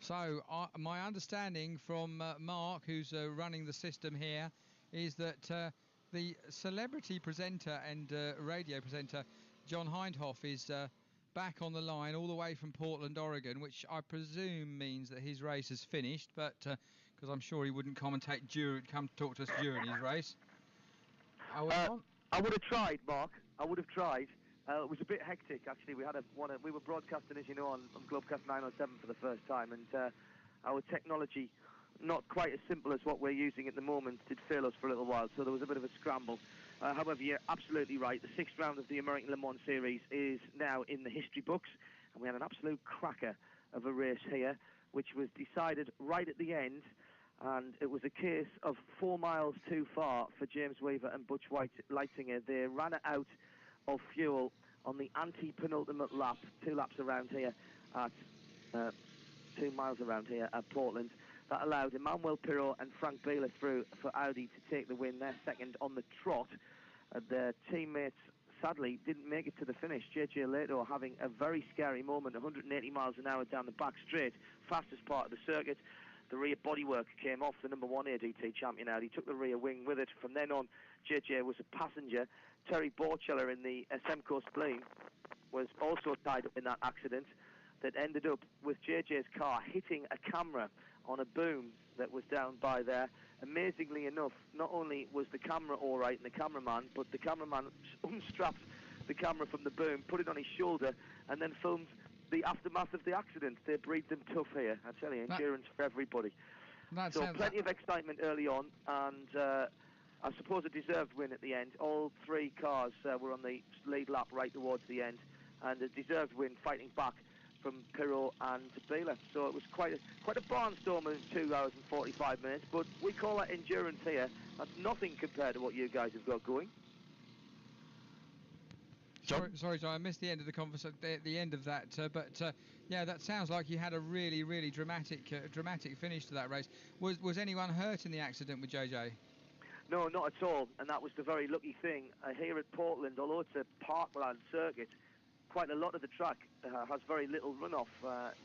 So my understanding from Mark, who's running the system here, is that the celebrity presenter and radio presenter John Hindhoff is back on the line all the way from Portland, Oregon, which I presume means that his race is finished, but because I'm sure he wouldn't commentate come talk to us during his race. I would have tried, Mark. I would have tried. It was a bit hectic, actually. We were broadcasting, as you know, on Globecast 907 for the first time, and our technology, not quite as simple as what we're using at the moment, did fail us for a little while, so there was a bit of a scramble. However, you're absolutely right. The 6th round of the American Le Mans Series is now in the history books, and we had an absolute cracker of a race here, which was decided right at the end, and it was a case of 4 miles too far for James Weaver and Butch Leitinger. They ran out of fuel on the anti-penultimate lap, 2 laps around here at 2 miles around here at Portland. That allowed Emmanuel Pirot and Frank Bieler through for Audi to take the win. They're second on the trot. Their teammates, sadly, didn't make it to the finish. JJ Leto having a very scary moment, 180 miles an hour down the back straight, fastest part of the circuit. The rear bodywork came off the number 1 ADT champion Audi, took the rear wing with it. From then on, JJ was a passenger. Terry Borcheller in the Semco Spleen was also tied up in that accident that ended up with JJ's car hitting a camera on a boom that was down by there. Amazingly enough, not only was the camera all right and the cameraman, but the cameraman unstrapped the camera from the boom, put it on his shoulder, and then filmed the aftermath of the accident. They breed them tough here. I tell you, endurance for everybody. So plenty of excitement early on, and I suppose a deserved win at the end. All 3 cars were on the lead lap right towards the end, and a deserved win fighting back from Pirot and Bieler. So it was quite a barnstorm in 2 hours and 45 minutes, but we call that endurance here. That's nothing compared to what you guys have got going. Sorry, I missed the end of the conversation, the end of that. But yeah, that sounds like you had a really, really dramatic finish to that race. Was anyone hurt in the accident with JJ? No, not at all, and that was the very lucky thing. Here at Portland, although it's a parkland circuit, quite a lot of the track has very little runoff.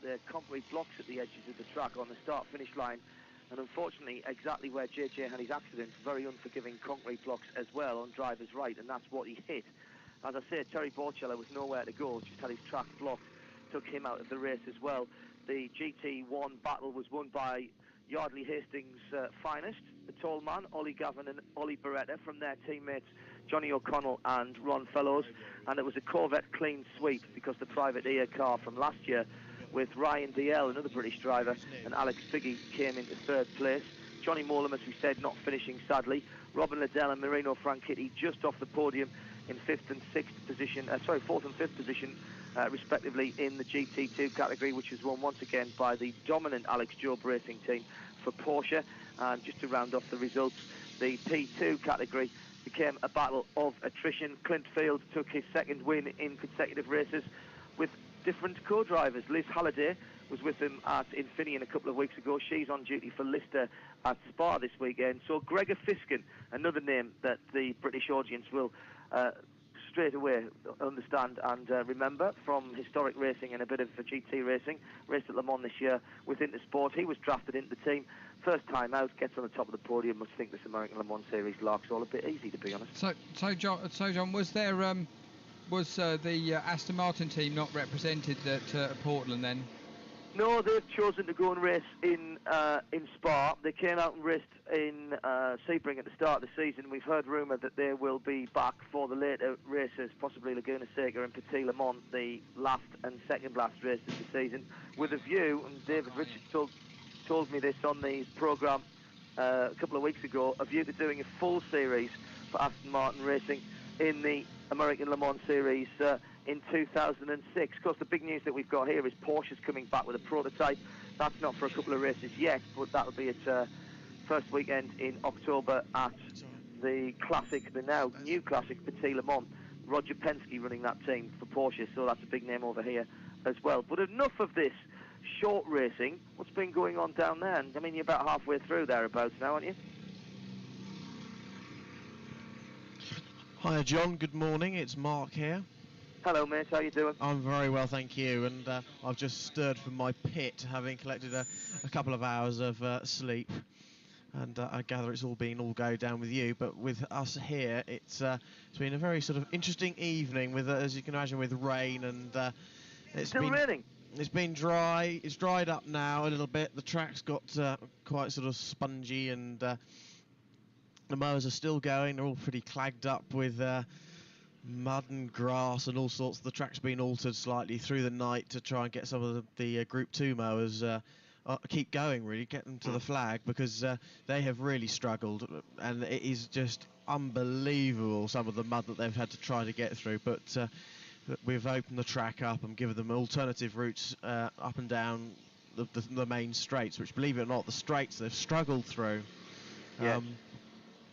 There are concrete blocks at the edges of the track on the start-finish line, and unfortunately, exactly where JJ had his accident, very unforgiving concrete blocks as well on driver's right, and that's what he hit. As I say, Terry Borcheller was nowhere to go, just had his track blocked, took him out of the race as well. The GT1 battle was won by Yardley Hastings' finest, the tall man, Ollie Gavin and Ollie Beretta, from their teammates Johnny O'Connell and Ron Fellows, and it was a Corvette clean sweep because the privateer car from last year with Ryan DL, another British driver, and Alex Figge came into 3rd place. Johnny Molam, as we said, not finishing sadly. Robin Liddell and Marino Franchitti just off the podium. in fourth and fifth position, respectively, in the GT2 category, which was won once again by the dominant Alex Job Racing team for Porsche. And just to round off the results, the P2 category became a battle of attrition. Clint Field took his second win in consecutive races with different co-drivers. Liz Halliday was with him at Infineon a couple of weeks ago. She's on duty for Lister at Spa this weekend. So Gregor Fiskin, another name that the British audience will straight away understand and remember from historic racing and a bit of GT racing. Raced at Le Mans this year with Intersport. He was drafted into the team. First time out, gets on the top of the podium. Must think this American Le Mans Series lark's all a bit easy, to be honest. So John, was there the Aston Martin team not represented at Portland then? No, they've chosen to go and race in Spa. They came out and raced in Sebring at the start of the season. We've heard rumour that they will be back for the later races, possibly Laguna Seca and Petit Le Mans, the last and second last races of the season, with a view, and David Richards told me this on the programme a couple of weeks ago, a view to doing a full series for Aston Martin Racing in the American Le Mans Series in 2006. Of course, the big news that we've got here is Porsche's coming back with a prototype. That's not for a couple of races yet, but that'll be its first weekend in October at the now new classic Petit Le Mans. Roger Penske running that team for Porsche, so that's a big name over here as well. But enough of this short racing. What's been going on down there? And, I mean, you're about halfway through thereabouts now, aren't you? Hi John, good morning, it's Mark here. Hello mate, how you doing? I'm very well, thank you, and I've just stirred from my pit, having collected a couple of hours of sleep, and I gather it's all go down with you, but with us here, it's been a very sort of interesting evening, with as you can imagine, with rain, and it's still raining? It's been dry, it's dried up now a little bit, the track's got quite sort of spongy, and the mowers are still going. They're all pretty clagged up with mud and grass and all sorts. The track's been altered slightly through the night to try and get some of the Group 2 mowers keep going, really, get them to the flag, because they have really struggled, and it is just unbelievable, some of the mud that they've had to try to get through. But we've opened the track up and given them alternative routes up and down the main straights, which, believe it or not, the straights they've struggled through. Yeah.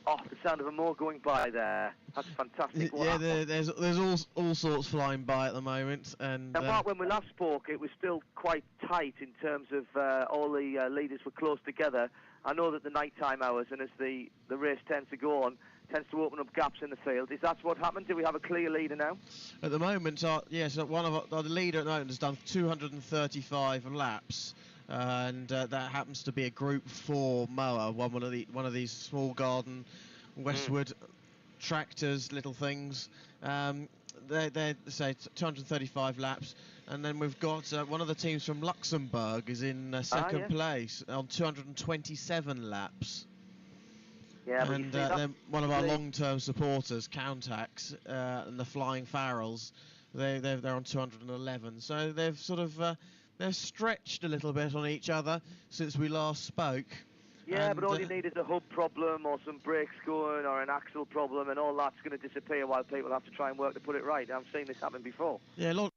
The sound of a mower going by there. That's fantastic. There's all sorts flying by at the moment. And Mark, when we last spoke, it was still quite tight in terms of all the leaders were close together. I know that the nighttime hours, and as the race tends to go on, tends to open up gaps in the field. Is that what happened? Do we have a clear leader now? At the moment, the leader at the moment has done 235 laps. And that happens to be a Group 4 mower, one of these small garden Westwood tractors, little things. They say 235 laps, and then we've got one of the teams from Luxembourg is in second place on 227 laps. Yeah, and then one of our long-term supporters, Countax, and the Flying Farrells, they're on 211. So they've sort of they've stretched a little bit on each other since we last spoke. Yeah, but all you need is a hub problem or some brakes going or an axle problem, and all that's going to disappear while people have to try and work to put it right. I've seen this happen before. Yeah, look.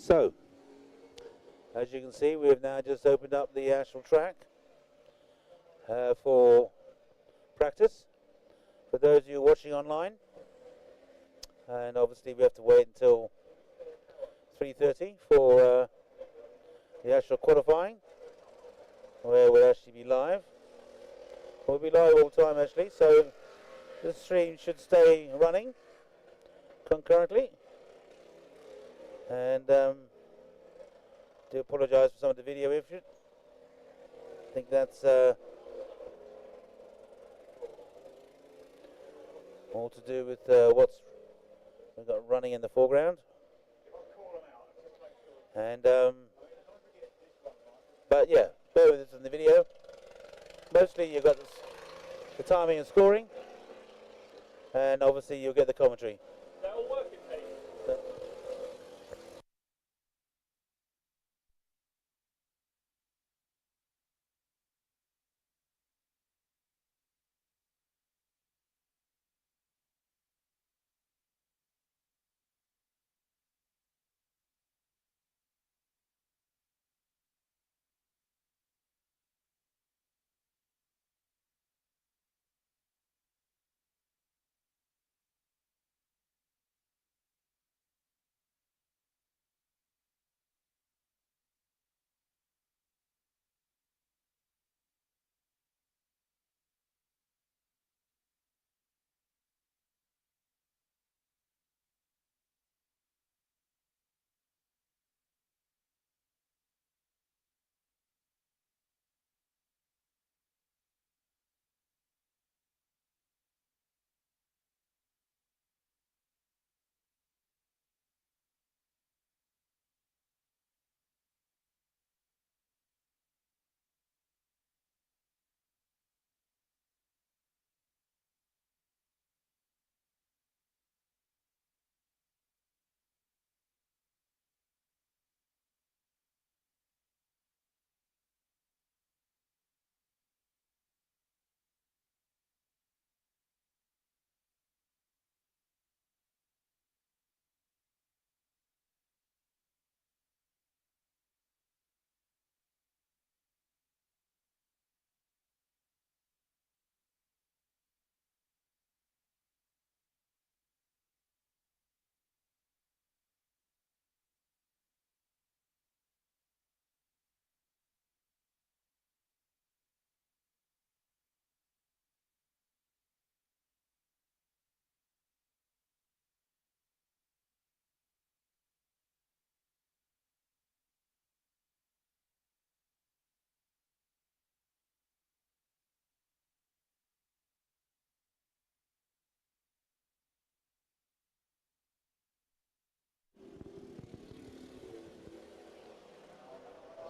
So, as you can see, we have now just opened up the actual track for practice for those of you watching online, and obviously we have to wait until 3:30 for the actual qualifying, where we'll actually be live. We'll be live all the time actually, so the stream should stay running concurrently. And do apologise for some of the video issues. I think that's all to do with what's we've got running in the foreground. And but yeah, bear with us in the video. Mostly you've got the timing and scoring, and obviously you'll get the commentary. They're all working, Pete.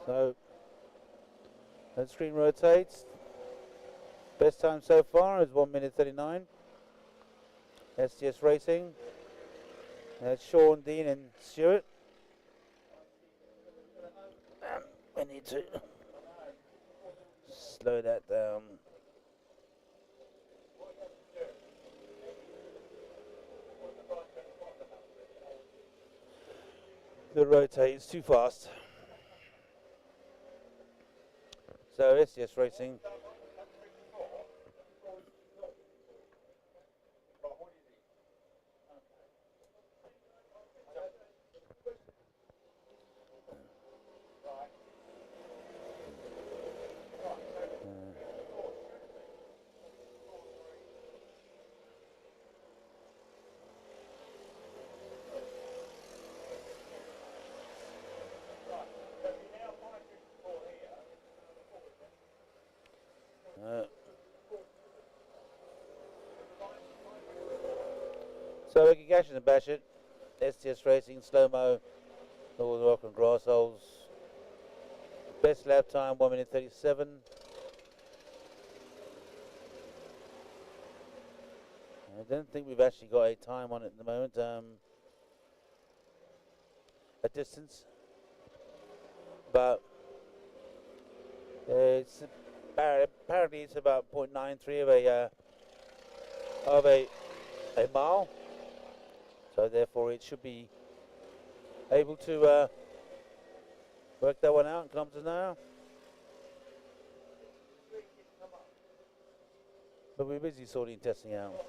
So that screen rotates. Best time so far is 1:39. STS Racing. That's Sean, Dean and Stuart. We need to slow that down. The rotates too fast. So STS Racing. So we can gash it and bash it. STS Racing, slow-mo, Northern Rock and Grass Holes. Best lap time, 1:37. I don't think we've actually got a time on it at the moment. A distance. But it's apparently it's about 0.93 of a mile. So therefore it should be able to work that one out in kilometers an hour. But we're busy sorting and testing out.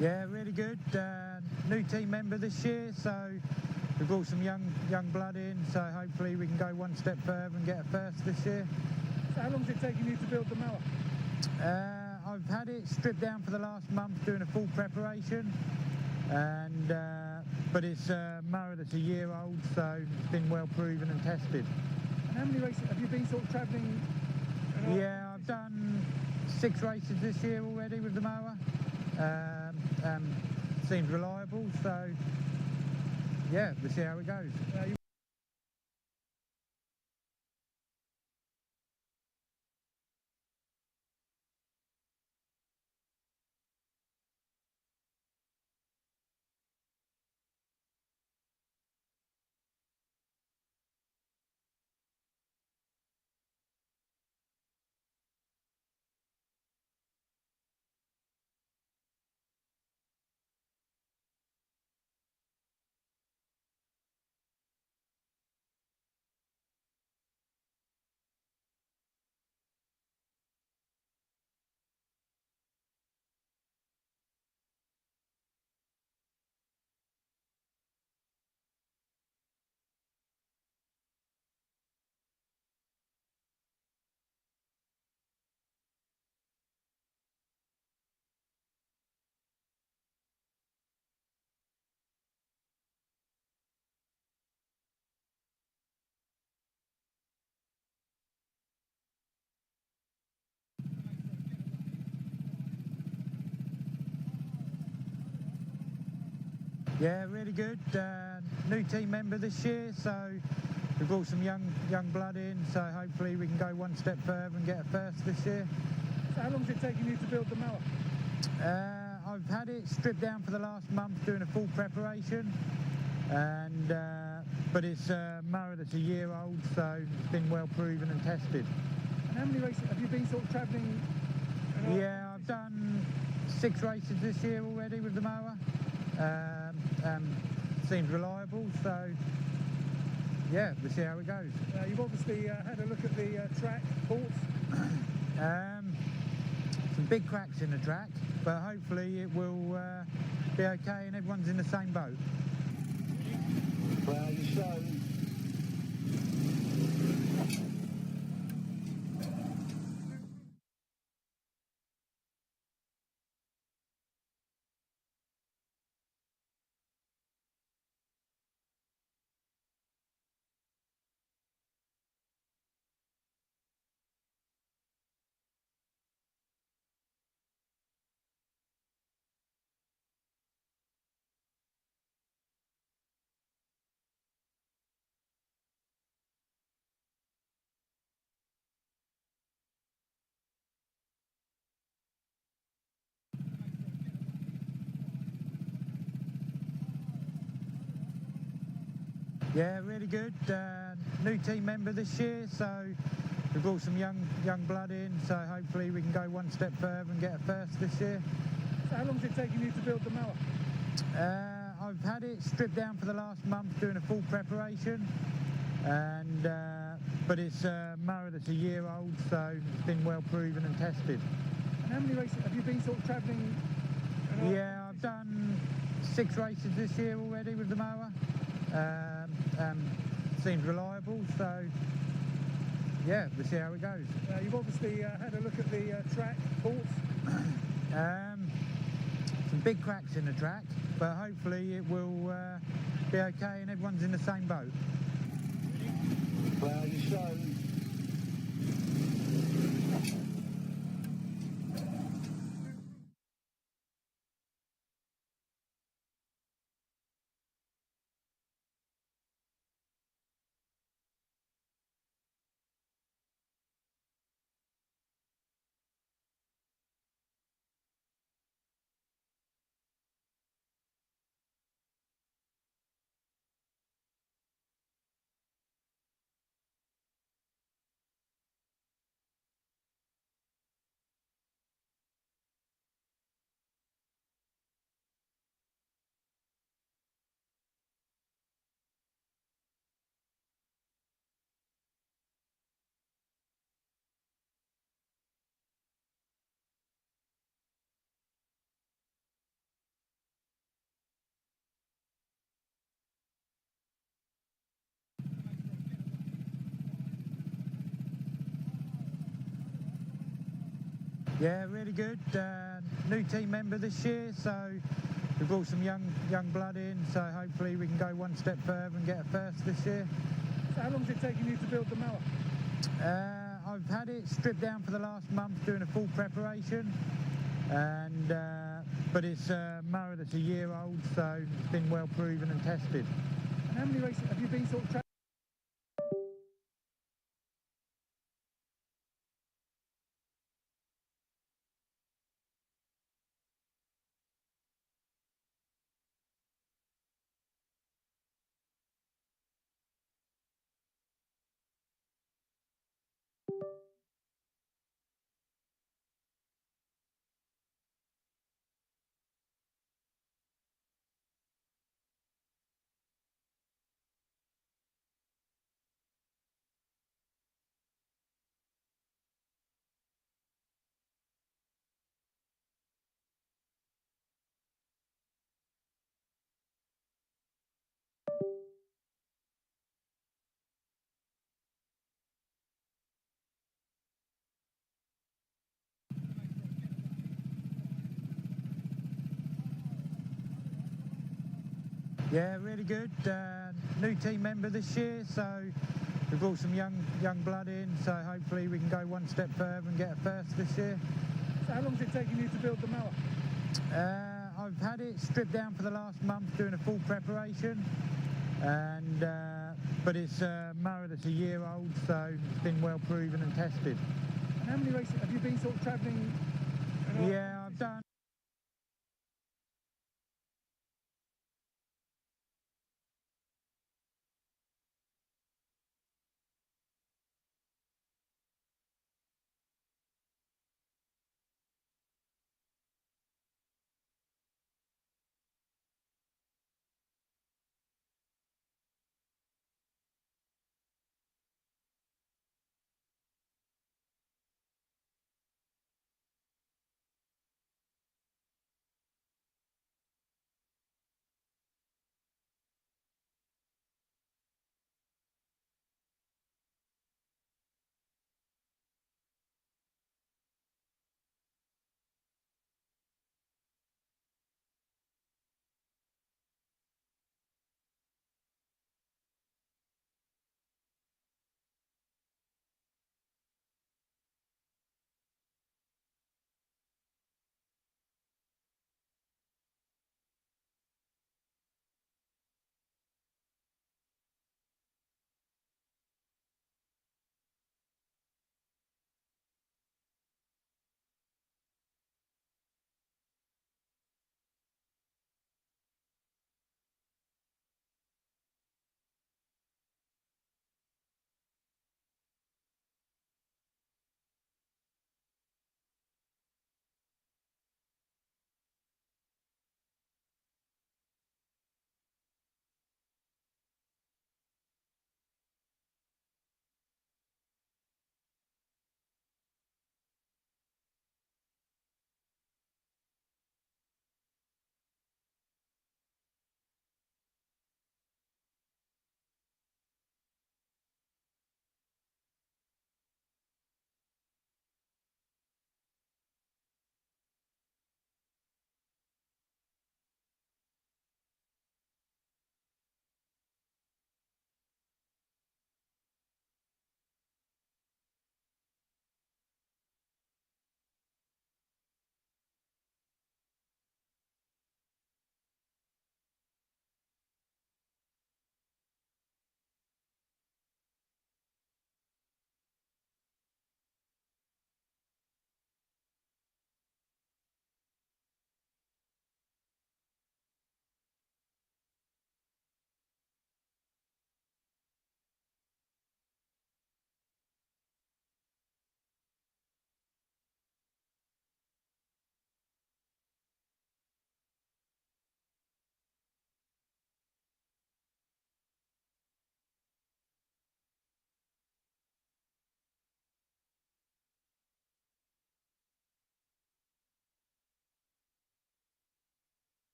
Yeah, really good. New team member this year, so we've brought some young blood in, so hopefully we can go one step further and get a first this year. So how long is it taking you to build the mower? I've had it stripped down for the last month doing a full preparation, and but it's a mower that's a year old, so it's been well proven and tested. And how many races have you been sort of travelling? Yeah, I've done 6 races this year already with the mower. Seems reliable, so yeah, we'll see how it goes. Yeah, really good. New team member this year, so we've brought some young blood in, so hopefully we can go one step further and get a first this year. So how long is it taking you to build the mower? I've had it stripped down for the last month doing a full preparation, and but it's a mower that's a year old, so it's been well proven and tested. And how many races have you been sort of travelling? Yeah, I've done 6 races this year already with the mower. Seems reliable, so yeah, we'll see how it goes. You've obviously had a look at the track ports. Some big cracks in the track, but hopefully it will be okay and everyone's in the same boat. Well, you show. Yeah, really good. New team member this year, so we've brought some young blood in, so hopefully we can go one step further and get a first this year. So how long is it taking you to build the mower? I've had it stripped down for the last month doing a full preparation, and but it's a mower that's a year old, so it's been well proven and tested. And how many races have you been sort of travelling? Yeah, I've done 6 races this year already with the mower. Seems reliable, so yeah, we'll see how it goes. You've obviously had a look at the track ports. Some big cracks in the track, but hopefully it will be okay and everyone's in the same boat. Well, you show. Yeah, really good. New team member this year, so we've brought some young blood in, so hopefully we can go one step further and get a first this year. So how long is it taking you to build the mower? I've had it stripped down for the last month doing a full preparation, and but it's a mower that's a year old, so it's been well proven and tested. And how many races have you been sort of Yeah, really good. New team member this year, so we've brought some young blood in, so hopefully we can go one step further and get a first this year. So how long is it taking you to build the mower? I've had it stripped down for the last month doing a full preparation, and but it's a mower that's a year old, so it's been well proven and tested. And how many races have you been sort of travelling? Yeah, I've done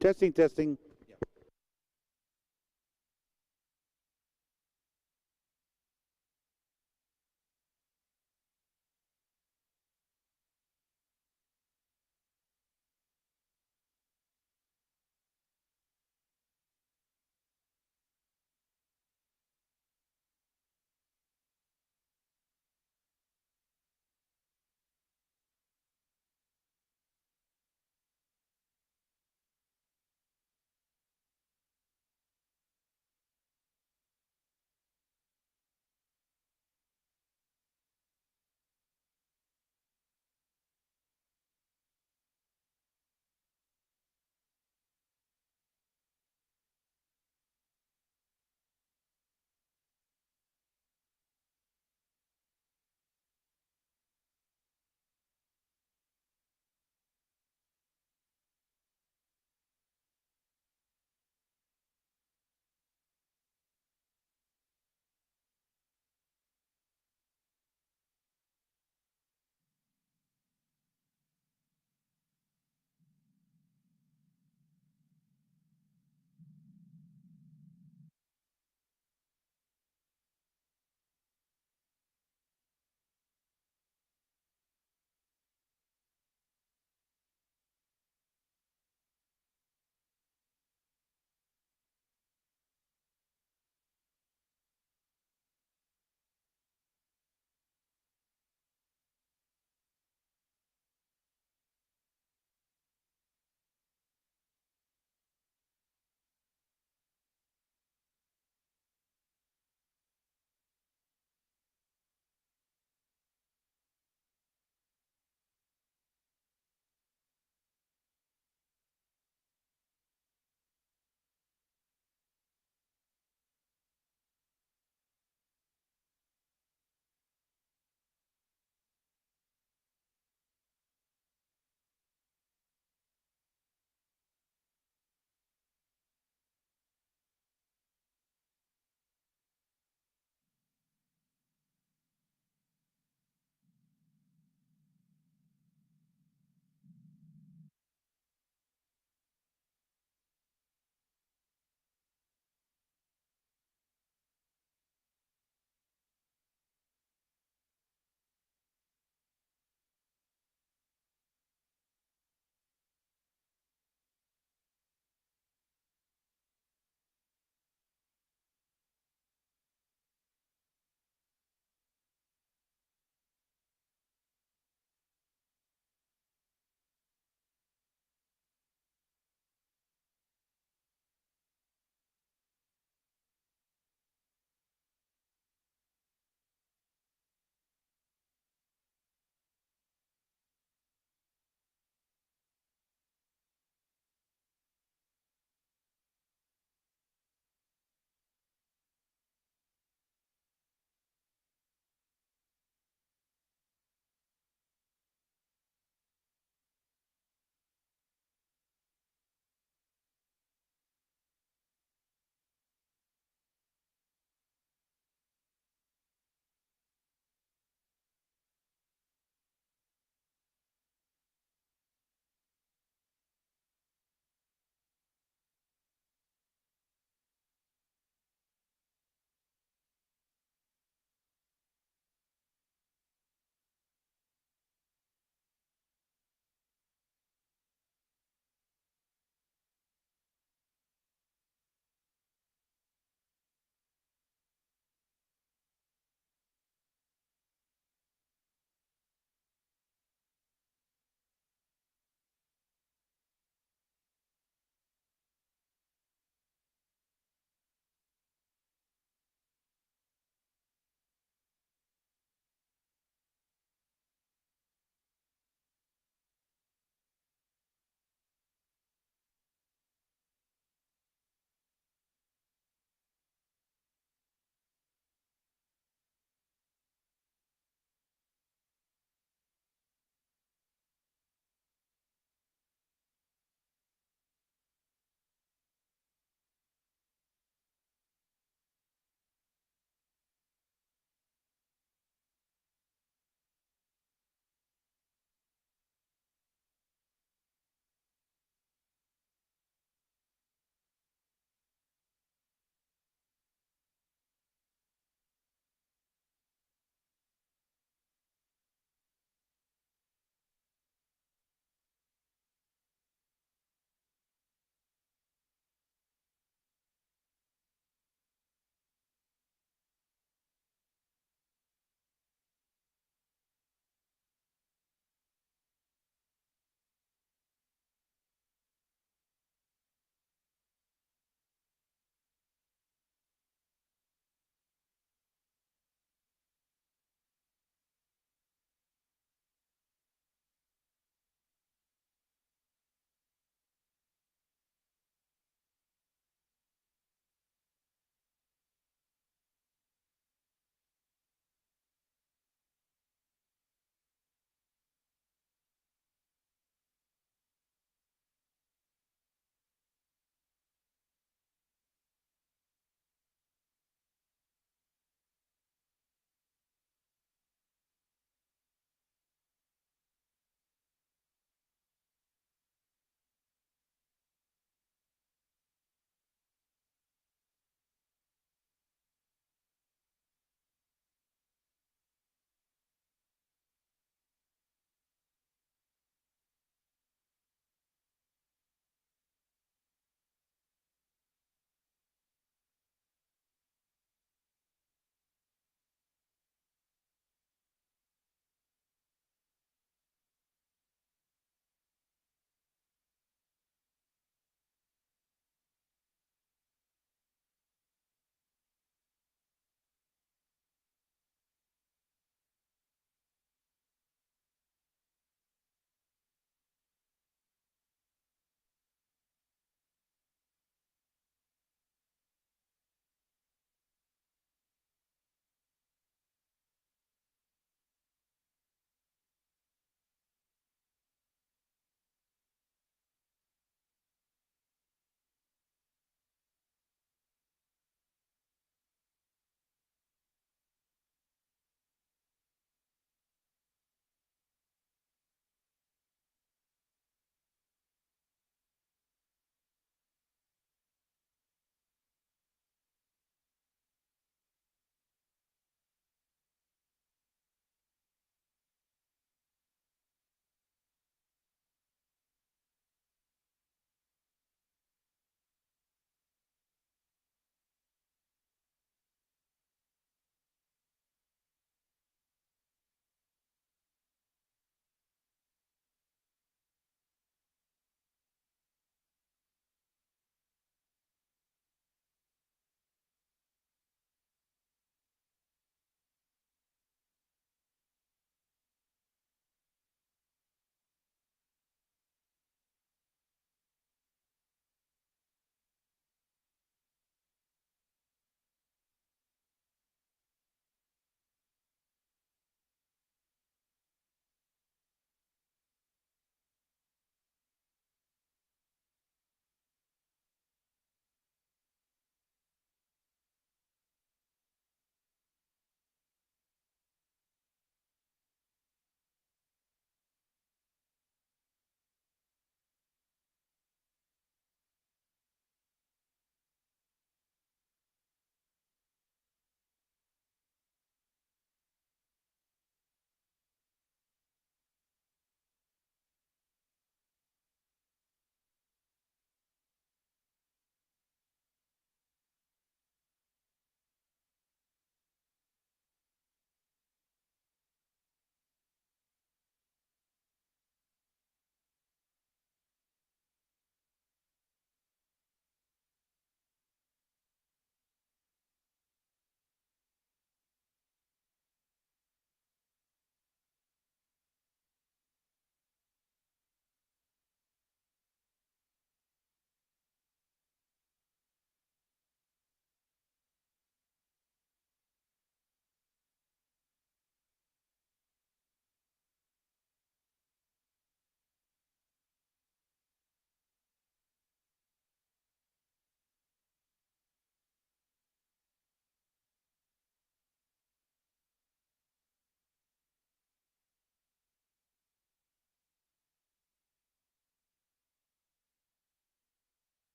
Testing, testing.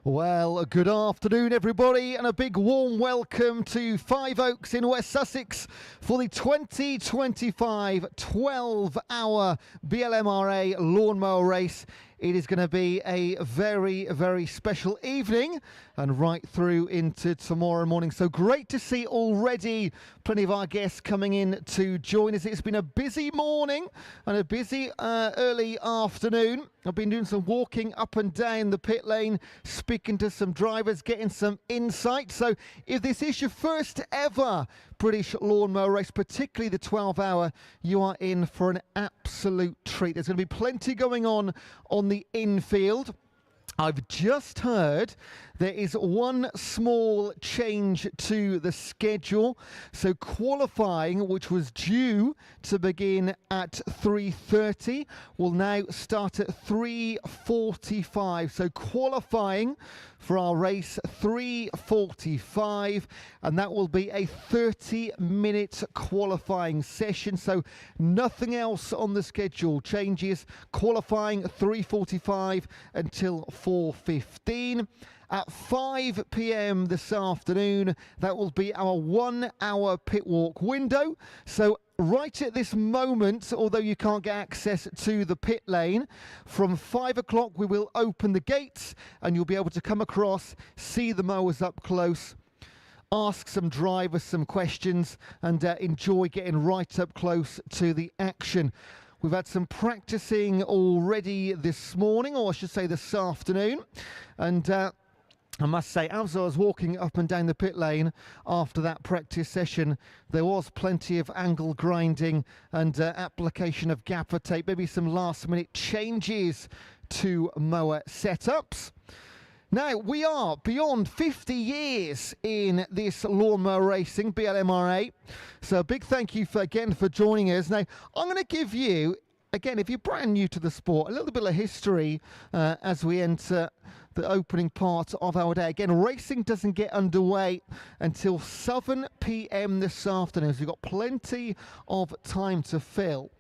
Well, good afternoon, everybody, and a big warm welcome to Five Oaks in West Sussex for the 2025 12-hour BLMRA Lawnmower Race. It is going to be a very, very special evening and right through into tomorrow morning. So great to see already plenty of our guests coming in to join us. It's been a busy morning and a busy early afternoon. I've been doing some walking up and down the pit lane, speaking to some drivers, getting some insight. So if this is your first ever British Lawnmower Race, particularly the 12-hour, you are in for an absolute treat. There's going to be plenty going on the infield. I've just heard there is one small change to the schedule. So qualifying, which was due to begin at 3:30, will now start at 3:45. So qualifying for our race 3:45, and that will be a 30-minute qualifying session. So nothing else on the schedule changes. Qualifying 3:45 until 4:15. At 5 p.m. this afternoon, that will be our 1-hour pit walk window. So right at this moment, although you can't get access to the pit lane, from 5 o'clock we will open the gates and you'll be able to come across, see the mowers up close, ask some drivers some questions, and enjoy getting right up close to the action. We've had some practicing already this morning, or I should say this afternoon, and I must say, as I was walking up and down the pit lane after that practice session, there was plenty of angle grinding and application of gaffer tape, maybe some last-minute changes to mower setups. Now, we are beyond 50 years in this lawnmower racing, BLMRA. So a big thank you again for joining us. Now, I'm going to give you, again, if you're brand new to the sport, a little bit of history as we enter the opening part of our day. Again, racing doesn't get underway until 7 p.m. this afternoon, so we've got plenty of time to fill.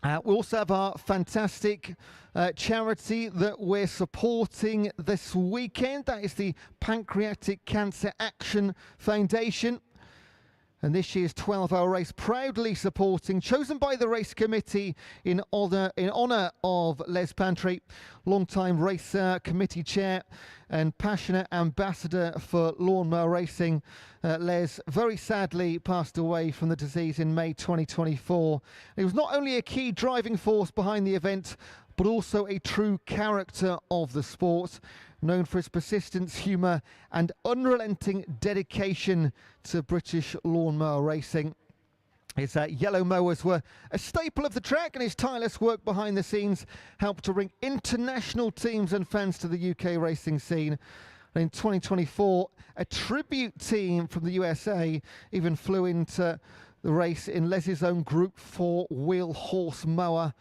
We also have our fantastic charity that we're supporting this weekend. That is the Pancreatic Cancer Action Foundation. And this year's 12-hour race proudly supporting, chosen by the race committee in honour of Les Pantry, long-time racer, committee chair and passionate ambassador for lawnmower racing. Les very sadly passed away from the disease in May 2024. He was not only a key driving force behind the event, but also a true character of the sport, known for his persistence, humour and unrelenting dedication to British lawnmower racing. His yellow mowers were a staple of the track, and his tireless work behind the scenes helped to bring international teams and fans to the UK racing scene. And in 2024, a tribute team from the USA even flew into the race in Les's own Group 4 wheel horse mower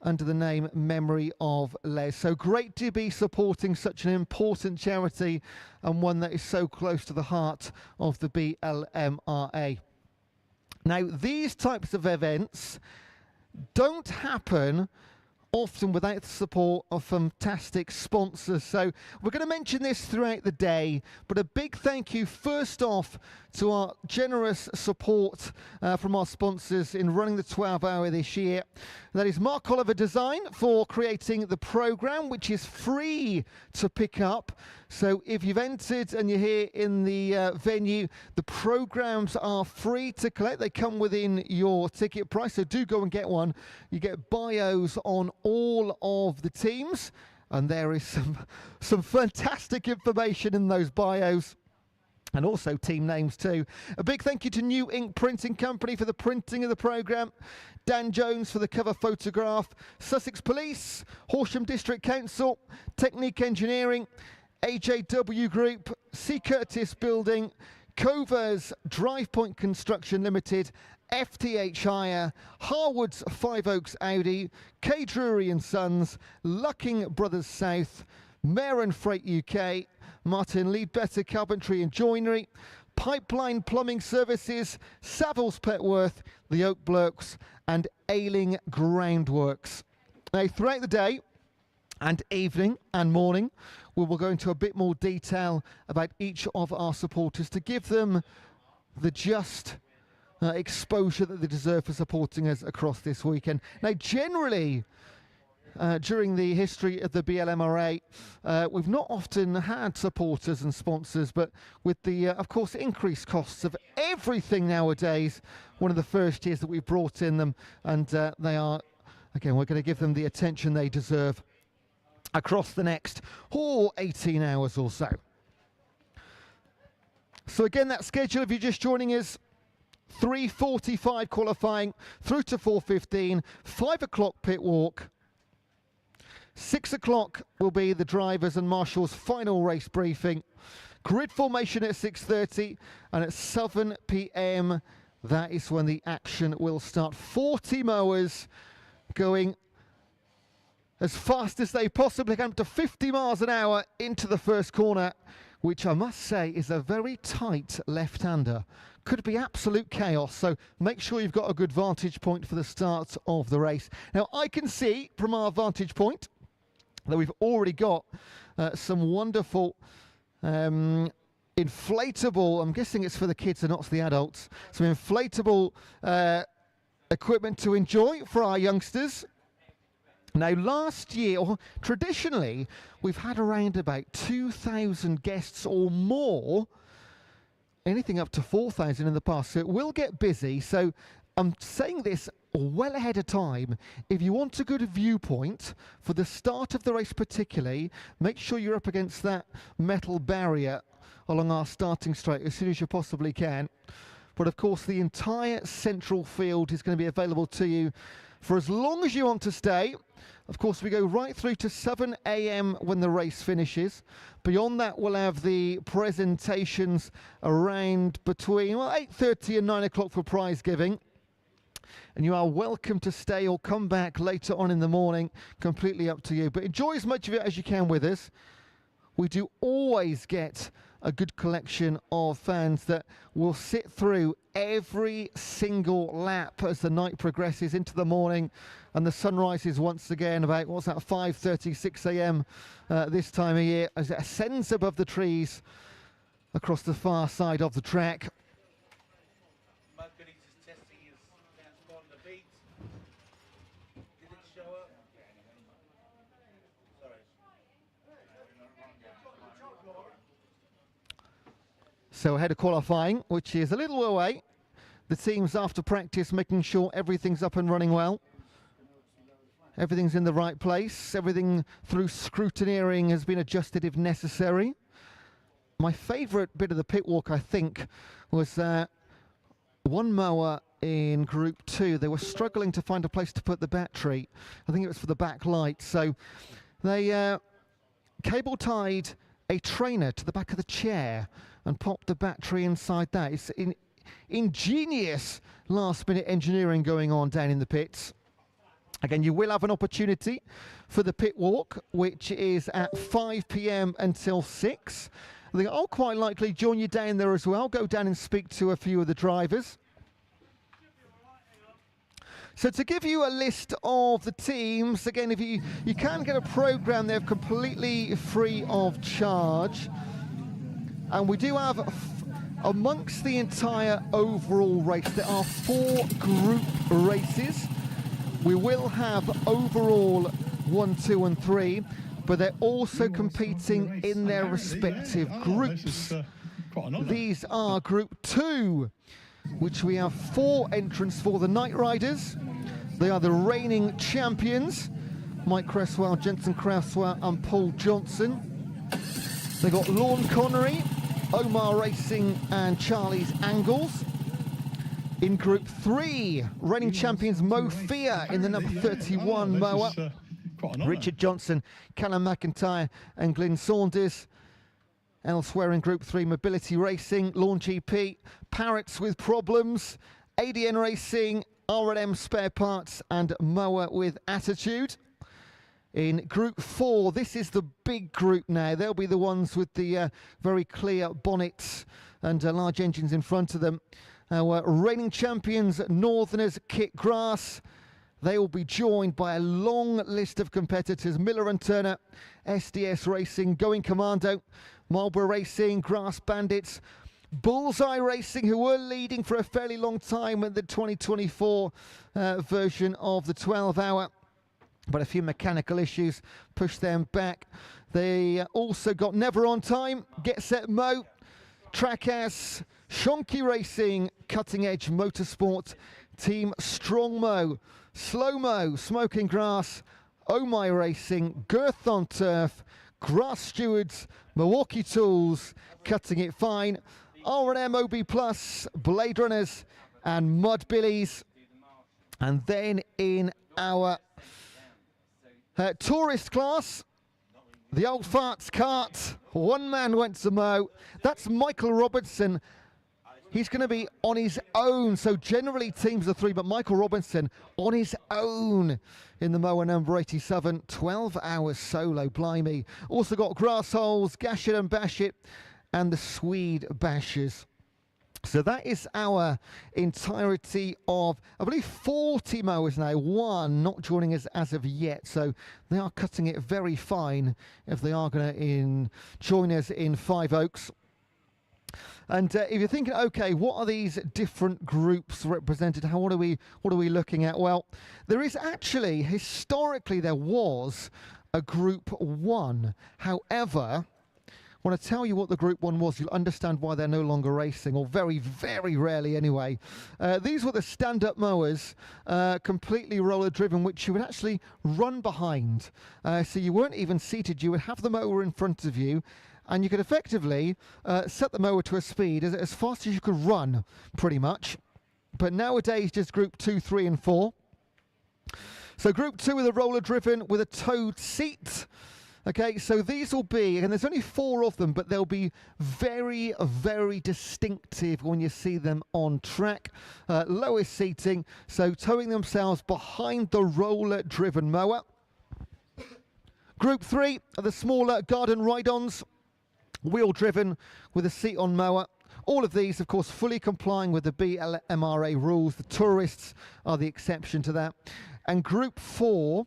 under the name Memory of Les. So great to be supporting such an important charity and one that is so close to the heart of the BLMRA. Now, these types of events don't happen often without the support of fantastic sponsors. So we're going to mention this throughout the day, but a big thank you first off to our generous support from our sponsors in running the 12-hour this year. That is Mark Oliver Design for creating the programme, which is free to pick up. So if you've entered and you're here in the venue, the programmes are free to collect. They come within your ticket price, so do go and get one. You get bios on all of the teams, and there is some fantastic information in those bios. And also team names too. A big thank you to New Ink Printing Company for the printing of the programme, Dan Jones for the cover photograph, Sussex Police, Horsham District Council, Technique Engineering, AJW Group, C. Curtis Building, Covers, Drive Point Construction Limited, FTH Hire, Harwood's Five Oaks Audi, K. Drury and Sons, Lucking Brothers South, Mayor and Freight UK, Martin Leadbetter Carpentry and Joinery, Pipeline Plumbing Services, Savills Petworth, the Oak Blokes and Ailing Groundworks. Now, throughout the day, and evening and morning. We will go into a bit more detail about each of our supporters to give them the just exposure that they deserve for supporting us across this weekend. Now, generally, during the history of the BLMRA, we've not often had supporters and sponsors, but with the, of course, increased costs of everything nowadays, one of the first years that we've brought in them, and they are, again, we're going to give them the attention they deserve across the next 18 hours or so. So again, that schedule, if you're just joining us, 3:45 qualifying through to 4:15, 5 o'clock pit walk, 6 o'clock will be the drivers and marshals' final race briefing, grid formation at 6:30, and at 7 p.m. that is when the action will start. 40 mowers going as fast as they possibly can, up to 50 miles an hour into the first corner, which I must say is a very tight left-hander. Could be absolute chaos, so make sure you've got a good vantage point for the start of the race. Now, I can see from our vantage point that we've already got some wonderful inflatable, I'm guessing it's for the kids and not for the adults, some inflatable equipment to enjoy for our youngsters. Now, last year, or traditionally, we've had around about 2,000 guests or more, anything up to 4,000 in the past, so it will get busy. So I'm saying this well ahead of time. If you want a good viewpoint for the start of the race particularly, make sure you're up against that metal barrier along our starting straight as soon as you possibly can. But of course, the entire central field is going to be available to you for as long as you want to stay. Of course, we go right through to 7 a.m. when the race finishes. Beyond that, we'll have the presentations around between 8:30 and 9 o'clock for prize giving. And you are welcome to stay or come back later on in the morning, completely up to you. But enjoy as much of it as you can with us. We do always get a good collection of fans that will sit through every single lap as the night progresses into the morning, and the sun rises once again about, 5:30, 6 a.m. This time of year, as it ascends above the trees across the far side of the track. So ahead of qualifying, which is a little away, the team's after practice making sure everything's up and running well. Everything's in the right place. Everything through scrutineering has been adjusted if necessary. My favourite bit of the pit walk, I think, was one mower in Group 2. They were struggling to find a place to put the battery. I think it was for the back light. So they cable tied a trainer to the back of the chair and popped the battery inside that. It's ingenious last-minute engineering going on down in the pits. Again, you will have an opportunity for the pit walk, which is at 5 p.m. until 6. I think I'll quite likely join you down there as well, go down and speak to a few of the drivers. So to give you a list of the teams, again, if you can get a program there completely free of charge. And we do have, amongst the entire overall race, there are 4 group races. We will have overall 1, 2 and 3, but they're also competing in their respective groups. These are Group 2, which we have 4 entrants for the Night Riders. They are the reigning champions, Mike Cresswell, Jensen Cresswell and Paul Johnson. They've got Lorne Connery, Omar Racing and Charlie's Angles. In Group 3, reigning champions Mo Fear in the number 31 mower. Richard Johnson, Callum McIntyre and Glyn Saunders. Elsewhere in Group 3, Mobility Racing, Lawn GP, Parrots with Problems, ADN Racing, R&M Spare Parts and Mower with Attitude. In Group 4, this is the big group now. They'll be the ones with the very clear bonnets and large engines in front of them. Our reigning champions, Northerners, Kit Grass, They will be joined by a long list of competitors: Miller and Turner, SDS Racing, Going Commando, Marlborough Racing, Grass Bandits, Bullseye Racing, who were leading for a fairly long time in the 2024 version of the 12-hour. But a few mechanical issues pushed them back. They also got Never On Time, Get Set Mo, Trackhouse, Shonky Racing, Cutting Edge Motorsport, Team Strong Mo, Slow Mo, Smoking Grass, Oh My Racing, Girth on Turf, Grass Stewards, Milwaukee Tools, Cutting It Fine, R&M OB Plus, Blade Runners, and Mud Billies. And then in our tourist class, the old farts cart, one man went to mow. That's Michael Robertson. He's going to be on his own. So generally teams of three, but Michael Robinson on his own in the mower number 87. 12 hours solo, blimey. Also got Grass Holes, Gash It and Bash It, and the Swede Bashers. So that is our entirety of, I believe, 40 mowers now. One not joining us as of yet. So they are cutting it very fine if they are going to join us in Five Oaks. And if you're thinking, okay, what are these different groups represented? What are we looking at? Well, there is actually, historically, there was a Group 1. However, when I tell you what the Group 1 was, you'll understand why they're no longer racing, or very, very rarely anyway. These were the stand-up mowers, completely roller-driven, which you would actually run behind. So you weren't even seated. You would have the mower in front of you, and you could effectively set the mower to a speed as fast as you could run, pretty much. But nowadays, just Group 2, 3, and 4. So Group 2 with a roller-driven with a towed seat. Okay, so these will be, and there's only 4 of them, but they'll be very, very distinctive when you see them on track. Lowest seating, so towing themselves behind the roller-driven mower. Group 3 are the smaller garden ride-ons, wheel-driven with a seat-on mower. All of these, of course, fully complying with the BLMRA rules. The tourists are the exception to that. And Group 4,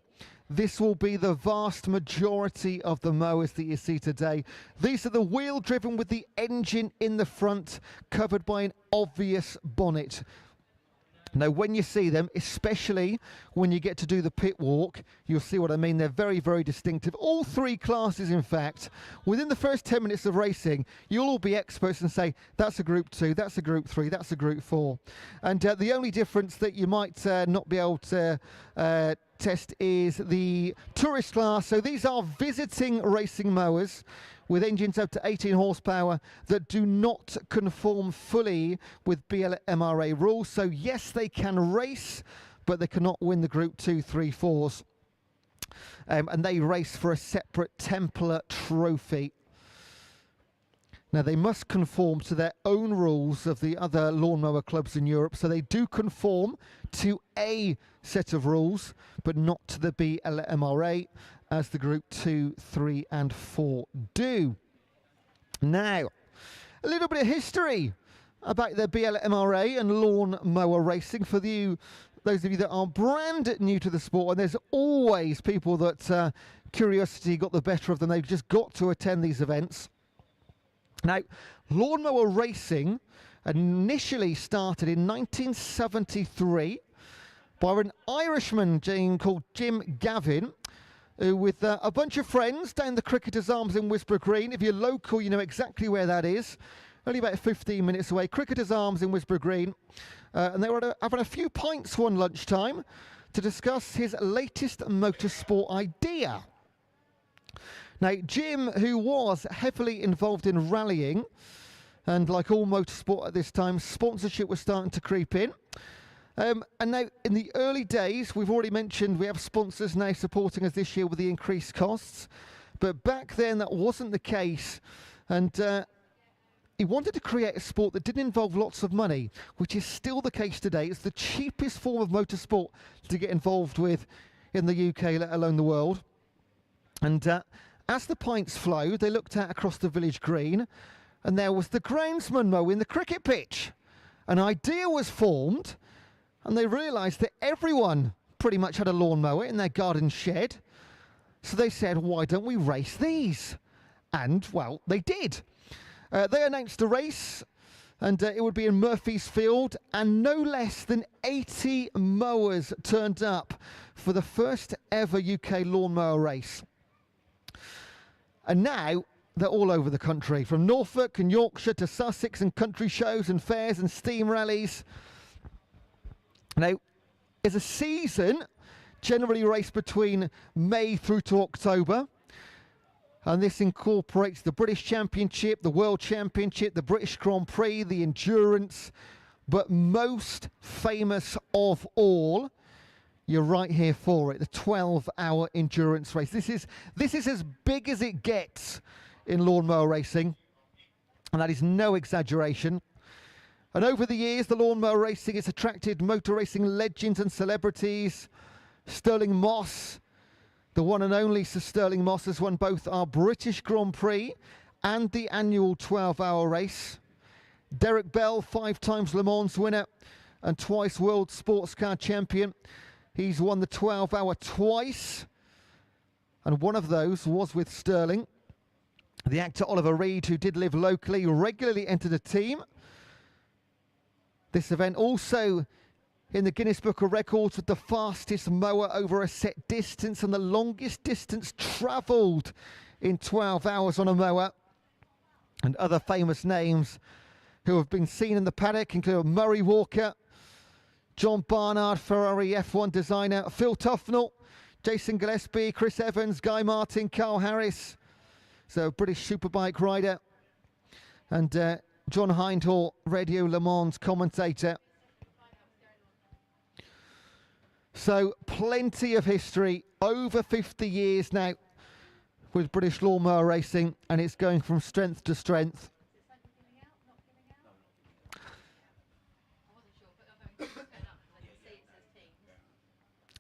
this will be the vast majority of the mowers that you see today. These are the wheel-driven with the engine in the front, covered by an obvious bonnet. Now, when you see them, especially when you get to do the pit walk, you'll see what I mean. They're very, very distinctive. All 3 classes, in fact, within the first 10 minutes of racing, you'll all be experts and say, that's a Group 2, that's a Group 3, that's a Group 4. And the only difference that you might not be able to test is the tourist class. So these are visiting racing mowers with engines up to 18 horsepower that do not conform fully with BLMRA rules. So yes, they can race, but they cannot win the Group 2, 3, 4s. And they race for a separate Templar trophy. Now, they must conform to their own rules of the other lawnmower clubs in Europe. So they do conform to a set of rules, but not to the BLMRA, as the Group 2, 3, and 4 do. Now, a little bit of history about the BLMRA and lawn mower racing for those of you that are brand new to the sport. And there's always people that curiosity got the better of them. They've just got to attend these events. Now, lawnmower racing initially started in 1973 by an Irishman called Jim Gavin, with a bunch of friends down the Cricketers Arms in Whisper Green. If you're local, you know exactly where that is. Only about 15 minutes away. Cricketers Arms in Whisper Green. And they were having a few pints one lunchtime to discuss his latest motorsport idea. Now, Jim, who was heavily involved in rallying, and like all motorsport at this time, sponsorship was starting to creep in. And now, in the early days, we've already mentioned we have sponsors now supporting us this year with the increased costs. But back then, that wasn't the case. And he wanted to create a sport that didn't involve lots of money, which is still the case today. It's the cheapest form of motorsport to get involved with in the UK, let alone the world. And as the pints flowed, they looked out across the village green, and there was the groundsman mowing the cricket pitch. An idea was formed, and they realised that everyone pretty much had a lawnmower in their garden shed. So they said, why don't we race these? And, well, they did. They announced a race, and it would be in Murphysfield, and no less than 80 mowers turned up for the first ever UK lawnmower race. And now they're all over the country, from Norfolk and Yorkshire to Sussex, and country shows and fairs and steam rallies. Now, it's a season generally raced between May through to October. And this incorporates the British Championship, the World Championship, the British Grand Prix, the Endurance. But most famous of all, you're right here for it, the 12-hour endurance race. This is as big as it gets in lawnmower racing, and that is no exaggeration. And over the years, the lawnmower racing has attracted motor racing legends and celebrities. Sterling Moss, the one and only Sir Sterling Moss, has won both our British Grand Prix and the annual 12-hour race. Derek Bell, 5 times Le Mans winner and twice World Sports Car Champion. He's won the 12-hour twice, and one of those was with Sterling. The actor Oliver Reed, who did live locally, regularly entered a team. This event also in the Guinness Book of Records with the fastest mower over a set distance and the longest distance travelled in 12 hours on a mower. And other famous names who have been seen in the paddock include Murray Walker, John Barnard, Ferrari F1 designer, Phil Tufnell, Jason Gillespie, Chris Evans, Guy Martin, Carl Harris, so British superbike rider, and John Hindhaugh, Radio Le Mans commentator. So plenty of history, over 50 years now with British lawnmower racing, and it's going from strength to strength.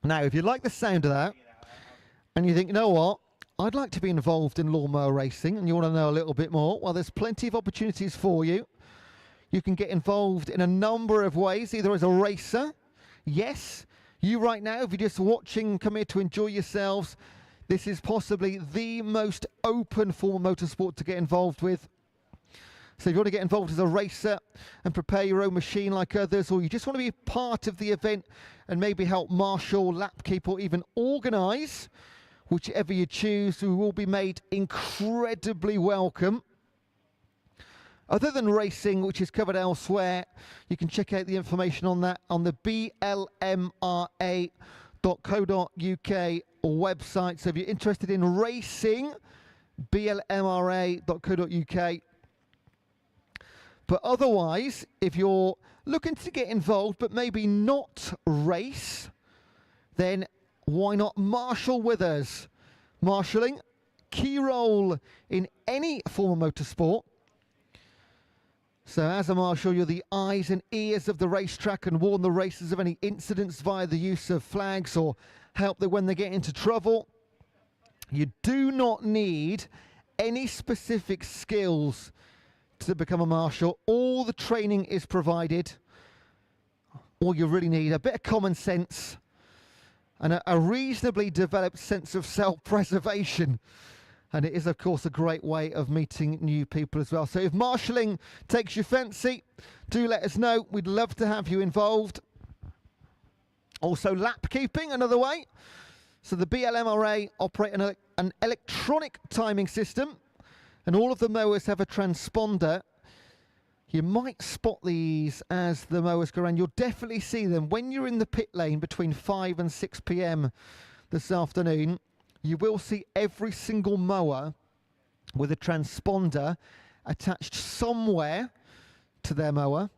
Now, if you like the sound of that, and you think, you know what, I'd like to be involved in lawnmower racing, and you want to know a little bit more, well, there's plenty of opportunities for you. You can get involved in a number of ways, either as a racer. Yes, you right now, if you're just watching, come here to enjoy yourselves, this is possibly the most open form of motorsport to get involved with. So if you want to get involved as a racer and prepare your own machine like others, or you just want to be part of the event and maybe help marshal, lap keep, or even organise, whichever you choose, we will be made incredibly welcome. Other than racing, which is covered elsewhere, you can check out the information on that on the BLMRA.co.uk website. So if you're interested in racing, BLMRA.co.uk. But otherwise, if you're looking to get involved but maybe not race, then why not marshal with us? Marshalling, key role in any form of motorsport. So as a marshal, you're the eyes and ears of the racetrack and warn the racers of any incidents via the use of flags or help them when they get into trouble. You do not need any specific skills to become a marshal. All the training is provided. All you really need, a bit of common sense and a reasonably developed sense of self-preservation. And it is, of course, a great way of meeting new people as well. So if marshalling takes your fancy, do let us know. We'd love to have you involved. Also, lap keeping, another way. So the BLMRA operate an electronic timing system, and all of the mowers have a transponder. You might spot these as the mowers go around. You'll definitely see them when you're in the pit lane between 5 and 6 p.m. this afternoon. You will see every single mower with a transponder attached somewhere to their mower,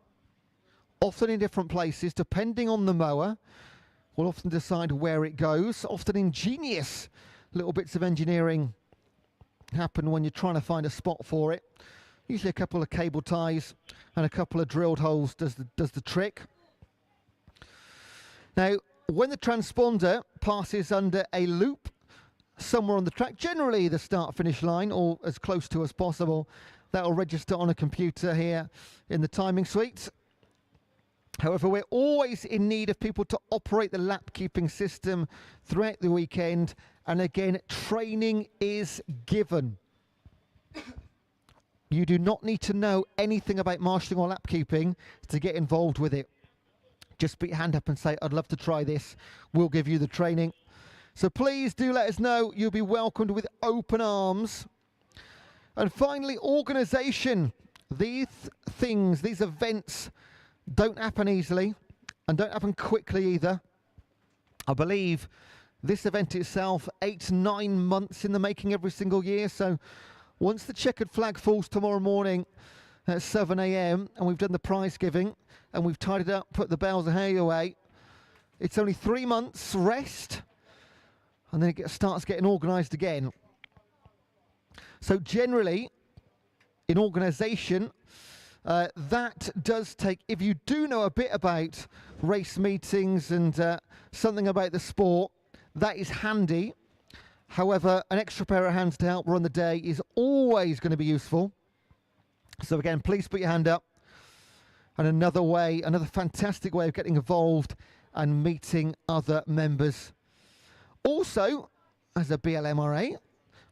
often in different places, depending on the mower. We'll often decide where it goes. Often ingenious little bits of engineering happen when you're trying to find a spot for it. Usually a couple of cable ties and a couple of drilled holes does the trick. Now, when the transponder passes under a loop somewhere on the track, generally the start-finish line or as close to as possible, that will register on a computer here in the timing suite. However, we're always in need of people to operate the lap keeping system throughout the weekend. And again, training is given. You do not need to know anything about marshalling or lap keeping to get involved with it. Just put your hand up and say, I'd love to try this. We'll give you the training. So please do let us know. You'll be welcomed with open arms. And finally, organisation. These things, these events don't happen easily and don't happen quickly either. I believe this event itself, 8 to 9 months in the making every single year. So once the checkered flag falls tomorrow morning at 7 a.m. and we've done the prize giving and we've tidied up, put the bales of hay away, it's only 3 months rest and then it starts getting organised again. So generally, in organisation, that does take, if you do know a bit about race meetings and something about the sport, that is handy. However, an extra pair of hands to help run the day is always going to be useful. So again, please put your hand up. And another way, another fantastic way of getting involved and meeting other members. Also, as a BLMRA,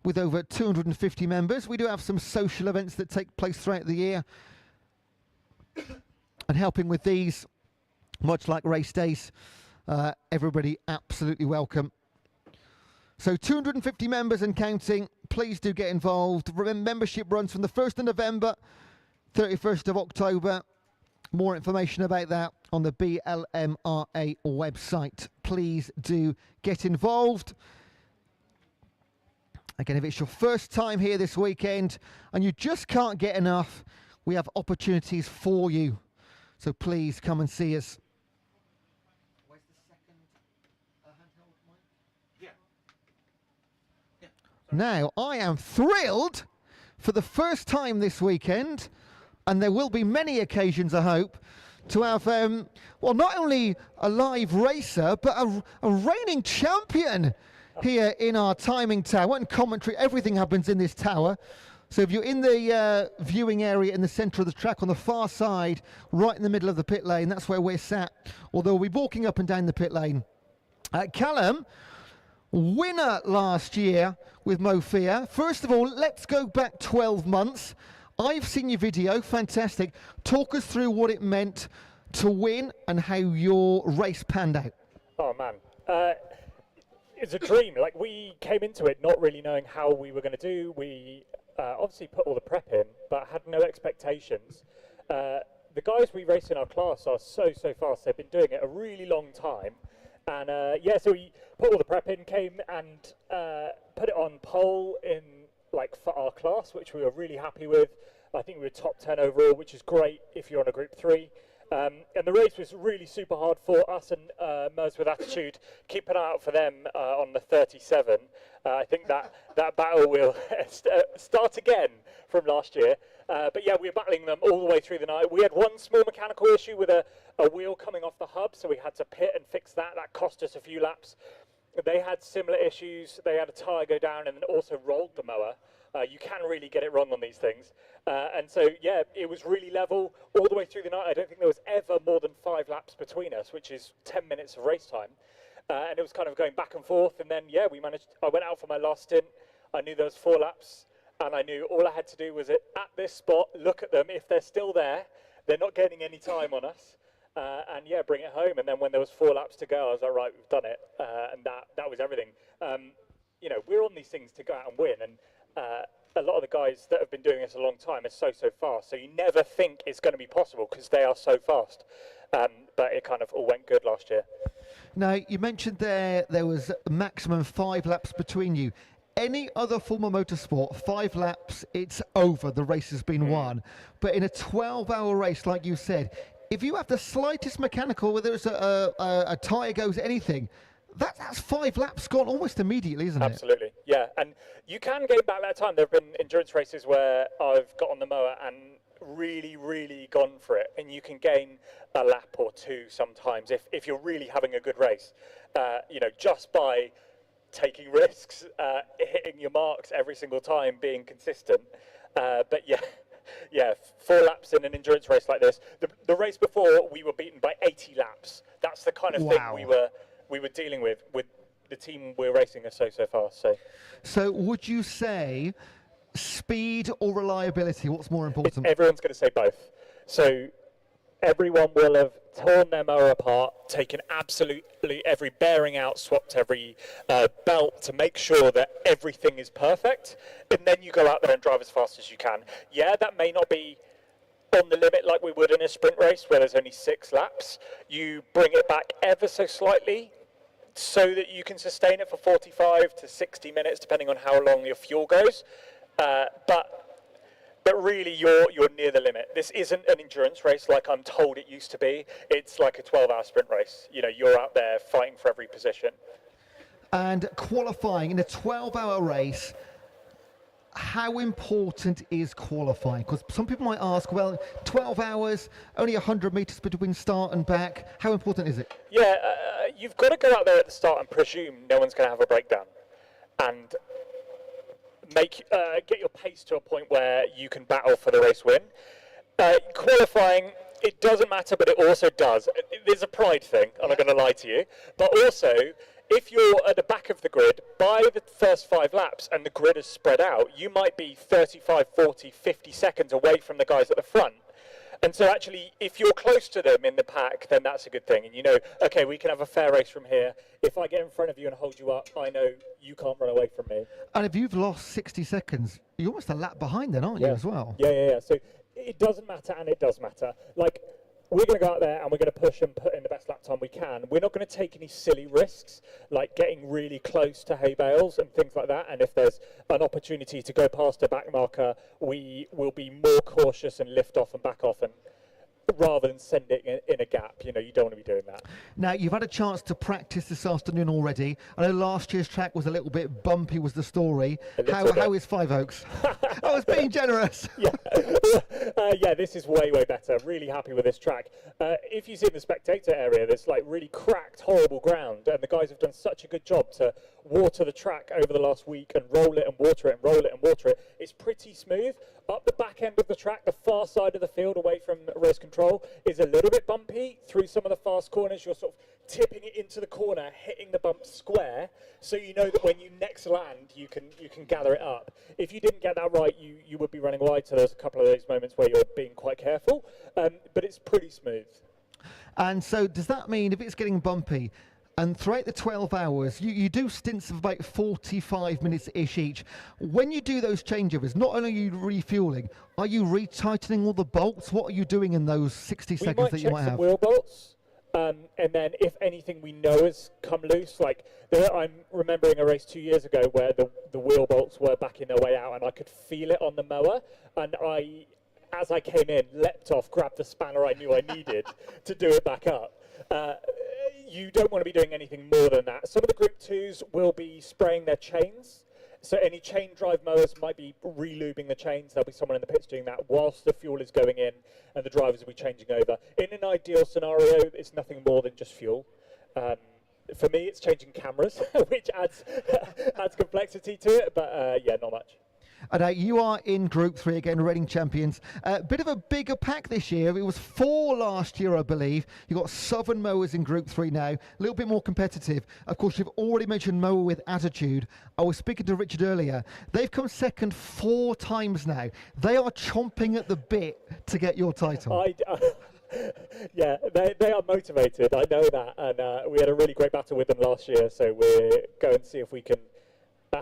with over 250 members, we do have some social events that take place throughout the year. And helping with these, much like race days, everybody absolutely welcome. So 250 members and counting, please do get involved. Membership runs from the 1st of November, 31st of October. More information about that on the BLMRA website. Please do get involved. Again, if it's your first time here this weekend and you just can't get enough, we have opportunities for you. So please come and see us. Where's the second handheld mic? Yeah. Now, I am thrilled for the first time this weekend, and there will be many occasions, I hope, to have, well, not only a live racer, but a reigning champion here in our timing tower. And commentary, everything happens in this tower. So if you're in the viewing area in the centre of the track on the far side, right in the middle of the pit lane, that's where we're sat, although we'll be walking up and down the pit lane. Callum, winner last year with Mofia. First of all, let's go back 12 months. I've seen your video, fantastic. Talk us through what it meant to win and how your race panned out. Oh man, it's a dream. Like, we came into it not really knowing how we were going to do. We obviously put all the prep in, but had no expectations. The guys we race in our class are so fast. They've been doing it a really long time. And yeah, so we put all the prep in, came and put it on pole in, like, for our class, which we were really happy with. I think we were top 10 overall, which is great if you're on a group 3. And the race was really super hard for us and Mers with Attitude. Keep an eye out for them on the 37. I think that battle will start again from last year. But yeah, we were battling them all the way through the night. We had one small mechanical issue with a wheel coming off the hub, so we had to pit and fix that. That cost us a few laps. They had similar issues. They had a tyre go down and then also rolled the mower. You can really get it wrong on these things. And so, yeah, it was really level all the way through the night. I don't think there was ever more than 5 laps between us, which is 10 minutes of race time. And it was kind of going back and forth. And then, yeah, I went out for my last stint. I knew there was 4 laps. And I knew all I had to do was at this spot, look at them. If they're still there, they're not gaining any time on us. And yeah, bring it home. And then when there was 4 laps to go, I was like, right, we've done it. And that was everything. You know, we're on these things to go out and win. And a lot of the guys that have been doing this a long time are so fast. So you never think it's going to be possible because they are so fast. But it kind of all went good last year. Now, you mentioned there was a maximum 5 laps between you. Any other form of motorsport, 5 laps, it's over. The race has been won. But in a 12-hour race, like you said, if you have the slightest mechanical, whether it's a tyre goes, anything, that's 5 laps gone almost immediately, isn't it? Absolutely, yeah. And you can gain back that time. There have been endurance races where I've got on the mower and really gone for it, and you can gain a lap or 2 sometimes if you're really having a good race. You know, just by taking risks, hitting your marks every single time, being consistent. But yeah, yeah, 4 laps in an endurance race like this. The race before, we were beaten by 80 laps. That's the kind of thing we were dealing with the team we're racing are so fast. So would you say speed or reliability? What's more important? Everyone's going to say both. So everyone will have torn their mower apart, taken absolutely every bearing out, swapped every belt to make sure that everything is perfect, and then you go out there and drive as fast as you can. Yeah, that may not be on the limit like we would in a sprint race where there's only 6 laps. You bring it back ever so slightly so that you can sustain it for 45 to 60 minutes, depending on how long your fuel goes. But really, you're near the limit. This isn't an endurance race like I'm told it used to be. It's like a 12-hour sprint race. You know, you're out there fighting for every position. And qualifying in a 12-hour race, how important is qualifying? Because some people might ask, well, 12 hours, only 100 metres between start and back. How important is it? Yeah, you've got to go out there at the start and presume no one's going to have a breakdown. And get your pace to a point where you can battle for the race win. Qualifying, it doesn't matter, but it also does. There's a pride thing, I'm not going to lie to you. But also, if you're at the back of the grid, by the first 5 laps and the grid is spread out, you might be 35, 40, 50 seconds away from the guys at the front. And so actually, if you're close to them in the pack, then that's a good thing. And you know, okay, we can have a fair race from here. If I get in front of you and hold you up, I know you can't run away from me. And if you've lost 60 seconds, you're almost a lap behind then, aren't you, as well? Yeah. So it doesn't matter, and it does matter. Like, we're going to go out there and we're going to push and put in the best lap time we can. We're not going to take any silly risks, like getting really close to hay bales and things like that. And if there's an opportunity to go past a back marker, we will be more cautious and lift off and back off, and rather than send it in a gap. You know, you don't want to be doing that. Now, you've had a chance to practice this afternoon already. I know last year's track was a little bit bumpy, was the story. How is Five Oaks? I was being generous. Yeah, this is way better. Really happy with this track. If you see in the spectator area, there's like really cracked, horrible ground, and the guys have done such a good job to water the track over the last week and roll it and water it and roll it and water it. It's pretty smooth. Up the back end of the track, the far side of the field away from race control is a little bit bumpy. Through some of the fast corners, you're sort of tipping it into the corner, hitting the bump square, so you know that when you next land, you can gather it up. If you didn't get that right, you would be running wide, so there's a couple of those moments where you're being quite careful, but it's pretty smooth. And so does that mean if it's getting bumpy, and throughout the 12 hours, you do stints of about 45 minutes-ish each. When you do those changeovers, not only are you refueling, are you retightening all the bolts? What are you doing in those 60 seconds that you might have? We might check some wheel bolts, and then if anything we know has come loose, like I'm remembering a race 2 years ago where the wheel bolts were backing their way out, and I could feel it on the mower, and as I came in, leapt off, grabbed the spanner I knew I needed to do it back up. You don't want to be doing anything more than that. Some of the Group 2s will be spraying their chains. So any chain drive mowers might be re-lubing the chains. There'll be someone in the pits doing that whilst the fuel is going in and the drivers will be changing over. In an ideal scenario, it's nothing more than just fuel. For me, it's changing cameras, which adds complexity to it, but yeah, not much. And you are in Group 3 again, reigning champions. A bit of a bigger pack this year. It was 4 last year, I believe. You've got Southern Mowers in Group 3 now, a little bit more competitive. Of course, you've already mentioned Mower with Attitude. I was speaking to Richard earlier. They've come second 4 times now. They are chomping at the bit to get your title. Yeah, they are motivated. I know that. And we had a really great battle with them last year, so we're going to see if we can,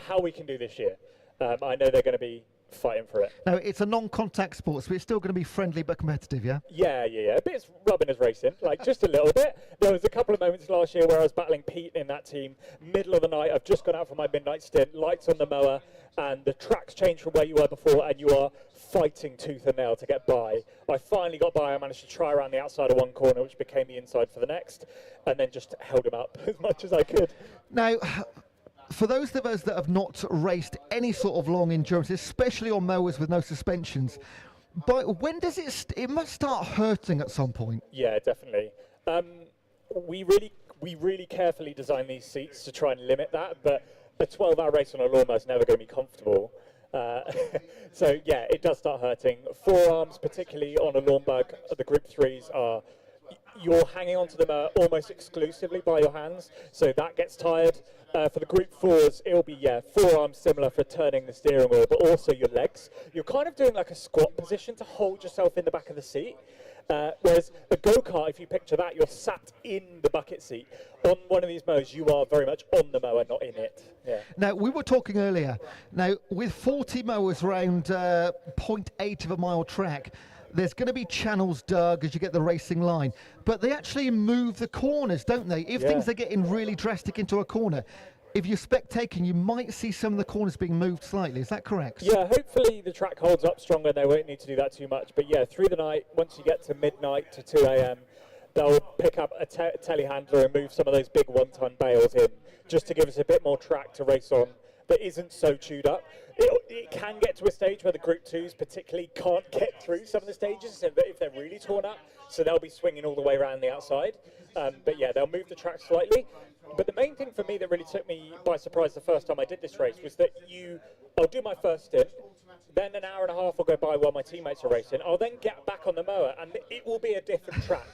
how we can do this year. I know they're going to be fighting for it. No, it's a non-contact sport, so it's still going to be friendly but competitive, yeah? Yeah. A bit rubbing as racing, like just a little bit. There was a couple of moments last year where I was battling Pete in that team. Middle of the night, I've just gone out for my midnight stint, lights on the mower, and the track's changed from where you were before, and you are fighting tooth and nail to get by. I finally got by. I managed to try around the outside of one corner, which became the inside for the next, and then just held him up as much as I could. Now, for those of us that have not raced any sort of long endurance, especially on mowers with no suspensions, but when does it must start hurting at some point? Yeah, definitely. We really carefully design these seats to try and limit that, but a 12-hour race on a lawnmower is never going to be comfortable. So yeah, it does start hurting. Forearms, particularly on a lawn bug, the group 3s are, you're hanging onto them almost exclusively by your hands, so that gets tired. For the group 4s, it'll be, forearms similar for turning the steering wheel, but also your legs. You're kind of doing like a squat position to hold yourself in the back of the seat. Whereas a go-kart, if you picture that, you're sat in the bucket seat. On one of these mowers, you are very much on the mower, not in it. Yeah. Now, we were talking earlier, now with 40 mowers around 0.8 of a mile track, there's going to be channels dug as you get the racing line, but they actually move the corners, don't they? If things are getting really drastic into a corner, if you're spectating, you might see some of the corners being moved slightly. Is that correct? Yeah, hopefully the track holds up stronger and they won't need to do that too much. But yeah, through the night, once you get to midnight to 2 a.m., they'll pick up a telehandler and move some of those big one-ton bales in, just to give us a bit more track to race on that isn't so chewed up. It can get to a stage where the Group 2s particularly can't get through some of the stages if they're really torn up, so they'll be swinging all the way around the outside. But yeah, they'll move the track slightly. But the main thing for me that really took me by surprise the first time I did this race was that I'll do my first stint, then an hour and a half will go by while my teammates are racing. I'll then get back on the mower and it will be a different track.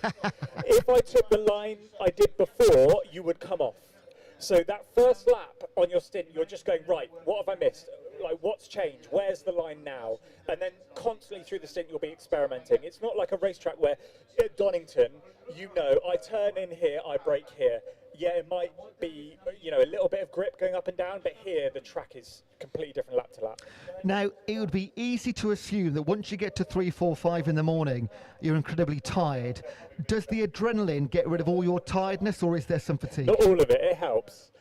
If I took the line I did before, you would come off. So that first lap on your stint, you're just going, right, what have I missed? Like, what's changed? Where's the line now? And then constantly through the stint, you'll be experimenting. It's not like a racetrack where at Donington, I turn in here, I brake here. Yeah, it might be, a little bit of grip going up and down, but here the track is completely different lap to lap. Now, it would be easy to assume that once you get to 3, 4, 5 in the morning, you're incredibly tired. Does the adrenaline get rid of all your tiredness, or is there some fatigue? Not all of it, it helps.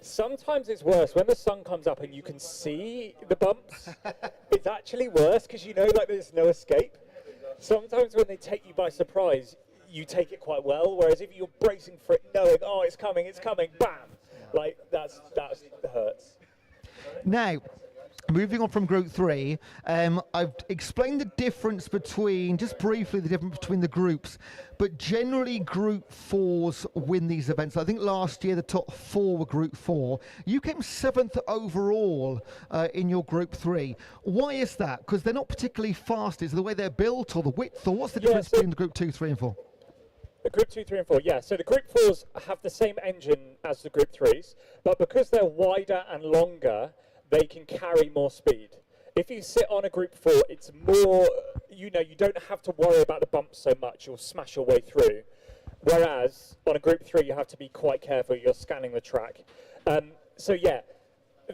Sometimes it's worse when the sun comes up and you can see the bumps. It's actually worse because there's no escape. Sometimes when they take you by surprise, you take it quite well, whereas if you're bracing for it, knowing, it's coming, bam, like that hurts. Now, moving on from Group 3, I've explained the difference between the groups, but generally Group 4s win these events. I think last year the top 4 were Group 4. You came 7th overall in your Group 3. Why is that? Because they're not particularly fast. Is it the way they're built or the width, or what's the difference between the Group 2, 3 and 4? The Group 2, 3 and 4, yeah. So the Group 4s have the same engine as the Group 3s, but because they're wider and longer, they can carry more speed. If you sit on a Group 4, it's more, you don't have to worry about the bumps so much. You'll smash your way through. Whereas on a Group 3, you have to be quite careful. You're scanning the track. So yeah,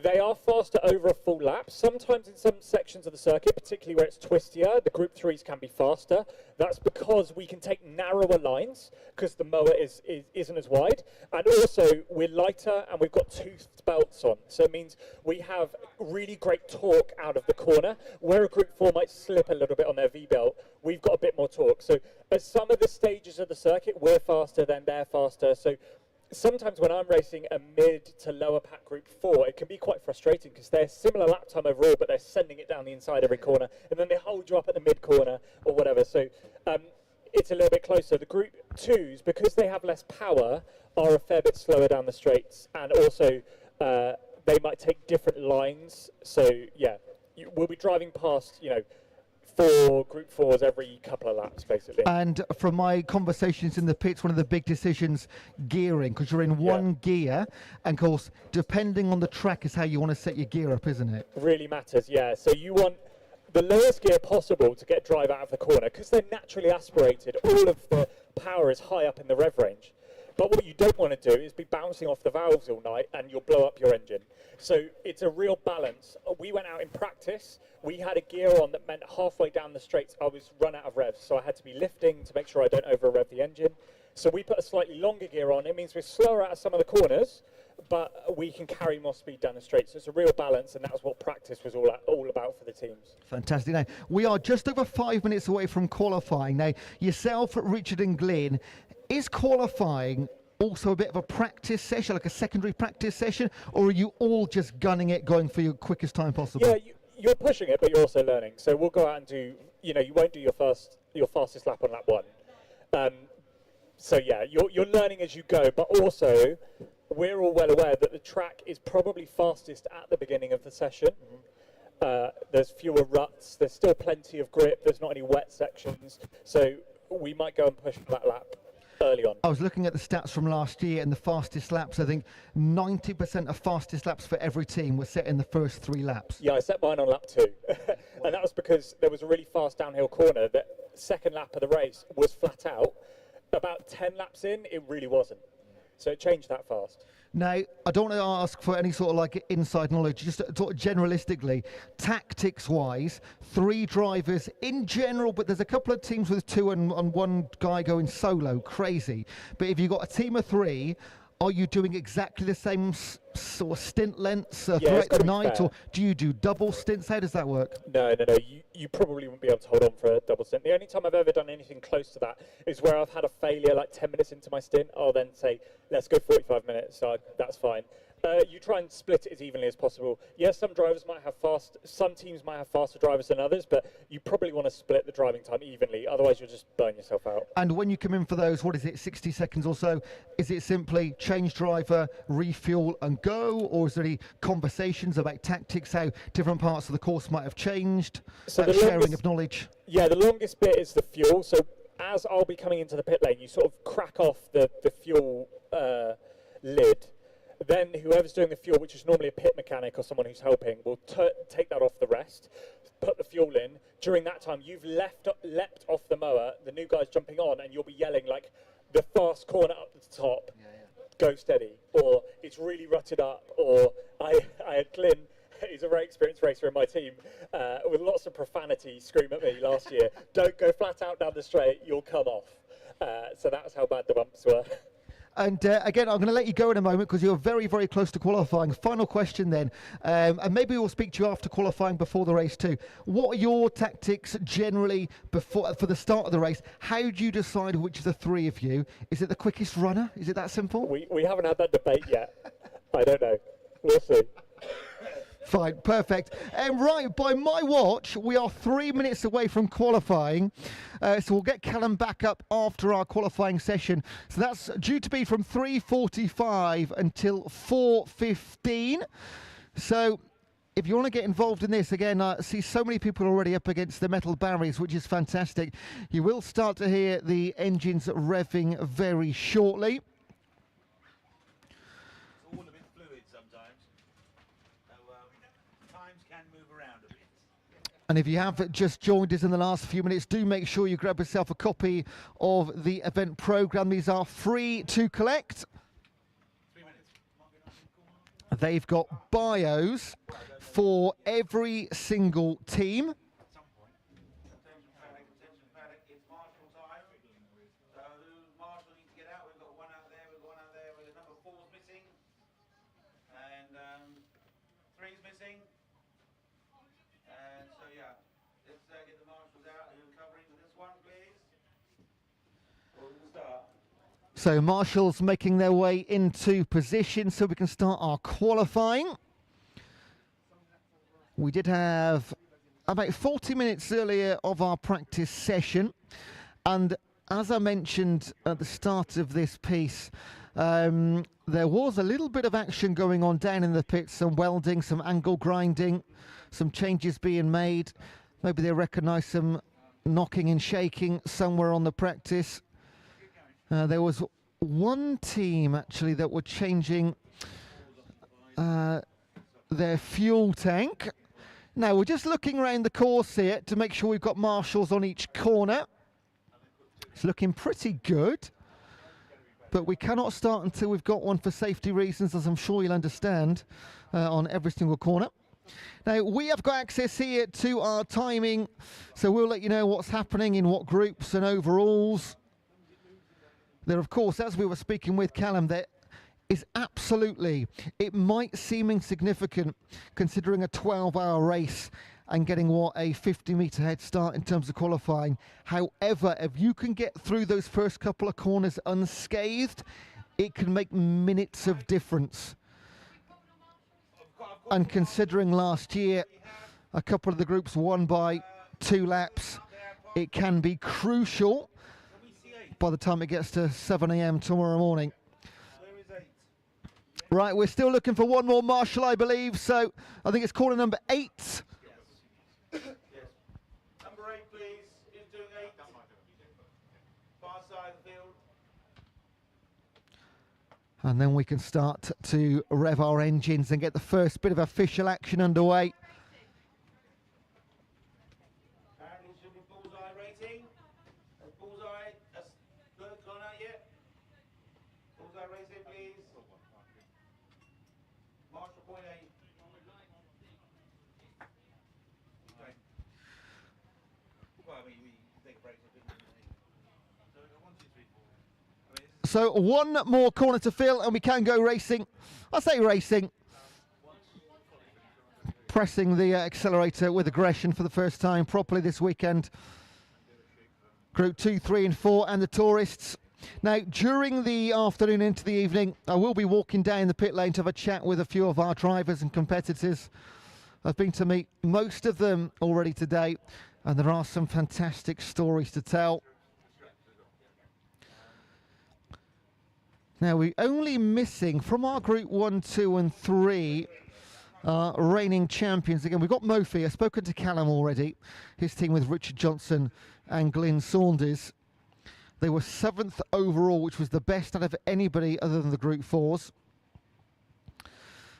they are faster over a full lap. Sometimes in some sections of the circuit, particularly where it's twistier, the Group 3s can be faster. That's because we can take narrower lines because the mower isn't as wide. And also, we're lighter and we've got toothed belts on. So it means we have really great torque out of the corner. Where a Group 4 might slip a little bit on their V-belt, we've got a bit more torque. So at some of the stages of the circuit, we're faster, then they're faster. So sometimes when I'm racing a mid to lower pack Group 4, it can be quite frustrating because they're similar lap time overall, but they're sending it down the inside every corner, and then they hold you up at the mid corner or whatever. So it's a little bit closer. The Group 2s, because they have less power, are a fair bit slower down the straights, and also they might take different lines. So yeah, we'll be driving past, 4 Group 4s every couple of laps, basically. And from my conversations in the pits, one of the big decisions, gearing, because you're in one gear, and of course, depending on the track is how you want to set your gear up, isn't it? Really matters, yeah. So you want the lowest gear possible to get drive out of the corner, because they're naturally aspirated. All of the power is high up in the rev range. But what you don't want to do is be bouncing off the valves all night and you'll blow up your engine. So it's a real balance. We went out in practice. We had a gear on that meant halfway down the straights I was run out of revs. So I had to be lifting to make sure I don't over rev the engine. So we put a slightly longer gear on. It means we're slower out of some of the corners, but we can carry more speed down the straight. So it's a real balance, and that was what practice was all about for the teams. Fantastic. Now, we are just over 5 minutes away from qualifying. Now, yourself, Richard and Glyn, is qualifying also a bit of a practice session, like a secondary practice session, or are you all just gunning it, going for your quickest time possible? Yeah, you're pushing it, but you're also learning. So we'll go out and do, you won't do your fastest lap on lap 1. So yeah, you're learning as you go, but also we're all well aware that the track is probably fastest at the beginning of the session. There's fewer ruts. There's still plenty of grip. There's not any wet sections. So we might go and push for that lap early on. I was looking at the stats from last year, and the fastest laps, I think 90% of fastest laps for every team were set in the first 3 laps. Yeah, I set mine on lap 2. And that was because there was a really fast downhill corner. The second lap of the race was flat out. About 10 laps in, it really wasn't. So it changed that fast. Now, I don't want to ask for any sort of like inside knowledge, just sort of generalistically, tactics-wise, 3 drivers in general, but there's a couple of teams with 2 and 1 guy going solo, crazy. But if you've got a team of 3, are you doing exactly the same sort of stint lengths throughout the night, or do you do double stints? How does that work? No. You probably wouldn't be able to hold on for a double stint. The only time I've ever done anything close to that is where I've had a failure like 10 minutes into my stint. I'll then say, let's go 45 minutes, so that's fine. You try and split it as evenly as possible. Yes, some teams might have faster drivers than others, but you probably want to split the driving time evenly, otherwise you'll just burn yourself out. And when you come in for those, what is it, 60 seconds or so, is it simply change driver, refuel and go, or is there any conversations about tactics, how different parts of the course might have changed, So sharing of knowledge? Yeah, the longest bit is the fuel. So as I'll be coming into the pit lane, you sort of crack off the fuel lid. Then whoever's doing the fuel, which is normally a pit mechanic or someone who's helping, will take that off the rest, put the fuel in. During that time, you've leapt off the mower, the new guy's jumping on, and you'll be yelling like, the fast corner up the top, go steady, or it's really rutted up, or I had Glyn, he's a very experienced racer in my team, with lots of profanity scream at me last year, don't go flat out down the straight, you'll come off. So that's how bad the bumps were. And again, I'm going to let you go in a moment because you're very, very close to qualifying. Final question then, and maybe we'll speak to you after qualifying before the race too. What are your tactics generally for the start of the race? How do you decide which of the 3 of you? Is it the quickest runner? Is it that simple? We haven't had that debate yet. I don't know. We'll see. Fine, perfect. And right, by my watch, we are 3 minutes away from qualifying. So we'll get Callum back up after our qualifying session. So that's due to be from 3:45 until 4:15. So if you want to get involved in this, again, I see so many people already up against the metal barriers, which is fantastic. You will start to hear the engines revving very shortly. And if you have just joined us in the last few minutes, do make sure you grab yourself a copy of the event programme. These are free to collect. They've got bios for every single team. So marshals making their way into position so we can start our qualifying. We did have about 40 minutes earlier of our practice session, and as I mentioned at the start of this piece, there was a little bit of action going on down in the pits, some welding, some angle grinding, some changes being made. Maybe they recognise some knocking and shaking somewhere on the practice. There was one team actually that were changing their fuel tank. Now we're just looking around the course here to make sure we've got marshals on each corner. It's looking pretty good, but we cannot start until we've got one for safety reasons, as I'm sure you'll understand, on every single corner. Now we have got access here to our timing, so we'll let you know what's happening in what groups and overalls. There, of course, as we were speaking with Callum, there is absolutely, it might seem insignificant considering a 12-hour race and getting what, a 50-metre head start in terms of qualifying. However, if you can get through those first couple of corners unscathed, it can make minutes of difference. And considering last year, a couple of the groups won by 2 laps, it can be crucial by the time it gets to 7 a.m. tomorrow morning. Right, we're still looking for one more marshal, I believe. So I think it's corner number 8 Yes. Number 8, please. Who's doing 8? Far side of the field. And then we can start to rev our engines and get the first bit of official action underway. Apparently should be bullseye rating. That's bullseye. That's good. Gone out yet? Bullseye racing, please. Marshal point 8. Okay. Well, I mean, we take a break. So one more corner to fill and we can go racing. I say racing. Pressing the accelerator with aggression for the first time properly this weekend. Group 2, 3 and 4 and the tourists. Now, during the afternoon into the evening, I will be walking down the pit lane to have a chat with a few of our drivers and competitors. I've been to meet most of them already today, and there are some fantastic stories to tell. Now, we're only missing from our Group 1, 2 and 3 reigning champions. Again, we've got Mofi. I've spoken to Callum already, his team with Richard Johnson and Glyn Saunders. They were 7th overall, which was the best out of anybody other than the Group 4s.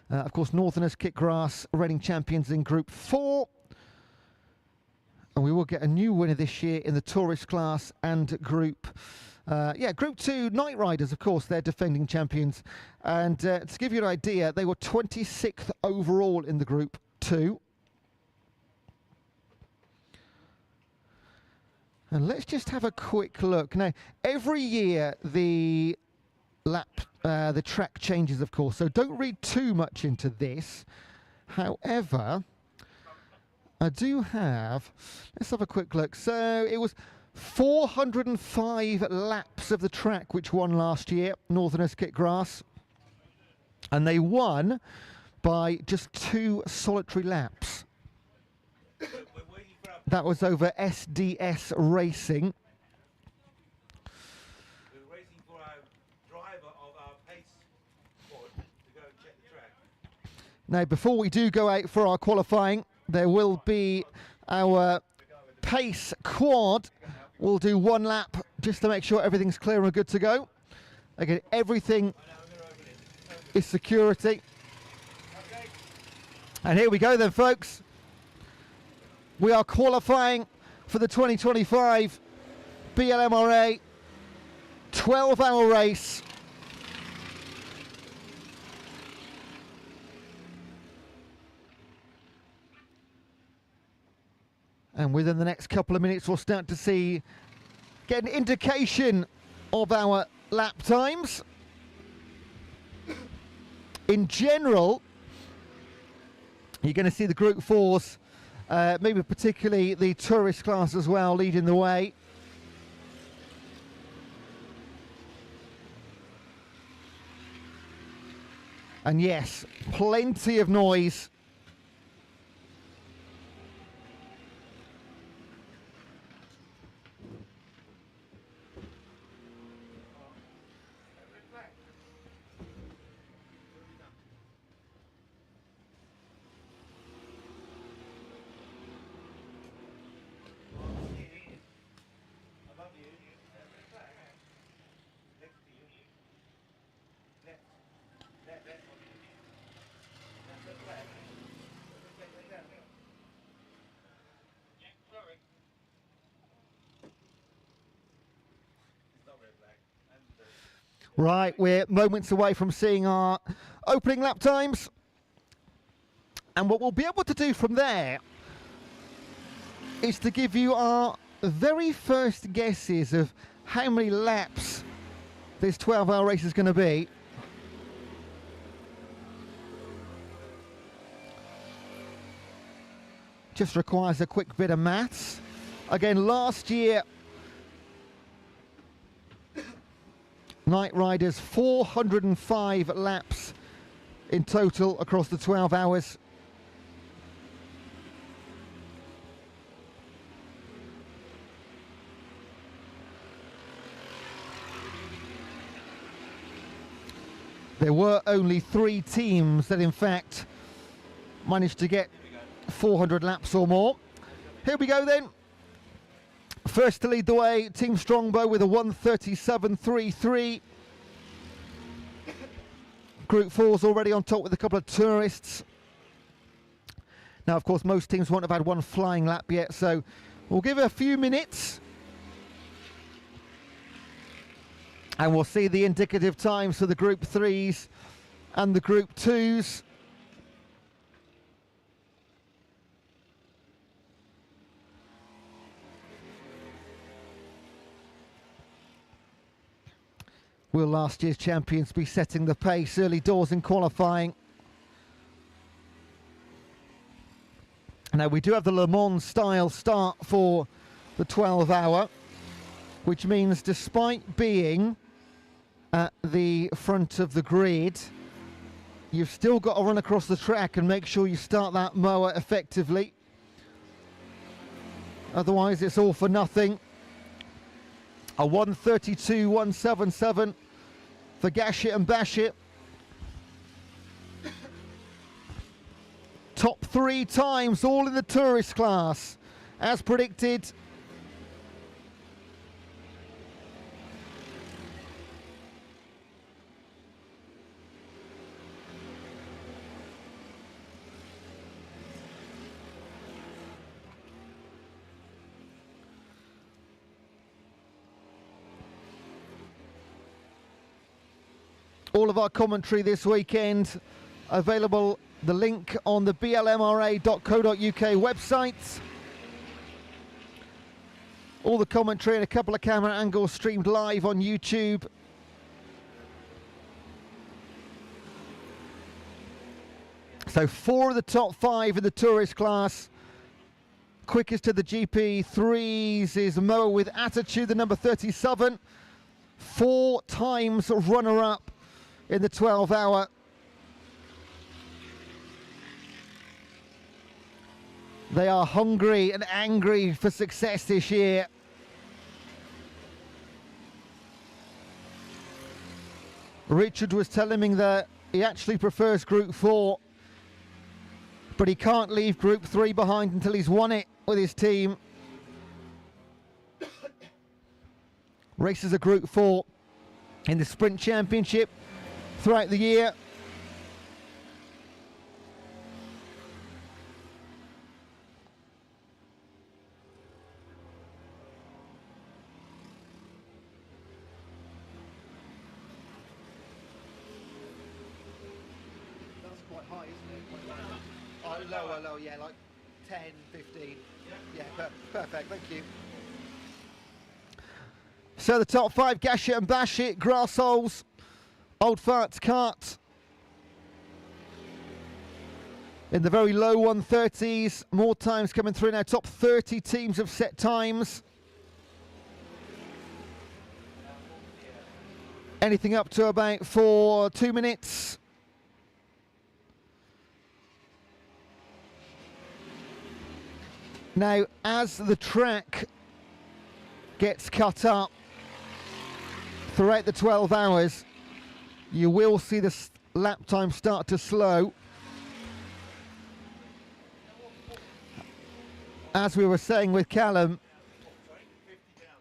Of course, Northerners Kitgrass reigning champions in Group 4. And we will get a new winner this year in the tourist class and Group Group 2 Night Riders, of course, they're defending champions. And to give you an idea, they were 26th overall in the Group 2. And let's just have a quick look. Now, every year the track changes, of course, so don't read too much into this. However, I do have, let's have a quick look. So it was 405 laps of the track which won last year, Northerners Kitgrass. And they won by just 2 solitary laps. That was over SDS Racing. We're waiting for our driver of our pace squad to go and check the track. Now, before we do go out for our qualifying, there will be our pace quad. We'll do 1 lap just to make sure everything's clear and good to go. Again, everything is security. And here we go then, folks. We are qualifying for the 2025 BLMRA 12-hour race. And within the next couple of minutes, we'll start to get an indication of our lap times. In general, you're going to see the Group 4s, maybe particularly the tourist class as well, leading the way. And yes, plenty of noise. Right, we're moments away from seeing our opening lap times. And what we'll be able to do from there is to give you our very first guesses of how many laps this 12-hour race is going to be. Just requires a quick bit of maths. Again, last year, Night Riders 405 laps in total across the 12 hours. There were only 3 teams that in fact managed to get 400 laps or more. Here we go then. First to lead the way, Team Strongbow with a 1:37.33. Group 4's already on top with a couple of tourists. Now, of course, most teams won't have had one flying lap yet, so we'll give it a few minutes. And we'll see the indicative times for the Group 3s and the Group 2s. Will last year's champions be setting the pace early doors in qualifying? Now, we do have the Le Mans style start for the 12-hour, which means despite being at the front of the grid, you've still got to run across the track and make sure you start that mower effectively. Otherwise, it's all for nothing. A 1:32.177 for Gashit and Bashit. Top 3 times, all in the tourist class, as predicted. All of our commentary this weekend available, the link on the BLMRA.co.uk website. All the commentary and a couple of camera angles streamed live on YouTube. So 4 of the top 5 in the tourist class. Quickest to the GP3s is Mower with Attitude, the number 37. 4 times runner-up in the 12-hour. They are hungry and angry for success this year. Richard was telling me that he actually prefers Group 4, but he can't leave Group 3 behind until he's won it with his team. Races a Group 4 in the Sprint Championship throughout the year. That's quite high, isn't it? Oh, lower, yeah, like 10, 15. Yeah, perfect, thank you. So the top 5, Gashit and Bashit, Grassholes, Old Farts Cart. In the very low 130s, more times coming through now. Top 30 teams have set times. Anything up to about for 2 minutes. Now, as the track gets cut up throughout the 12 hours, you will see the lap time start to slow. As we were saying with Callum,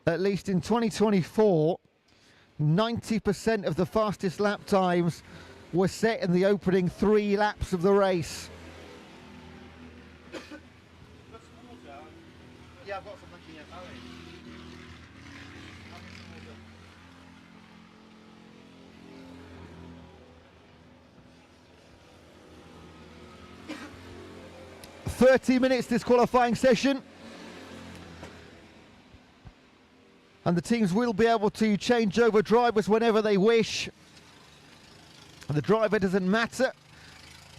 at least in 2024, 90% of the fastest lap times were set in the opening 3 laps of the race. Yeah, I've got some monkey here. 30 minutes disqualifying session. And the teams will be able to change over drivers whenever they wish. The driver doesn't matter.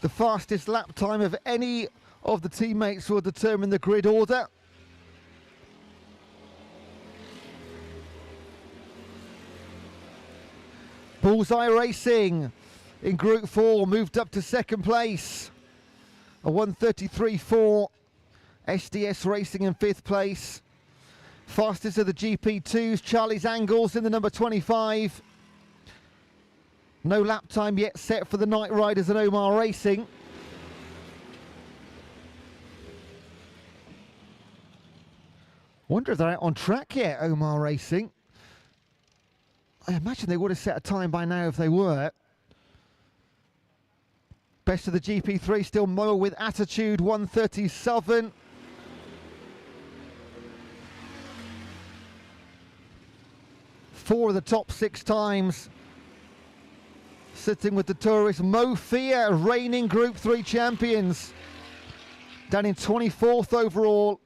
The fastest lap time of any of the teammates will determine the grid order. Bullseye Racing in Group 4 moved up to second place. A 1:33.4. SDS Racing in 5th place. Fastest of the GP2s, Charlie's Angles in the number 25. No lap time yet set for the Night Riders and Omar Racing. Wonder if they're out on track yet, Omar Racing. I imagine they would have set a time by now if they were. Best of the GP3, still Mower with attitude, 137. Four of the top 6 times. Sitting with the tourist Mo Fia, reigning Group 3 champions. Down in 24th overall.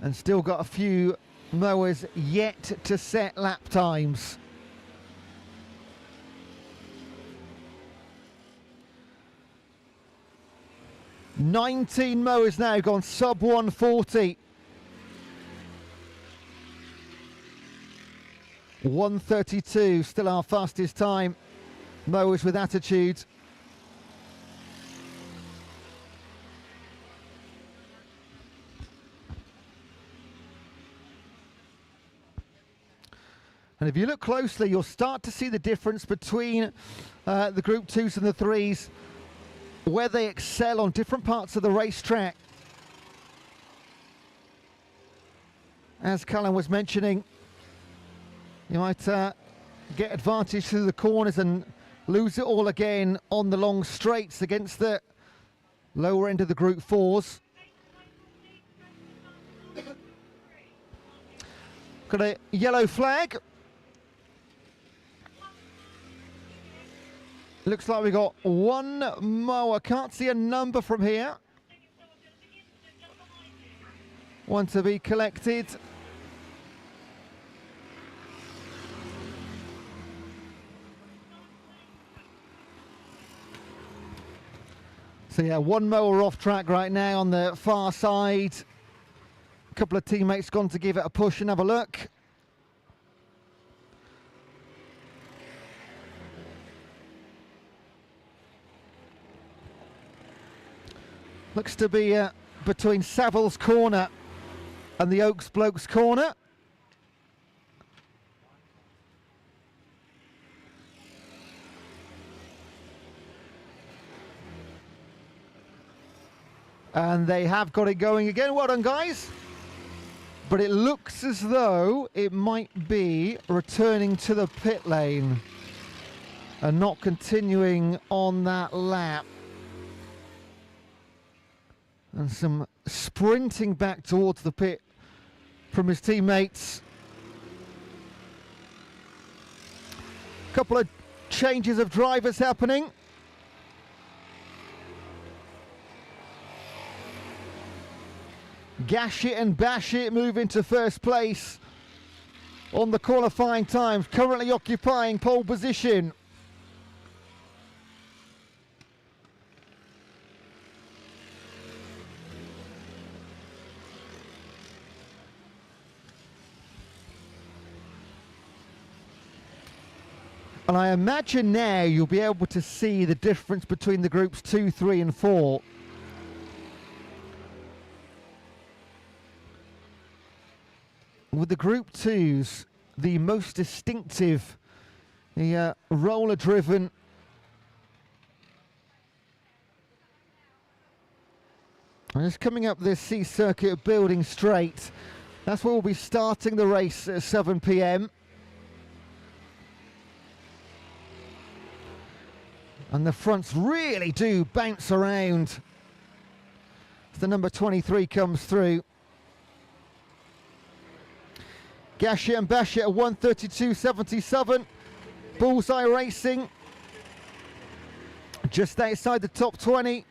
And still got a few mowers yet to set lap times. "19 mowers now gone sub 140. 132, still our fastest time. Mowers with attitude. And if you look closely, you'll start to see the difference between the Group 2s and the 3s, where they excel on different parts of the racetrack. As Callum was mentioning, you might get advantage through the corners and lose it all again on the long straights against the lower end of the Group 4s. Got a yellow flag. Looks like we got one mower. Can't see a number from here. One to be collected. So yeah, one mower off track right now on the far side. A couple of teammates gone to give it a push and have a look. Looks to be between Savile's corner and the Oaks Blokes corner. And they have got it going again. Well done, guys. But it looks as though it might be returning to the pit lane and not continuing on that lap. And some sprinting back towards the pit from his teammates. Couple of changes of drivers happening. Gashit and Bashit move into first place on the qualifying times, currently occupying pole position. And I imagine now you'll be able to see the difference between the groups 2, 3 and 4. With the Group 2s, the most distinctive, the roller-driven, and it's coming up this C circuit building straight. That's where we'll be starting the race at 7 p.m. And the fronts really do bounce around as the number 23 comes through. Gashit and Bashit at 132.77. Bullseye Racing just outside the top 20.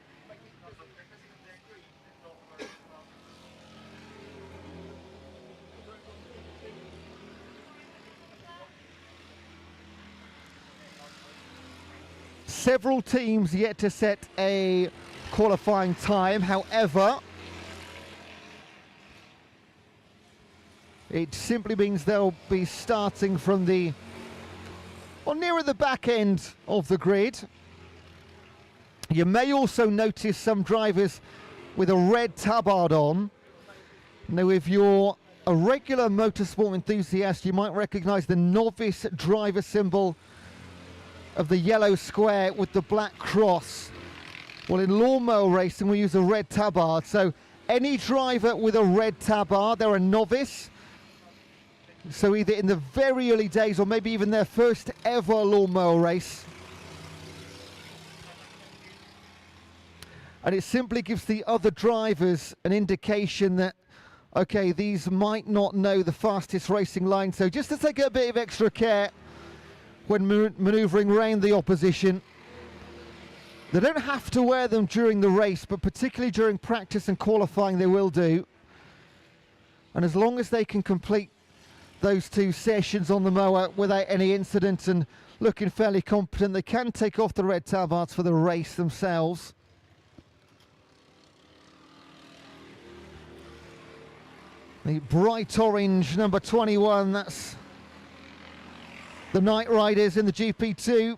Several teams yet to set a qualifying time, however, it simply means they'll be starting from the, or nearer the back end of the grid. You may also notice some drivers with a red tabard on. Now, if you're a regular motorsport enthusiast, you might recognize the novice driver symbol of the yellow square with the black cross Well, in lawnmower racing, we use a red tabard. So any driver with a red tabard, they're a novice. So either in the very early days or maybe even their first ever lawnmower race. And it simply gives the other drivers an indication that, okay, these might not know the fastest racing line. So just to take a bit of extra care when manoeuvring around the opposition. They don't have to wear them during the race, but particularly during practice and qualifying they will do. And as long as they can complete those 2 sessions on the mower without any incident and looking fairly competent, they can take off the red tabards for the race themselves. The bright orange number 21, that's the Night Riders in the GP2.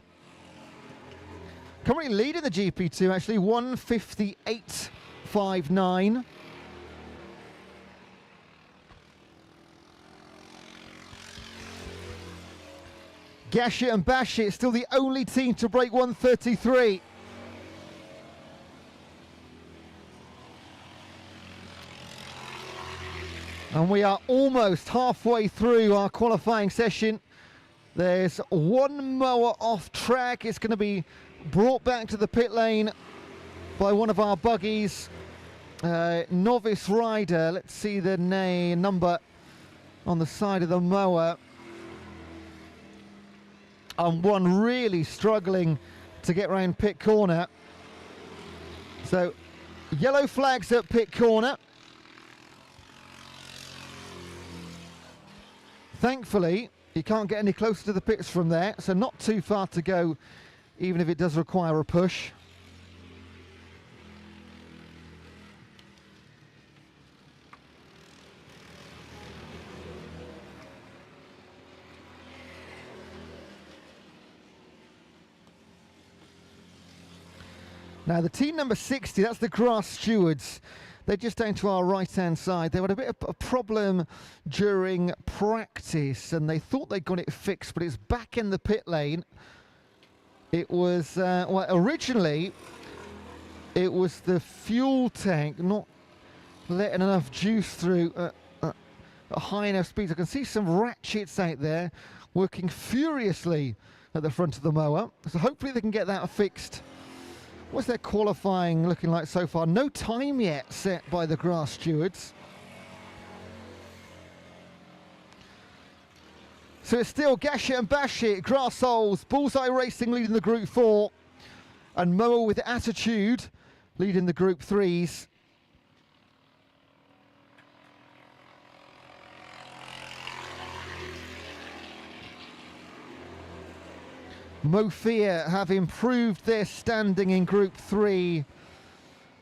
Currently leading the GP2 actually, 1:58.59. Gashet and Bashet still the only team to break 1:33. And we are almost halfway through our qualifying session. There's one mower off track. It's going to be brought back to the pit lane by one of our buggies. Novice rider, let's see the number on the side of the mower. And one really struggling to get around pit corner. So yellow flags at pit corner. Thankfully, you can't get any closer to the pits from there, so not too far to go, even if it does require a push. Now the team number 60, that's the Grass Stewards. They're just down to our right-hand side. They had a bit of a problem during practice, and they thought they got it fixed, but it's back in the pit lane. It was, well, originally, it was the fuel tank not letting enough juice through at high enough speeds. I can see some ratchets out there working furiously at the front of the mower. So hopefully they can get that fixed. What's their qualifying looking like so far? No time yet set by the Grass Stewards. So it's still Gashet and Bashet, Grass Holes, Bullseye Racing leading the Group 4, and Mower with Attitude leading the Group 3s. Mofia have improved their standing in Group 3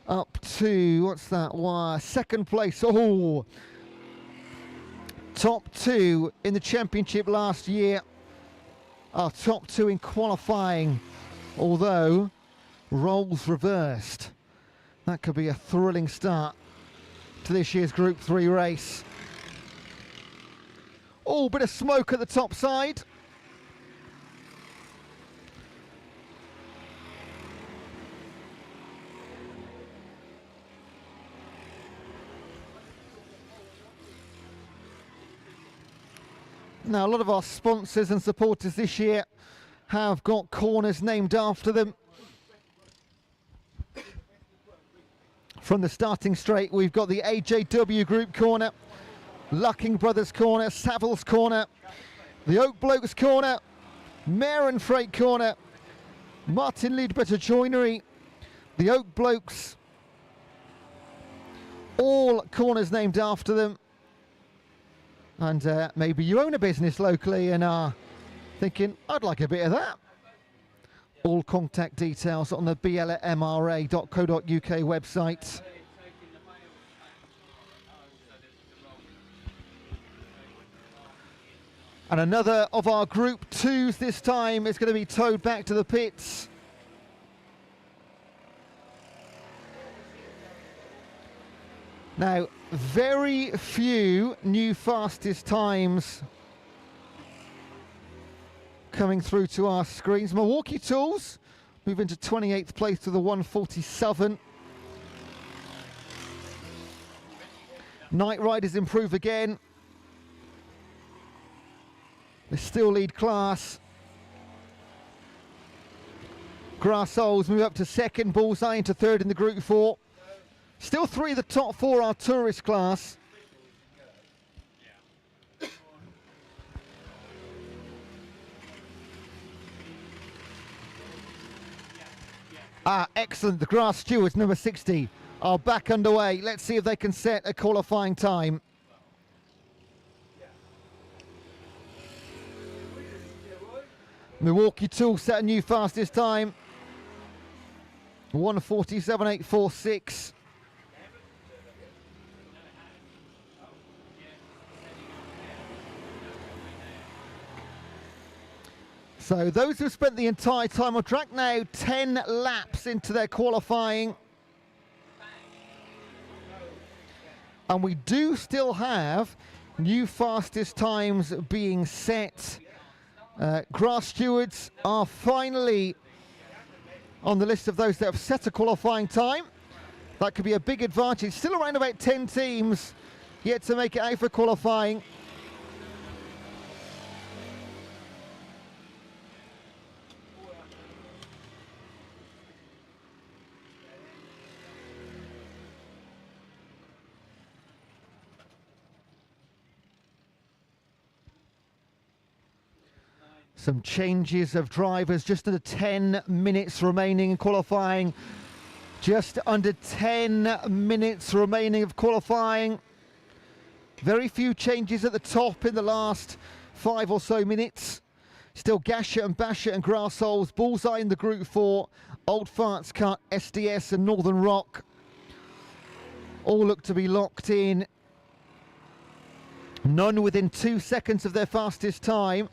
up to, what's that, second place. Oh, top 2 in the championship last year. Top 2 in qualifying, although roles reversed. That could be a thrilling start to this year's Group 3 race. Oh, bit of smoke at the top side. Now, a lot of our sponsors and supporters this year have got corners named after them. From the starting straight, we've got the AJW Group corner, Lucking Brothers corner, Savills corner, the Oak Blokes corner, Mare Freight corner, Martin Leadbetter Joinery, the Oak Blokes, all corners named after them. And maybe you own a business locally and are thinking, I'd like a bit of that. All contact details on the BLMRA.co.uk website. And another of our Group 2s this time is going to be towed back to the pits. Now, very few new fastest times coming through to our screens. Milwaukee Tools Move into 28th place to the 147. Night Riders improve again. They still lead class. Grass Holes move up to second, Bullseye into third in the Group 4. Still 3 of the top 4 are tourist class. Excellent. The Grass Stewards, number 60, are back underway. Let's see if they can set a qualifying time. Milwaukee Tool set a new fastest time. 1:47.846. So those who spent the entire time on track now 10 laps into their qualifying. And we do still have new fastest times being set. Grass Stewards are finally on the list of those that have set a qualifying time. That could be a big advantage. Still around about 10 teams yet to make it out for qualifying. Some changes of drivers, just under 10 minutes remaining in qualifying. Just under 10 minutes remaining of qualifying. Very few changes at the top in the last 5 or so minutes. Still Gashett and Bashett and Grass Holes, Bullseye in the Group 4, Old Farts Cut, SDS and Northern Rock. All look to be locked in. None within 2 seconds of their fastest time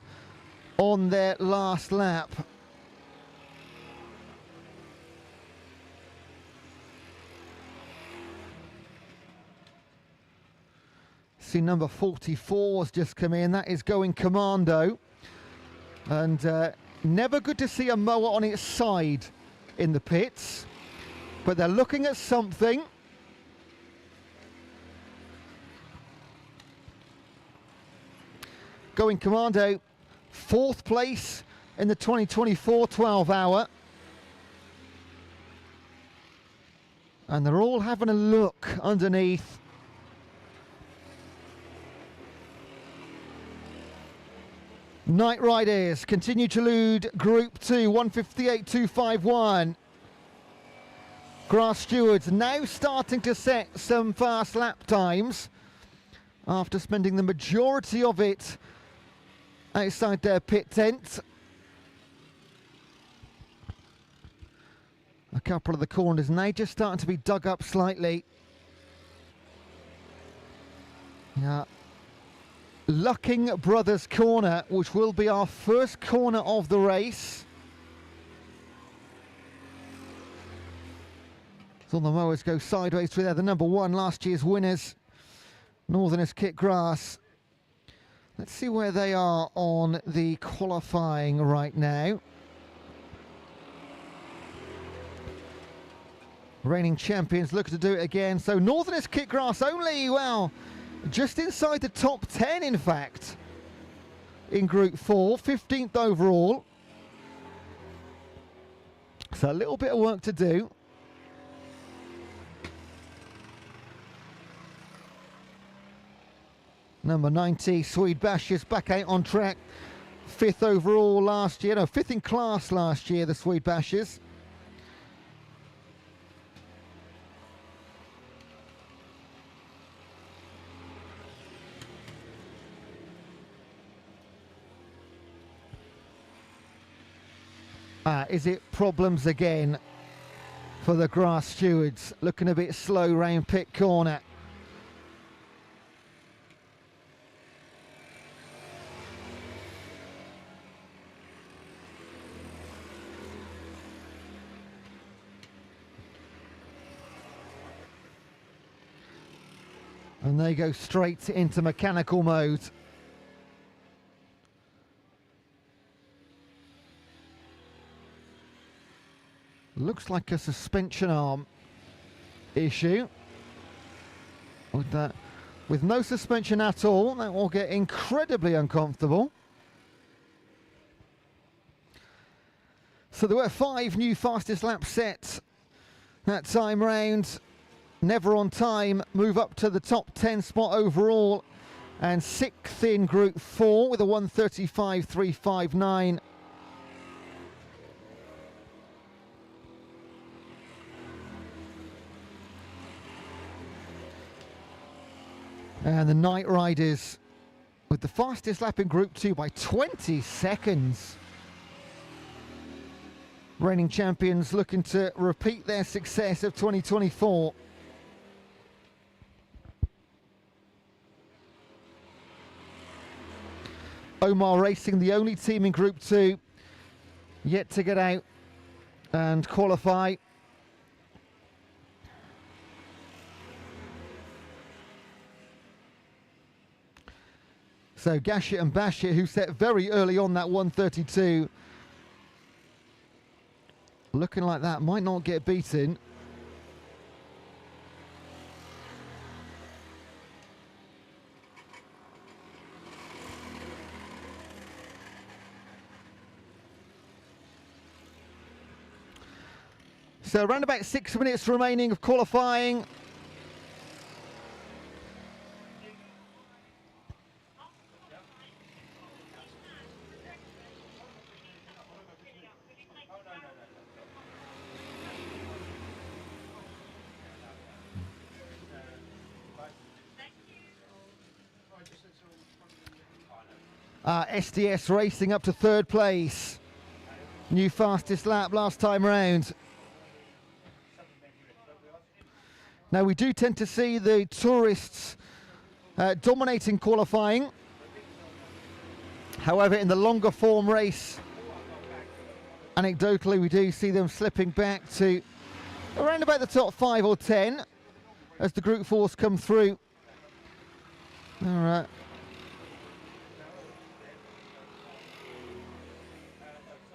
on their last lap. See, number 44 has just come in. That is going commando. And never good to see a mower on its side in the pits. But they're looking at something. Going commando. 4th place in the 2024 12-hour. And they're all having a look underneath. Night Riders continue to lead Group 2, 1:58.251. Grass Stewards now starting to set some fast lap times after spending the majority of it outside their pit tent. A couple of the corners now just starting to be dug up slightly. Yeah. Lucking Brothers Corner, which will be our first corner of the race. So the mowers go sideways through there. The number 1 last year's winners, Northerners Kit Grass. Let's see where they are on the qualifying right now. Reigning champions looking to do it again. So Northerners Kit Grass only, well, just inside the top 10, in fact, in Group 4, 15th overall. So a little bit of work to do. Number 90, Swede Bashers, back out on track. 5th overall last year, no, 5th in class last year, the Swede Bashers. Is it problems again for the Grass Stewards? Looking a bit slow round pit corner. And they go straight into mechanical mode. looks like a suspension arm issue. With no suspension at all, that will get incredibly uncomfortable. So there were 5 new fastest lap sets that time round. Never on time, move up to the top 10 spot overall, and 6th in Group 4 with a 1:35.359. And the Night Riders with the fastest lap in Group 2 by 20 seconds. Reigning champions looking to repeat their success of 2024. Omar Racing, the only team in Group 2 yet to get out and qualify. So Gashit and Bashit, who set very early on that 1:32, looking like that might not get beaten. So around about 6 minutes remaining of qualifying. SDS racing up to 3rd place. New fastest lap last time round. Now we do tend to see the tourists dominating qualifying. However, in the longer form race, anecdotally we do see them slipping back to around about the top 5 or 10 as the Group 4s come through. All right.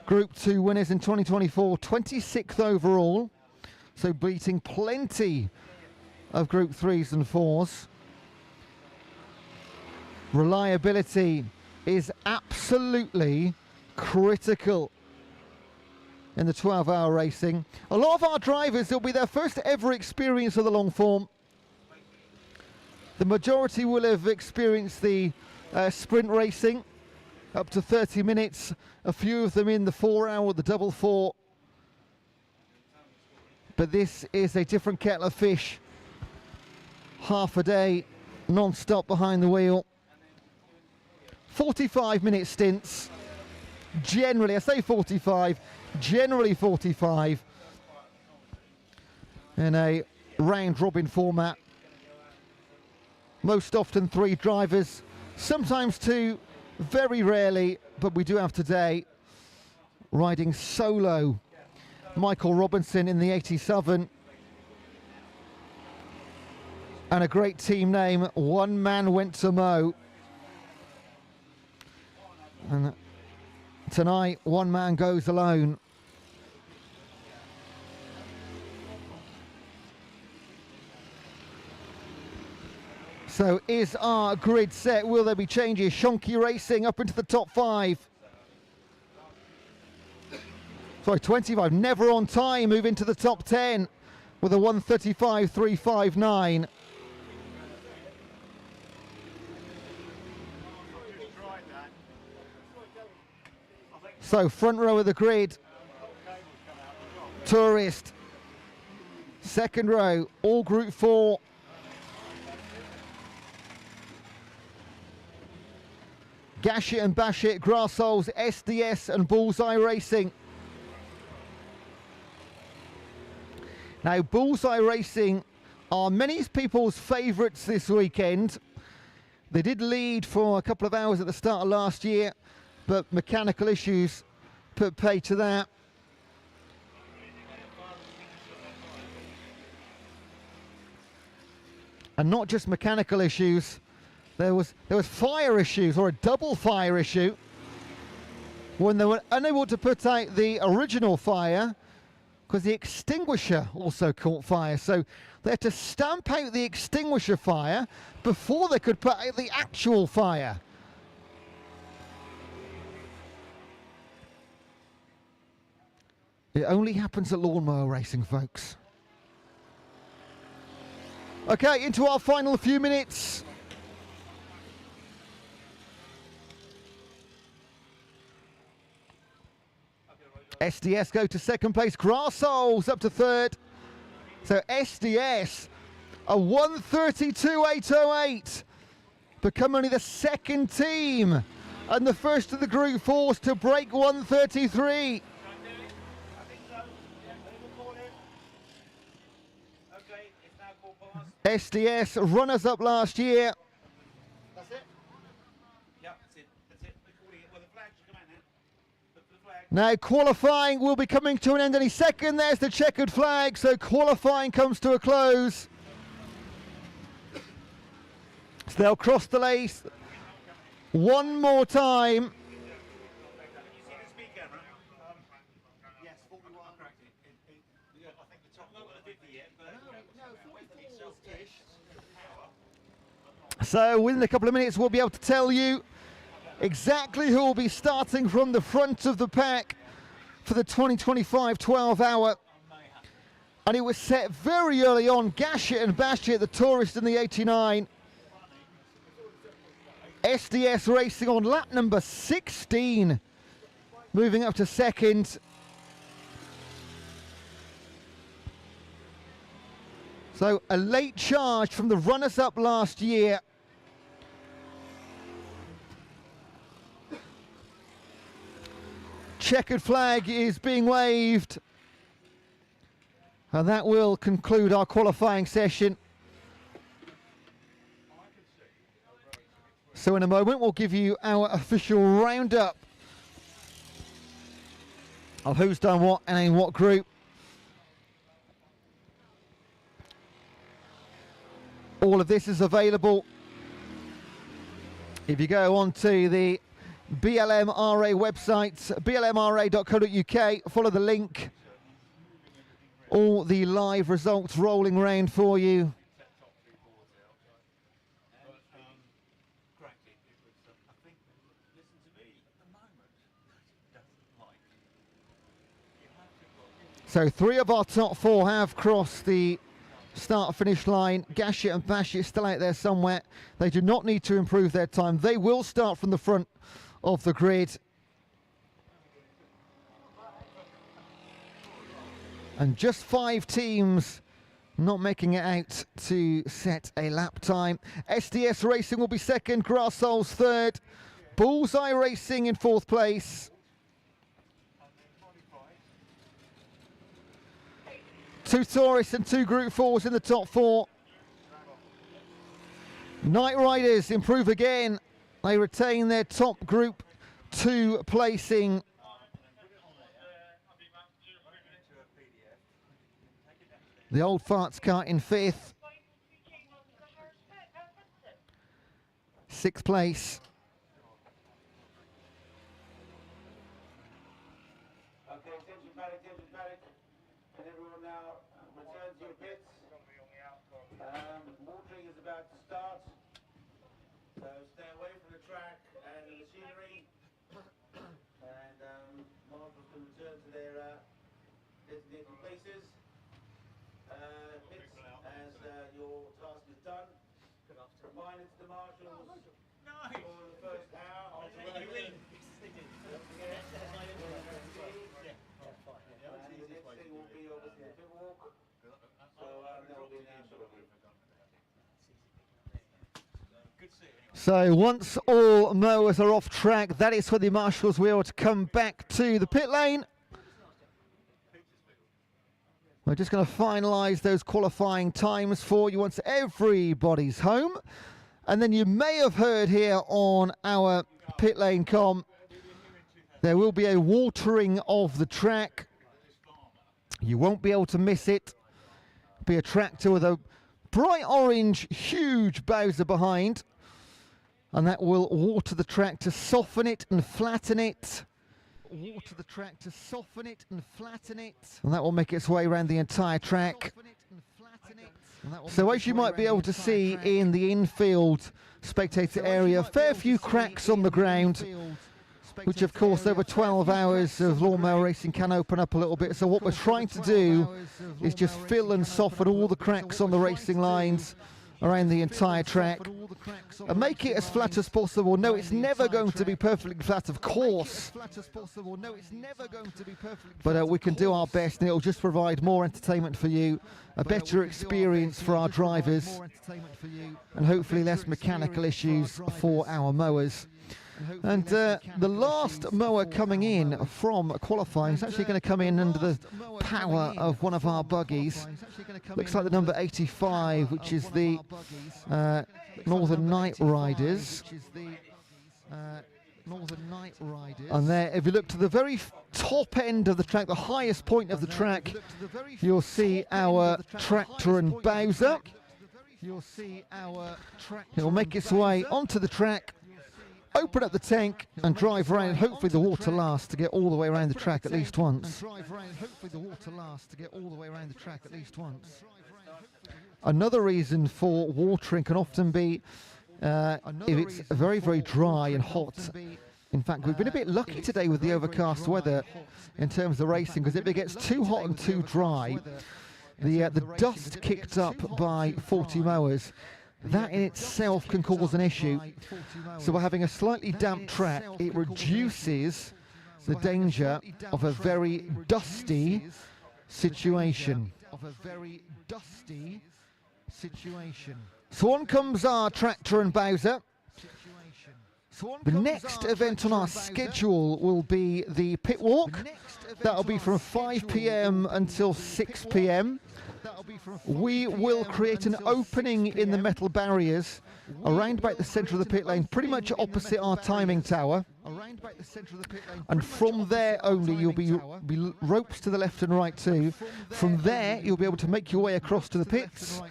Group 2 winners in 2024, 26th overall, so beating plenty of Group 3s and 4s. Reliability is absolutely critical in the 12-hour racing. A lot of our drivers, it'll be their first ever experience of the long form. The majority will have experienced the sprint racing, up to 30 minutes, a few of them in the 4-hour, the double 4. But this is a different kettle of fish. Half a day, non-stop behind the wheel. 45-minute stints. Generally, I say 45, generally 45. In a round-robin format. Most often 3 drivers, sometimes 2, very rarely, but we do have today riding solo. Michael Robinson in the 87. And a great team name, One Man Went to Mow. And tonight, one man goes alone. So is our grid set? Will there be changes? Shonky Racing up into the top 5. Sorry, 25. Never on time. Move into the top 10 with a 1:35.359. So front row of the grid. Tourist. Second row, all Group 4. Gashit and Bashit, Grassholes, SDS and Bullseye Racing. Now, Bullseye Racing are many people's favourites this weekend. They did lead for a couple of hours at the start of last year, but mechanical issues put pay to that. And not just mechanical issues, there was fire issues, or a double fire issue, when they were unable to put out the original fire because the extinguisher also caught fire. So they had to stamp out the extinguisher fire before they could put out the actual fire. It only happens at lawnmower racing, folks. Okay, into our final few minutes. SDS go to second place, Grass Souls up to third. So SDS a 1:32.808, become only the second team and the first of the group fours to break 1:33. SDS runners up last year. That's it? Yeah, that's it. That's it. We're calling it. Well, the flag should come out now. Look for the flag. Now qualifying will be coming to an end any second. There's the checkered flag, so qualifying comes to a close. So they'll cross the lace one more time. Yes, 41. Yeah, I think the top not got a 50 yet, but So within a couple of minutes we'll be able to tell you exactly who will be starting from the front of the pack for the 2025 12 hour. And it was set very early on. Gashit and Bashit, the tourist in the 89. SDS racing on lap number 16, moving up to second. So a late charge from the runners-up last year. Checkered flag is being waved. And that will conclude our qualifying session. So in a moment we'll give you our official roundup of who's done what and in what group. All of this is available if you go onto the BLMRA website, blmra.co.uk, follow the link. All the live results rolling round for you. So 3 of our top 4 have crossed the start-finish line. Gashit and Bashit still out there somewhere. They do not need to improve their time. They will start from the front of the grid. And just 5 teams not making it out to set a lap time. SDS Racing will be second, Grass Souls third, Bullseye Racing in 4th place. 2 tourists and 2 group 4s in the top 4. Night Riders improve again. They retain their top group 2 placing. The Old Farts car in 5th. 6th place. Watering is about to start, so stay away from the track and the machinery, and marshals can return to their designated places. Hits as your task is done. Reminder to the marshals for the first hour of the racing. Don't forget, and the next thing will be obviously the pit walk. So there will be an answer. So once all mowers are off track, that is when the marshals will be able to come back to the pit lane. We're just going to finalise those qualifying times for you once everybody's home. And then you may have heard here on our pit lane comm, there will be a watering of the track. You won't be able to miss it. Be a tractor with a bright orange, huge Bowser behind. And that will water the track to soften it and flatten it. water the track to soften it and flatten it. And that will make its way around the entire track. So as you might be able to see in the infield spectator area, a fair few cracks on the ground, which of course over 12 hours of lawnmower racing can open up a little bit. So what we're trying to do is just fill and soften all the cracks on the racing lines around the entire track and make it as flat as possible. No, it's never going to be perfectly flat, of course, but we can do our best, and it'll just provide more entertainment for you, a better experience for our drivers, and hopefully less mechanical issues for our mowers. And the last mower coming in from qualifying is actually going to come in under the power of one of our buggies. Looks like the number 85, which is the Northern Night Riders. And there, if you look to the very top end of the track, the highest point of the track, you'll see our tractor and Bowser. It will make its way onto the track, open up the tank and drive around. Hopefully the water lasts to get all the way around the track at least once. Another reason for watering can often be if it's very, very dry and hot. In fact, we've been a bit lucky today with the overcast weather in terms of racing, because if it gets too hot and too dry, the dust kicked up by 40 mowers, that in itself can cause an issue. So by having a slightly damp track, it reduces the danger of a very dusty situation. So on comes our tractor and Bowser. The next event on our schedule will be the pit walk. That'll be from 5 p.m. until 6 p.m. We will create an opening in the metal barriers around about the centre of the pit lane, pretty much opposite our timing tower. And from there only, you'll be ropes to the left and right too. From there, you'll be able to make your way across to the pits,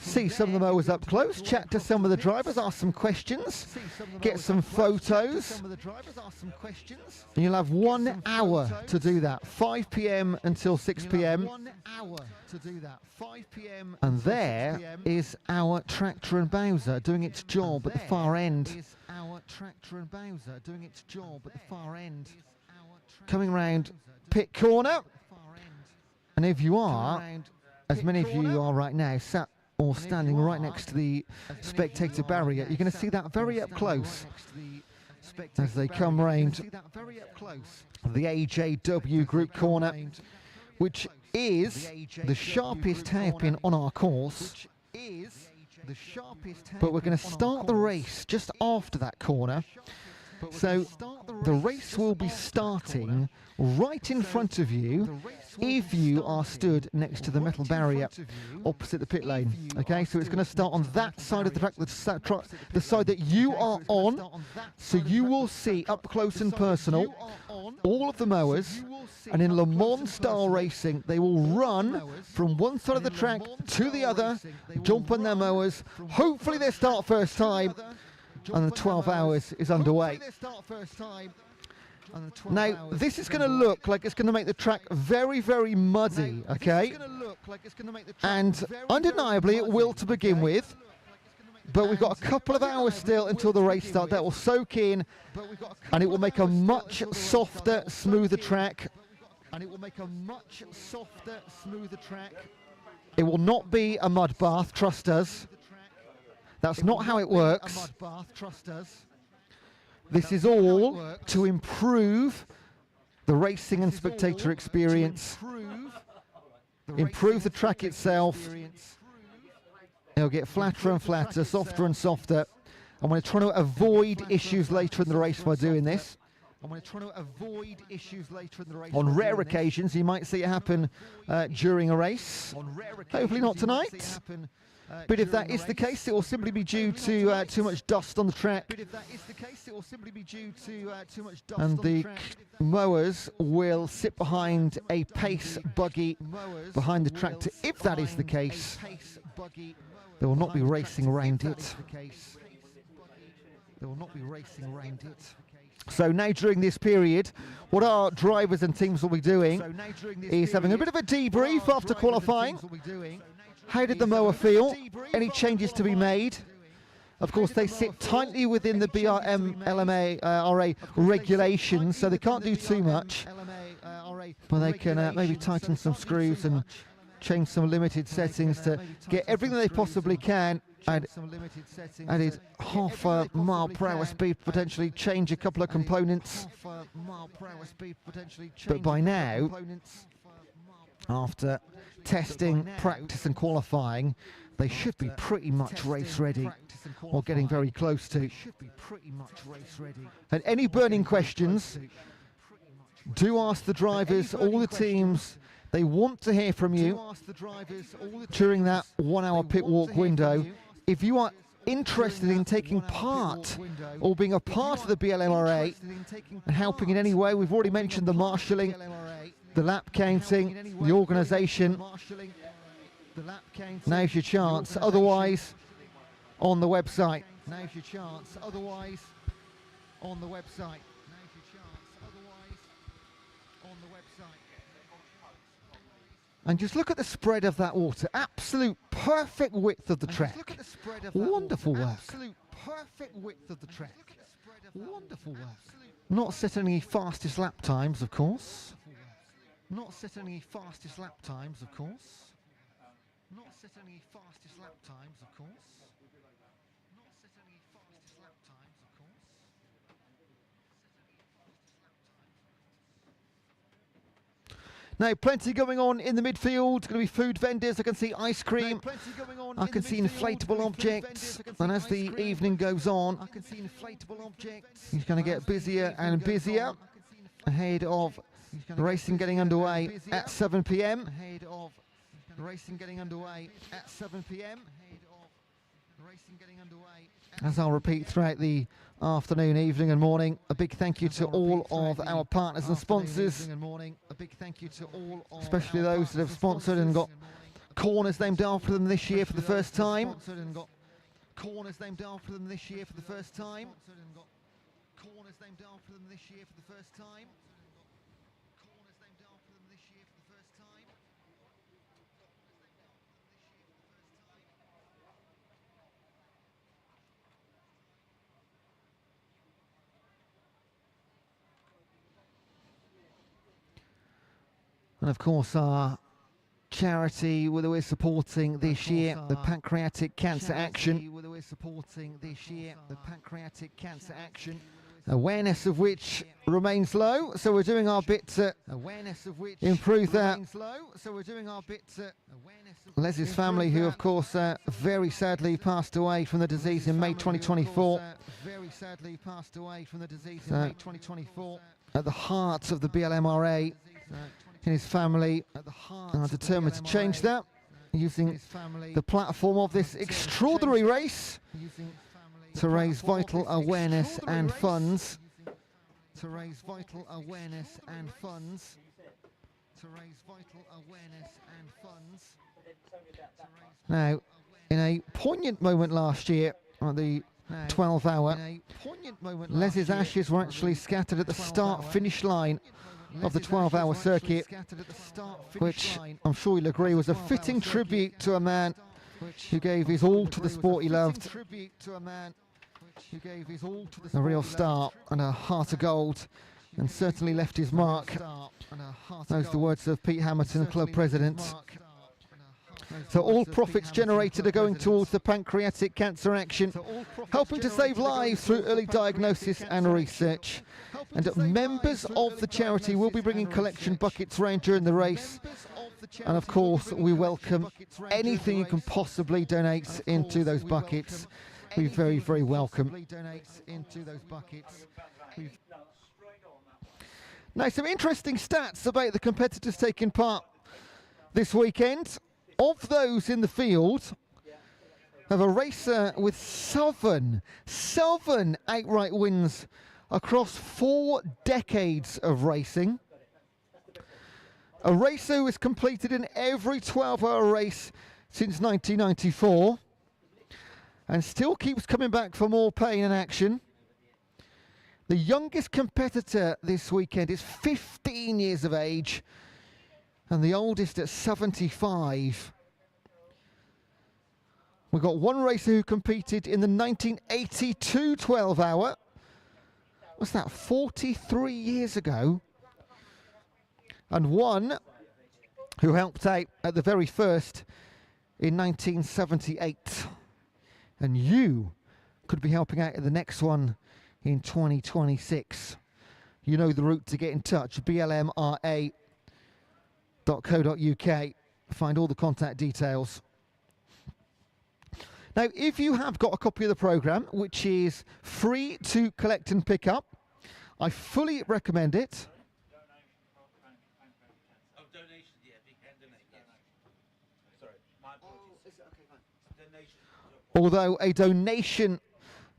see some of the mowers up close, chat to some of the drivers, ask some questions, get some photos. And you'll have 1 hour to do that, 5 p.m. until 6 p.m. And there is our tractor and Bowser doing its job at the far end. Coming round pit corner. And if you are, as many of you are right now, sat or standing right next to the spectator barrier, you're going to see that very up close as they come round the AJW group corner, which is the sharpest hairpin on our course. But we're going to start the race just after that corner. So the race will be starting right in front of you if you are stood next to the metal barrier opposite the pit lane. Okay, so it's going to start on that side of the track, the side that you are on. So you will see up close and personal all of the mowers, and in Le Mans style racing, they will run from one side of the track to the other, jump on their mowers. Hopefully they start first time, and the 12 hours is underway. Now, this is going to look like it's going to make the track very, very muddy, okay? And undeniably it will to begin with, but we've got a couple of hours still until the race starts. That will soak in, and it will make a much softer, smoother track. It will not be a mud bath, trust us. That's not how it works. This is all to improve the racing and spectator experience, improve the track itself. It'll get flatter and flatter, softer and softer. And we're trying to avoid issues later in the race by doing this. On rare occasions, you might see it happen during a race. Hopefully not tonight. But if that is the case, it will simply be due to too much dust on the track. And the mowers will sit behind a pace buggy behind the tractor. If that is the case, they will not be racing around it. So now during this period, what our drivers and teams will be doing is having a bit of a debrief after qualifying. How did the mower feel? Any changes to be made? Of course, they sit tightly within the BLMRA regulations, so they can't do too much. But they can maybe tighten some screws and change some limited settings to get everything they possibly can. Added half a mile per hour speed, potentially change a couple of components. But by now, after testing, practice and qualifying, they should be pretty much race ready, or getting very close to. And any burning questions, do ask the drivers, all the teams. They want to hear from you during that 1 hour pit walk window. If you are interested in taking part or being a part of the BLMRA and helping in any way, we've already mentioned the marshalling, the lap counting, the organisation. Now's your chance. Otherwise, on the website. Now's your chance. Otherwise, on the website. And just look at the spread of that water. Absolute perfect width of the track. Wonderful work. Absolute perfect width of the track. Wonderful work. Not setting any fastest lap times, of course. Not setting any fastest lap times, of course. Not setting any fastest lap times, of course. Not setting any fastest lap times, of course. Now, plenty going on in the midfield. Going to be food vendors. I can see ice cream. I can see inflatable objects. And as the evening goes on, I can see inflatable objects. He's going to get busier and busier ahead of racing getting underway at 7 p.m. Ahead of racing getting underway at 7 p.m. As I'll repeat throughout the afternoon, evening and morning, a big thank you to all of our partners and sponsors, especially those that have sponsored and got corners named after them this year for the first time. Corners named after them this year for the first time. Corners named after them this year for the first time. And of course, our charity that we're supporting this year, the Pancreatic Cancer Action. Awareness of which remains low, so we're doing our bit to improve that. Leslie's family, who of course very sadly passed away from the disease in May 2024. At the heart of the BLMRA. And his family are determined to change that using the platform of this extraordinary race to raise vital awareness and funds. Now, in a poignant moment last year at the 12 hour, Leslie's ashes were actually scattered at the start-finish line of the 12-hour circuit, which I'm sure you'll agree was a fitting tribute to a man who gave his all to the sport he loved. A real star and a heart of gold, and certainly left his mark. Those are the words of Pete Hamilton, club president. So all profits generated are going towards the Pancreatic Cancer Action, helping to save lives through early diagnosis and research. And members of the charity will be bringing collection buckets round during the race. And of course, we welcome anything you can possibly donate into those buckets. We're very, very welcome. Now, some interesting stats about the competitors taking part this weekend. Of those in the field, have a racer with seven outright wins across 4 decades of racing. A racer who has completed in every 12-hour race since 1994 and still keeps coming back for more pain and action. The youngest competitor this weekend is 15 years of age, and the oldest at 75. We've got one racer who competed in the 1982 12-hour. What's that, 43 years ago? And one who helped out at the very first in 1978. And you could be helping out at the next one in 2026. You know the route to get in touch, blmra.co.uk. Find all the contact details. Now, if you have got a copy of the programme, which is free to collect and pick up, I fully recommend it. Although a donation,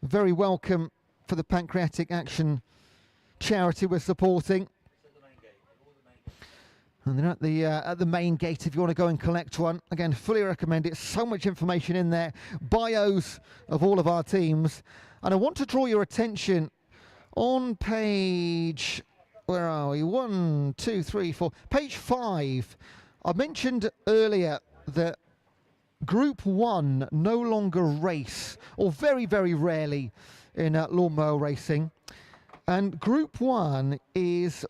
very welcome for the Pancreatic Action charity we're supporting. And they're at the main gate if you want to go and collect one. Again, fully recommend it. So much information in there. Bios of all of our teams. And I want to draw your attention on page, where are we? 1, 2, 3, 4. Page 5. I mentioned earlier that Group 1 no longer race, or very, very rarely in lawnmower racing. And Group 1 is,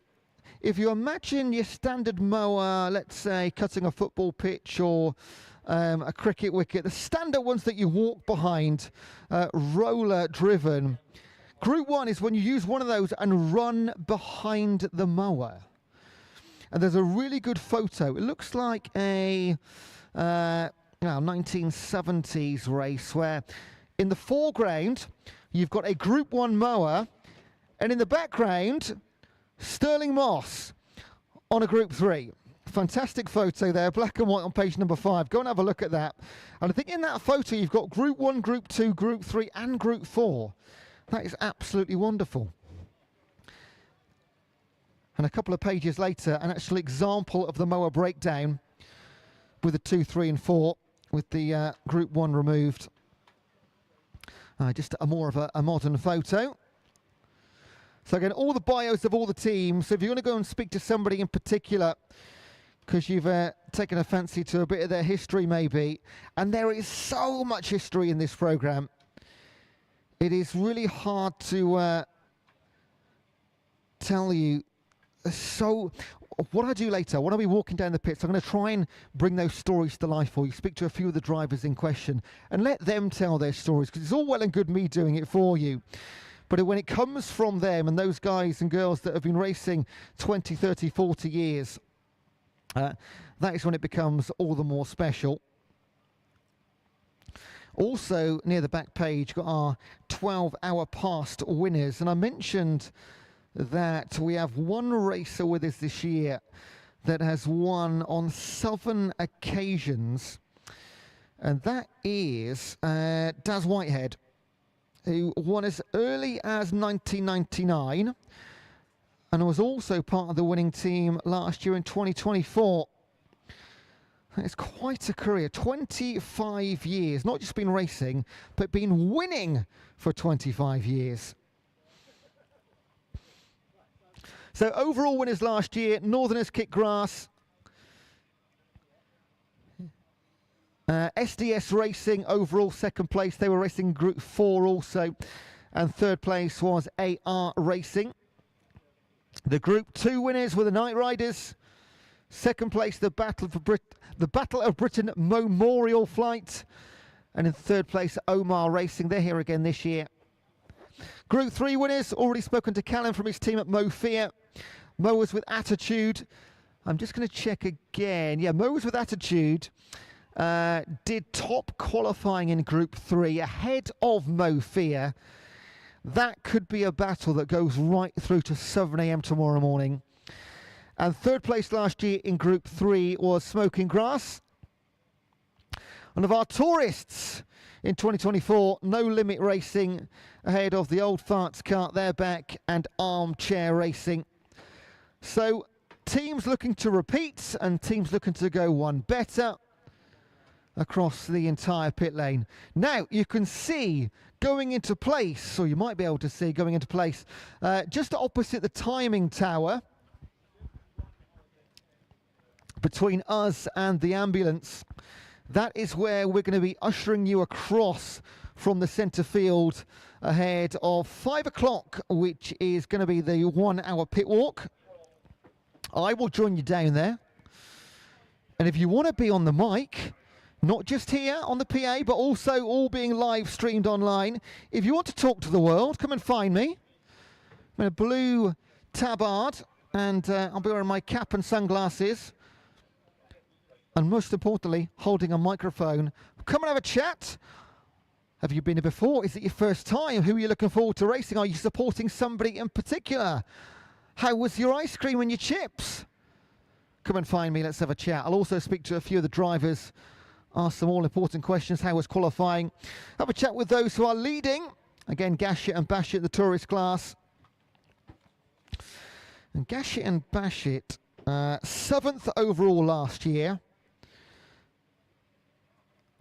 if you imagine your standard mower, let's say cutting a football pitch or a cricket wicket, the standard ones that you walk behind, roller driven. Group 1 is when you use one of those and run behind the mower. And there's a really good photo. It looks like a 1970s race where in the foreground you've got a Group 1 mower, and in the background Sterling Moss on a Group 3. Fantastic photo there, black and white on page number 5. Go and have a look at that. And I think in that photo you've got Group 1, Group 2, Group 3 and Group 4. That is absolutely wonderful. And a couple of pages later, an actual example of the mower breakdown with the 2, 3 and 4 with the Group 1 removed. Just a more of a modern photo. So again, all the bios of all the teams. So if you're going to go and speak to somebody in particular, because you've taken a fancy to a bit of their history maybe, and there is so much history in this programme, it is really hard to tell you. So what I do later, when I'll be walking down the pits, I'm going to try and bring those stories to life for you, speak to a few of the drivers in question, and let them tell their stories, because it's all well and good me doing it for you. But when it comes from them and those guys and girls that have been racing 20, 30, 40 years, that is when it becomes all the more special. Also, near the back page, got our 12-hour past winners. And I mentioned that we have one racer with us this year that has won on 7 occasions. And that is Daz Whitehead, who won as early as 1999 and was also part of the winning team last year in 2024. It's quite a career, 25 years, not just been racing, but been winning for 25 years. So overall winners last year, Northerners kicked grass, SDS Racing overall second place. They were racing Group 4 also, and third place was AR Racing. The Group 2 winners were the Night Riders. Second place, the Battle of Britain Memorial Flight, and in third place, Omar Racing. They're here again this year. Group 3 winners, already spoken to Callum from his team at Mofia. Mowers with Attitude. I'm just going to check again. Yeah, Mowers with Attitude did top qualifying in Group 3 ahead of Mofia. That could be a battle that goes right through to 7 a.m. tomorrow morning. And third place last year in Group 3 was Smoking Grass. One of our tourists in 2024, No Limit Racing, ahead of the Old Farts Cart, they're back, and Armchair Racing. So teams looking to repeat and teams looking to go one better. across the entire pit lane. Now you can see going into place, or you might be able to see going into place, just opposite the timing tower, between us and the ambulance. That is where we're going to be ushering you across from the centre field ahead of 5 o'clock, which is going to be the 1 hour pit walk. I will join you down there. And if you want to be on the mic, not just here on the PA, but also all being live streamed online, if you want to talk to the world, come and find me. I'm in a blue tabard, and I'll be wearing my cap and sunglasses. And most importantly, holding a microphone. Come and have a chat. Have you been here before? Is it your first time? Who are you looking forward to racing? Are you supporting somebody in particular? How was your ice cream and your chips? Come and find me. Let's have a chat. I'll also speak to a few of the drivers, ask some all-important questions. How was qualifying? Have a chat with those who are leading. Again, Gashett and Bashett, the tourist class. And Gashett and Bashett, 7th overall last year.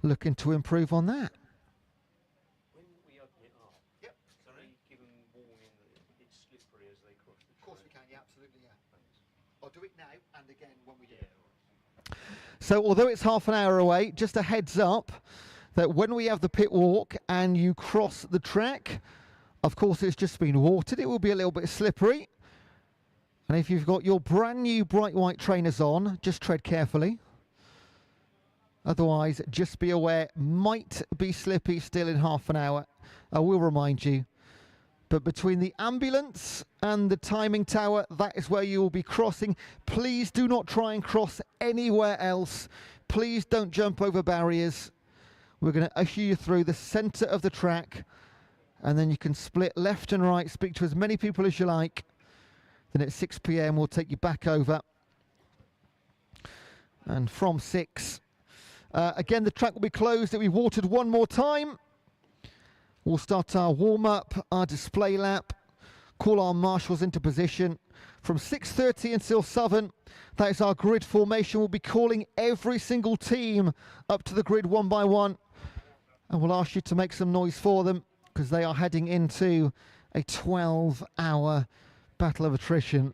Looking to improve on that. When we open it up, yep. Sorry, give them warning that it's slippery as they cross the track. Of course we can, yeah, absolutely, yeah. I'll do it now and again when we do it. So although it's half an hour away, just a heads up that when we have the pit walk and you cross the track, of course it's just been watered, it will be a little bit slippery. And if you've got your brand new bright white trainers on, just tread carefully. Otherwise, just be aware, might be slippy still in half an hour. I will remind you. But between the ambulance and the timing tower, that is where you will be crossing. Please do not try and cross anywhere else. Please don't jump over barriers. We're going to usher you through the centre of the track, and then you can split left and right, speak to as many people as you like. Then at 6 p.m. we'll take you back over. And from 6... again, the track will be closed. It'll be watered one more time. We'll start our warm-up, our display lap, call our marshals into position. From 6:30 until 7, that is our grid formation. We'll be calling every single team up to the grid one by one. And we'll ask you to make some noise for them, because they are heading into a 12-hour battle of attrition.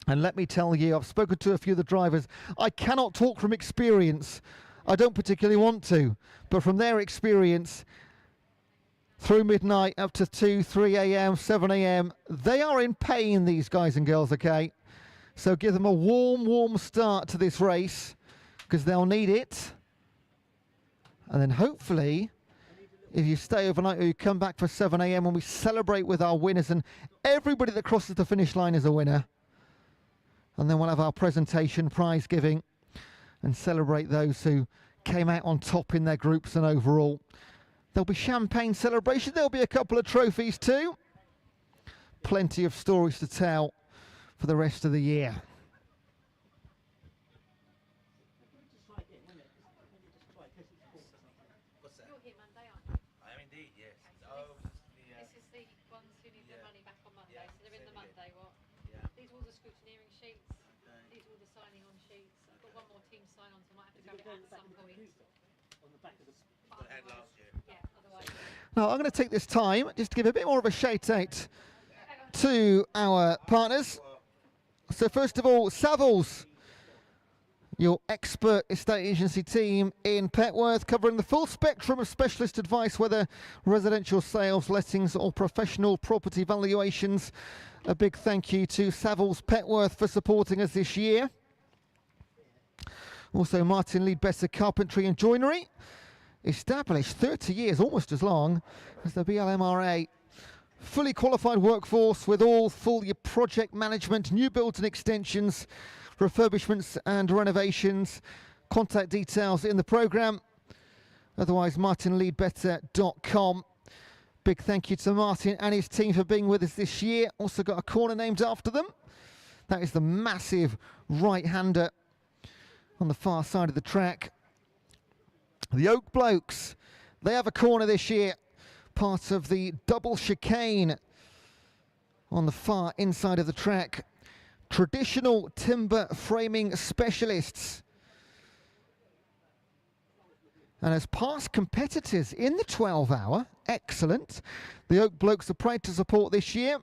And let me tell you, I've spoken to a few of the drivers. I cannot talk from experience. I don't particularly want to. But from their experience, through midnight up to 2, 3 a.m., 7 a.m., they are in pain, these guys and girls, okay? So give them a warm, warm start to this race, because they'll need it. And then hopefully, if you stay overnight or you come back for 7 a.m. when we celebrate with our winners, and everybody that crosses the finish line is a winner. And then we'll have our presentation, prize giving, and celebrate those who came out on top in their groups and overall. There'll be champagne celebration. There'll be a couple of trophies too. Plenty of stories to tell for the rest of the year. This is the ones who need their money back on Monday, so they're in the Monday what? These are all the scrutineering sheets. These are all the signing on sheets. I've got one more team sign on, so I might have to go at some point. On the back of the Yeah, otherwise. Now I'm going to take this time just to give a bit more of a shout out to our partners. So first of all, Savills, your expert estate agency team in Petworth, covering the full spectrum of specialist advice, whether residential sales, lettings or professional property valuations. A big thank you to Savills Petworth for supporting us this year. Also Martin Leadbetter Carpentry and Joinery, established 30 years, almost as long as the BLMRA. Fully qualified workforce with all full project management, new builds and extensions, refurbishments and renovations. Contact details in the programme. Otherwise, martinleadbetter.com. Big thank you to Martin and his team for being with us this year. Also got a corner named after them. That is the massive right-hander on the far side of the track. The Oak Blokes, they have a corner this year, part of the double chicane on the far inside of the track. Traditional timber framing specialists. and as past competitors in the 12-hour. Excellent. The Oak Blokes are proud to support this year.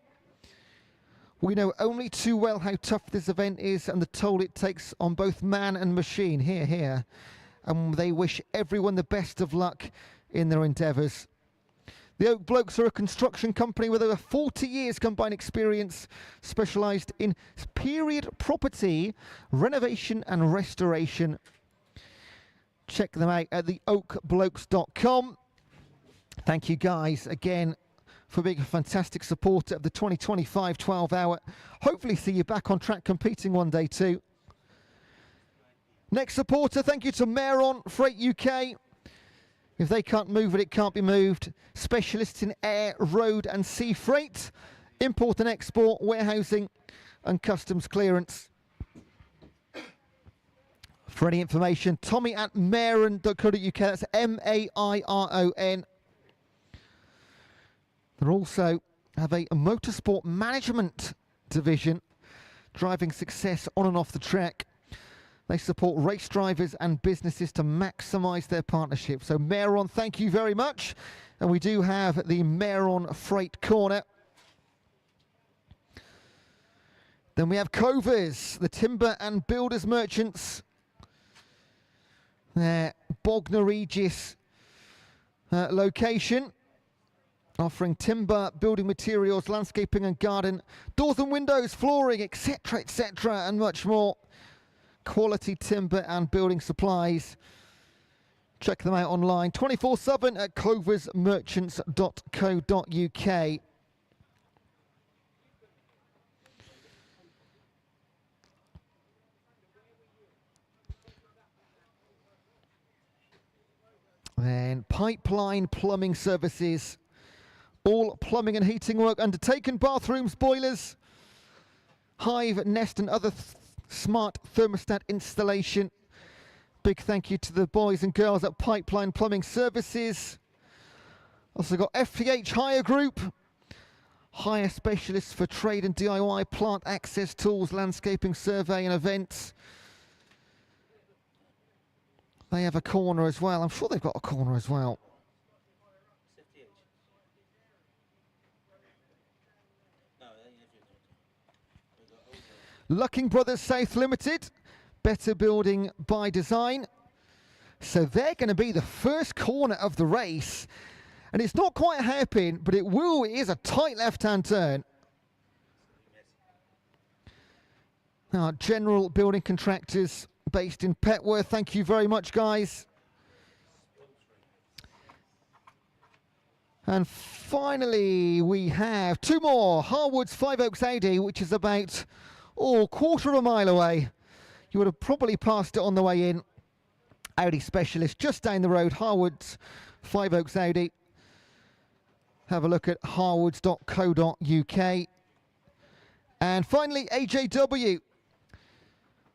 We know only too well how tough this event is and the toll it takes on both man and machine. Hear, hear. And they wish everyone the best of luck in their endeavours. The Oak Blokes are a construction company with over 40 years combined experience, specialised in period property, renovation and restoration. Check them out at theoakblokes.com. Thank you guys again for being a fantastic supporter of the 2025 12-hour. Hopefully see you back on track competing one day too. Next supporter, thank you to Meron Freight UK. If they can't move it, it can't be moved. Specialists in air, road and sea freight, import and export, warehousing and customs clearance. For any information, Tommy at Maron.co.uk, that's M-A-I-R-O-N. They also have a motorsport management division, driving success on and off the track. They support race drivers and businesses to maximise their partnership. So Meron, thank you very much. And we do have the Meron Freight Corner. Then we have Covers, the timber and builders merchants. Their Bognor Regis location, offering timber, building materials, landscaping and garden, doors and windows, flooring, etc., and much more. Quality timber and building supplies. Check them out online 24/7 at coversmerchants.co.uk. Then Pipeline Plumbing Services. All plumbing and heating work undertaken, bathrooms, boilers, hive, nest and other smart thermostat installation. Big thank you to the boys and girls at Pipeline Plumbing Services. Also got FTH Hire Group, hire specialists for trade and DIY, plant access tools, landscaping, survey and events. They have a corner as well. I'm sure they've got a corner as well. Lucking Brothers South Limited, better building by design. So they're going to be the first corner of the race. And it's not quite a hairpin, but it is a tight left-hand turn. Now, General Building Contractors based in Petworth, thank you very much, guys. And finally, we have two more. Harwood's Five Oaks Audi, which is about, quarter of a mile away. You would have probably passed it on the way in. Audi specialist just down the road, Harwood's Five Oaks Audi. Have a look at harwoods.co.uk. And finally, AJW.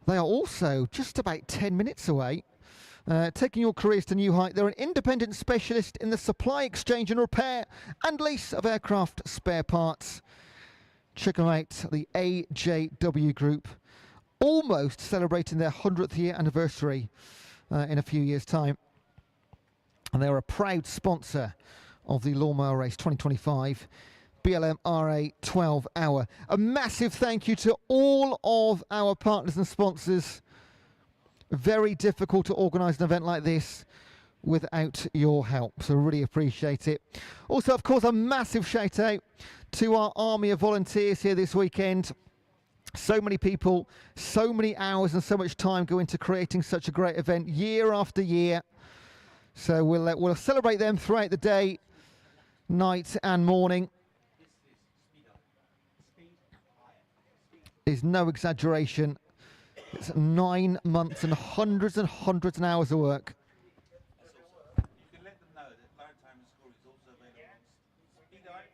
They are also just about 10 minutes away, taking your careers to new height. They're an independent specialist in the supply, exchange and repair and lease of aircraft spare parts. Check them out, the AJW Group, almost celebrating their 100th year anniversary in a few years' time. And they're a proud sponsor of the Lawnmower Race 2025 BLMRA 12-hour. A massive thank you to all of our partners and sponsors. Very difficult to organise an event like this without your help, so really appreciate it. Also, of course, a massive shout out to our army of volunteers here this weekend. So many people, so many hours and so much time go into creating such a great event year after year. So we'll celebrate them throughout the day, night and morning. Is no exaggeration. It's 9 months and hundreds of hours of work. You can let them know that maritime school is also available on Speed Hive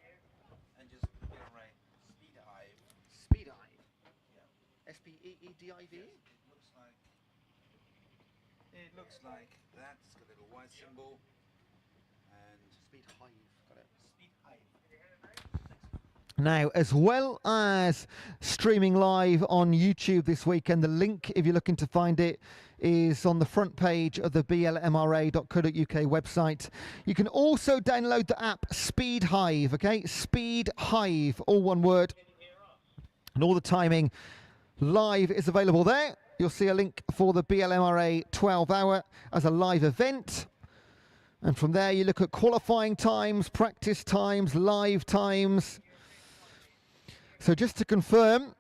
and just BLMRA Speed Hive. Speed Hive? Yeah. S-P-E-E-D-I-V? It looks like that. It's got a little white symbol. And Speed Hive, got it. Speed Hive. Now, as well as streaming live on YouTube this weekend, the link, if you're looking to find it, is on the front page of the BLMRA.co.uk website. You can also download the app Speed Hive, okay? Speed Hive, all one word. And all the timing live is available there. You'll see a link for the BLMRA 12-hour as a live event. And from there, you look at qualifying times, practice times, live times. So just to confirm,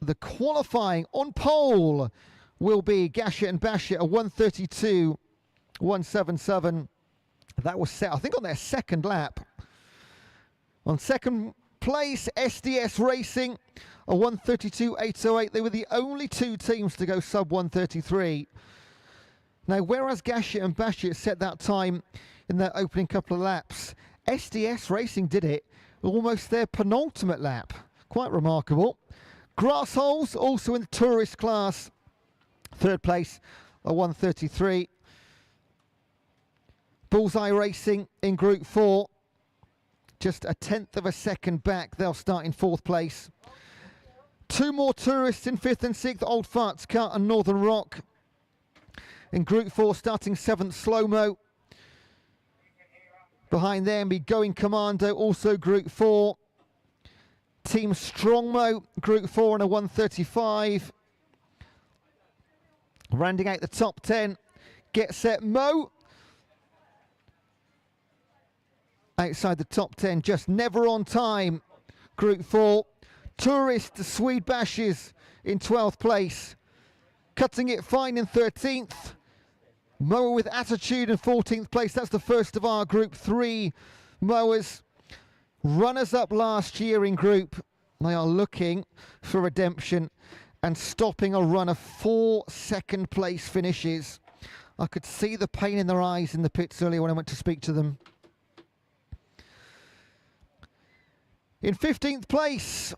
the qualifying on pole will be Gashett and Bashett, a 1:32.177. That was set, I think, on their second lap. On second place, SDS Racing, a 1:32.808. They were the only two teams to go sub 1:33. Now, whereas Gashett and Bashett set that time in their opening couple of laps, SDS Racing did it almost their penultimate lap. Quite remarkable. Grass Holes, also in the tourist class. Third place, a 1:33. Bullseye Racing in Group 4. Just a tenth of a second back. They'll start in fourth place. Two more tourists in fifth and sixth. Old Farts Cut and Northern Rock. In Group 4, starting seventh, Slow Mo. Behind them, be Going Commando, also Group 4. Team Strongmo, Group 4 and a 1:35. Rounding out the top 10, Get Set Mo. Outside the top 10, just never on time. Group 4, Tourist Swede Bashes in 12th place. Cutting It Fine in 13th. Mower with Attitude in 14th place. That's the first of our Group 3 mowers. Runners up last year in group. They are looking for redemption and stopping a run of 4 second place finishes. I could see the pain in their eyes in the pits earlier when I went to speak to them. In 15th place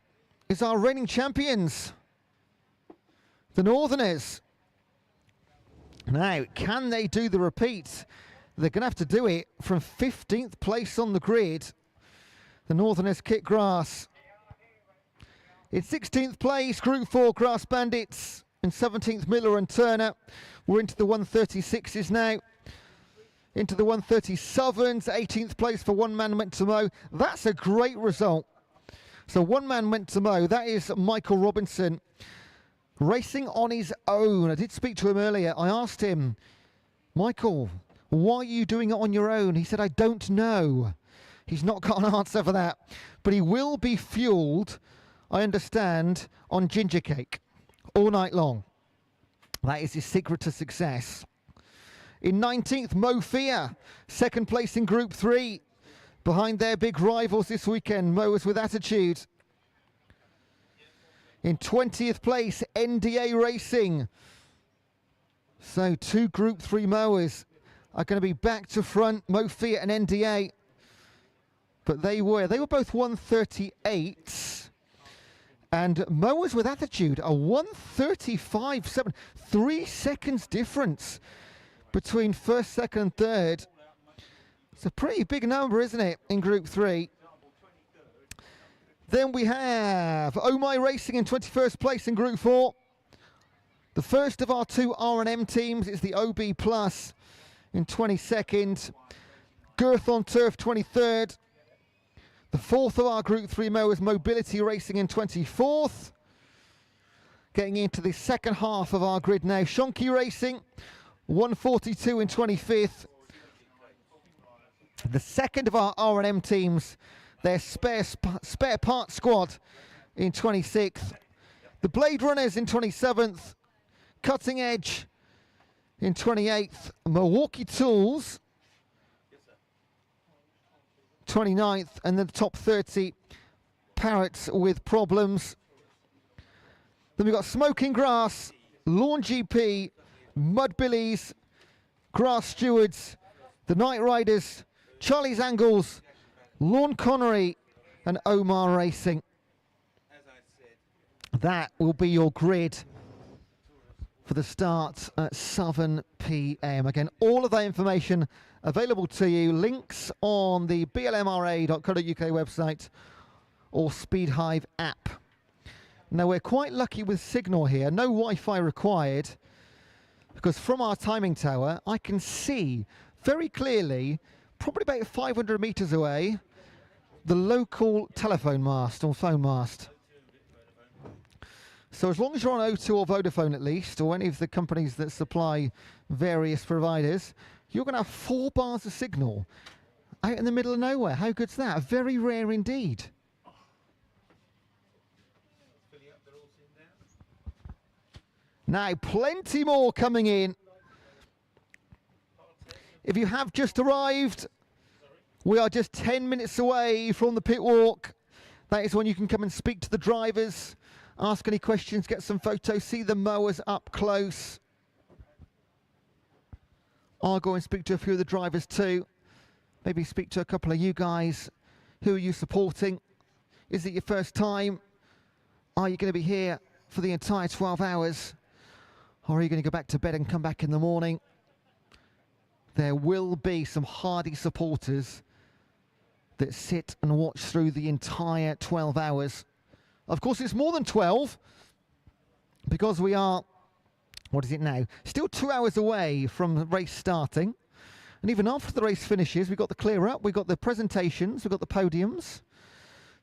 is our reigning champions, the Northerners. Now, can they do the repeat? They're going to have to do it from 15th place on the grid. The Northerners Kit Grass. In 16th place, Group 4 Grass Bandits. In 17th, Miller and Turner. We're into the 136s now. Into the 137s. 18th place for One Man Meant to Mow. That's a great result. So One Man Meant to Mow, that is Michael Robinson. Racing on his own. I did speak to him earlier. I asked him, Michael, why are you doing it on your own? He said, I don't know. He's not got an answer for that. But he will be fueled, I understand, on ginger cake all night long. That is his secret to success. In 19th, Mo Fear, second place in Group 3. Behind their big rivals this weekend, Mowers with Attitude. In 20th place, NDA Racing. So 2 Group 3 mowers are going to be back to front, Mo Fear and NDA. But they were both 138. And Mowers with Attitude, a 135.7. 3 seconds difference between first, second, and third. It's a pretty big number, isn't it, in Group 3? Then we have Oh My Racing in 21st place in Group 4. The first of our 2 R&M teams is the OB Plus in 22nd. Girth on Turf 23rd. The fourth of our Group 3 mowers, Mobility Racing in 24th. Getting into the second half of our grid now, Shonky Racing, 142 in 25th. The second of our R&M teams, their spare part squad in 26th. The Blade Runners in 27th. Cutting Edge in 28th. Milwaukee Tools 29th. And then the top 30, Parrots with Problems. Then we've got Smoking Grass, Lawn GP, Mud Billies, Grass Stewards, the Night Riders, Charlie's Angles, Lawn Connery, and Omar Racing. That will be your grid for the start at 7 p.m. Again, all of that information available to you. Links on the blmra.co.uk website. or Speed Hive app. Now we're quite lucky with signal here, no Wi-Fi required, because from our timing tower I can see very clearly, probably about 500 meters away, the local telephone mast or phone mast. So as long as you're on O2 or Vodafone at least, or any of the companies that supply various providers, you're going to have 4 bars of signal out in the middle of nowhere. How good's that? Very rare indeed. Now, plenty more coming in. If you have just arrived, we are just 10 minutes away from the pit walk. That is when you can come and speak to the drivers, ask any questions, get some photos, see the mowers up close. I'll go and speak to a few of the drivers too. Maybe speak to a couple of you guys. Who are you supporting? Is it your first time? Are you going to be here for the entire 12 hours? Or are you going to go back to bed and come back in the morning? There will be some hardy supporters that sit and watch through the entire 12 hours. Of course, it's more than 12 because we are, what is it now? Still 2 hours away from the race starting. And even after the race finishes, we've got the clear up, we've got the presentations, we've got the podiums.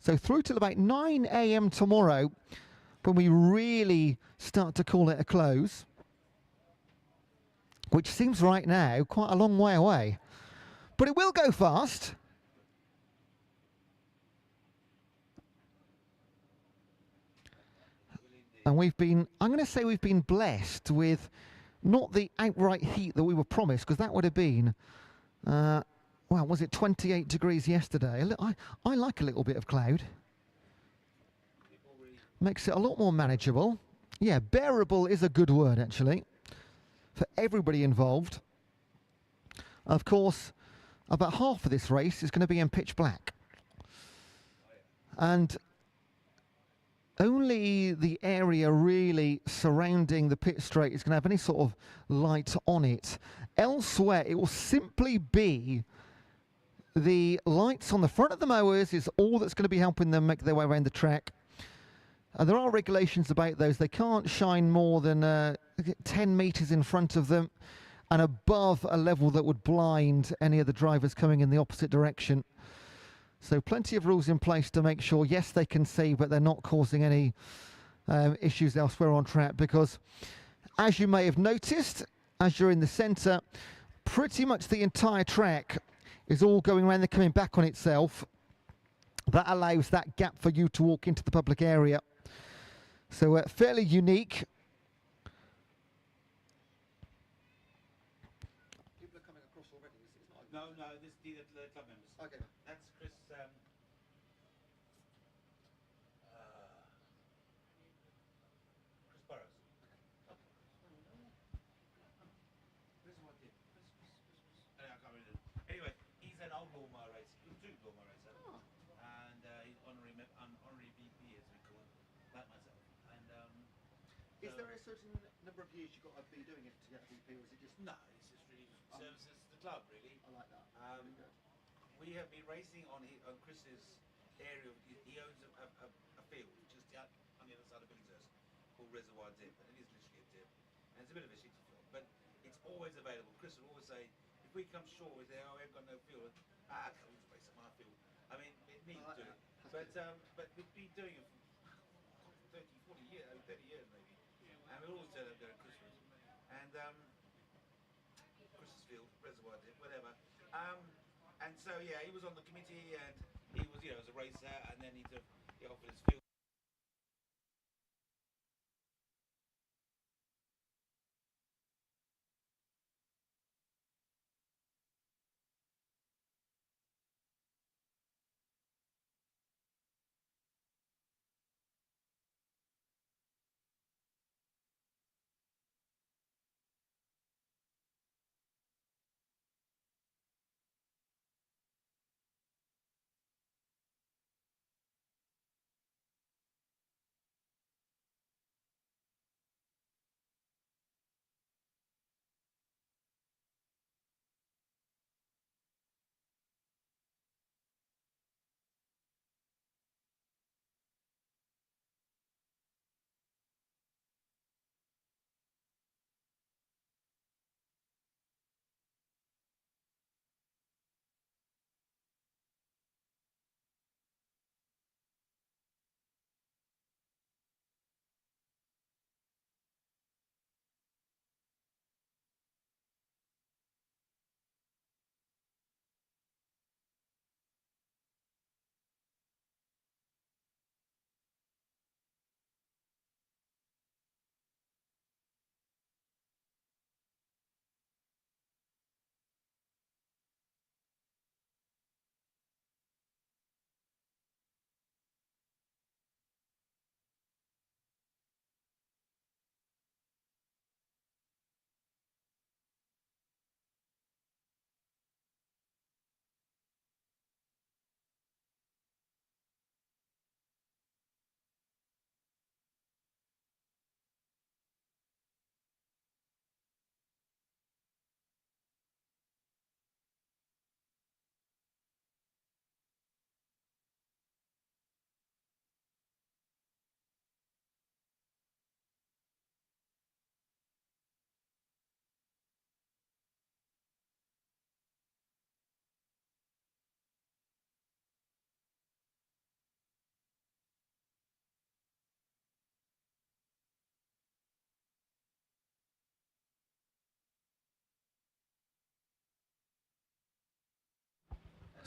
So through till about 9 a.m. tomorrow, when we really start to call it a close, which seems right now quite a long way away. But it will go fast. And we've been, I'm going to say we've been blessed with not the outright heat that we were promised, because that would have been, well, was it 28 degrees yesterday? I like a little bit of cloud. Makes it a lot more manageable. Yeah, bearable is a good word, actually, for everybody involved. Of course, about half of this race is going to be in pitch black. And only the area really surrounding the pit straight is going to have any sort of light on it. Elsewhere, it will simply be the lights on the front of the mowers is all that's going to be helping them make their way around the track. There are regulations about those. They can't shine more than 10 meters in front of them and above a level that would blind any of the drivers coming in the opposite direction. So plenty of rules in place to make sure, yes, they can see, but they're not causing any issues elsewhere on track. Because as you may have noticed, as you're in the centre, pretty much the entire track is all going around and coming back on itself. That allows that gap for you to walk into the public area. So fairly unique. People are coming across already. It's not No, this is the club members. Okay. That's Chris. Chris Burrows. Where's my team? I can't remember. Anyway, he's an old lawnmower racer. He's two lawnmower racer. Oh. And he's honorary VP, as we call him, like myself. And Is there a certain number of years you've got to be doing it to get a VP, or is it just... No, it's just really services the club, really. I like that. Really good. We have been racing on Chris's area. He owns a field just out on the other side of Billingshurst called Reservoir Dip, and it is literally a dip. And it's a bit of a shitty field, but it's always available. Chris will always say, if we come short, we say, oh, we haven't got no field. We'll just race on our field. I mean, it needs doing. But we've been doing it for 30, 40 years, over 30 years maybe. And we always turn up there at Christmas. And Chris's field, Reservoir Dip, whatever. And so, yeah, he was on the committee, and he was, as a racer, and then he offered his field.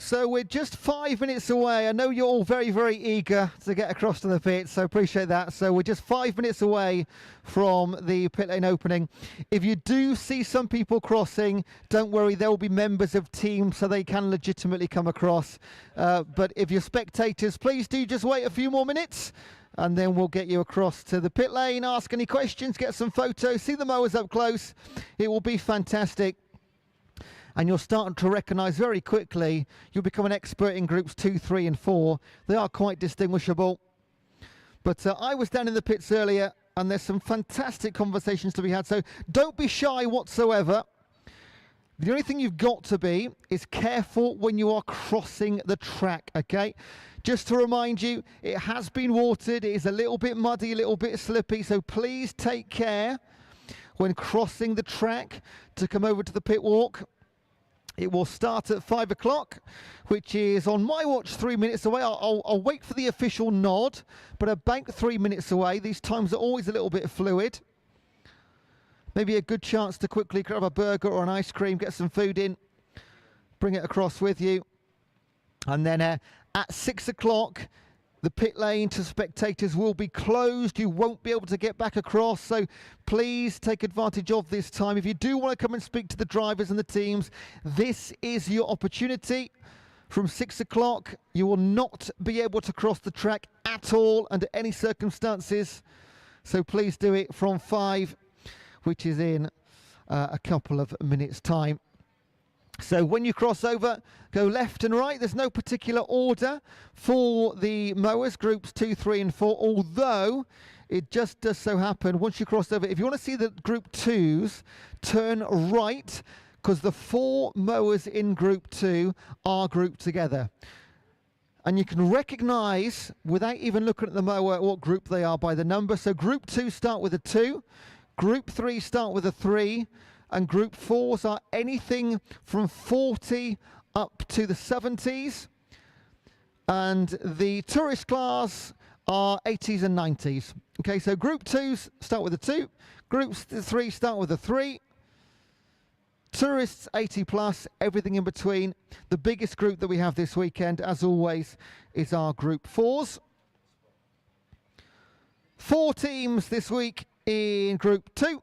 So we're just 5 minutes away. I know you're all very, very eager to get across to the pit, so appreciate that. So we're just 5 minutes away from the pit lane opening. If you do see some people crossing, don't worry, there will be members of teams, so they can legitimately come across. But if you're spectators, please do just wait a few more minutes, and then we'll get you across to the pit lane, ask any questions, get some photos, see the mowers up close. It will be fantastic. And you'll start to recognise very quickly, you'll become an expert in groups 2, 3 and 4. They are quite distinguishable. But I was down in the pits earlier, and there's some fantastic conversations to be had. So don't be shy whatsoever. The only thing you've got to be is careful when you are crossing the track, okay? Just to remind you, it has been watered. It is a little bit muddy, a little bit slippy. So please take care when crossing the track to come over to the pit walk. It will start at 5 o'clock, which is on my watch 3 minutes away. I'll wait for the official nod, but about 3 minutes away. These times are always a little bit fluid. Maybe a good chance to quickly grab a burger or an ice cream, get some food in, bring it across with you. And then at 6 o'clock, the pit lane to spectators will be closed. You won't be able to get back across, so please take advantage of this time. If you do want to come and speak to the drivers and the teams, this is your opportunity. From 6 o'clock, you will not be able to cross the track at all under any circumstances, so please do it from 5, which is in a couple of minutes' time. So when you cross over, go left and right. There's no particular order for the mowers, groups 2, 3 and 4, although it just does so happen once you cross over. If you want to see the group 2s, turn right, because the 4 mowers in group 2 are grouped together. And you can recognise, without even looking at the mower, what group they are by the number. So group 2 start with a 2, group 3 start with a 3, and group 4s are anything from 40 up to the 70s. And the tourist class are 80s and 90s. Okay, so group 2s start with a 2, groups 3 start with a 3, tourists 80 plus, everything in between. The biggest group that we have this weekend, as always, is our group 4s. 4 teams this week in group 2.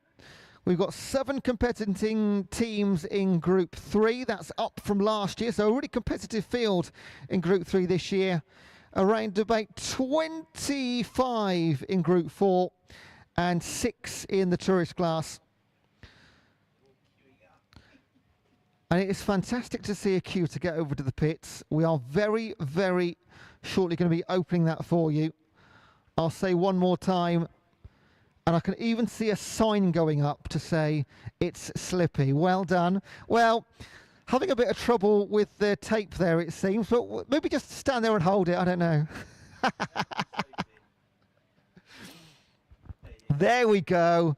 We've got 7 competing teams in Group 3. That's up from last year, so a really competitive field in Group 3 this year. Around about 25 in Group 4 and 6 in the tourist class. And it is fantastic to see a queue to get over to the pits. We are very, very shortly going to be opening that for you. I'll say one more time. And I can even see a sign going up to say it's slippy. Well done. Well, having a bit of trouble with the tape there, it seems, but maybe just stand there and hold it. I don't know. There we go.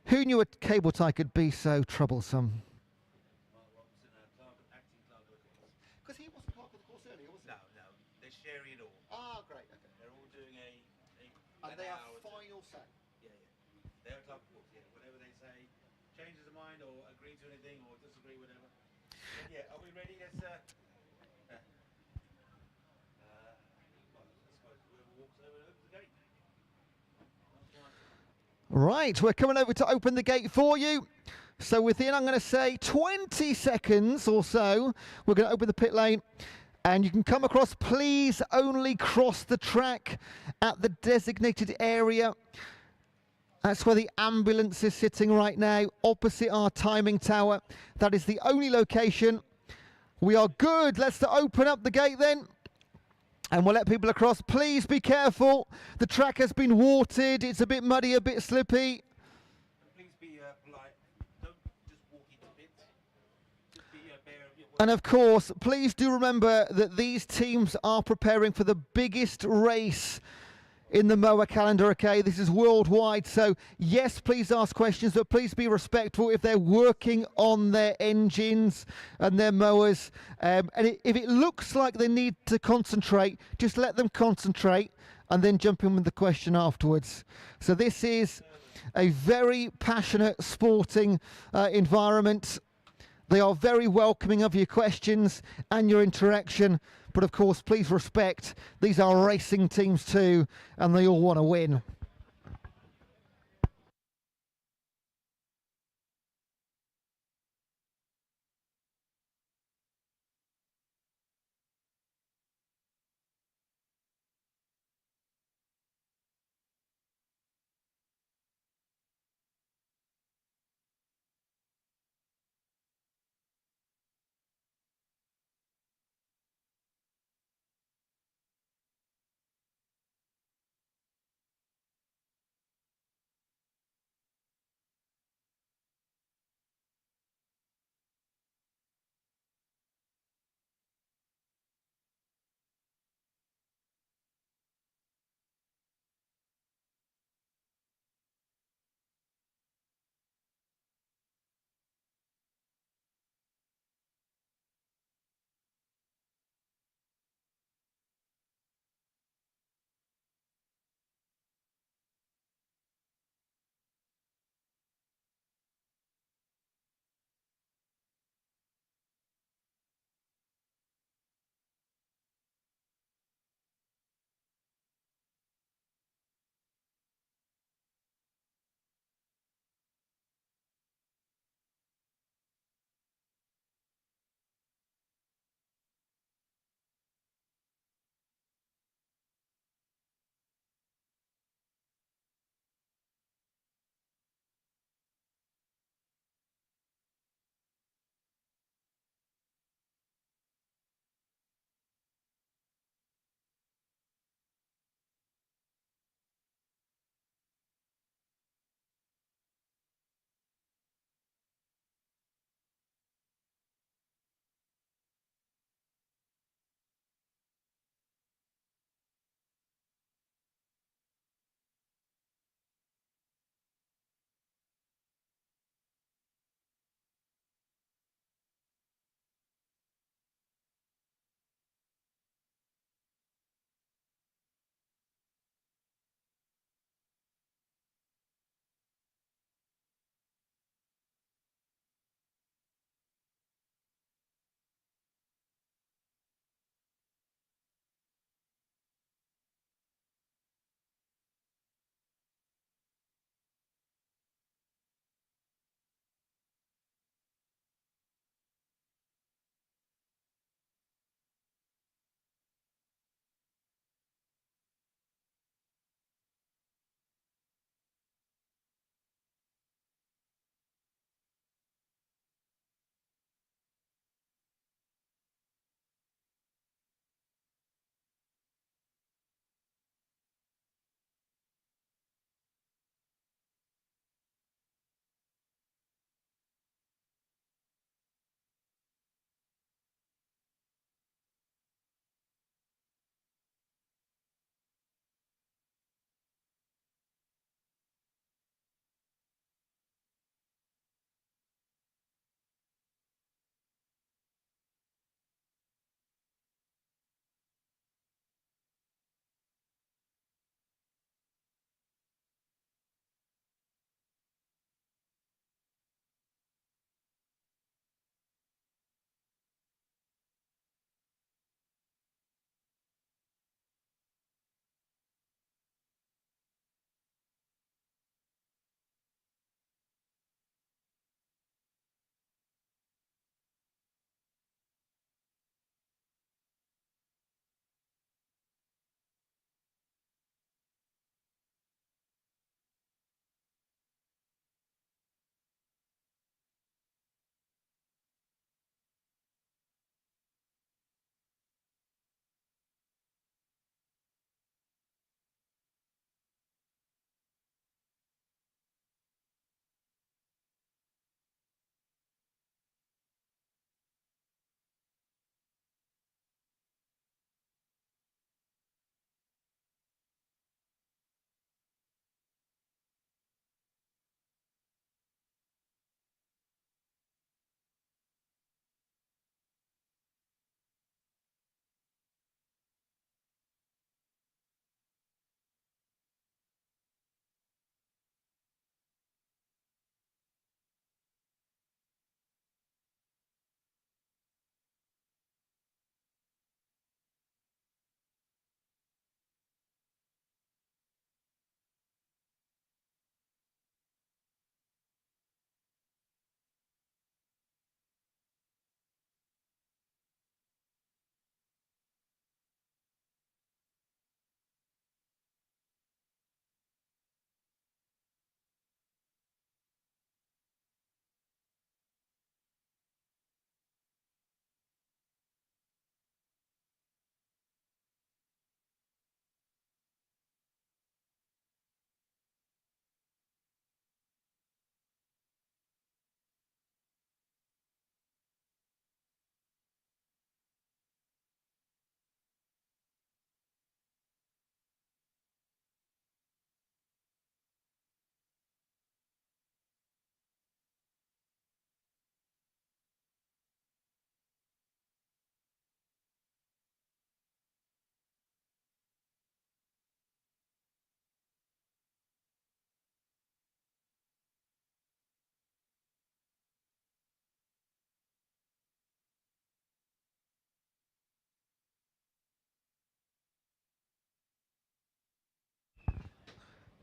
Who knew a cable tie could be so troublesome? Because he wasn't part of the course earlier, was he? No, they're sharing it all. Ah, great. Okay. They're all doing And they have final say. They're club course, whatever they say, changes their mind or agree to anything or disagree, whatever. But yeah, are we ready? Let's I suppose whoever walks over opens the gate. Right, we're coming over to open the gate for you. So within, I'm going to say 20 seconds or so, we're going to open the pit lane. And you can come across, please only cross the track at the designated area. That's where the ambulance is sitting right now, opposite our timing tower. That is the only location. We are good. Let's open up the gate then. And we'll let people across. Please be careful. The track has been watered. It's a bit muddy, a bit slippy. Please be polite. Don't just walk into bits. Just be aware of your work. And of course, please do remember that these teams are preparing for the biggest race in the mower calendar, okay? This is worldwide, so yes, please ask questions, but please be respectful if they're working on their engines and their mowers. And if it looks like they need to concentrate, just let them concentrate and then jump in with the question afterwards. So this is a very passionate sporting environment. They are very welcoming of your questions and your interaction, but of course, please respect, these are racing teams too, and they all want to win.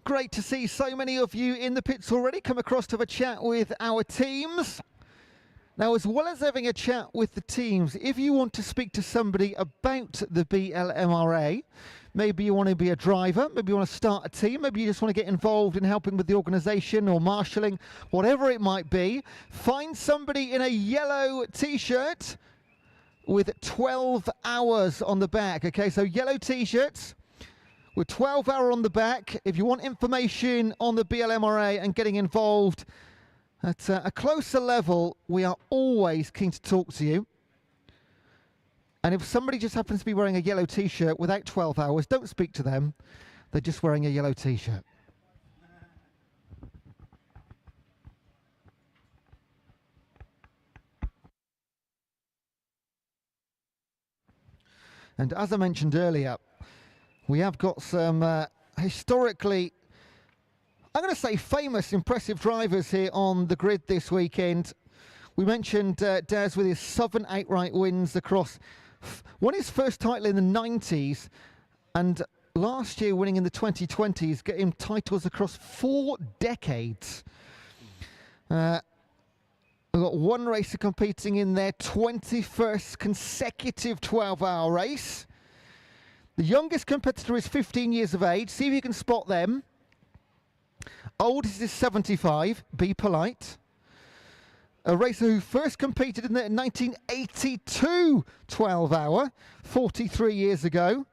great to see so many of you in the pits already. Come across to have a chat with our teams. Now, as well as having a chat with the teams, if you want to speak to somebody about the BLMRA, maybe you want to be a driver, maybe you want to start a team, maybe you just want to get involved in helping with the organisation or marshalling, whatever it might be, find somebody in a yellow T-shirt with 12 hours on the back. Okay, so yellow T-shirts with 12 hour on the back. If you want information on the BLMRA and getting involved at a closer level, we are always keen to talk to you. And if somebody just happens to be wearing a yellow T-shirt without 12 hours, don't speak to them. They're just wearing a yellow T-shirt. And as I mentioned earlier, we have got some historically, I'm going to say famous, impressive drivers here on the grid this weekend. We mentioned Daz with his Southern outright wins across, won his first title in the 90s, and last year winning in the 2020s, getting titles across 4 decades. We've got one racer competing in their 21st consecutive 12-hour race. The youngest competitor is 15 years of age. See if you can spot them. Oldest is 75. Be polite. A racer who first competed in the 1982 12-hour, 43 years ago.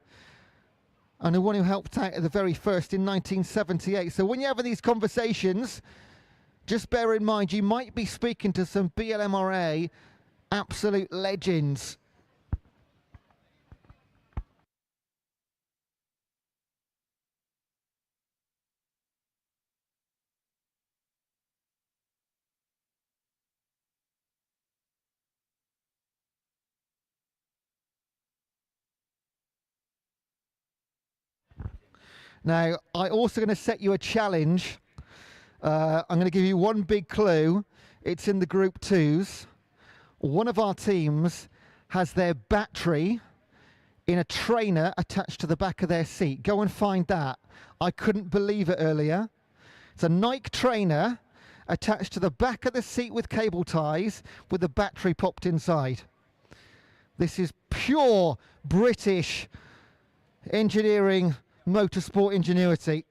And the one who helped out at the very first in 1978. So when you're having these conversations, just bear in mind you might be speaking to some BLMRA absolute legends. Now, I'm also going to set you a challenge. I'm going to give you one big clue. It's in the Group 2s. One of our teams has their battery in a trainer attached to the back of their seat. Go and find that. I couldn't believe it earlier. It's a Nike trainer attached to the back of the seat with cable ties with the battery popped inside. This is pure British engineering, motorsport ingenuity.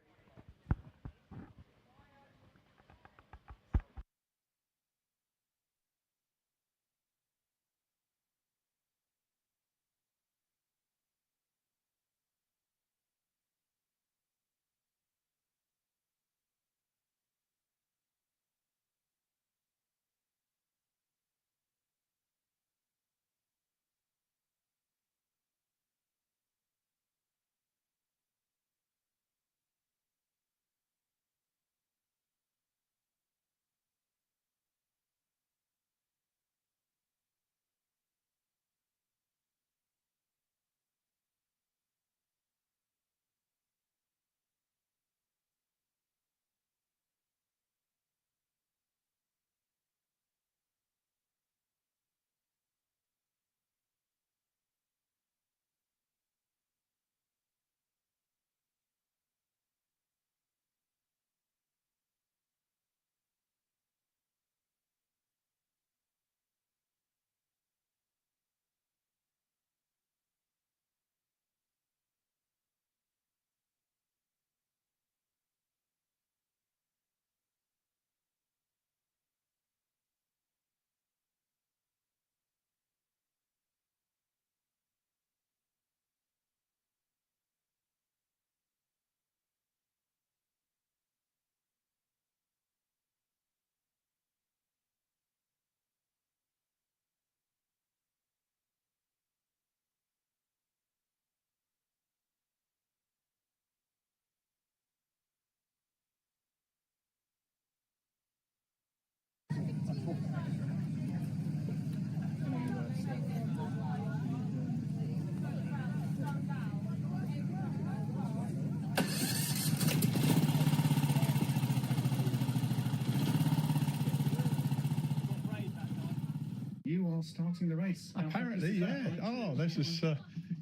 You are starting the race. Apparently, yeah. Oh, this is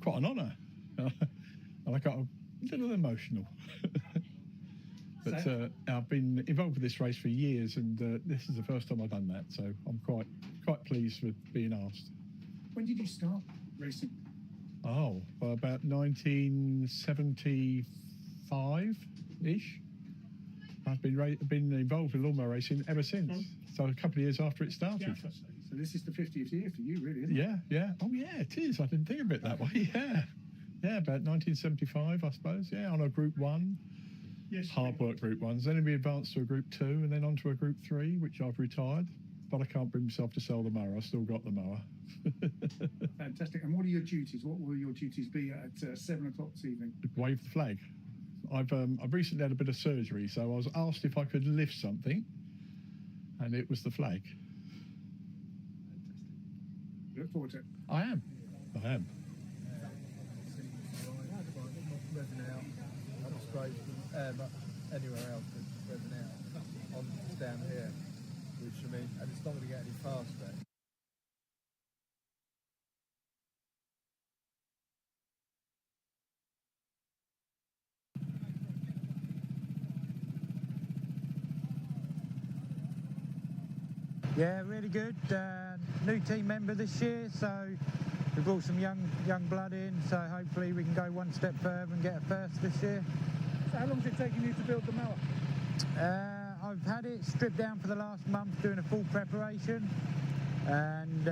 quite an honour. And I got a little emotional. But I've been involved with this race for years, and this is the first time I've done that, so I'm quite pleased with being asked. When did you start racing? Oh, well, about 1975-ish. I've been involved with lawnmower racing ever since. So a couple of years after it started. Yeah. So this is the 50th year for you, really, isn't it? Yeah. Oh, yeah, it is. I didn't think of it that way. Yeah, about 1975, I suppose. Yeah, on a Group 1. Yes. Hard work Group 1s. Then we advanced to a Group 2 and then on to a Group 3, which I've retired. But I can't bring myself to sell the mower. I've still got the mower. Fantastic. And what are your duties? What will your duties be at 7 o'clock this evening? Wave the flag. I've recently had a bit of surgery, so I was asked if I could lift something, and it was the flag. Look forward to it. I am. Revving out, that was great. But anywhere else, it's revving out. On down here, which I mean, and it's not going to get any faster. Yeah, really good. New team member this year, so we brought some young blood in. So hopefully we can go one step further and get a first this year. So how long is it taking you to build the mower? I've had it stripped down for the last month, doing a full preparation, and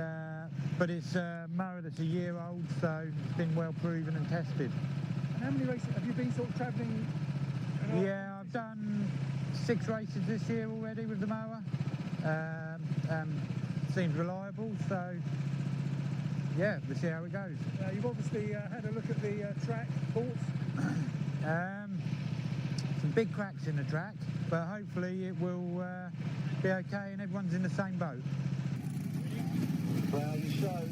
but it's a mower that's a year old, so it's been well proven and tested. And how many races have you been sort of travelling? Yeah, I've done 6 races this year already with the mower. Seems reliable, so yeah, we'll see how it goes. You've obviously had a look at the track, thoughts? Some big cracks in the track, but hopefully it will be okay and everyone's in the same boat. Well, you show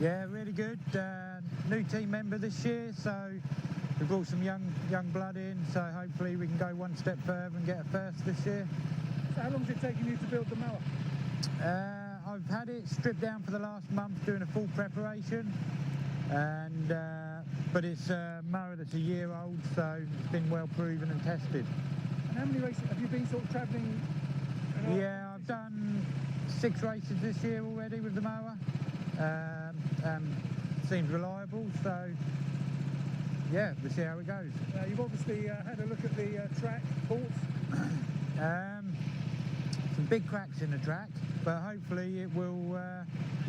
Yeah, really good. New team member this year, so we've brought some young blood in, so hopefully we can go one step further and get a first this year. So how long is it taking you to build the mower? I've had it stripped down for the last month doing a full preparation, and but it's a mower that's a year old, so it's been well proven and tested. And how many races have you been sort of travelling? Yeah, I've done 6 races this year already with the mower. Seems reliable, so yeah, we'll see how it goes. You've obviously had a look at the track, thoughts? Some big cracks in the track, but hopefully it will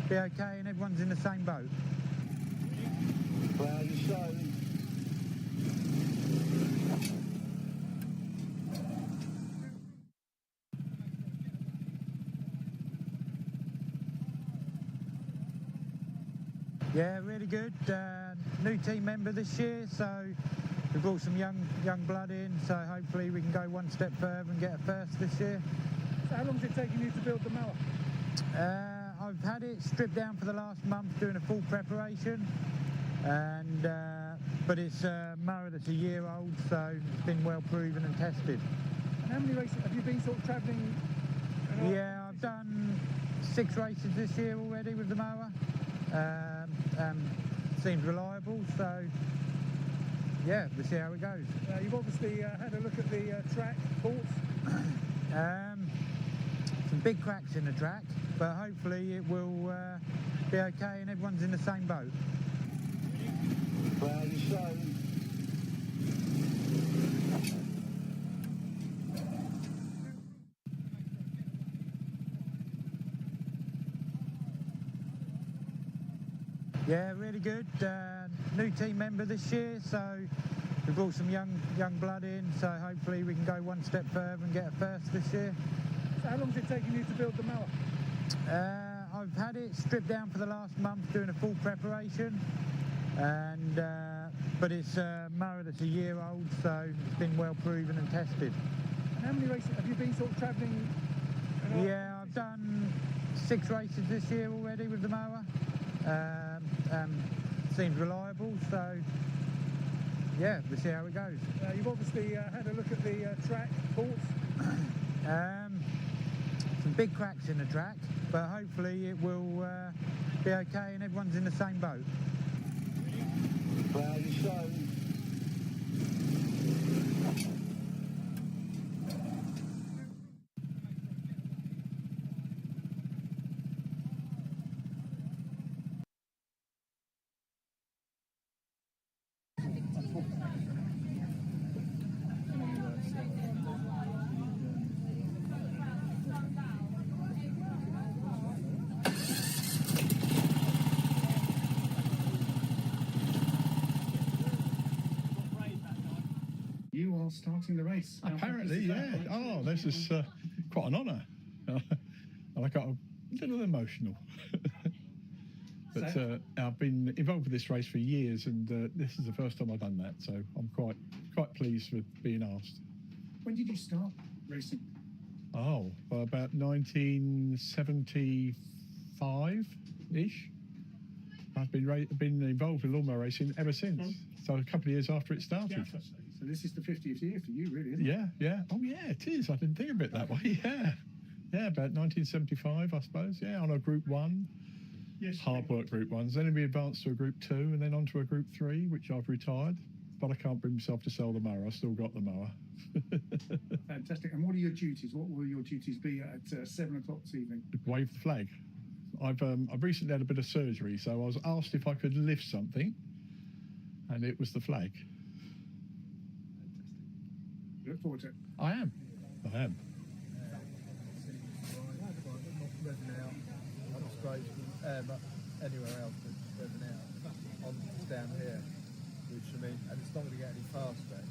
be okay and everyone's in the same boat. Well, you show. Yeah, really good. New team member this year, so we've brought some young blood in, so hopefully we can go one step further and get a first this year. So how long is it taking you to build the mower? I've had it stripped down for the last month doing a full preparation, and but it's a mower that's a year old, so it's been well proven and tested. And how many races have you been sort of travelling? Yeah, I've done 6 races this year already with the mower. Seems reliable, so yeah, we'll see how it goes. You've obviously had a look at the track, thoughts? Some big cracks in the track, but hopefully it will be okay and everyone's in the same boat. Well, you show. Yeah, really good. New team member this year, so we've brought some young blood in, so hopefully we can go one step further and get a first this year. So how long is it taking you to build the mower? I've had it stripped down for the last month doing a full preparation, and but it's a mower that's a year old, so it's been well proven and tested. And how many races have you been sort of travelling? Yeah, I've done 6 races this year already with the mower. Seems reliable, so yeah, we'll see how it goes. You've obviously had a look at the track, thoughts? Some big cracks in the track, but hopefully it will be okay and everyone's in the same boat. Well, you show. You are starting the race. Apparently, yeah. Oh, this is quite an honour. And I got a little emotional. But I've been involved with this race for years, and this is the first time I've done that, so I'm quite pleased with being asked. When did you start racing? Oh, well, about 1975-ish. I've been involved with lawnmower racing ever since. So a couple of years after it started. So this is the 50th year for you, really, isn't it? Yeah, yeah. Oh, yeah, it is. I didn't think of it that way. Yeah. Yeah, about 1975, I suppose. Yeah, on a Group 1. Yes. Hard work Group 1s. Then we advanced to a Group 2 and then on to a Group 3, which I've retired. But I can't bring myself to sell the mower. I've still got the mower. Fantastic. And what are your duties? What will your duties be at 7 o'clock this evening? Wave the flag. I've recently had a bit of surgery, so I was asked if I could lift something, and it was the flag. You look forward to it. I am. Not anywhere else than now. It's down here, which I mean, and it's not going to get any faster.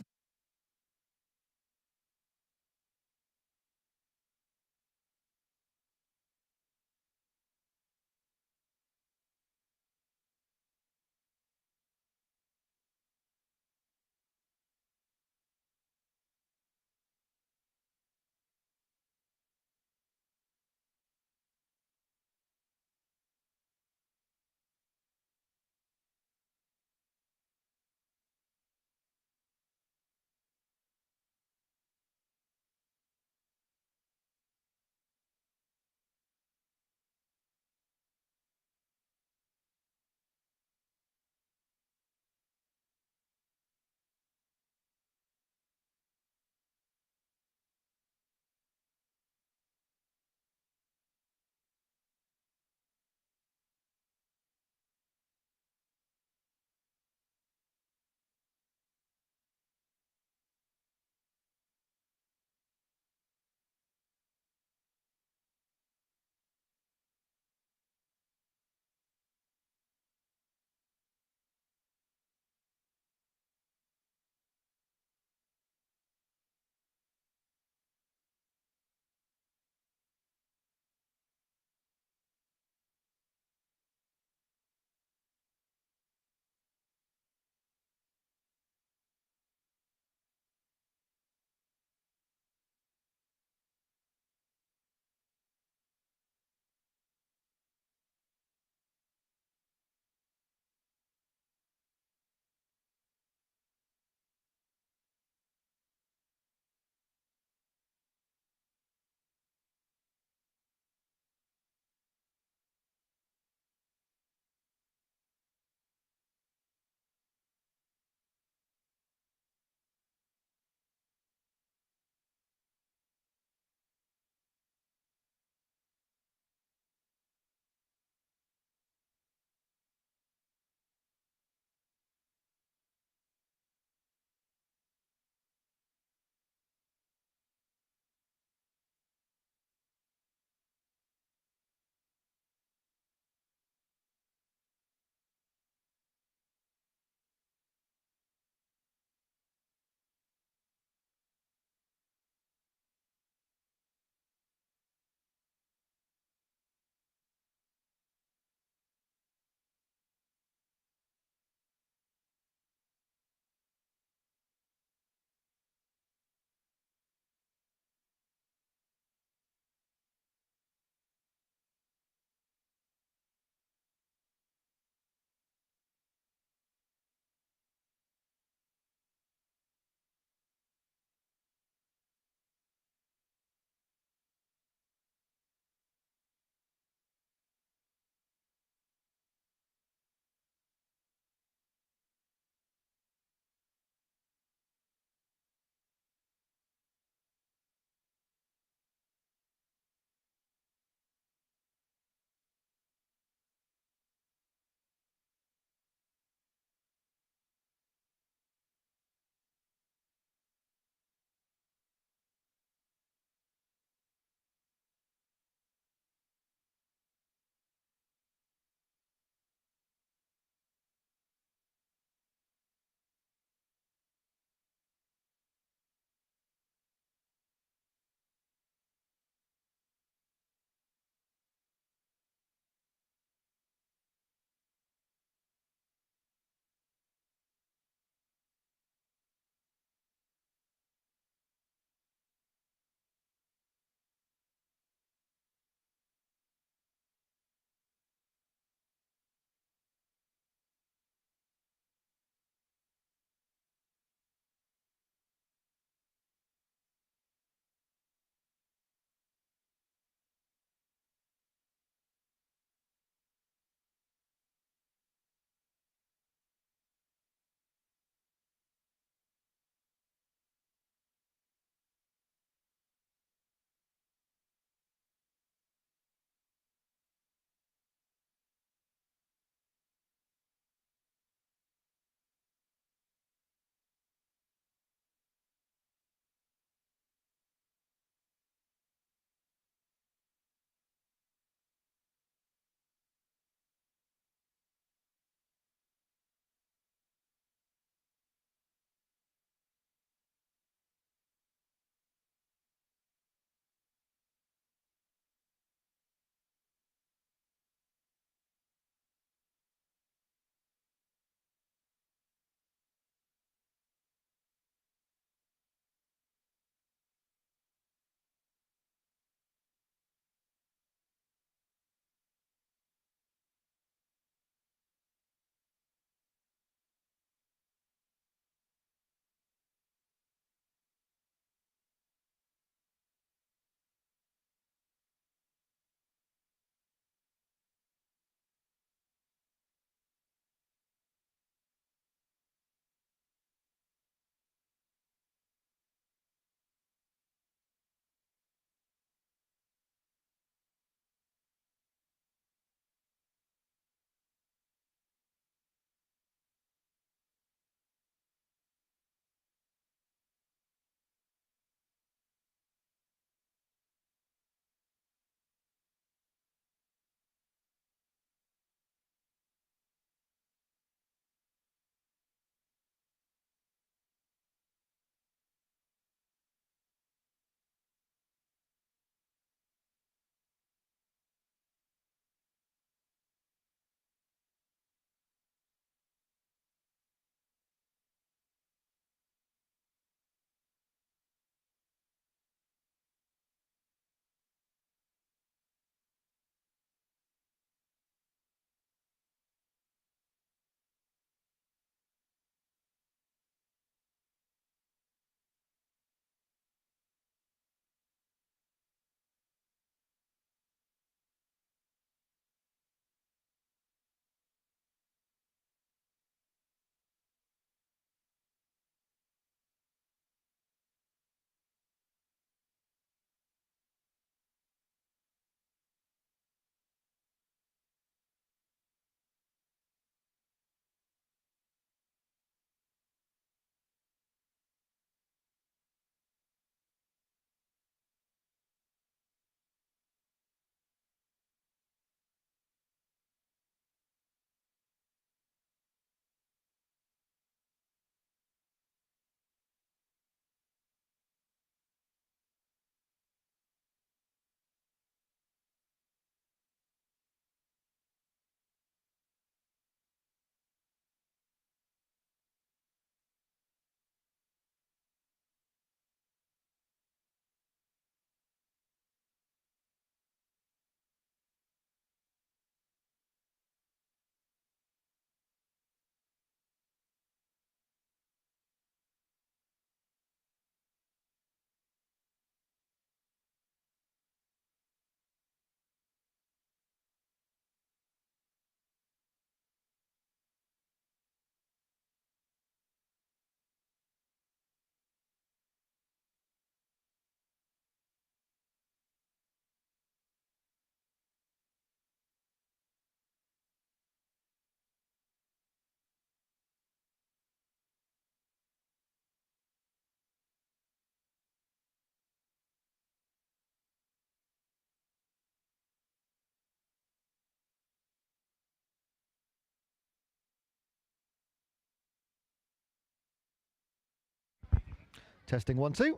Testing 1, 2. Can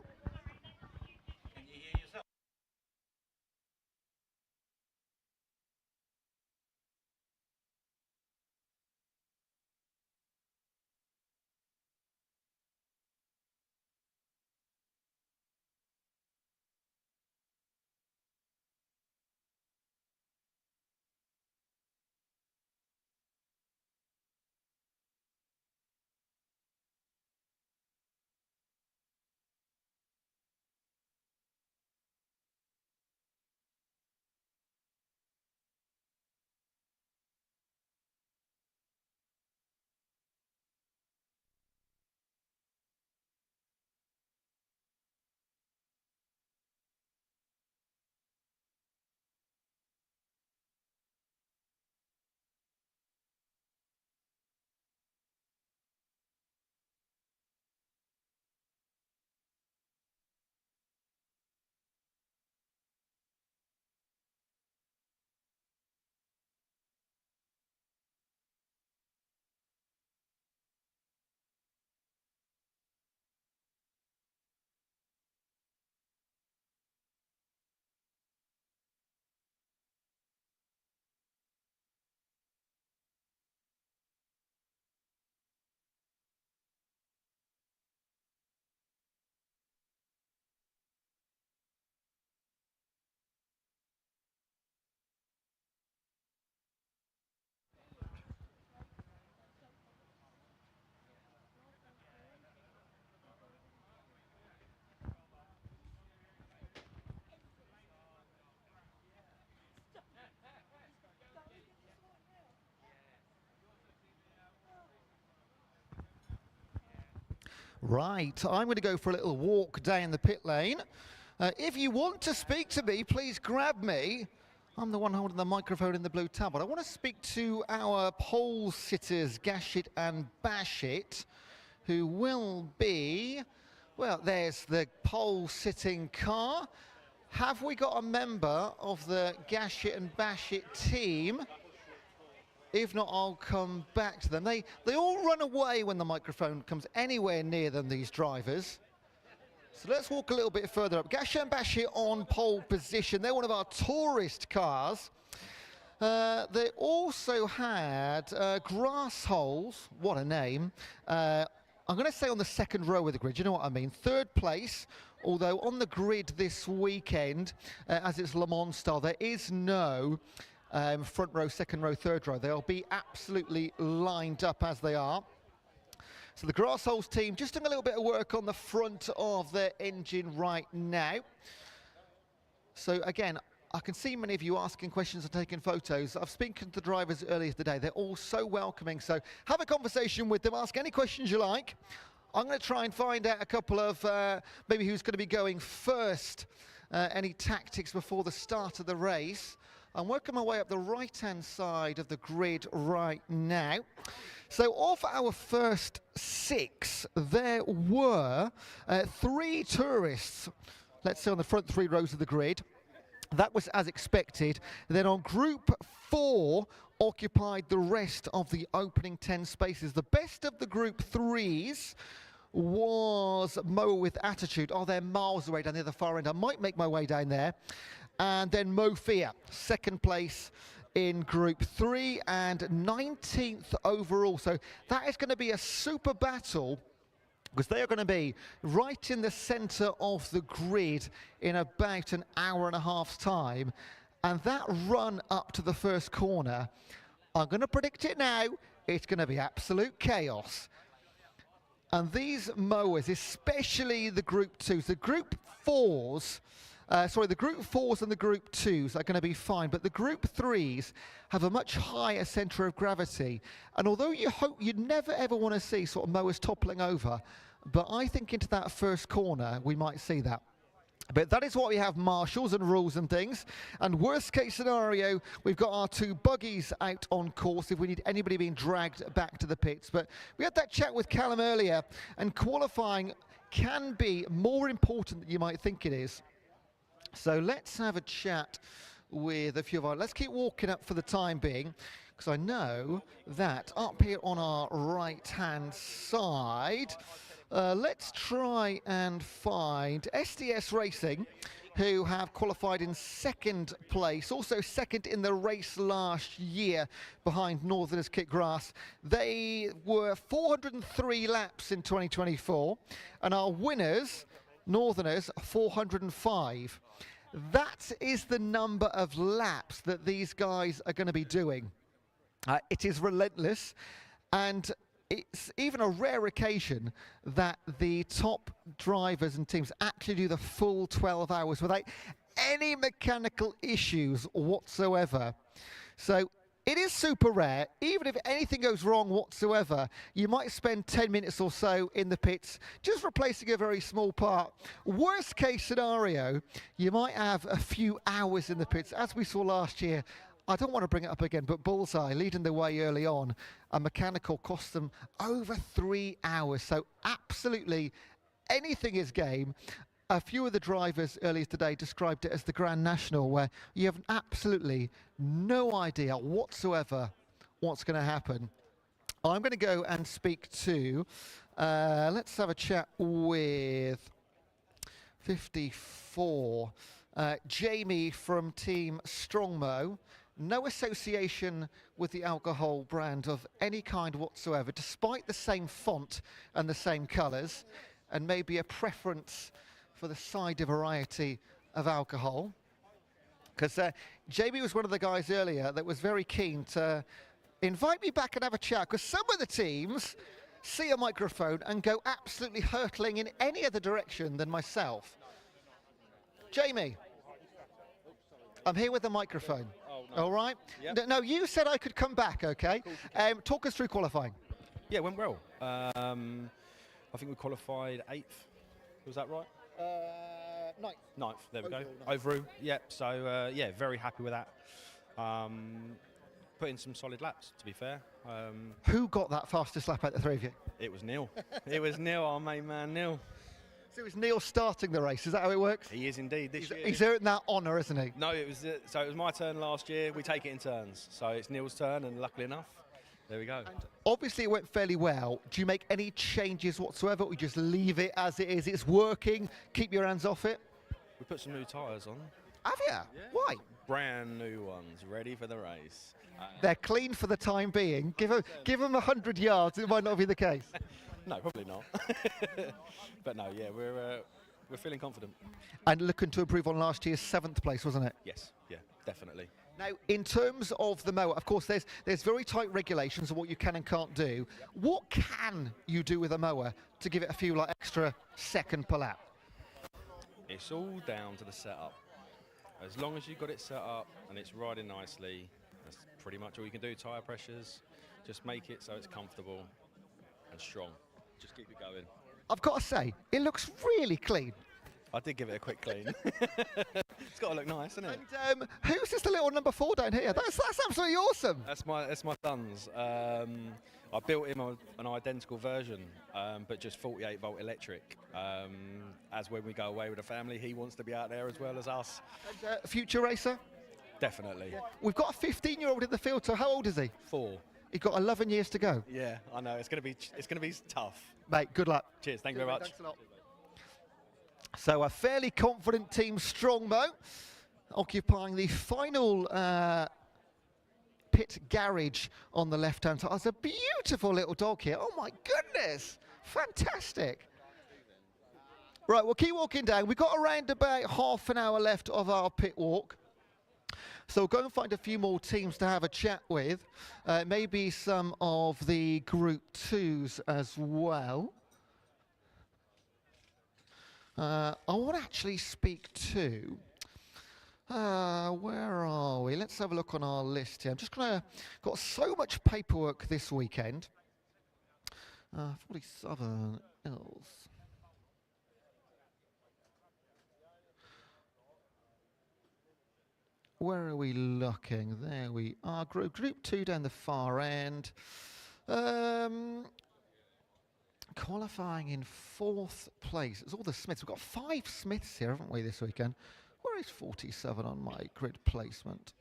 you hear yourself? Right, I'm going to go for a little walk down the pit lane. If you want to speak to me, please grab me. I'm the one holding the microphone in the blue tab, but I want to speak to our pole sitters, Gash It and Bash It, who will be, well, there's the pole sitting car. Have we got a member of the Gash It and Bash It team? If not, I'll come back to them. They all run away when the microphone comes anywhere near them, these drivers. So let's walk a little bit further up. Gash and Bash It on pole position. They're one of our tourist cars. They also had Grass Holes, what a name. I'm going to say on the second row of the grid, you know what I mean. Third place, although on the grid this weekend, as it's Le Mans style, there is no front row, second row, third row. They'll be absolutely lined up as they are. So the Grass Holes team just doing a little bit of work on the front of their engine right now. So again, I can see many of you asking questions and taking photos. I've spoken to the drivers earlier today. They're all so welcoming. So have a conversation with them. Ask any questions you like. I'm going to try and find out a couple of maybe who's going to be going first, any tactics before the start of the race. I'm working my way up the right-hand side of the grid right now. So of our first 6, there were 3 tourists, let's say on the front 3 rows of the grid. That was as expected. Then on group 4 occupied the rest of the opening 10 spaces. The best of the group 3s was Mower with Attitude. Oh, they're miles away down the other far end. I might make my way down there. And then Mo Fear, second place in group 3 and 19th overall. So that is going to be a super battle, because they are going to be right in the centre of the grid in about an hour and a half's time. And that run up to the first corner, I'm going to predict it now, it's going to be absolute chaos. And these mowers, especially the group 2s, the group 4s, the group 4s and the group 2s are going to be fine, but the group 3s have a much higher centre of gravity. And although you'd never ever want to see sort of mowers toppling over, but I think into that first corner we might see that. But that is what we have, marshals and rules and things. And worst case scenario, we've got our 2 buggies out on course if we need anybody being dragged back to the pits. But we had that chat with Callum earlier, and qualifying can be more important than you might think it is. So let's have a chat with a few of our... Let's keep walking up for the time being, because I know that up here on our right-hand side, Let's try and find SDS Racing, who have qualified in second place, also second in the race last year behind Northerners Kit Grass. They were 403 laps in 2024, and our winners, Northerners, 405. That is the number of laps that these guys are going to be doing. It is relentless, and it's even a rare occasion that the top drivers and teams actually do the full 12 hours without any mechanical issues whatsoever. So it is super rare. Even if anything goes wrong whatsoever, you might spend 10 minutes or so in the pits just replacing a very small part. Worst case scenario, you might have a few hours in the pits. As we saw last year, I don't want to bring it up again, but Bullseye leading the way early on, a mechanical cost them over 3 hours. So absolutely anything is game. A few of the drivers earlier today described it as the Grand National, where you have absolutely no idea whatsoever what's going to happen. I'm going to go and speak to, let's have a chat with 54, Jamie from Team Strongmow. No association with the alcohol brand of any kind whatsoever, despite the same font and the same colours, and maybe a preference for the cider variety of alcohol. Because Jamie was one of the guys earlier that was very keen to invite me back and have a chat, because some of the teams see a microphone and go absolutely hurtling in any other direction than myself. Jamie, I'm here with the microphone. No. All right? Yep. No, you said I could come back, okay? Talk us through qualifying. Yeah, it went well. I think we qualified 8th. Was that right? 9th. There we go. Overall, yeah. So, yeah, very happy with that. Put in some solid laps, to be fair. Who got that fastest lap out of the three of you? It was Neil. It was Neil, our main man, Neil. So it was Neil starting the race, is that how it works? He is indeed this year. He's earned that honour, isn't he? No, it was my turn last year. We take it in turns. So it's Neil's turn, and luckily enough, there we go. And obviously it went fairly well. Do you make any changes whatsoever, or you just leave it as it is? It's working, keep your hands off it? We put some new tyres on. Have you? Yeah. Why? Brand new ones, ready for the race. They're clean for the time being. Give them 100 yards, it might not be the case. No, probably not. But no, yeah, we're feeling confident. And looking to improve on last year's 7th place, wasn't it? Yes, yeah, definitely. Now, in terms of the mower, of course, there's very tight regulations on what you can and can't do. What can you do with a mower to give it a few extra second per lap? It's all down to the setup. As long as you've got it set up and it's riding nicely, that's pretty much all you can do. Tyre pressures, just make it so it's comfortable and strong. Just keep it going. I've got to say, it looks really clean. I did give it a quick clean. It's got to look nice, isn't it? And who's this the little number 4 down here? That's absolutely awesome. That's my son's. I built him an identical version, but just 48 volt electric. As when we go away with the family, he wants to be out there as well as us. And, future racer? Definitely. Yeah. We've got a 15-year-old in the field. So how old is he? 4. He's got 11 years to go. Yeah, I know. It's gonna be tough. Mate, good luck. Cheers. Thank you very much. Thanks a lot. So a fairly confident Team Strongmow occupying the final pit garage on the left-hand side. There's a beautiful little dog here. Oh my goodness, fantastic. Right, we'll keep walking down. We've got around about half an hour left of our pit walk. So go and find a few more teams to have a chat with. Maybe some of the Group 2s as well. I want to actually speak to, where are we? Let's have a look on our list here. I'm just going to, got so much paperwork this weekend. 47 L's. Where are we looking? There we are. Group 2 down the far end. Qualifying in 4th place. It's all the Smiths. We've got 5 Smiths here, haven't we, this weekend? Where is 47 on my grid placement?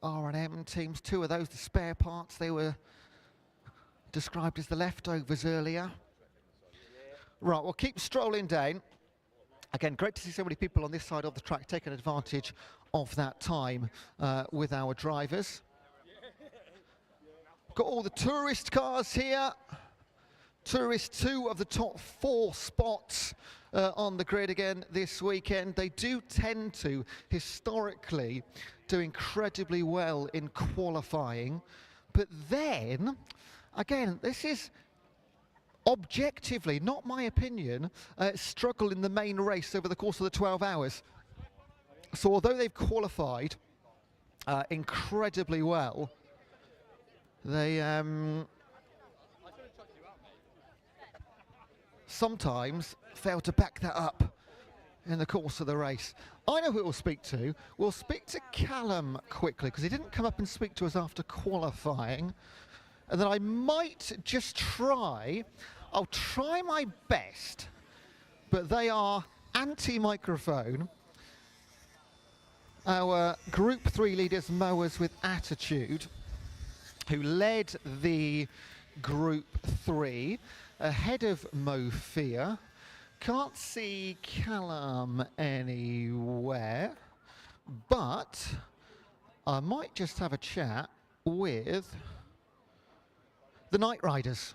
R&M teams, 2 of those, the spare parts. They were described as the leftovers earlier. Right, we'll keep strolling down. Again, great to see so many people on this side of the track taking advantage of that time with our drivers. Got all the tourist cars here. Tourist 2 of the top 4 spots on the grid again this weekend. They do tend to, historically, do incredibly well in qualifying. But then, again, this is objectively, not my opinion, struggle in the main race over the course of the 12 hours. So although they've qualified incredibly well, they sometimes fail to back that up in the course of the race. I know who we'll speak to. We'll speak to Callum quickly, because he didn't come up and speak to us after qualifying. And then I might just I'll try my best, but they are anti-microphone. Our Group 3 leaders, Mowers with Attitude, who led the Group 3 ahead of Mo Fear. Can't see Callum anywhere, but I might just have a chat with the Night Riders.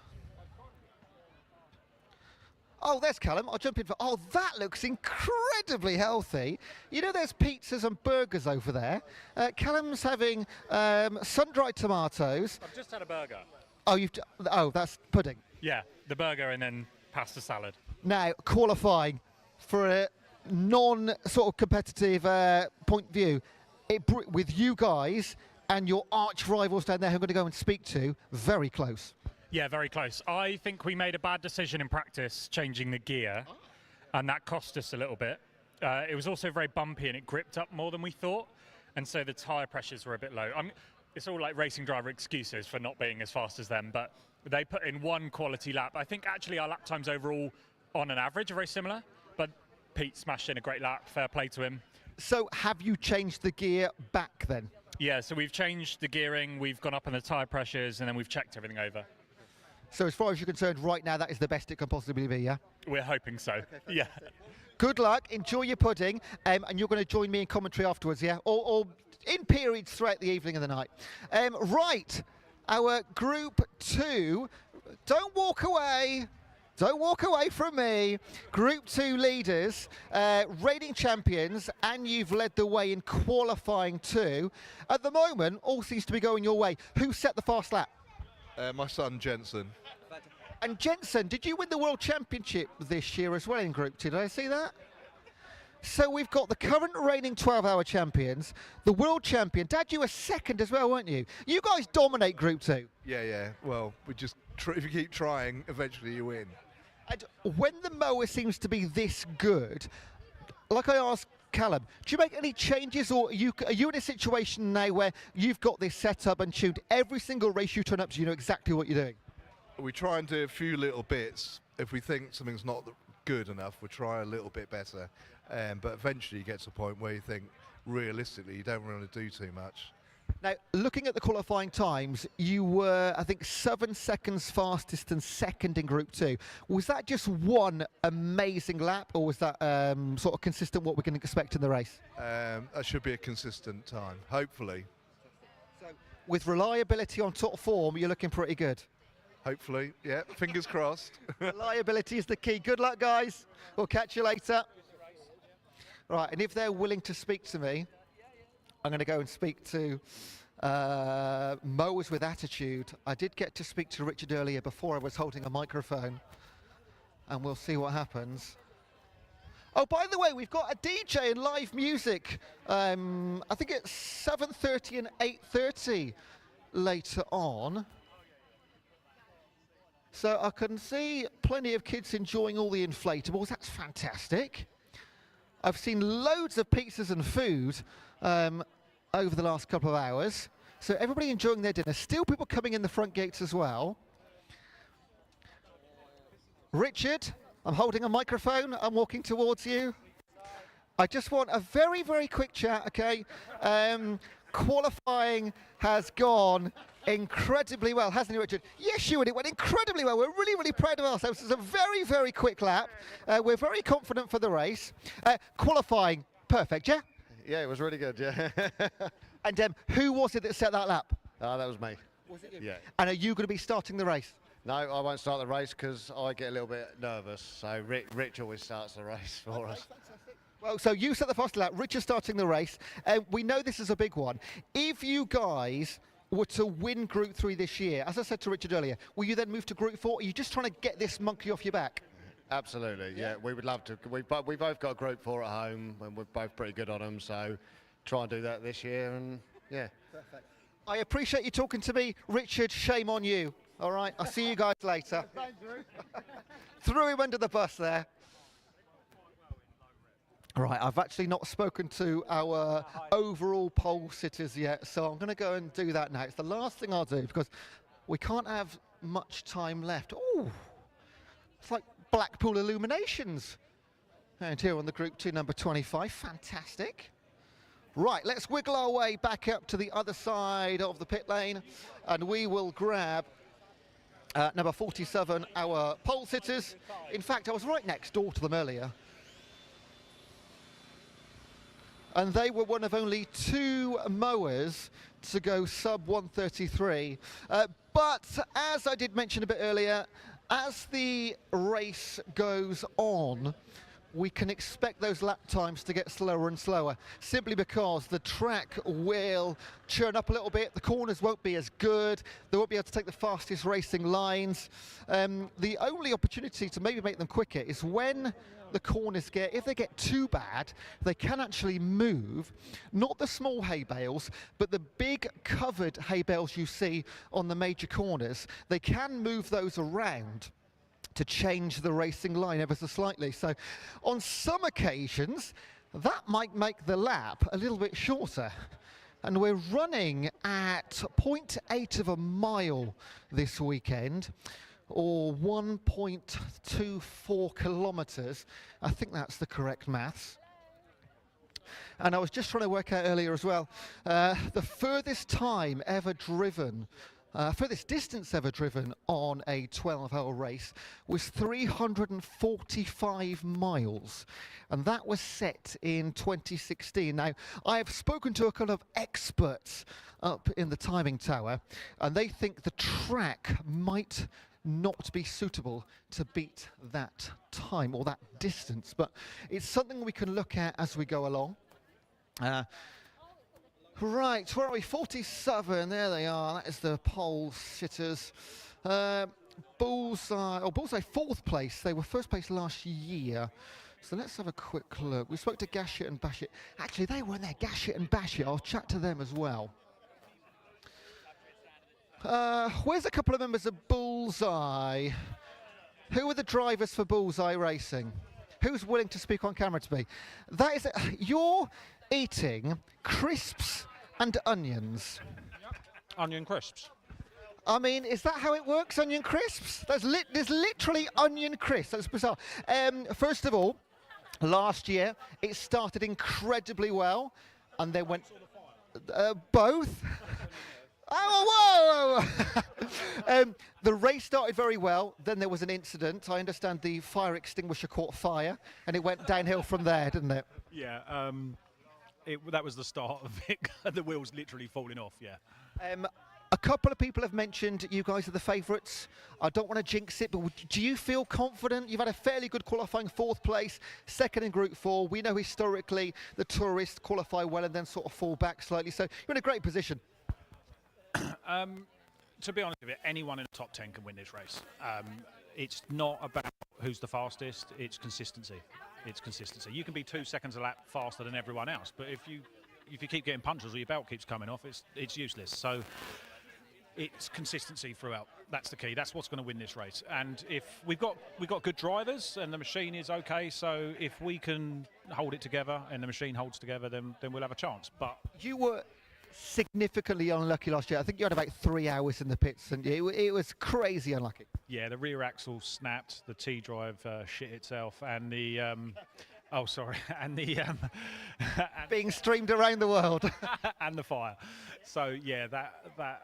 Oh, there's Callum. I'll jump in for... Oh, that looks incredibly healthy. You know, there's pizzas and burgers over there. Callum's having sun-dried tomatoes. I've just had a burger. Oh, oh, that's pudding. Yeah, the burger and then pasta salad. Now, qualifying for a non-sort of competitive point of view, with you guys and your arch rivals down there who I'm going to go and speak to, very close. Yeah, very close. I think we made a bad decision in practice changing the gear, and that cost us a little bit. It was also very bumpy and it gripped up more than we thought, and so the tyre pressures were a bit low. It's all like racing driver excuses for not being as fast as them, but they put in one quality lap. I think actually our lap times overall, on an average, are very similar, but Pete smashed in a great lap. Fair play to him. So have you changed the gear back then? Yeah, so we've changed the gearing, we've gone up on the tyre pressures, and then we've checked everything over. So as far as you're concerned, right now, that is the best it can possibly be, yeah? We're hoping so, okay, yeah. Good luck, enjoy your pudding, and you're going to join me in commentary afterwards, yeah? Or in periods throughout the evening and the night. Right, our Group 2, don't walk away. Don't walk away from me. Group 2 leaders, reigning champions, and you've led the way in qualifying too. At the moment, all seems to be going your way. Who set the fast lap? My son, Jensen. And Jensen, did you win the World Championship this year as well in Group 2? Did I see that? So we've got the current reigning 12-hour champions, the world champion. Dad, you were second as well, weren't you? You guys dominate Group 2. Yeah. Well, we just if you keep trying, eventually you win. And when the mower seems to be this good, like I asked Callum, do you make any changes, or are you in a situation now where you've got this set up and tuned? Every single race you turn up to, you know exactly what you're doing? We try and do a few little bits. If we think something's not good enough, we'll try a little bit better. But eventually you get to a point where you think, realistically, you don't want to do too much. Now, looking at the qualifying times, you were, I think, 7 seconds fastest and second in Group 2. Was that just one amazing lap, or was that sort of consistent what we can expect in the race? That should be a consistent time, hopefully. So, with reliability on top form, you're looking pretty good. Hopefully, yeah, fingers crossed. Reliability is the key. Good luck, guys. We'll catch you later. Right, and if they're willing to speak to me, I'm going to go and speak to Mowers with Attitude. I did get to speak to Richard earlier before I was holding a microphone, and we'll see what happens. Oh, by the way, we've got a DJ and live music. I think it's 7:30 and 8:30 later on. So I can see plenty of kids enjoying all the inflatables. That's fantastic. I've seen loads of pizzas and food over the last couple of hours. So everybody enjoying their dinner. Still people coming in the front gates as well. Richard, I'm holding a microphone. I'm walking towards you. I just want a very, very quick chat, okay? qualifying has gone incredibly well, hasn't it, Richard? Yes, you would. It went incredibly well. We're really, really proud of ourselves. It's a very, very quick lap. We're very confident for the race. Qualifying, perfect, yeah? Yeah, it was really good, yeah. And who was it that set that lap? That was me. Was it you? Yeah. And are you going to be starting the race? No, I won't start the race because I get a little bit nervous. So Rich always starts the race for us. Well, so you set the first lap, Richard starting the race. We know this is a big one. If you guys were to win Group 3 this year, as I said to Richard earlier, will you then move to Group 4? Are you just trying to get this monkey off your back? Absolutely, yeah. We would love to. We both got Group 4 at home, and we're both pretty good on them. So try and do that this year, and yeah. Perfect. I appreciate you talking to me, Richard. Shame on you. All right, I'll see you guys later. Threw him under the bus there. All right, I've actually not spoken to our overall pole sitters yet, so I'm going to go and do that now. It's the last thing I'll do because we can't have much time left. Oh, it's like Blackpool Illuminations. And here on the Group 2, number 25. Fantastic. Right, let's wiggle our way back up to the other side of the pit lane, and we will grab number 47, our pole sitters. In fact, I was right next door to them earlier. And they were one of only 2 mowers to go sub 133. But as I did mention a bit earlier, as the race goes on, we can expect those lap times to get slower and slower, simply because the track will churn up a little bit, the corners won't be as good, they won't be able to take the fastest racing lines. The only opportunity to maybe make them quicker is when the corners if they get too bad, they can actually move, not the small hay bales, but the big covered hay bales you see on the major corners. They can move those around to change the racing line ever so slightly. So on some occasions, that might make the lap a little bit shorter. And we're running at 0.8 of a mile this weekend, or 1.24 kilometres. I think that's the correct maths. And I was just trying to work out earlier as well, the furthest time ever driven, furthest distance ever driven on a 12-hour race was 345 miles, and that was set in 2016. Now, I have spoken to a couple of experts up in the timing tower, and they think the track might not be suitable to beat that time or that distance, but it's something we can look at as we go along. Right, where are we? 47, there they are. That is the pole sitters. Bullseye 4th place. They were 1st place last year. So let's have a quick look. We spoke to Gashit and Bashit. Actually, they weren't there, Gashit and Bashit. I'll chat to them as well. Where's a couple of members of Bullseye? Who are the drivers for Bullseye Racing? Who's willing to speak on camera to me? That is, you're eating crisps and onions. Yep. Onion crisps. I mean, is that how it works, onion crisps? There's literally onion crisps. That's bizarre. First of all, last year, it started incredibly well, and they went... both? Oh, whoa! The race started very well, then there was an incident. I understand the fire extinguisher caught fire, and it went downhill from there, didn't it? Yeah, that was the start of it. The wheels literally falling off, yeah. A couple of people have mentioned you guys are the favourites. I don't want to jinx it, but do you feel confident? You've had a fairly good qualifying 4th place, 2nd in Group 4. We know historically the tourists qualify well and then sort of fall back slightly, so you're in a great position. To be honest with you, anyone in the top 10 can win this race. It's not about who's the fastest, it's consistency. It's consistency. You can be 2 seconds a lap faster than everyone else, but if you keep getting punches or your belt keeps coming off, it's useless. So it's consistency throughout. That's the key. That's what's going to win this race. And if we've got good drivers and the machine is okay, so if we can hold it together and the machine holds together, then we'll have a chance. But you were significantly unlucky last year. I think you had about 3 hours in the pits, and it was crazy unlucky. Yeah, the rear axle snapped, the T-drive shit itself, and the Oh, sorry, and the being streamed around the world, and the fire. So yeah, that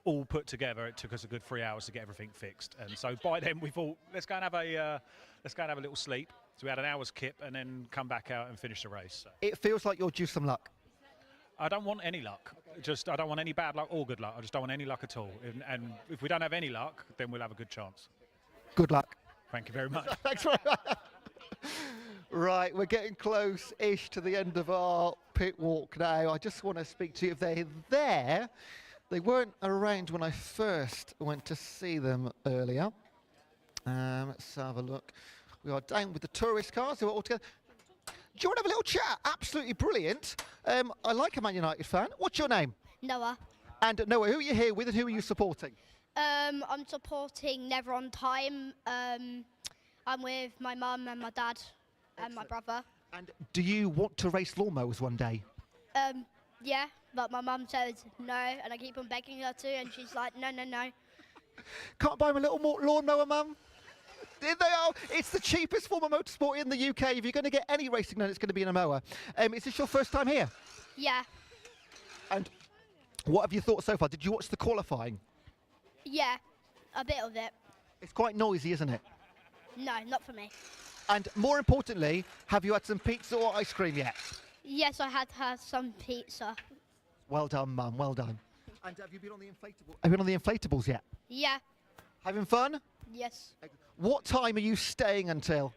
all put together, it took us a good 3 hours to get everything fixed. And so by then we thought, let's go and have a little sleep. So we had an hour's kip and then come back out and finish the race. So. It feels like you're due some luck. I don't want any luck. I don't want any bad luck or good luck. I just don't want any luck at all. And if we don't have any luck, then we'll have a good chance. Good luck. Thank you very much. Thanks very much. Right, we're getting close-ish to the end of our pit walk now. I just want to speak to you. If they're there, they weren't around when I first went to see them earlier. Let's have a look. We are down with the tourist cars. They're all together. Do you want to have a little chat? Absolutely brilliant. I like a Man United fan. What's your name? Noah. And Noah, who are you here with and who are you supporting? I'm supporting Never on Time. I'm with my mum and my dad and my brother. And do you want to race lawnmowers one day? Yeah, but my mum says no, and I keep on begging her to, and she's like, no, no, no. Can't buy him a little more lawnmower, Mum? There they are. It's the cheapest form of motorsport in the UK. If you're going to get any racing done, it's going to be in a mower. Is this your first time here? Yeah. And what have you thought so far? Did you watch the qualifying? Yeah, a bit of it. It's quite noisy, isn't it? No, not for me. And more importantly, have you had some pizza or ice cream yet? Yes, I had some pizza. Well done, Mum. Well done. And have you been on the inflatable? Have you been on the inflatables yet? Yeah. Having fun? Yes. What time are you staying until?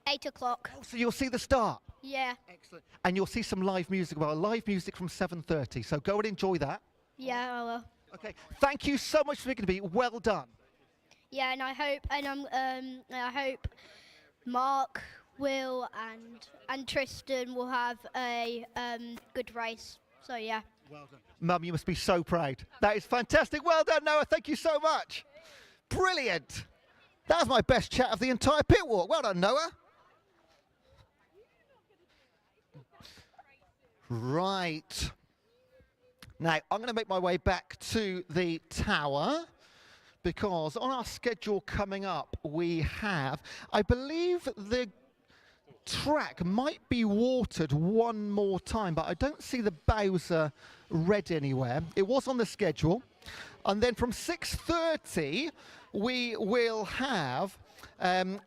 8 o'clock. Oh, so you'll see the start? Yeah. Excellent. And you'll see some live music. Well, live music from 7:30. So go and enjoy that. Yeah, I will. Okay. Thank you so much for speaking to me. Well done. Yeah, and I hope Mark, Will, and Tristan will have a good race. So yeah. Well done. Mum, you must be so proud. That is fantastic. Well done, Noah. Thank you so much. Brilliant. That was my best chat of the entire pit walk. Well done, Noah. Right. Now, I'm going to make my way back to the tower because on our schedule coming up, we have, I believe the track might be watered one more time, but I don't see the Bowser red anywhere. It was on the schedule. And then from 6:30, we will have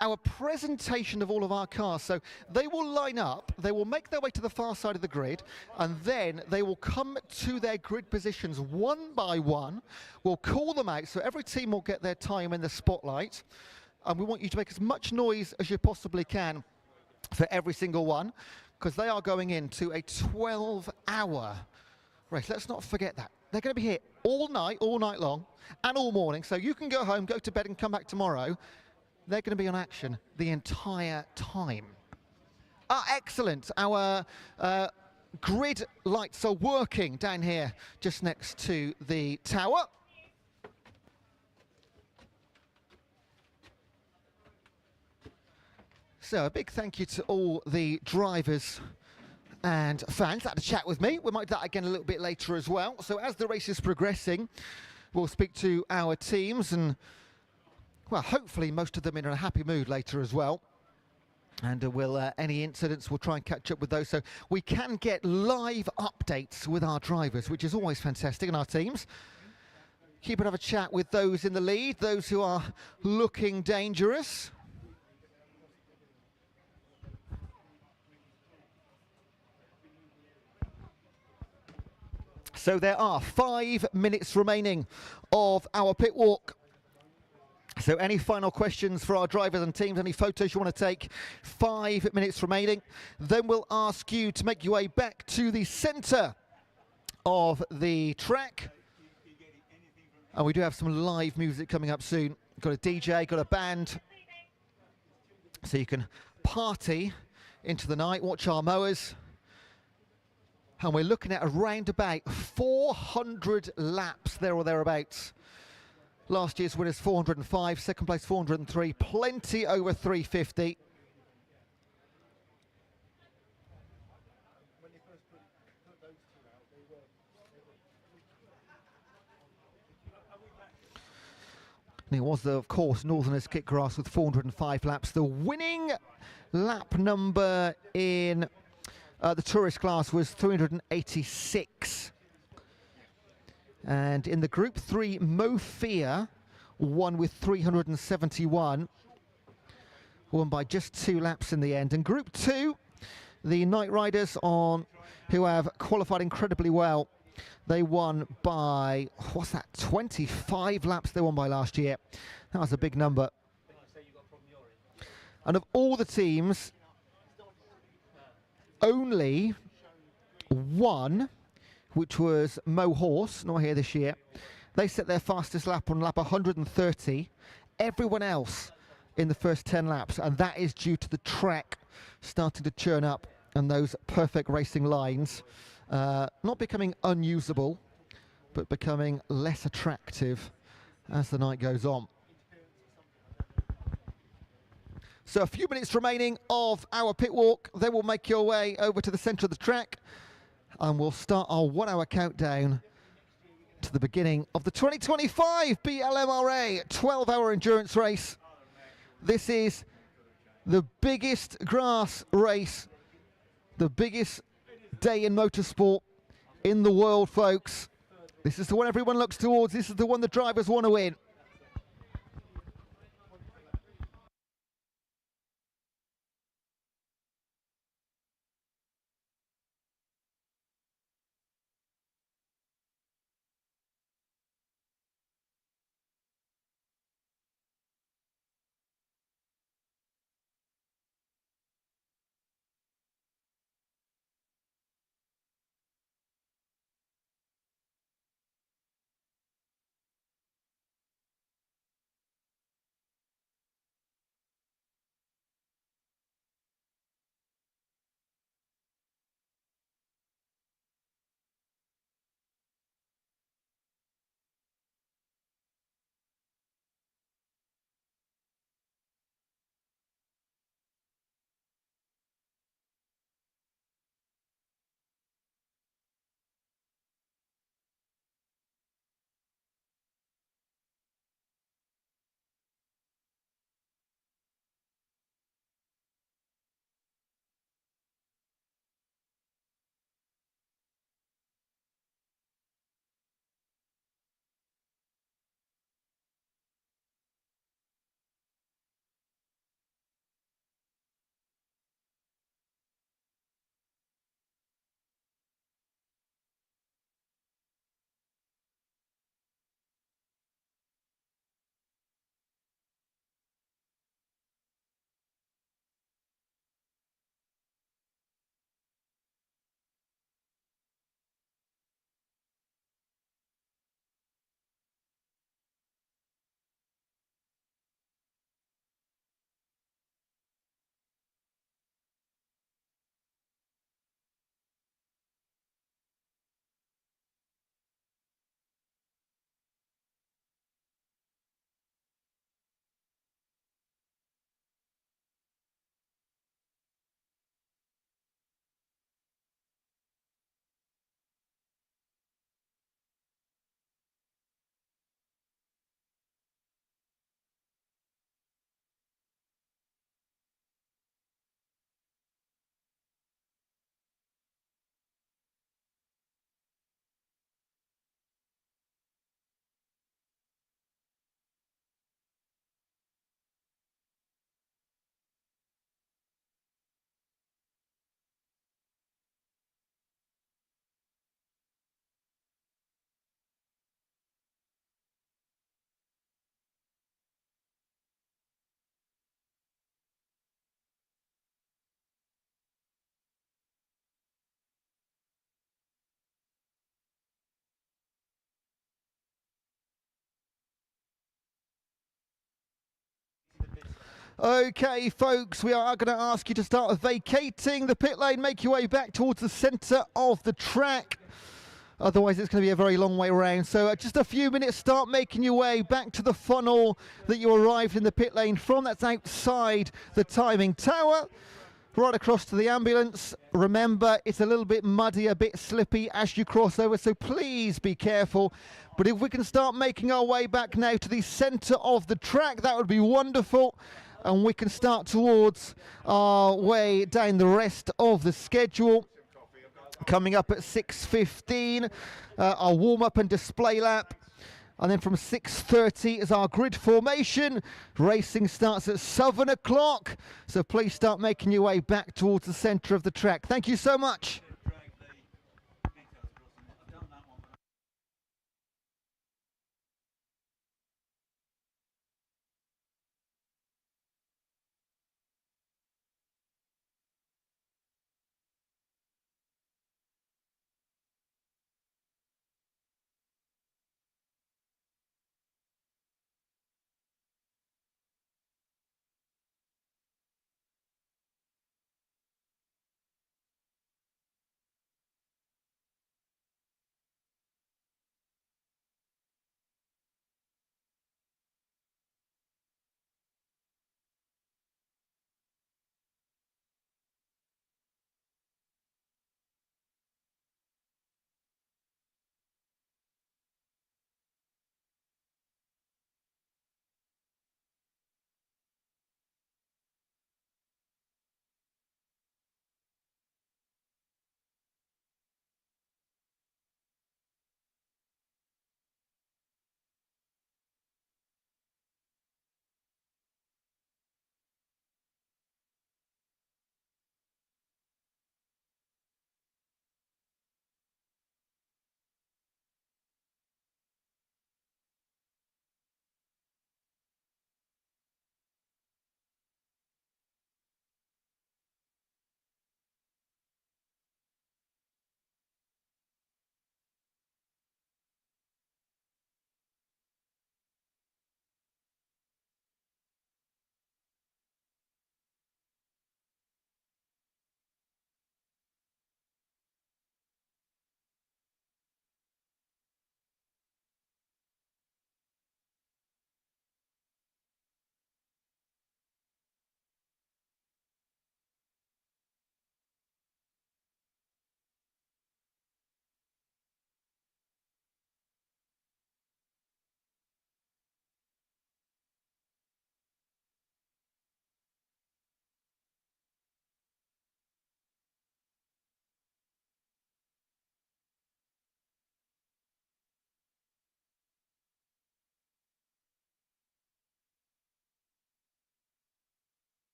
our presentation of all of our cars. So they will line up, they will make their way to the far side of the grid, and then they will come to their grid positions one by one. We'll call them out, so every team will get their time in the spotlight. And we want you to make as much noise as you possibly can for every single one, because they are going into a 12-hour race. Let's not forget that. They're going to be here all night long, and all morning. So you can go home, go to bed, and come back tomorrow. They're going to be on action the entire time. Excellent. Our grid lights are working down here just next to the tower. So a big thank you to all the drivers and fans that had a chat with me. We might do that again a little bit later as well. So as the race is progressing, we'll speak to our teams and, well, hopefully most of them in a happy mood later as well. And any incidents, we'll try and catch up with those. So we can get live updates with our drivers, which is always fantastic, and our teams. Keep and have a chat with those in the lead, those who are looking dangerous. So there are 5 minutes remaining of our pit walk. So any final questions for our drivers and teams, any photos you want to take? 5 minutes remaining. Then we'll ask you to make your way back to the centre of the track. And we do have some live music coming up soon. Got a DJ, got a band. So you can party into the night, watch our mowers. And we're looking at around about 400 laps there or thereabouts. Last year's winners 405, second place 403, plenty over 350. And it was, of course, Northerners Kick Grass with 405 laps. The winning lap number in the tourist class was 386. And in the Group 3, Mo Fear won with 371. Won by just 2 laps in the end. And Group 2, the Night Riders who have qualified incredibly well, they won by, 25 laps they won by last year. That was a big number. And of all the teams, only one, which was Mo Horse, not here this year, they set their fastest lap on lap 130. Everyone else in the first 10 laps, and that is due to the track starting to churn up and those perfect racing lines not becoming unusable, but becoming less attractive as the night goes on. So a few minutes remaining of our pit walk. Then we'll make your way over to the centre of the track and we'll start our 1 hour countdown to the beginning of the 2025 BLMRA 12-hour endurance race. This is the biggest grass race, the biggest day in motorsport in the world, folks. This is the one everyone looks towards. This is the one the drivers want to win. Okay, folks, we are going to ask you to start vacating the pit lane, make your way back towards the centre of the track. Otherwise, it's going to be a very long way around. So just a few minutes, start making your way back to the funnel that you arrived in the pit lane from. That's outside the timing tower, right across to the ambulance. Remember, it's a little bit muddy, a bit slippy as you cross over, so please be careful. But if we can start making our way back now to the centre of the track, that would be wonderful. and we can start towards our way down the rest of the schedule. Coming up at 6:15, our warm-up and display lap. And then from 6:30 is our grid formation. Racing starts at 7 o'clock. So please start making your way back towards the centre of the track. Thank you so much.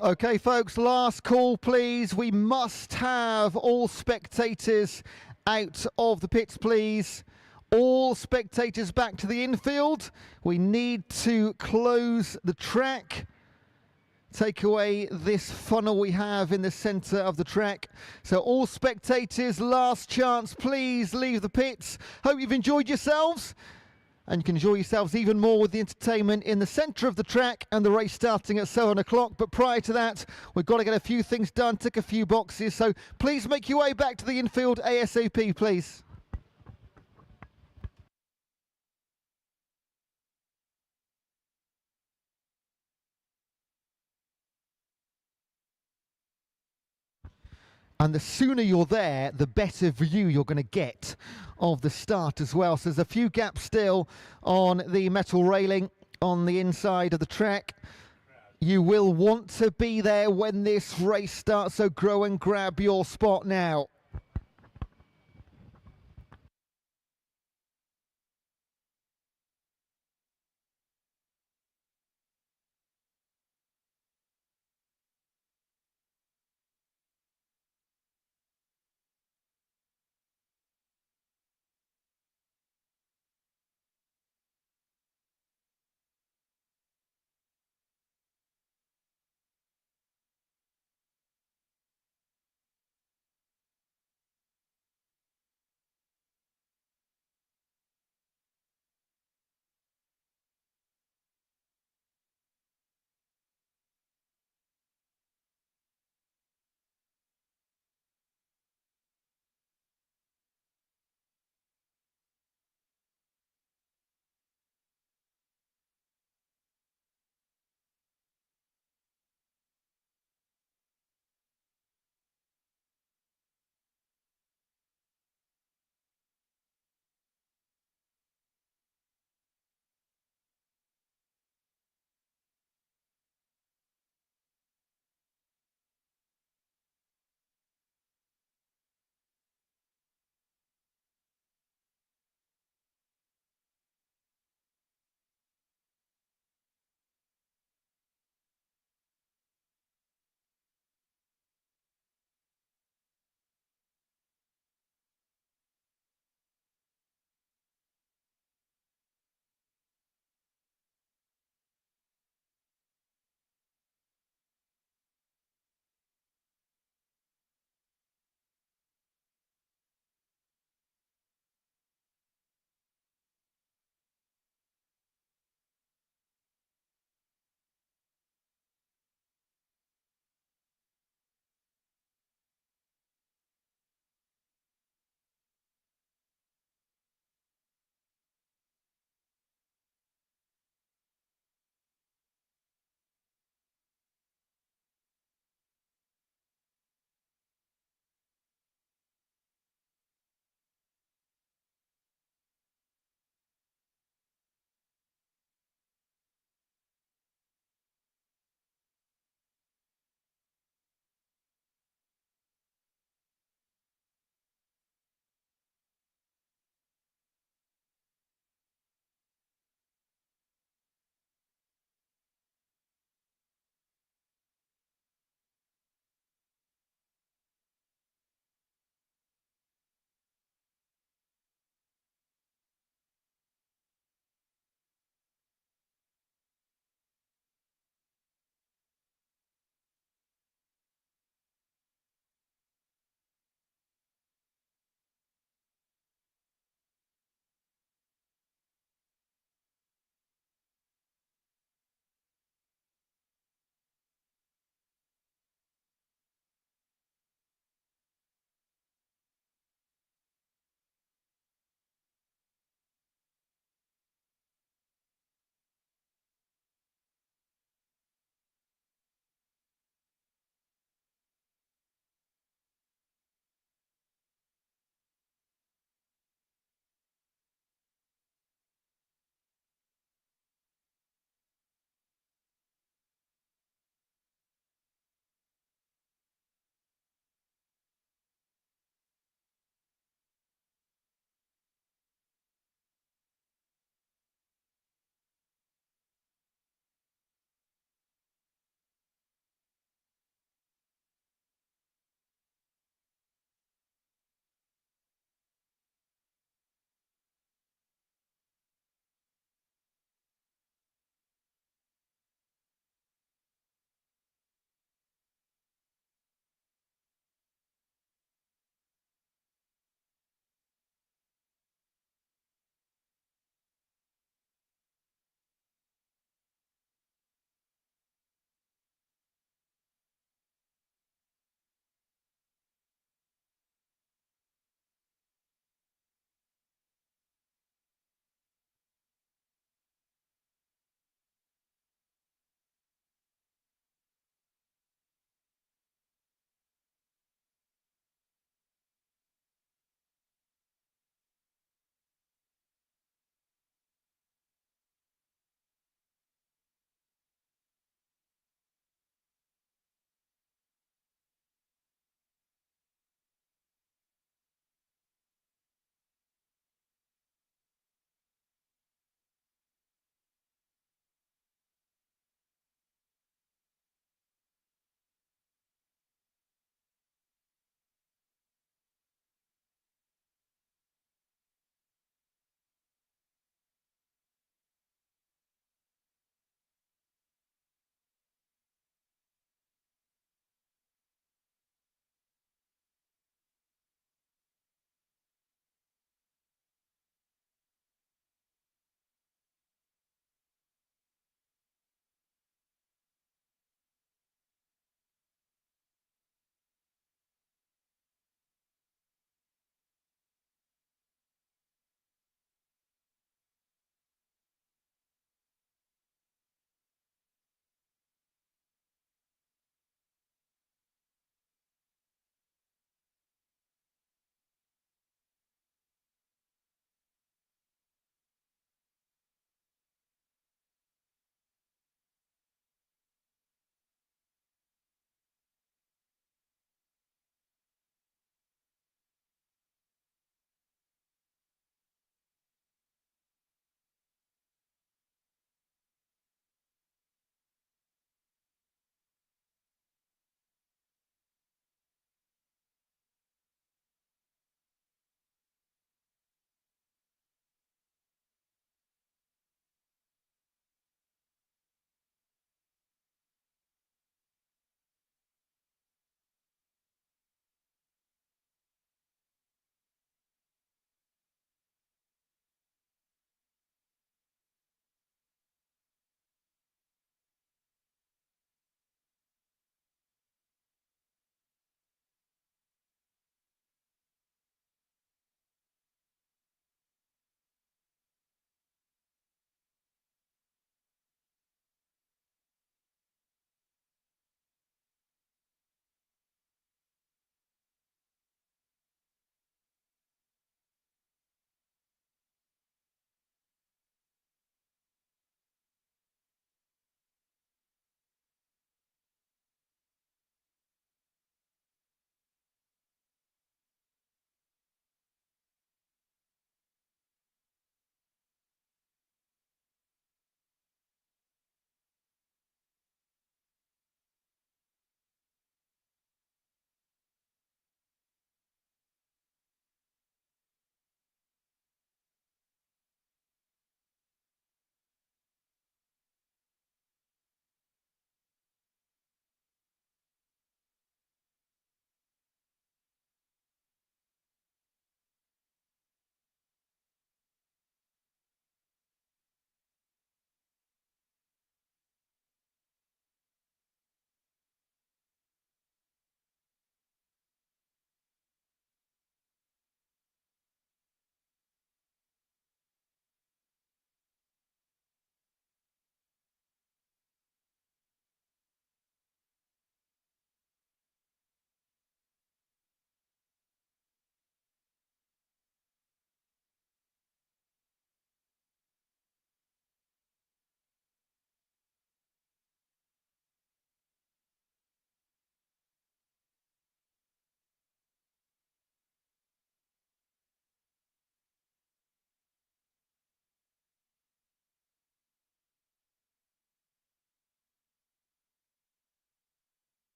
Okay, folks, last call, please. We must have all spectators out of the pits, please. All spectators back to the infield. We need to close the track. Take away this funnel we have in the centre of the track. So all spectators, last chance, please leave the pits. Hope you've enjoyed yourselves. And you can enjoy yourselves even more with the entertainment in the centre of the track and the race starting at 7 o'clock. But prior to that, we've got to get a few things done, tick a few boxes. So please make your way back to the infield ASAP, please. And the sooner you're there, the better view you're going to get of the start as well. So there's a few gaps still on the metal railing on the inside of the track. You will want to be there when this race starts, so grow and grab your spot now.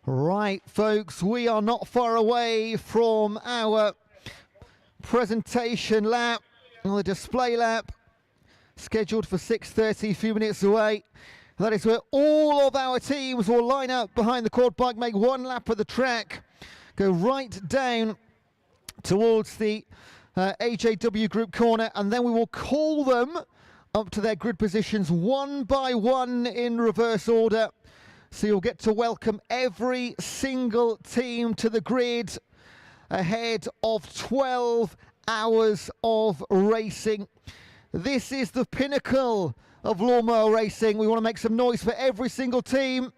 Right, folks, we are not far away from our presentation lap, or the display lap, scheduled for 6:30, a few minutes away. That is where all of our teams will line up behind the quad bike, make one lap of the track, go right down towards the AJW group corner, and then we will call them up to their grid positions one by one in reverse order. So you'll get to welcome every single team to the grid ahead of 12 hours of racing. This is the pinnacle of lawnmower racing. We want to make some noise for every single team.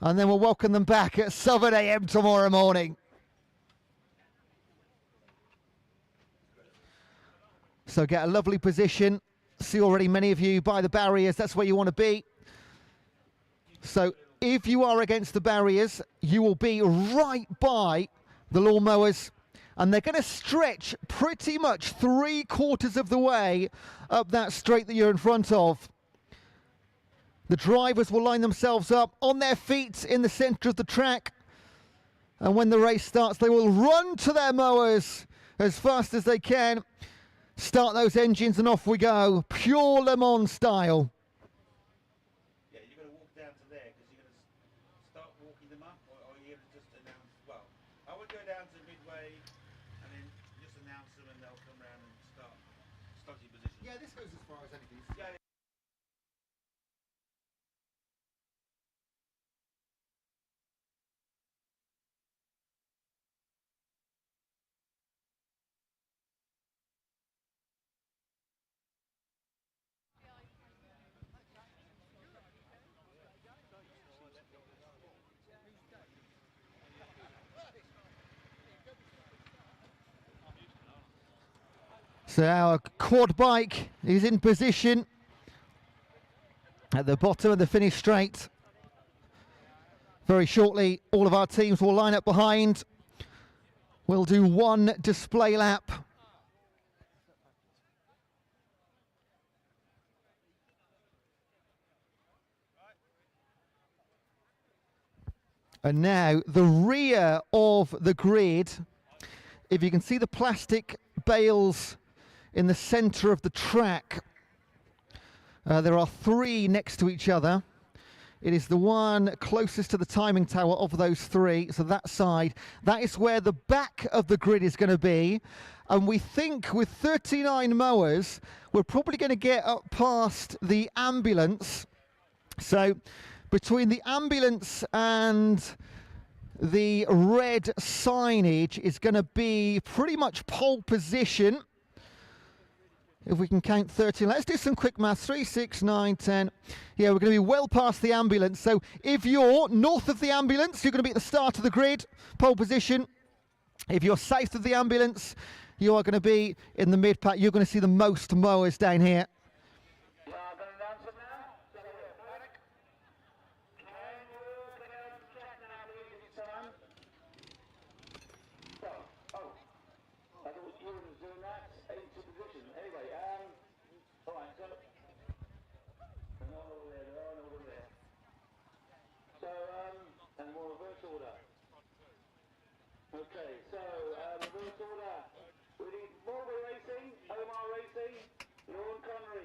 And then we'll welcome them back at 7 a.m. tomorrow morning. So get a lovely position. See already many of you by the barriers. That's where you want to be. So if you are against the barriers, you will be right by the lawnmowers, and they're going to stretch pretty much 3/4 of the way up that straight that you're in front of. The drivers will line themselves up on their feet in the centre of the track, and when the race starts, they will run to their mowers as fast as they can, start those engines, and off we go, pure Le Mans style. So our quad bike is in position at the bottom of the finish straight. Very shortly, all of our teams will line up behind. We'll do one display lap. And now the rear of the grid, if you can see the plastic bales in the centre of the track, there are 3 next to each other. It is the one closest to the timing tower of those 3, so that side, that is where the back of the grid is going to be. And we think with 39 mowers, we're probably going to get up past the ambulance. So between the ambulance and the red signage is going to be pretty much pole position. If we can count 13, let's do some quick maths. 3, 6, 9, 10. Yeah, we're going to be well past the ambulance. So if you're north of the ambulance, you're going to be at the start of the grid, pole position. If you're south of the ambulance, you are going to be in the mid pack. You're going to see the most mowers down here. Okay, so reverse order. We need Mulberry Racing, OMR Racing, Lawn Connery.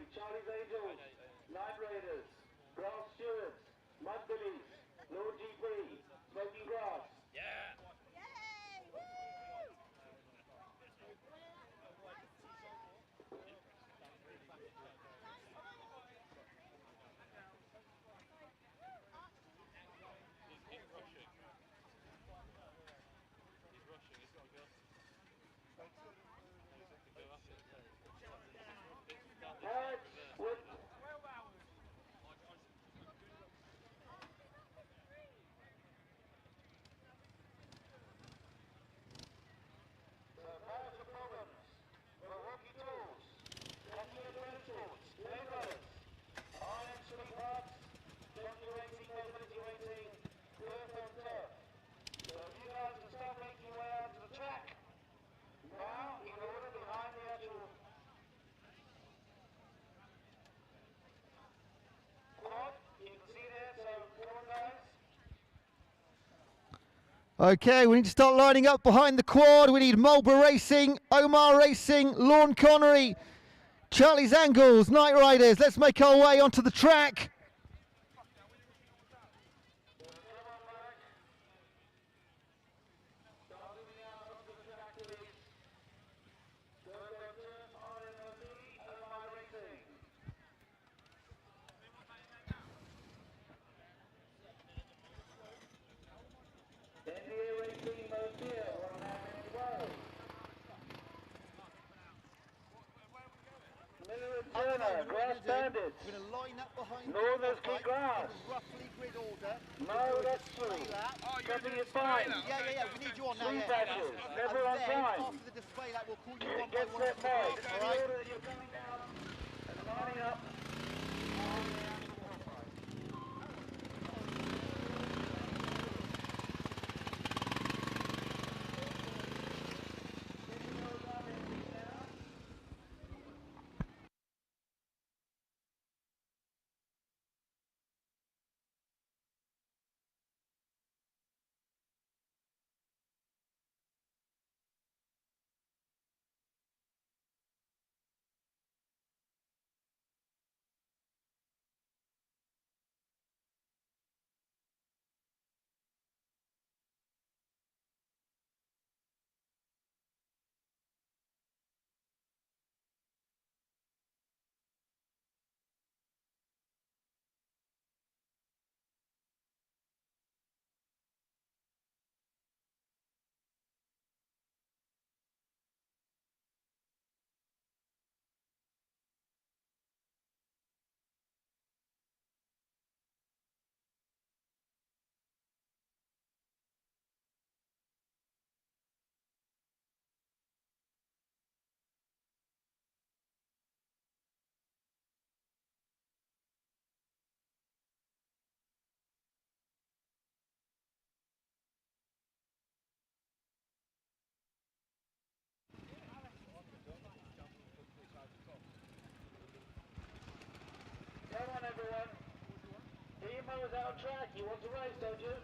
Okay, we need to start lining up behind the quad. We need Marlborough Racing, Omar Racing, Lorne Connery, Charlie's Angles, Night Riders. Let's make our way onto the track. Grass Bandits. We're going to line up behind Northerners Key Grass. Roughly grid order. No, that's true. Cutting it fine. Yeah. We need you on now. Never on time. After the display lap, we'll call you one by one. Get set mode. All right. You're coming down and lining up. Come on, everyone. Team mowers out on track. You want to race, don't you?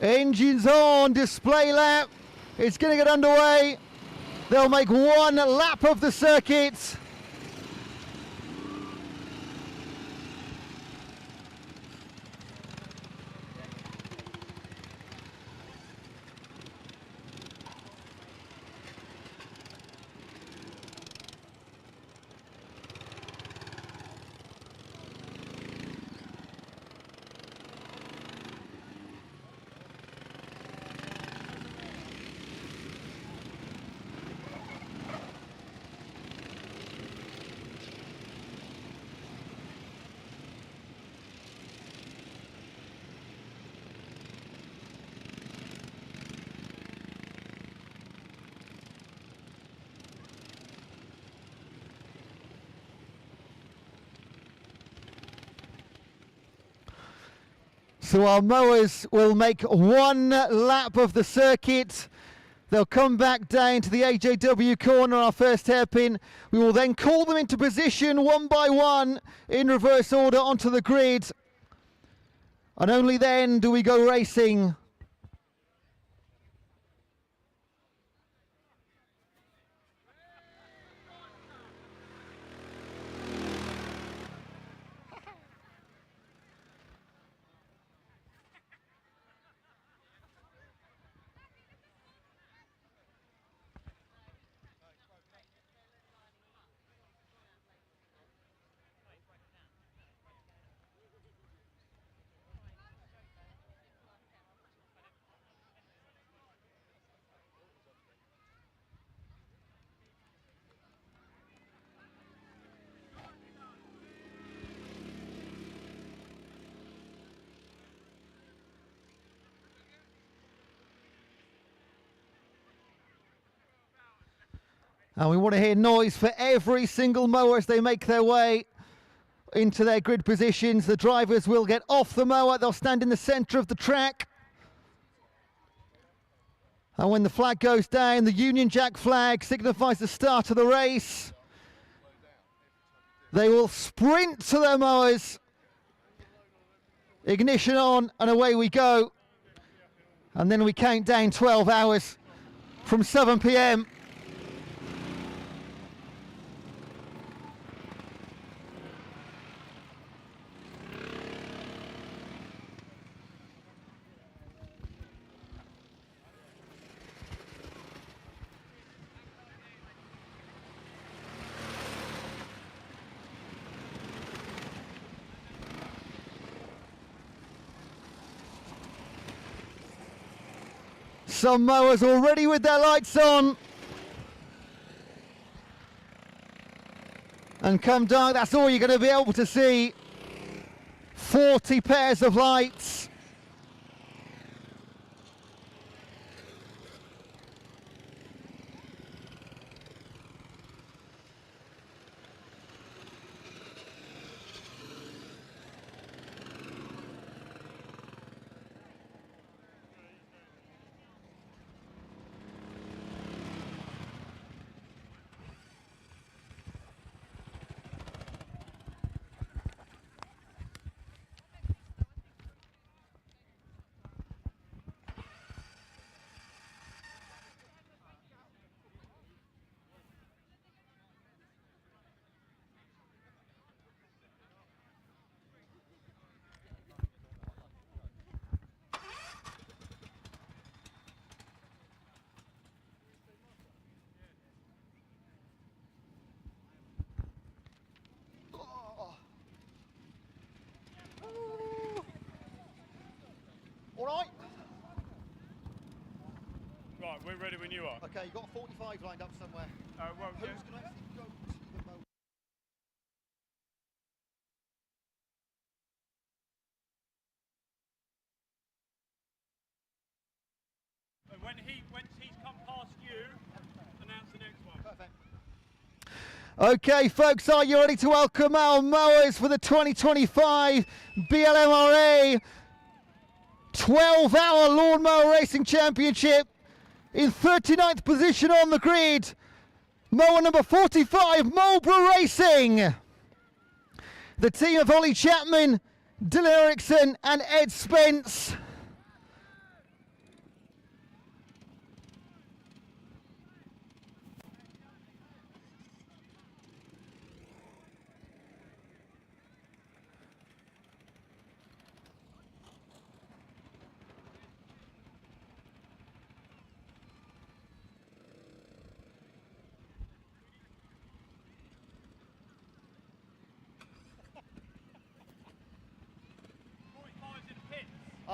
Engines on, display lap. It's going to get underway. They'll make one lap of the circuit. So our mowers will make one lap of the circuit. They'll come back down to the AJW corner, our first hairpin. We will then call them into position one by one in reverse order onto the grid. And only then do we go racing. And we want to hear noise for every single mower as they make their way into their grid positions. The drivers will get off the mower. They'll stand in the centre of the track. And when the flag goes down, the Union Jack flag signifies the start of the race. They will sprint to their mowers. Ignition on, and away we go. And then we count down 12 hours from 7 p.m. Some mowers already with their lights on. And come dark, that's all you're going to be able to see. 40 pairs of lights. All right? Right, we're ready when you are. Okay, you've got 45 lined up somewhere. Well, who's going to actually go to the mower? When he's come past you, announce the next one. Perfect. Okay, folks, are you ready to welcome our mowers for the 2025 BLMRA 12-hour Lawnmower Racing Championship? In 39th position on the grid, mower number 45, Marlborough Racing. The team of Ollie Chapman, Dylan Eriksson and Ed Spence.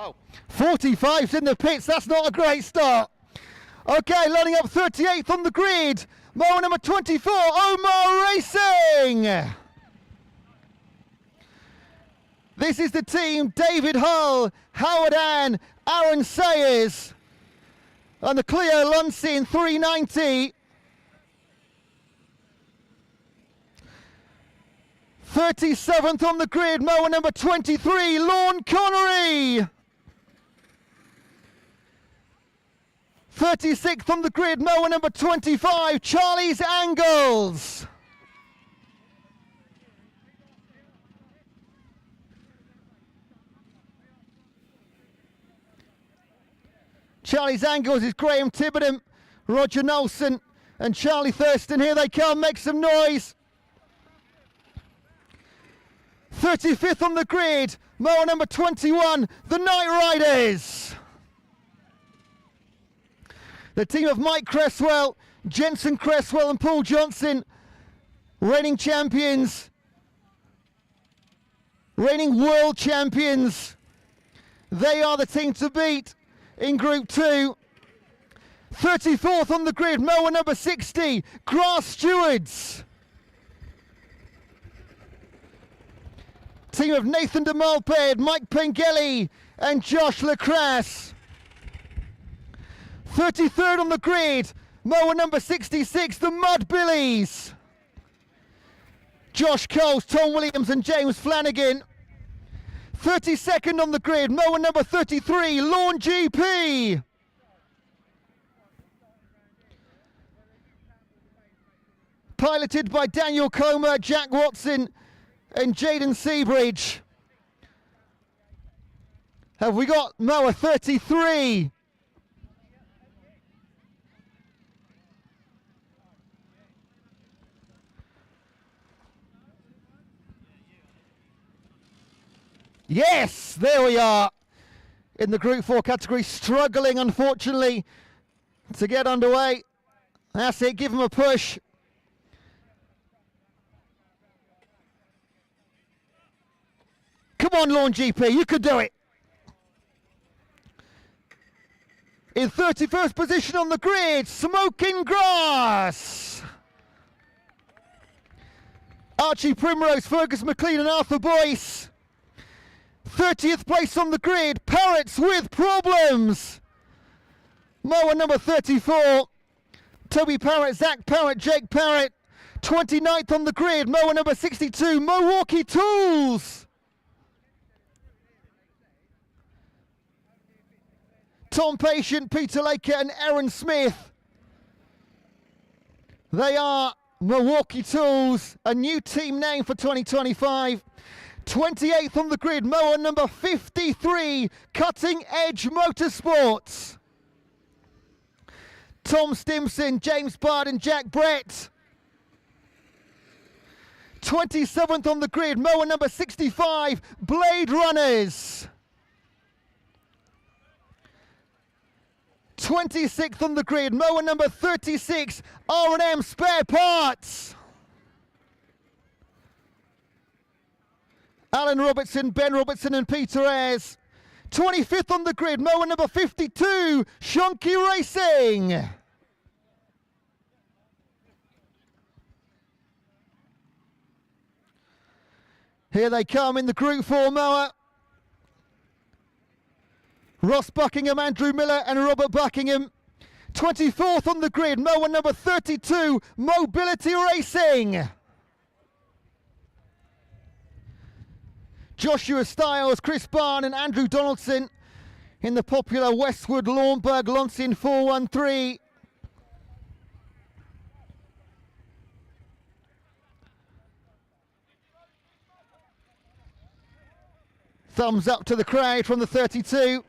Oh. 45's in the pits, that's not a great start. Okay, lining up 38th on the grid, mower number 24, Omar Racing. This is the team, David Hull, Howard Ann, Aaron Sayers, and the Clio Lunsin 390. 37th on the grid, mower number 23, Lorne Connery. 36th on the grid, mower number 25, Charlie's Angles. Charlie's Angles is Graham Tibberdham, Roger Nelson and Charlie Thurston. Here they come, make some noise. 35th on the grid, mower number 21, the Night Riders. The team of Mike Cresswell, Jensen Cresswell and Paul Johnson, reigning champions, reigning world champions. They are the team to beat in Group 2. 34th on the grid, mower number 60, Grass Stewards. Team of Nathan de Malped, Mike Pengelly and Josh Lacrasse. 33rd on the grid, Mower number 66, the Mud Billies. Josh Coles, Tom Williams and James Flanagan. 32nd on the grid, mower number 33, Lawn GP. Piloted by Daniel Comer, Jack Watson and Jaden Seabridge. Have we got mower 33? Yes, there we are. In the Group 4 category, struggling, unfortunately, to get underway. That's it, give him a push. Come on, Lawn GP, you can do it. In 31st position on the grid, Smoking Grass. Archie Primrose, Fergus McLean and Arthur Boyce. 30th place on the grid, Parrots with Problems. Mower number 34, Toby Parrott, Zach Parrott, Jake Parrott. 29th on the grid, mower number 62, Milwaukee Tools. Tom Patient, Peter Laker and Aaron Smith. They are Milwaukee Tools, a new team name for 2025. 28th on the grid, mower number 53, Cutting Edge Motorsports. Tom Stimson, James Bard and Jack Brett. 27th on the grid, mower number 65, Blade Runners. 26th on the grid, mower number 36, R&M Spare Parts. Alan Robertson, Ben Robertson and Peter Ayres. 25th on the grid, mower number 52, Shonky Racing. Here they come in the Group 4 mower. Ross Buckingham, Andrew Miller and Robert Buckingham. 24th on the grid, mower number 32, Mobility Racing. Joshua Stiles, Chris Barn and Andrew Donaldson in the popular Westwood Lawnberg Lonsin 413. Thumbs up to the crowd from the 32.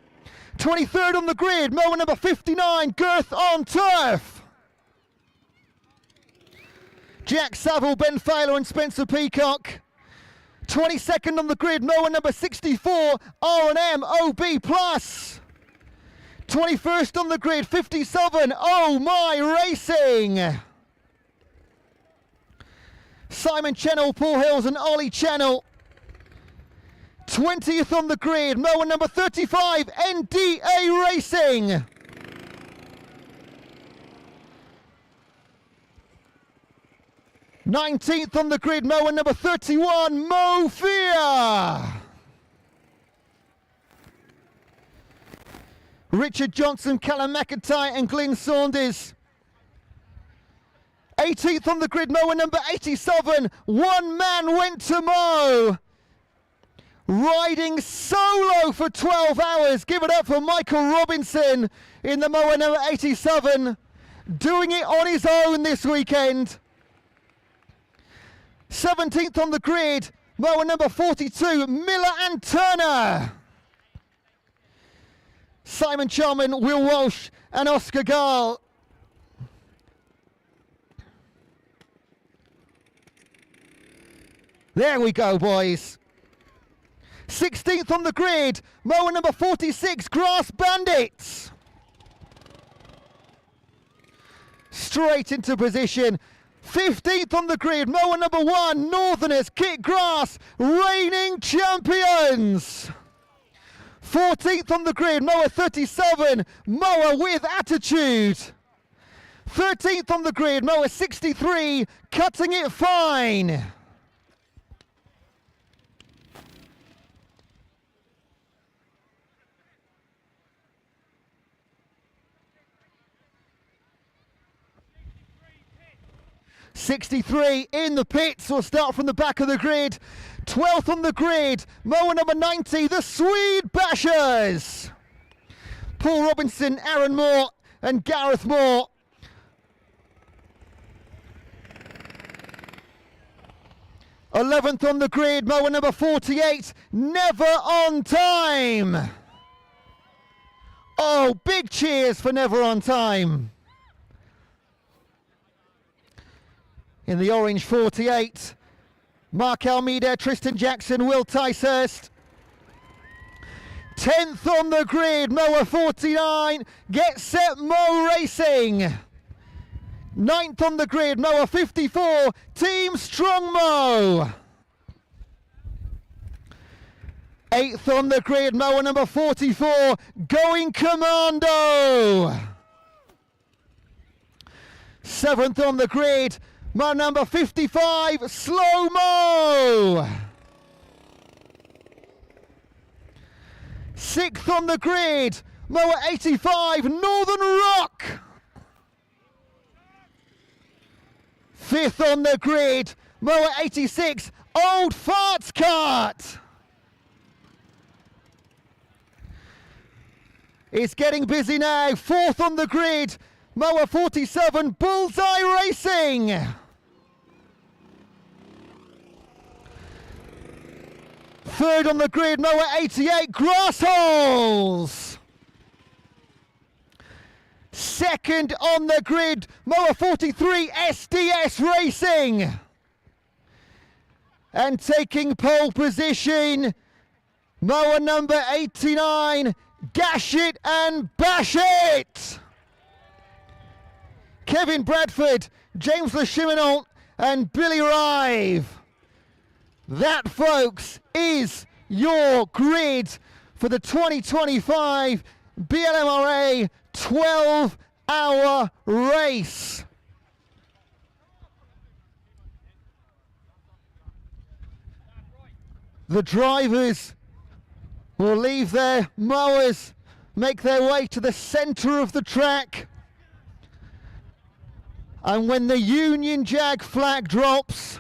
23rd on the grid, mower number 59, Girth on Turf. Jack Saville, Ben Fowler and Spencer Peacock. 22nd on the grid, mower number 64, R&M OB+. 21st on the grid, 57, Oh My Racing. Simon Channel, Paul Hills and Ollie Channel. 20th on the grid, mower number 35, NDA Racing. th on the grid, mower number 31, Mo Fear. Richard Johnson, Callum McIntyre and Glyn Saunders. 18th on the grid, mower number 87, One Man Went to Mow. Riding solo for 12 hours. Give it up for Michael Robinson in the mower number 87. Doing it on his own this weekend. 17th on the grid, mower number 42, Miller and Turner. Simon Charman, Will Walsh and Oscar Gall. There we go, boys. 16th on the grid, mower number 46, Grass Bandits. Straight into position. 15th on the grid, mower number 1, Northerners, Kit Grass, reigning champions. 14th on the grid, mower 37, Mower with Attitude. 13th on the grid, mower 63, Cutting It Fine. 63 in the pits. We'll start from the back of the grid. 12th on the grid, mower number 90, the Swede Bashers. Paul Robinson, Aaron Moore and Gareth Moore. '11th on the grid, mower number 48, Never On Time. Oh, big cheers for Never On Time. In the orange 48, Mark Almeida, Tristan Jackson, Will Ticehurst. 10th on the grid, mower 49, Get Set Mo Racing. 9th on the grid, mower 54, Team Strong Mo. 8th on the grid, mower number 44, Going Commando. 7th on the grid, mower number 55, Slow Mo. 6th on the grid, mower 85, Northern Rock. 5th on the grid, mower 86, Old Farts Cart. It's getting busy now. 4th on the grid, mower 47, Bullseye Racing. 3rd on the grid, mower 88, Grass Holes. 2nd on the grid, mower 43, SDS Racing. And taking pole position, mower number 89, Gash It and Bash It. Kevin Bradford, James LeChiminant and Billy Rive. That, folks, is your grid for the 2025 BLMRA 12-hour race. The drivers will leave their mowers, make their way to the centre of the track. And when the Union Jack flag drops,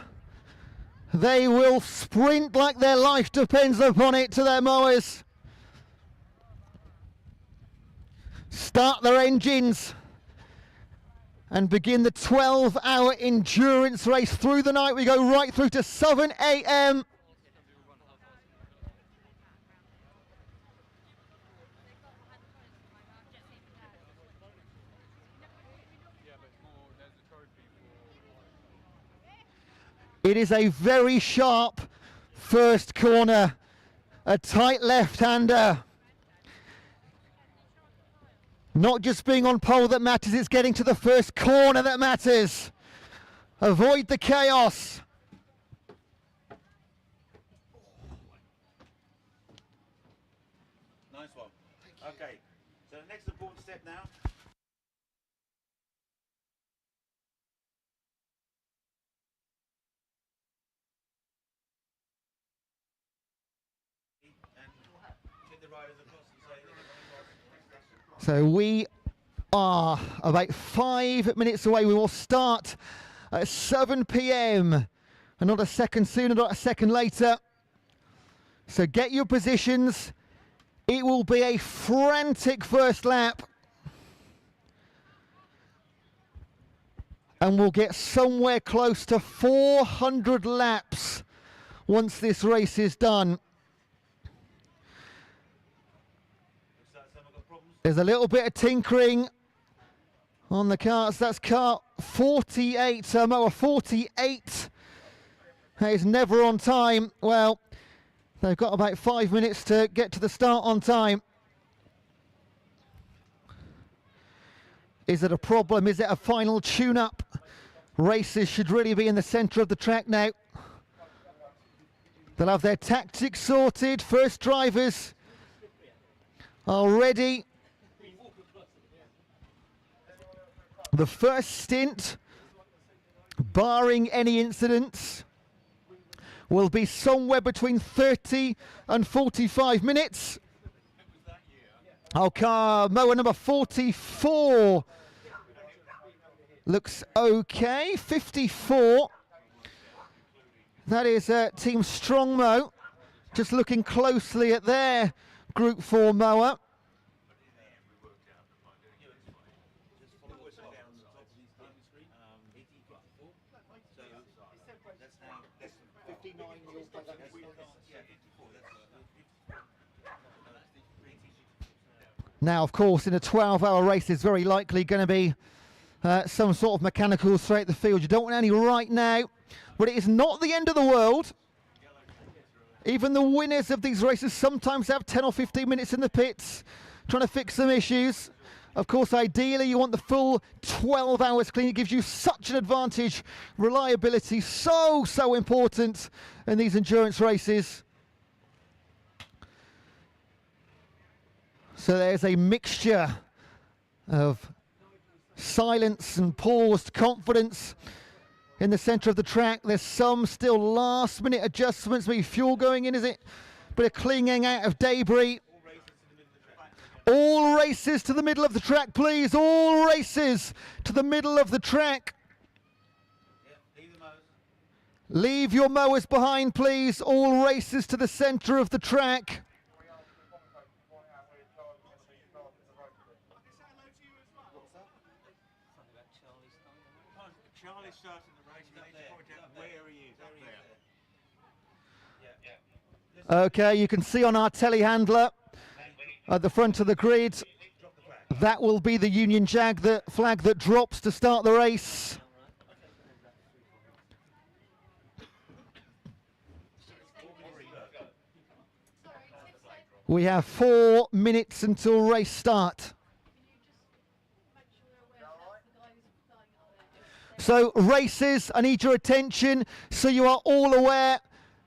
they will sprint like their life depends upon it to their mowers. Start their engines and begin the 12-hour endurance race through the night. We go right through to 7 a.m. It is a very sharp first corner, a tight left-hander. Not just being on pole that matters, it's getting to the first corner that matters. Avoid the chaos. Nice one. Okay, so the next important step now. So we are about 5 minutes away. We will start at 7 p.m. and not a second sooner, not a second later. So get your positions. It will be a frantic first lap. And we'll get somewhere close to 400 laps once this race is done. There's a little bit of tinkering on the carts. That's car 48, mower 48. That is Never On Time. Well, they've got about 5 minutes to get to the start on time. Is it a problem? Is it a final tune-up? Racers should really be in the centre of the track now. They'll have their tactics sorted. First drivers are ready. The first stint, barring any incidents, will be somewhere between 30 and 45 minutes. Our car, mower number 44, looks okay. 54. That is Team Strongmow. Just looking closely at their Group 4 mower. Now, of course, in a 12-hour race, there's very likely going to be some sort of mechanicals throughout the field. You don't want any right now, but it is not the end of the world. Even the winners of these races sometimes have 10 or 15 minutes in the pits trying to fix some issues. Of course, ideally, you want the full 12 hours clean. It gives you such an advantage. Reliability, so important in these endurance races. So there's a mixture of silence and paused confidence in the centre of the track. There's some still last-minute adjustments, maybe fuel going in, is it? Bit of cleaning out of debris. All races to the middle of the track, please. All races to the middle of the track. Leave your mowers behind, please. All races to the centre of the track. Charlie's starting the race. You need to point out where he is. Up there. Okay, you can see on our telehandler at the front of the grid, that will be the Union Jack, the flag that drops to start the race. We have 4 minutes until race start. So races, I need your attention so you are all aware.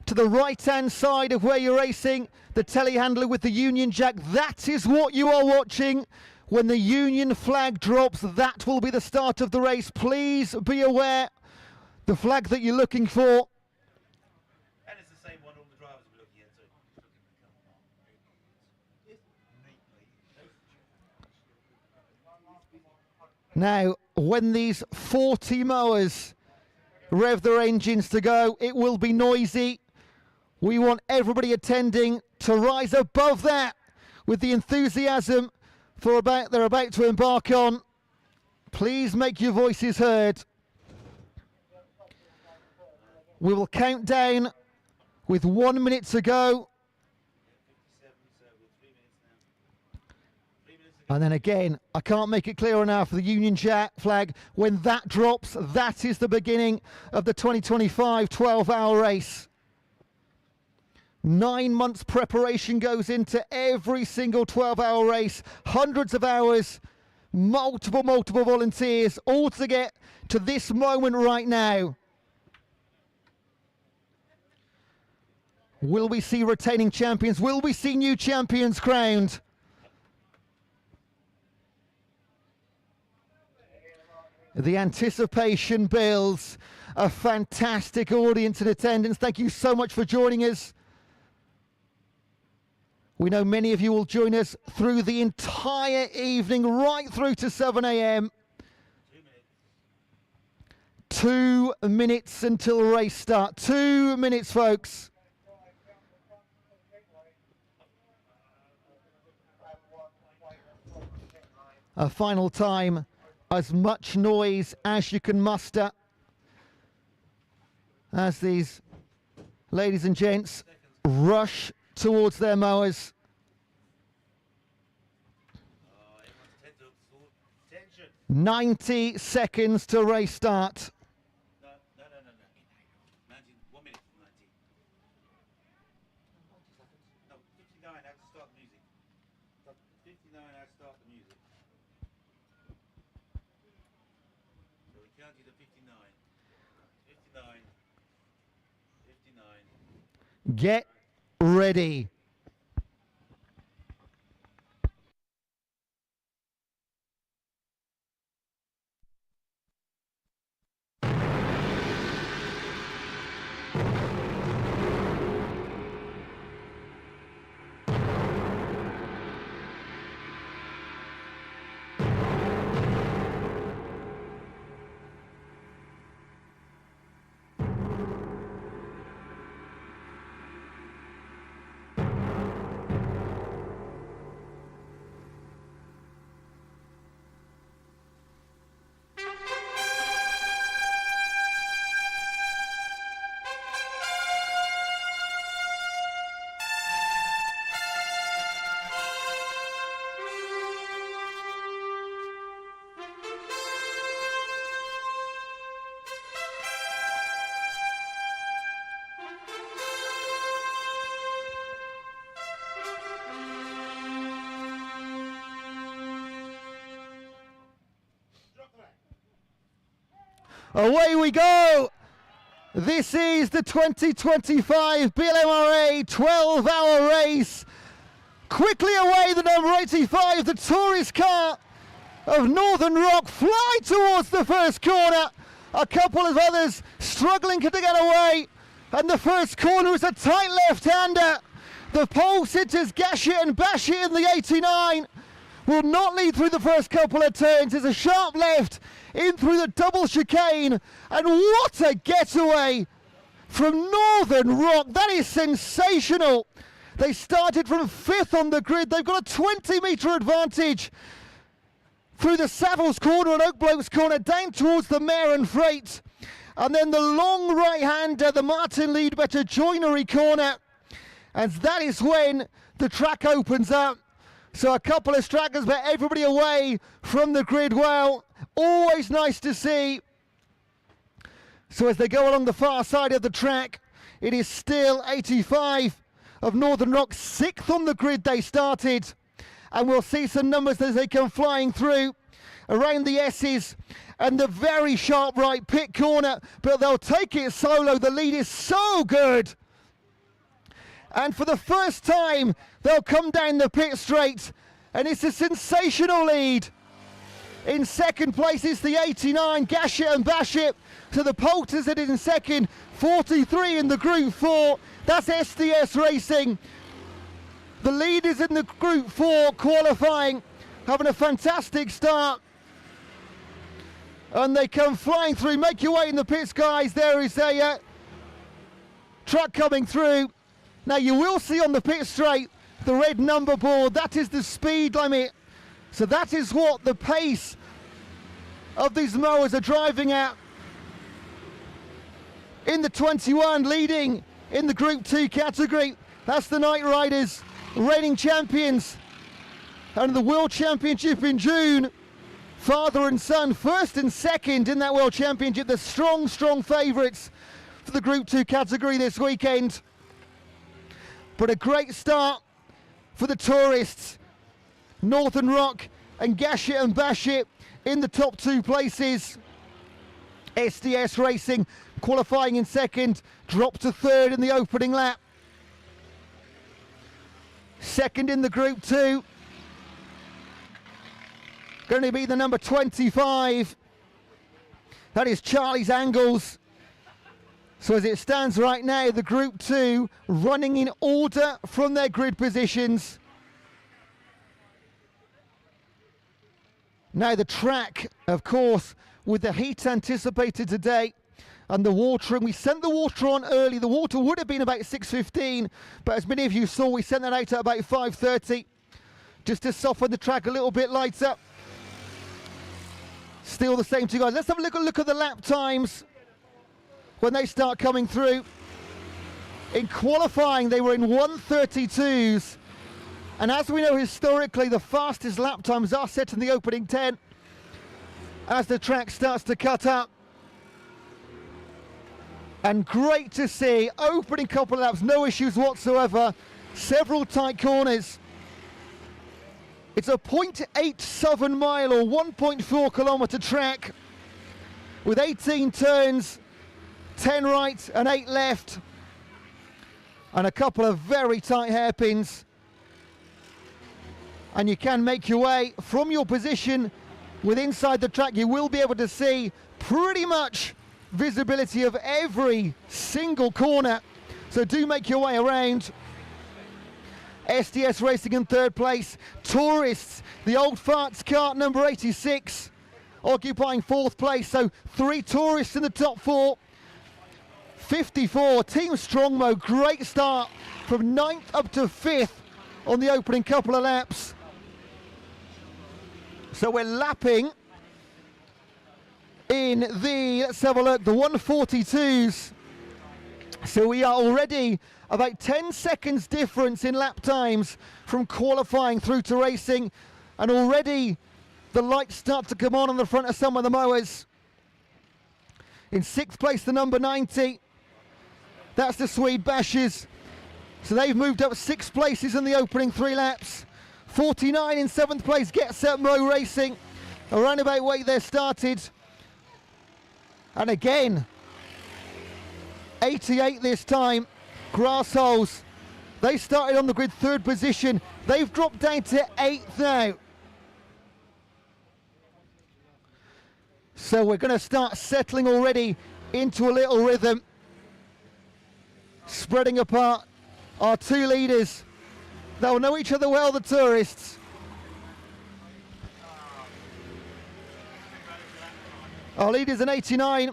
To the right-hand side of where you're racing, the telehandler with the Union Jack, that is what you are watching. When the Union flag drops, that will be the start of the race. Please be aware, the flag that you're looking for. And it's the same one all the drivers will be looking at. Now, when these 40 mowers rev their engines to go, it will be noisy. We want everybody attending to rise above that with the enthusiasm for they're about to embark on. Please make your voices heard. We will count down with 1 minute to go. And then again, I can't make it clear enough, the Union Jack flag, when that drops, that is the beginning of the 2025 12-hour race. 9 months preparation goes into every single 12-hour race. Hundreds of hours, multiple volunteers, all to get to this moment right now. Will we see retaining champions? Will we see new champions crowned? The anticipation builds. A fantastic audience in attendance. Thank you so much for joining us. We know many of you will join us through the entire evening, right through to 7 a.m. 2 minutes until race start. 2 minutes, folks. A final time. As much noise as you can muster as these ladies and gents rush towards their mowers. 90 seconds to race start. No. 1 minute from 90. No, 59 how to start the music. 59 how to start the music. So we counted to 59. 59. 59. Get ready. Away we go. This is the 2025 BLMRA 12-hour race. Quickly away, the number 85, the tourist car of Northern Rock, fly towards the first corner. A couple of others struggling to get away. And the first corner is a tight left-hander. The pole sitters Gashit and Bashit in the 89 will not lead through the first couple of turns. There's a sharp left in through the double chicane. And what a getaway from Northern Rock. That is sensational. They started from 5th on the grid. They've got a 20-metre advantage through the Savills corner and Oak Blokes corner down towards the Mare and Freight. And then the long right-hander, the Martin Leadbetter joinery corner. And that is when the track opens up. So a couple of stragglers, but everybody away from the grid well. Always nice to see. So as they go along the far side of the track, it is still 85 of Northern Rock, 6th on the grid they started. And we'll see some numbers as they come flying through around the S's and the very sharp right pit corner, but they'll take it solo. The lead is so good. And for the first time, they'll come down the pit straight, and it's a sensational lead. In second place is the 89, Gashit and Bashit. So the Poulters are in second, 43 in the Group 4. That's SDS Racing. The leaders in the Group 4 qualifying, having a fantastic start. And they come flying through. Make your way in the pits, guys. There is a truck coming through. Now you will see on the pit straight the red number board. That is the speed limit. So that is what the pace of these mowers are driving at. In the 21, leading in the Group 2 category. That's the Night Riders, reigning champions. And the World Championship in June. Father and son, first and second in that World Championship. The strong, strong favourites for the Group 2 category this weekend. But a great start for the tourists. Northern Rock and Gashit and Bashit in the top 2 places. SDS Racing qualifying in second, dropped to 3rd in the opening lap. Second in the Group 2. Going to be the number 25. That is Charlie's Angles. So as it stands right now, the Group 2 running in order from their grid positions. Now the track, of course, with the heat anticipated today and the watering. We sent the water on early. The water would have been about 6:15, but as many of you saw, we sent that out at about 5:30 just to soften the track a little bit lighter. Still the same two guys. Let's have a look at the lap times when they start coming through. In qualifying, they were in 1:32s. And as we know historically, the fastest lap times are set in the opening 10 as the track starts to cut up. And great to see, opening couple of laps, no issues whatsoever. Several tight corners. It's a 0.87 mile or 1.4 kilometre track with 18 turns, 10 right and 8 left, and a couple of very tight hairpins. And you can make your way from your position with inside the track. You will be able to see pretty much visibility of every single corner. So do make your way around. SDS Racing in 3rd place. Tourists, the Old Farts cart number 86, occupying 4th place. So 3 tourists in the top 4. 54, Team Strongmow, great start from 9th up to 5th on the opening couple of laps. So we're lapping in the, let's have a look, the 142s. So we are already about 10 seconds difference in lap times from qualifying through to racing. And already the lights start to come on the front of some of the mowers. In 6th place, the number 90. That's the Swede Bashers. So they've moved up 6 places in the opening 3 laps. 49 in 7th place, Get Set Mo Racing. A roundabout way they started. And again, 88 this time. Grass holes. They started on the grid 3rd position. They've dropped down to 8th now. So we're going to start settling already into a little rhythm. Spreading apart our 2 leaders. They'll know each other well, the tourists. Our leaders in 89,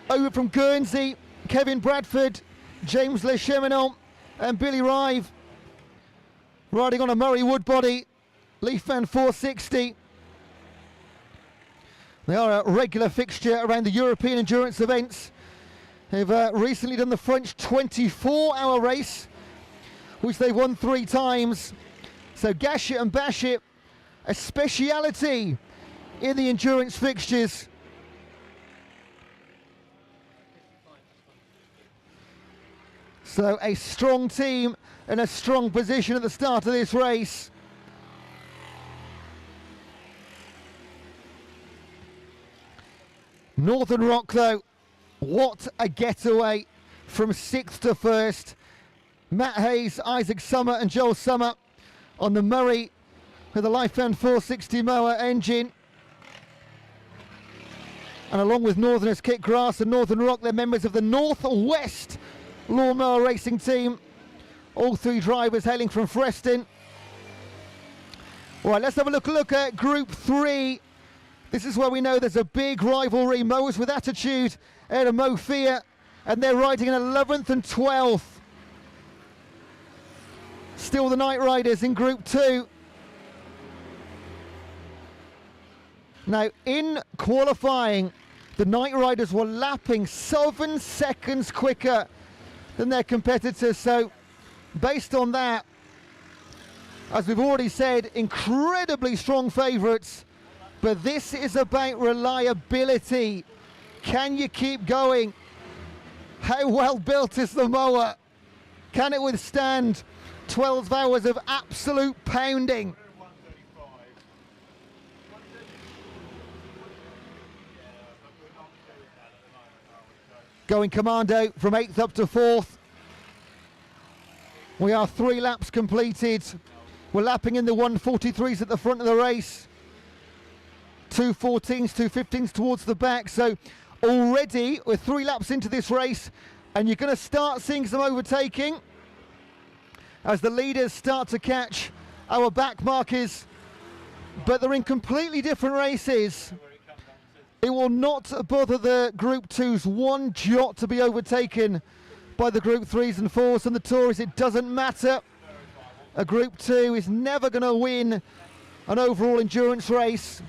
over from Guernsey, Kevin Bradford, James Le Cheminot and Billy Rive. Riding on a Murray wood body, Leaf Van 460. They are a regular fixture around the European endurance events. They've recently done the French 24-hour race, which they've won 3 times. So Gash it and bash it, a speciality in the endurance fixtures. So a strong team in a strong position at the start of this race. Northern Rock though, what a getaway from 6th to 1st. Matt Hayes, Isaac Summer and Joel Summer on the Murray with a Lifehound 460 mower engine. And along with Northerners Kit Grass and Northern Rock, they're members of the Northwest Lawnmower Racing team. All 3 drivers hailing from Freston. All right, let's have a look at Group 3. This is where we know there's a big rivalry. Mowers with Attitude and Mo Fear, and they're riding in 11th and 12th. Still the Night Riders in Group 2. Now, in qualifying, the Night Riders were lapping 7 seconds quicker than their competitors. So, based on that, as we've already said, incredibly strong favourites. But this is about reliability. Can you keep going? How well built is the mower? Can it withstand 12 hours of absolute pounding? Going commando from 8th up to 4th. We are 3 laps completed. We're lapping in the 143s at the front of the race. 2 14s, 2 15s towards the back. So already we're 3 laps into this race, and you're going to start seeing some overtaking as the leaders start to catch our back markers. But they're in completely different races. It will not bother the Group 2s one jot to be overtaken by the Group 3s and 4s and the Tories. It doesn't matter. A Group 2 is never going to win an overall endurance race.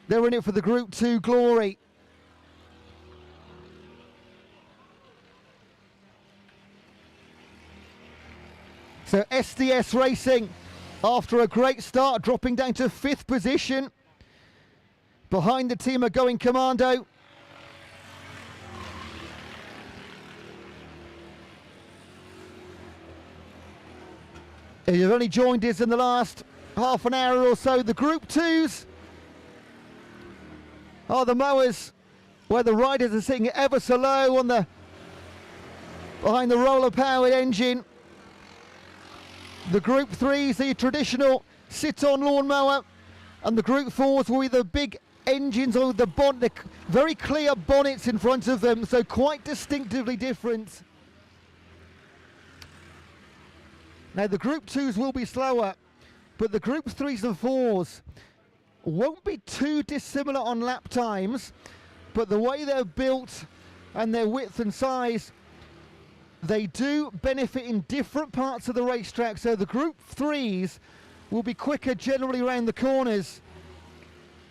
They're in it for the Group 2 glory. So SDS Racing, after a great start, dropping down to 5th position. Behind the team are Going Commando. If you've only joined us in the last half an hour or so, the Group 2s are the mowers where the riders are sitting ever so low on the behind the roller powered engine. The Group 3s, the traditional sit-on lawnmower, and the Group 4s will be the big engines with the very clear bonnets in front of them, so quite distinctively different. Now the Group 2s will be slower, but the Group 3s and 4s won't be too dissimilar on lap times, but the way they're built and their width and size, they do benefit in different parts of the racetrack. So the Group 3s will be quicker generally around the corners,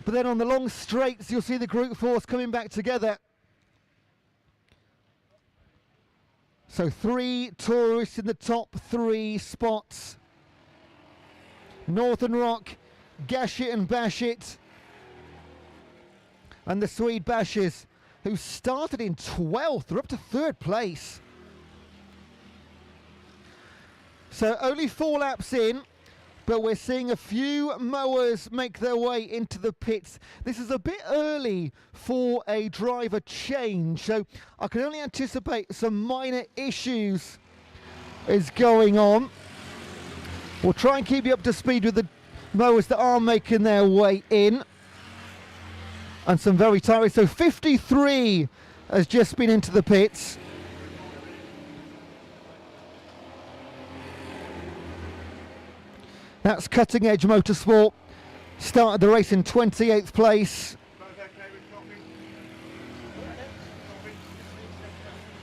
but then on the long straights you'll see the Group 4s coming back together. So 3 tourists in the top 3 spots. Northern Rock, Gash It and Bash It, and the Swede Bashers, who started in 12th, they're up to 3rd place. So only 4 laps in, but we're seeing a few mowers make their way into the pits. This is a bit early for a driver change, so I can only anticipate some minor issues is going on. We'll try and keep you up to speed with the mowers that are making their way in. And some very tight. So 53 has just been into the pits. That's Cutting Edge Motorsport. Started the race in 28th place.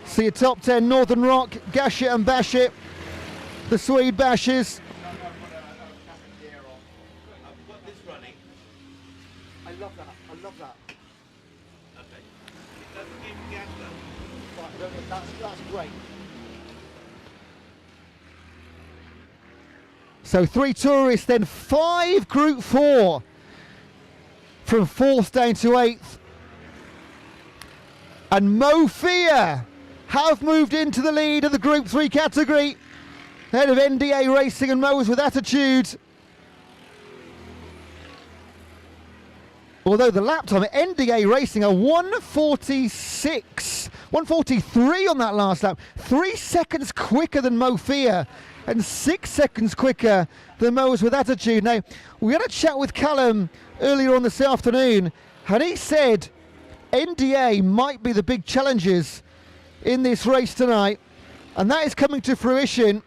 See your top 10, Northern Rock, Gash It and Bash It, the Swede Bashes. I love that. I love that. Okay. It doesn't give gas though. Right, that's great. So 3 tourists, then 5 Group 4 from 4th down to 8th. And Mo Fear have moved into the lead of the Group 3 category, ahead of NDA Racing and Mowers with Attitude. Although the lap time at NDA Racing are 1:43 on that last lap. 3 seconds quicker than Mo Fear and 6 seconds quicker than Mowers with Attitude. Now, we had a chat with Callum earlier on this afternoon, and he said NDA might be the big challengers in this race tonight, and that is coming to fruition.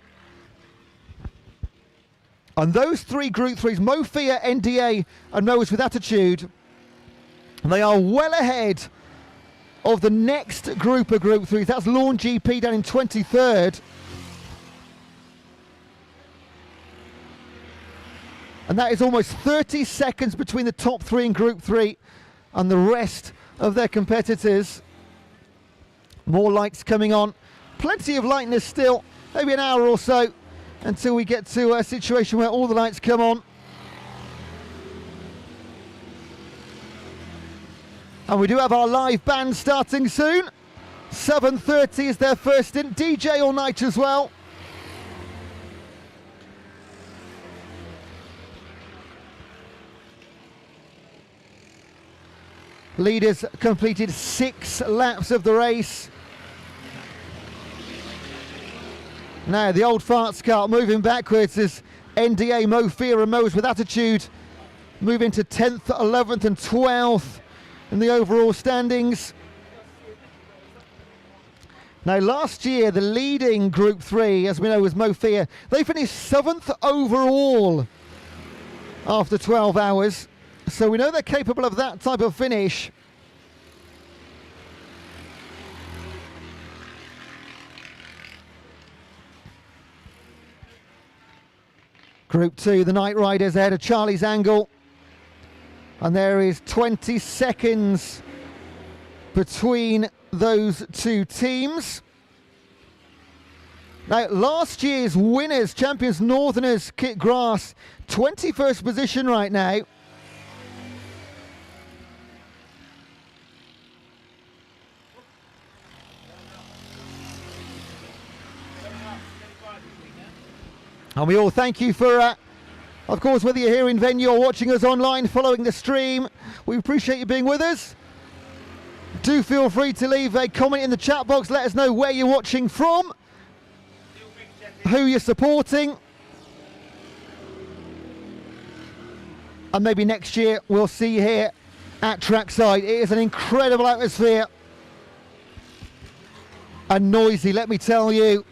And those 3 Group 3s, Mo Fear, NDA and Mowers with Attitude, they are well ahead of the next group of Group 3s. That's Lawn GP down in 23rd. And that is almost 30 seconds between the top 3 in Group 3 and the rest of their competitors. More lights coming on. Plenty of lightness still. Maybe an hour or so until we get to a situation where all the lights come on. And we do have our live band starting soon. 7:30 is their first stint. DJ all night as well. Leaders completed 6 laps of the race. Now the old farts cart moving backwards as NDA, Mo Fear and Mowers with Attitude move into 10th, 11th and 12th in the overall standings. Now last year the leading Group 3, as we know, was Mo Fear. They finished 7th overall after 12 hours. So we know they're capable of that type of finish. Group 2, the Night Riders ahead of Charlie's Angle. And there is 20 seconds between those 2 teams. Now, last year's winners, champions Northerners, Kit Grass, 21st position right now. And we all thank you for, of course, whether you're here in venue or watching us online, following the stream. We appreciate you being with us. Do feel free to leave a comment in the chat box. Let us know where you're watching from, who you're supporting. And maybe next year we'll see you here at trackside. It is an incredible atmosphere. And noisy, let me tell you.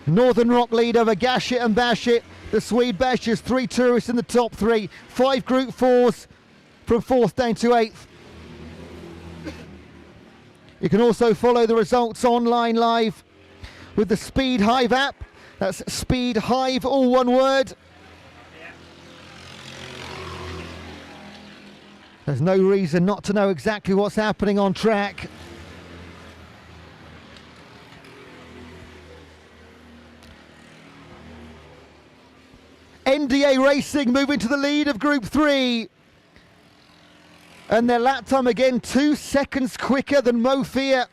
Northern Rock lead over Gash It and Bash It. The Swede Bashes, 3 tourists in the top 3. 5 Group 4s from 4th down to 8th. You can also follow the results online live with the Speed Hive app. That's Speed Hive, all one word. There's no reason not to know exactly what's happening on track. NDA Racing moving to the lead of Group 3. And their lap time again 2 seconds quicker than Mo Fear.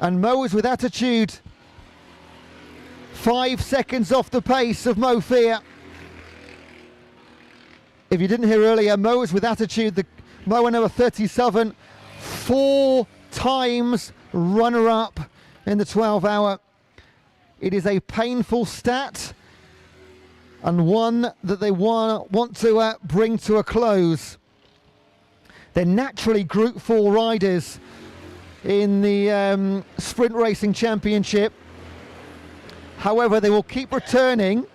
And Mowers with Attitude, 5 seconds off the pace of Mo Fear. If you didn't hear earlier, Mowers with Attitude, the mower number 37, 4 times runner-up in the 12-hour. It is a painful stat and one that they want to bring to a close. They're naturally Group 4 riders in the Sprint Racing Championship. However, they will keep returning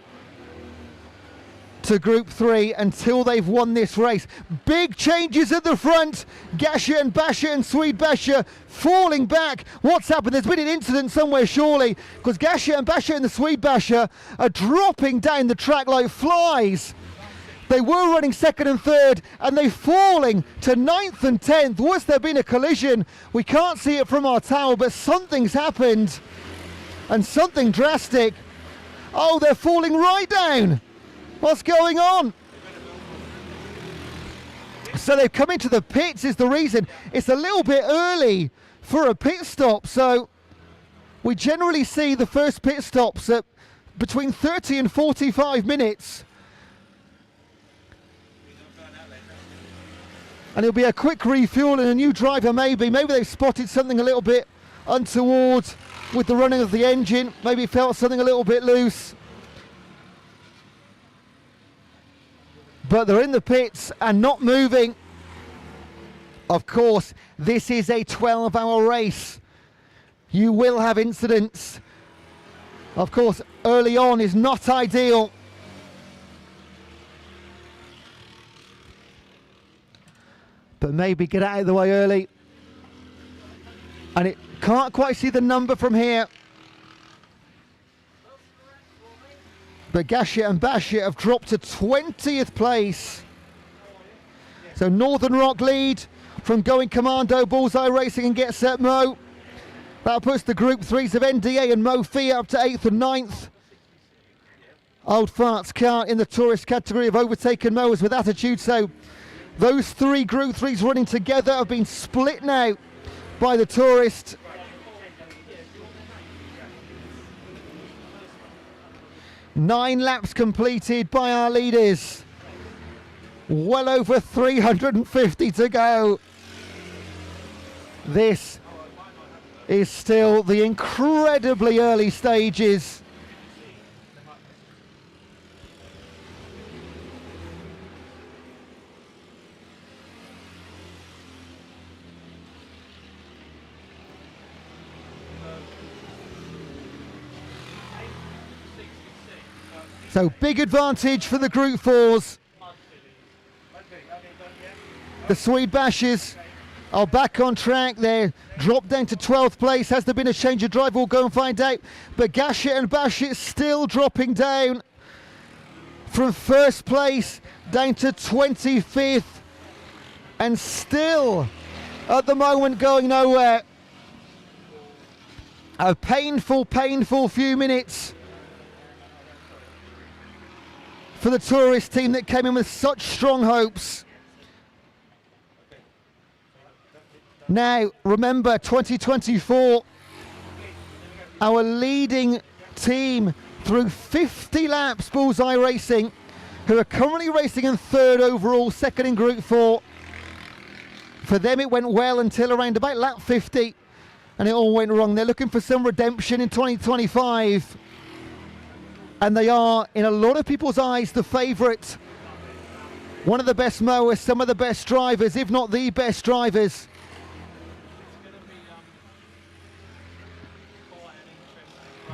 to Group 3 until they've won this race. Big changes at the front. Gasher and Basher and Swede Basher falling back. What's happened? There's been an incident somewhere surely, because Gasher and Basher and the Swede Basher are dropping down the track like flies. They were running second and third, and they're falling to 9th and 10th. Was there been a collision? We can't see it from our tower, but something's happened, and something drastic. Oh, they're falling right down. What's going on? So they've come into the pits is the reason. It's a little bit early for a pit stop, so we generally see the first pit stops at between 30 and 45 minutes. And it'll be a quick refuel and a new driver maybe. Maybe they've spotted something a little bit untoward with the running of the engine. Maybe felt something a little bit loose. But they're in the pits and not moving. Of course, this is a 12-hour race. You will have incidents. Of course, early on is not ideal. But maybe get out of the way early. And it can't quite see the number from here. But Gasher and Basher have dropped to 20th place. So Northern Rock lead from Going Commando, Bullseye Racing and Get Set Mo. That puts the Group 3s of NDA and Mo Fear up to 8th and 9th. Old Farts Car in the tourist category have overtaken Mowers with Attitude. So those 3 Group 3s running together have been split now by the tourist. Nine laps completed by our leaders. Well over 350 to go. This is still the incredibly early stages. So big advantage for the Group 4s. The Swede Bashers are back on track. They're dropped down to 12th place. Has there been a change of drive? We'll go and find out. But Gasher and Basher still dropping down from 1st place down to 25th. And still, at the moment, going nowhere. A painful, painful few minutes for the tourist team that came in with such strong hopes. Now, remember, 2024, our leading team through 50 laps, Bullseye Racing, who are currently racing in 3rd overall, 2nd in Group 4. For them, it went well until around about lap 50, and it all went wrong. They're looking for some redemption in 2025. And they are, in a lot of people's eyes, the favourite. One of the best mowers, some of the best drivers, if not the best drivers.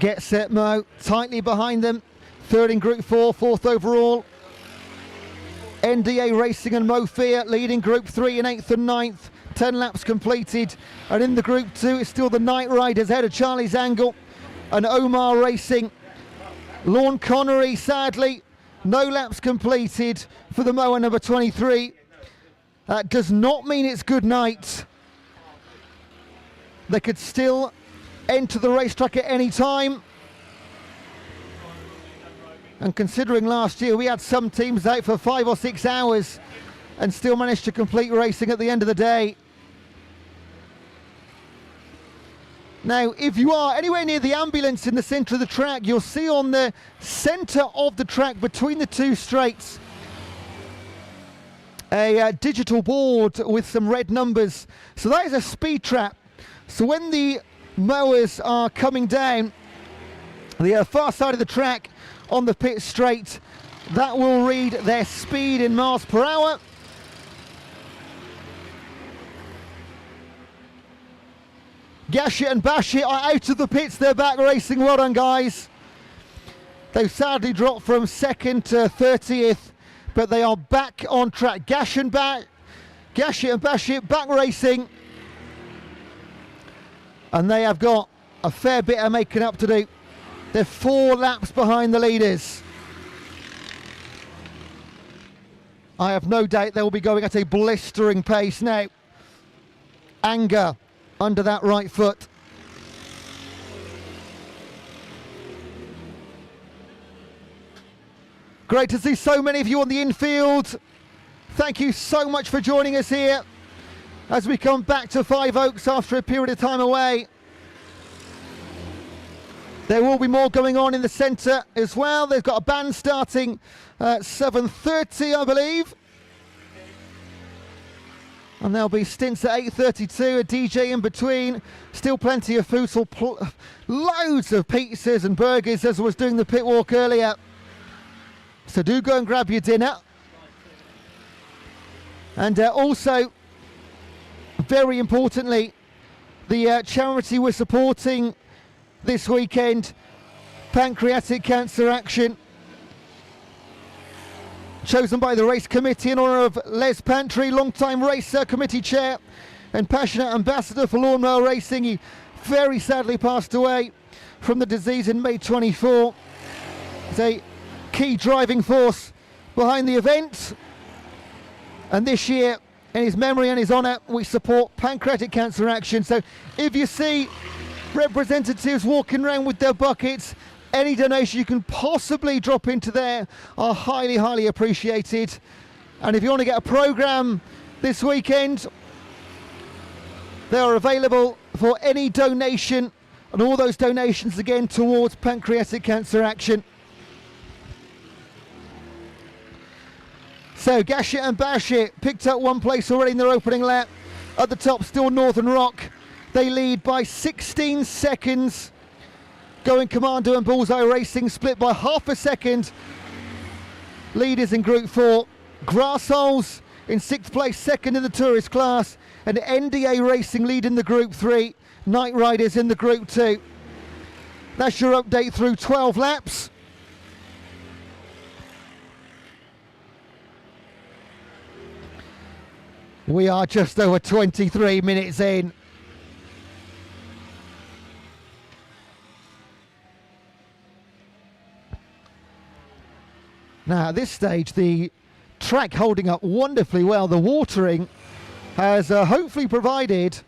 Get Set Mo, tightly behind them. 3rd in Group 4, 4th overall. NDA Racing and Mo Fear leading Group 3 in 8th and 9th. 10 laps completed. And in the Group 2, it's still the Night Riders ahead of Charlie's Angle and Omar Racing. Lorne Connery, sadly, no laps completed for the mower number 23. That does not mean it's good night. They could still enter the racetrack at any time. And considering last year we had some teams out for 5 or 6 hours and still managed to complete racing at the end of the day. Now, if you are anywhere near the ambulance in the centre of the track, you'll see on the centre of the track between the two straights a digital board with some red numbers. So that is a speed trap. So when the mowers are coming down the far side of the track on the pit straight, that will read their speed in miles per hour. Gash It and Bash It are out of the pits. They're back racing. Well done, guys. They've sadly dropped from 2nd to 30th, but they are back on track. Gash It and Bash It back racing. And they have got a fair bit of making up to do. They're 4 laps behind the leaders. I have no doubt they will be going at a blistering pace now. Anger under that right foot. Great to see so many of you on the infield. Thank you so much for joining us here as we come back to Five Oaks after a period of time away. There will be more going on in the centre as well. They've got a band starting at 7:30, I believe. And there'll be stints at 8:32, a DJ in between. Still plenty of food, so loads of pizzas and burgers as I was doing the pit walk earlier. So do go and grab your dinner. And also, very importantly, the charity we're supporting this weekend, Pancreatic Cancer Action, chosen by the race committee in honour of Les Pantry, long-time race committee chair and passionate ambassador for Lawnmower Racing. He very sadly passed away from the disease in May 24. He's a key driving force behind the event. And this year, in his memory and his honour, we support Pancreatic Cancer Action. So if you see representatives walking around with their buckets, any donation you can possibly drop into there are highly, highly appreciated. And if you want to get a programme this weekend, they are available for any donation, and all those donations again towards Pancreatic Cancer Action. So Gash It and Bash It picked up 1 place already in their opening lap. At the top still Northern Rock. They lead by 16 seconds. Going Commando and Bullseye Racing split by half a second. Leaders in Group 4. Grassholes in 6th place, second in the tourist class. And NDA Racing lead in the Group 3. Night Riders in the Group 2. That's your update through 12 laps. We are just over 23 minutes in. Now at this stage the track holding up wonderfully well. The watering has hopefully provided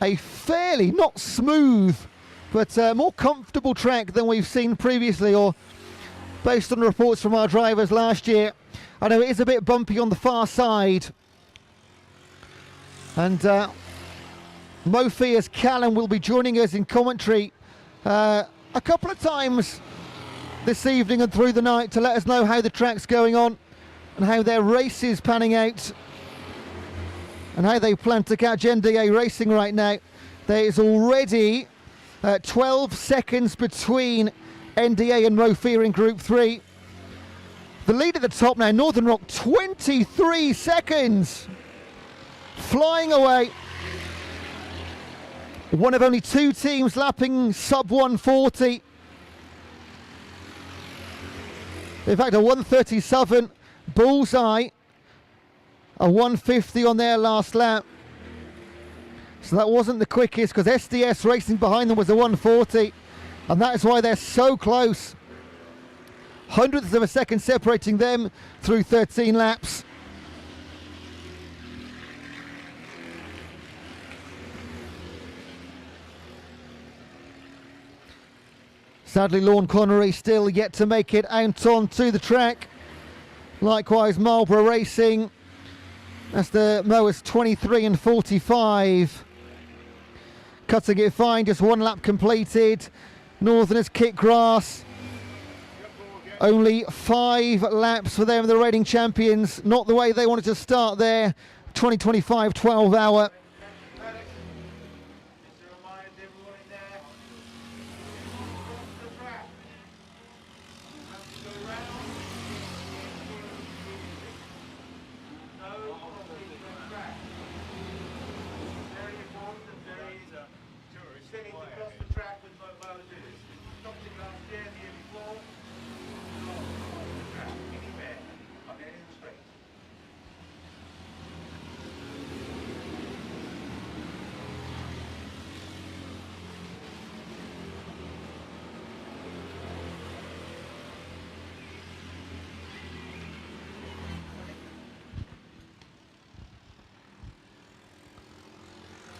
a fairly, not smooth, but more comfortable track than we've seen previously, or based on reports from our drivers last year. I know it is a bit bumpy on the far side. And Mofia's Callum will be joining us in commentary a couple of times this evening and through the night to let us know how the track's going on and how their race is panning out and how they plan to catch NDA Racing right now. There is already 12 seconds between NDA and Mofia in Group 3. The lead at the top now, Northern Rock, 23 seconds. Flying away. One of only 2 teams lapping sub 140. In fact, a 137. Bullseye, a 150 on their last lap. So that wasn't the quickest, because SDS Racing behind them was a 140. And that is why they're so close. Hundredths of a second separating them through 13 laps. Sadly, Lorne Connery still yet to make it out onto the track. Likewise, Marlborough Racing. That's the mowers 23 and 45. cutting it fine, just one lap completed. Northerners kick grass. Only 5 laps for them, the reigning champions. Not the way they wanted to start their 2025 12 hour.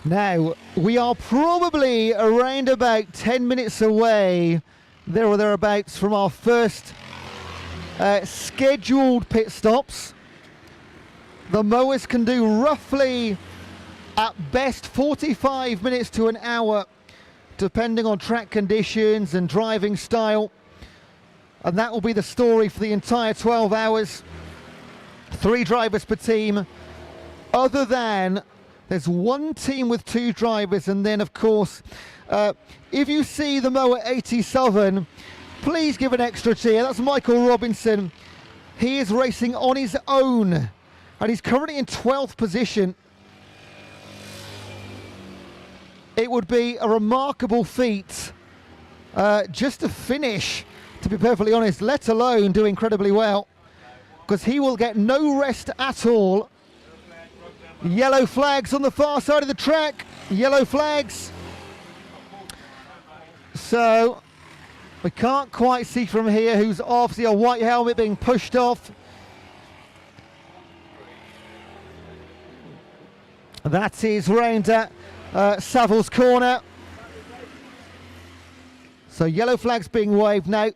Now, we are probably around about 10 minutes away, there or thereabouts, from our first scheduled pit stops. The mowers can do roughly, at best, 45 minutes to an hour, depending on track conditions and driving style. And that will be the story for the entire 12 hours. 3 drivers per team, other than there's one team with 2 drivers. And then, of course, if you see the mower 87, please give an extra cheer. That's Michael Robinson. He is racing on his own, and he's currently in 12th position. It would be a remarkable feat just to finish, to be perfectly honest, let alone do incredibly well, because he will get no rest at all. Yellow flags on the far side of the track. Yellow flags. So we can't quite see from here who's off. See a white helmet being pushed off. That is round at Savile's corner. So yellow flags being waved now.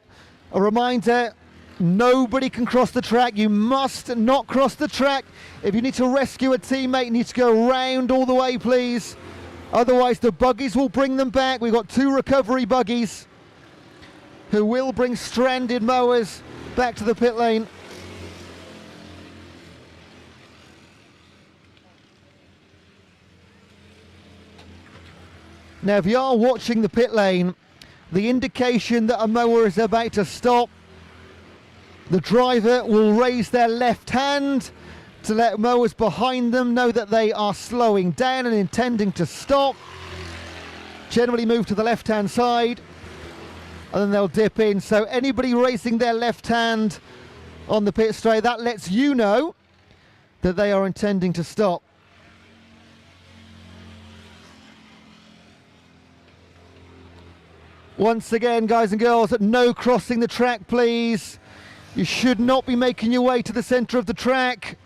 A reminder, nobody can cross the track. You must not cross the track. If you need to rescue a teammate, you need to go round all the way, please. Otherwise, the buggies will bring them back. We've got 2 recovery buggies who will bring stranded mowers back to the pit lane. Now, if you are watching the pit lane, the indication that a mower is about to stop, the driver will raise their left hand to let mowers behind them know that they are slowing down and intending to stop. Generally move to the left-hand side, and then they'll dip in. So anybody raising their left hand on the pit straight, that lets you know that they are intending to stop. Once again, guys and girls, no crossing the track, please. You should not be making your way to the centre of the track.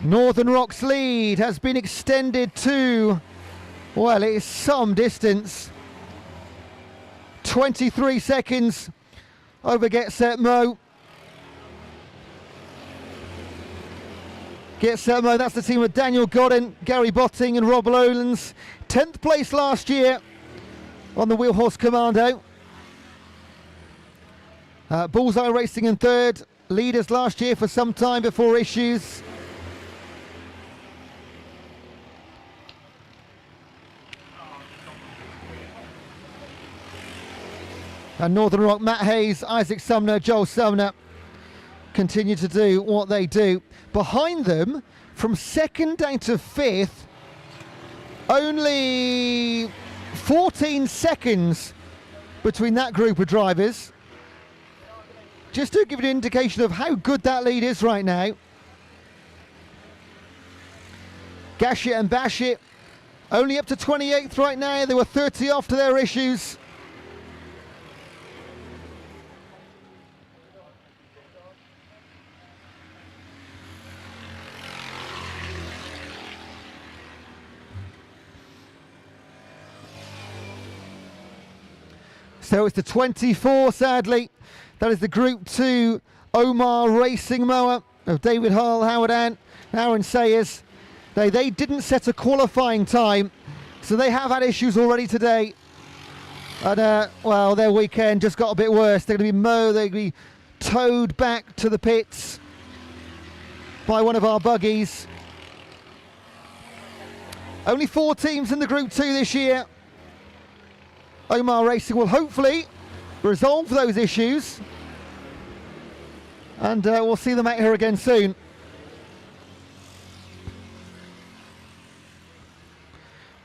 Northern Rock's lead has been extended to, well, it is some distance. 23 seconds over Get Set Mow. Get Set Mow, that's the team of Daniel Godden, Gary Botting and Rob Lowlands. 10th place last year on the Wheelhorse Commando. Bullseye Racing in 3rd. Leaders last year for some time before issues. And Northern Rock, Matt Hayes, Isaac Sumner, Joel Sumner continue to do what they do. Behind them, from 2nd down to 5th, only 14 seconds between that group of drivers. Just to give you an indication of how good that lead is right now. Gashit and Bashit only up to 28th right now. They were 30 off to their issues. So it's the 24, sadly. That is the Group 2 Omar Racing Mower of David Hull, Howard Ant, Aaron Sayers. They didn't set a qualifying time, so they have had issues already today. And, well, their weekend just got a bit worse. They're going to be they're going to be towed back to the pits by one of our buggies. Only 4 teams in the Group 2 this year. Omar Racing will hopefully resolve those issues, and we'll see them out here again soon.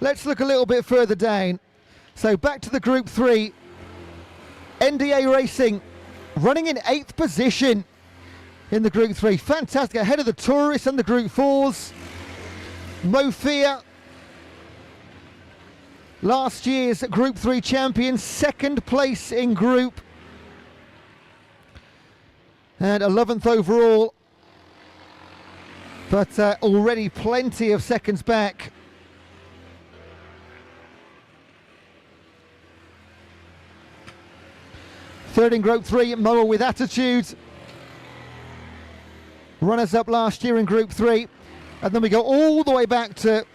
Let's look a little bit further down. So back to the Group 3. NDA Racing running in 8th position in the Group 3. Fantastic, ahead of the Tourists and the Group 4s. Mofia, last year's Group 3 champion, 2nd place in group. And 11th overall. But already plenty of seconds back. Third in Group 3, Mower with Attitude. Runners up last year in Group 3. And then we go all the way back to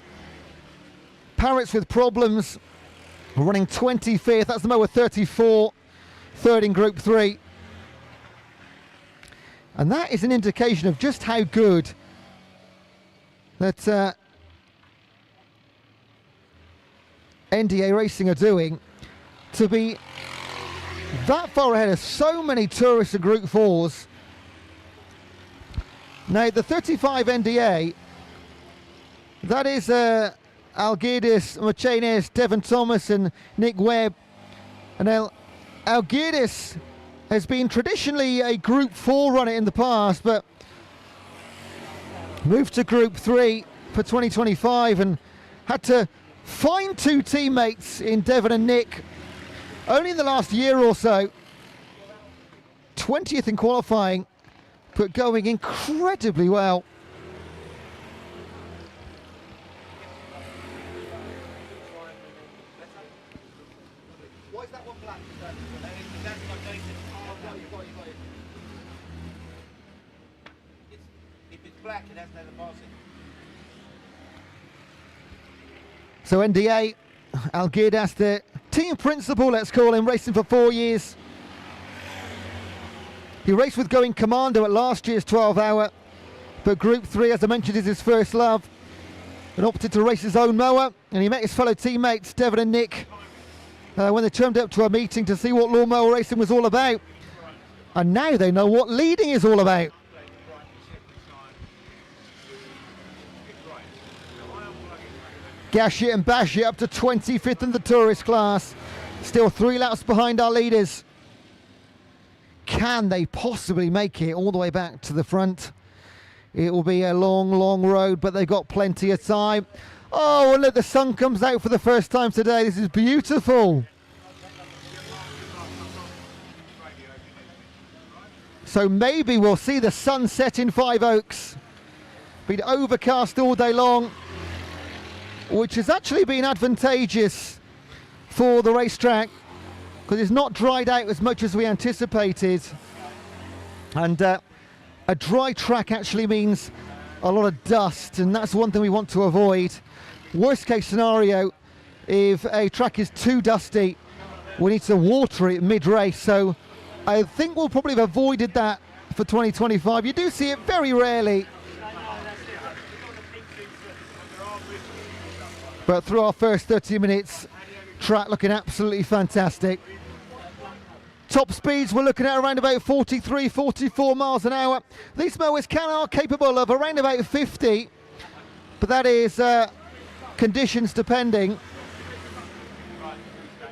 Parrots with Problems, running 25th. That's the Mower 34, third in Group 3. And that is an indication of just how good that NDA Racing are doing to be that far ahead of so many Tourists and Group 4s. Now the 35 NDA, that is Algirdas, Machanes, Devon Thomas and Nick Webb. And Algirdas has been traditionally a Group 4 runner in the past, but moved to Group 3 for 2025 and had to find 2 teammates in Devon and Nick only in the last year or so. 20th in qualifying, but going incredibly well. Why is that one black? If it's black, it has to have the passing. So NDA, Algirdas, the team principal, let's call him, racing for 4 years. He raced with Going Commando at last year's 12-hour, but Group 3, as I mentioned, is his first love, and opted to race his own mower. And he met his fellow teammates, Devon and Nick, when they turned up to a meeting to see what lawnmower racing was all about. And now they know what leading is all about. Gash it and bash it up to 25th in the Tourist class. Still 3 laps behind our leaders. Can they possibly make it all the way back to the front? It will be a long, long road, but they've got plenty of time. Oh, and look, the sun comes out for the first time today. This is beautiful. So maybe we'll see the sunset in Five Oaks. Been overcast all day long, which has actually been advantageous for the racetrack because it's not dried out as much as we anticipated. And a dry track actually means a lot of dust, and that's one thing we want to avoid. Worst case scenario, if a track is too dusty, we need to water it mid-race. So I think we'll probably have avoided that for 2025. You do see it very rarely. But through our first 30 minutes, track looking absolutely fantastic. Top speeds, we're looking at around about 43, 44 miles an hour. These mowers are capable of around about 50, but that is conditions depending.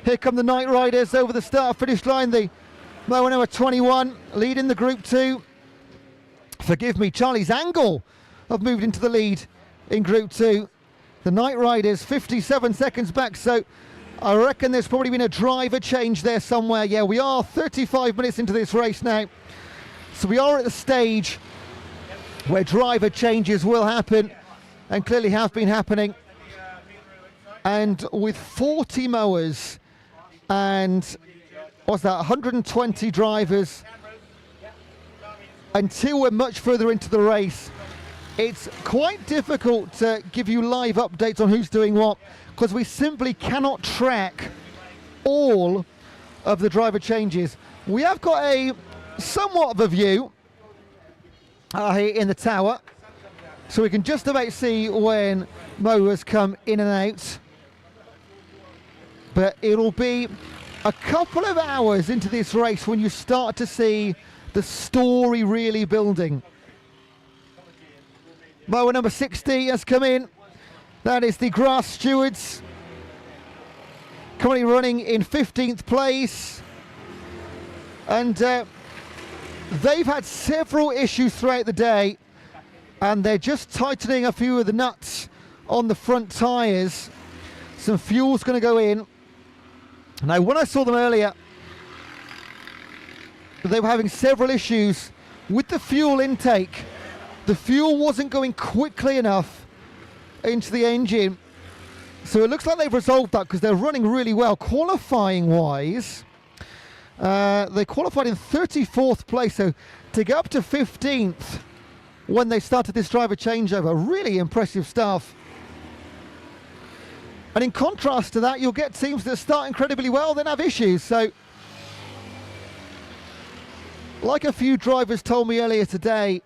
Here come the Night Riders over the start-finish line. The mower number 21 leading the Group 2. Forgive me, Charlie's Angle have moved into the lead in Group 2. The Night Riders 57 seconds back, so I reckon there's probably been a driver change there somewhere. Yeah, we are 35 minutes into this race now. So we are at the stage where driver changes will happen, and clearly have been happening. And with 40 mowers and what's that, 120 drivers. Until we're much further into the race, it's quite difficult to give you live updates on who's doing what, because we simply cannot track all of the driver changes. We have got a somewhat of a view here in the tower, so we can just about see when mowers come in and out. But it'll be a couple of hours into this race when you start to see the story really building. Mower number 60 has come in. That is the Grass Stewards, currently running in 15th place. And they've had several issues throughout the day, and they're just tightening a few of the nuts on the front tyres. Some fuel's going to go in. Now, when I saw them earlier, they were having several issues with the fuel intake. The fuel wasn't going quickly enough into the engine. So it looks like they've resolved that because they're running really well. Qualifying wise, they qualified in 34th place. So to get up to 15th when they started this driver changeover, really impressive stuff. And in contrast to that, you'll get teams that start incredibly well, then have issues. So, like a few drivers told me earlier today,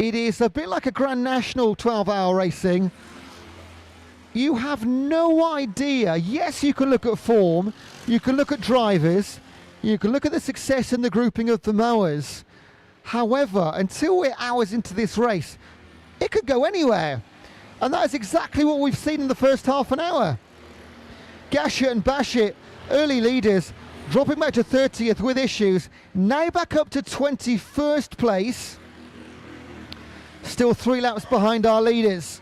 it is a bit like a Grand National 12-hour racing. You have no idea. Yes, you can look at form, you can look at drivers, you can look at the success and the grouping of the mowers. However, until we're hours into this race, it could go anywhere. And that is exactly what we've seen in the first half an hour. Gashett and Bashett, early leaders, dropping back to 30th with issues. Now back up to 21st place. Still 3 laps behind our leaders.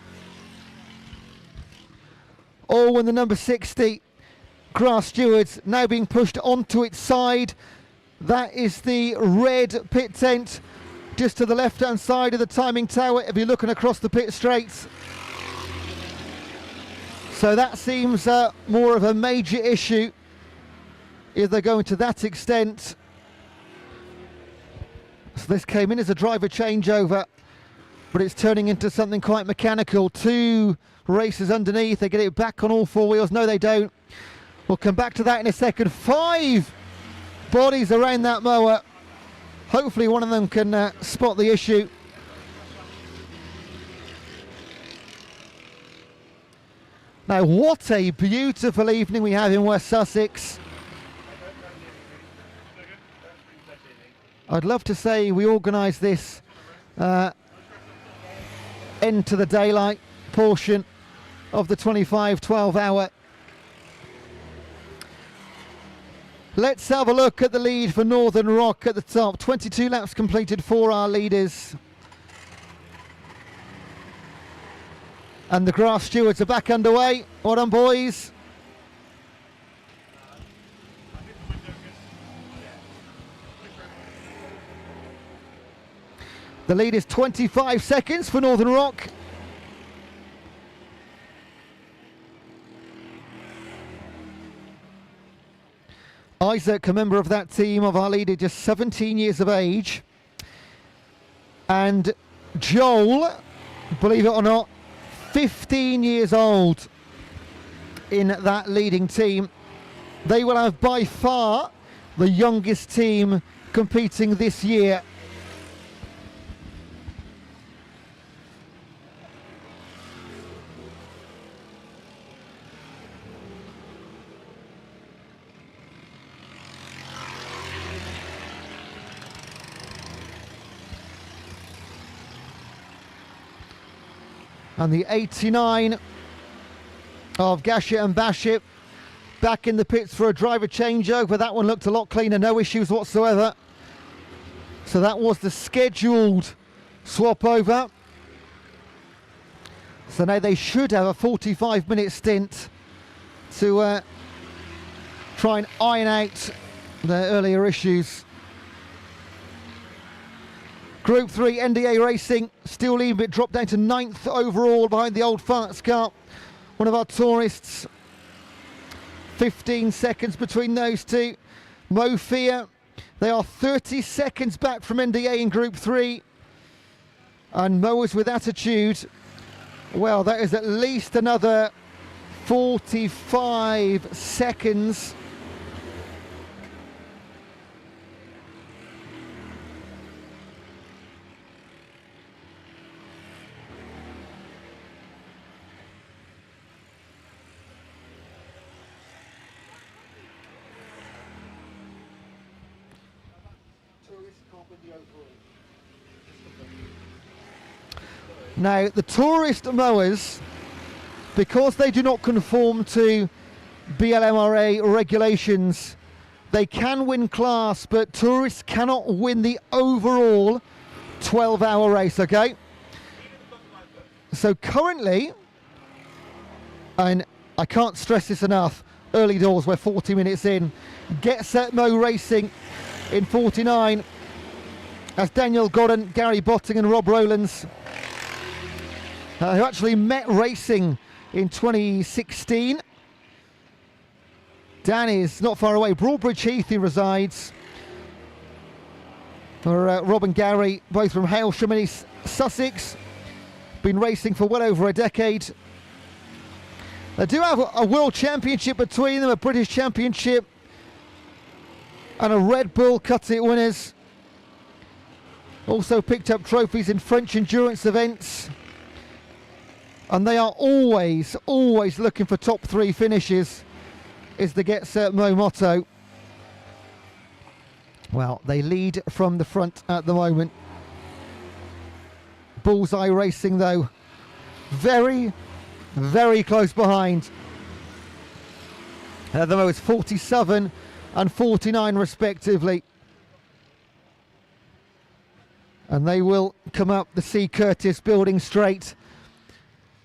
All when the number 60, Grass Stewards, now being pushed onto its side. That is the red pit tent just to the left-hand side of the timing tower if you're looking across the pit straights. So that seems more of a major issue if they're going to that extent. So this came in as a driver changeover, but it's turning into something quite mechanical. 2 races underneath, they get it back on all 4 wheels. No, they don't. We'll come back to that in a second. 5 bodies around that mower. Hopefully one of them can spot the issue. Now, what a beautiful evening we have in West Sussex. I'd love to say we organised this end to the daylight portion of the 25-12 hour. Let's have a look at the lead for Northern Rock at the top. 22 laps completed for our leaders. And the Grass Stewards are back underway. Well done, boys. The lead is 25 seconds for Northern Rock. Isaac, a member of that team of our leader, just 17 years of age. And Joel, believe it or not, 15 years old in that leading team. They will have by far the youngest team competing this year. And the 89 of Gashett and Bashett back in the pits for a driver changeover. That one looked a lot cleaner, no issues whatsoever. So that was the scheduled swap over. So now they should have a 45-minute stint to try and iron out their earlier issues. Group 3 NDA Racing, still leading, but dropped down to 9th overall behind the old Farts car. One of our tourists. 15 seconds between those two. Mo Fear. They are 30 seconds back from NDA in Group 3. And Mowers with Attitude, well, that is at least another 45 seconds. Now, the tourist mowers, because they do not conform to BLMRA regulations, they can win class, but tourists cannot win the overall 12-hour race, okay? So currently, and I can't stress this enough, early doors, we're 40 minutes in, Get Set Mow Racing in 49, as Daniel Godden, Gary Botting and Rob Rowlands, who actually met racing in 2016. Dan is not far away. Broadbridge Heath he resides. Rob and Gary, both from Hailsham, East Sussex. Been racing for well over a decade. They do have a World Championship between them, a British Championship, and a Red Bull Cut-It winners. Also picked up trophies in French endurance events. And they are always looking for top 3 finishes, is the Get Set Mow motto. Well, they lead from the front at the moment. Bullseye Racing, though, very, very close behind. At the moment, 47 and 49 respectively. And they will come up the C. Curtis building straight.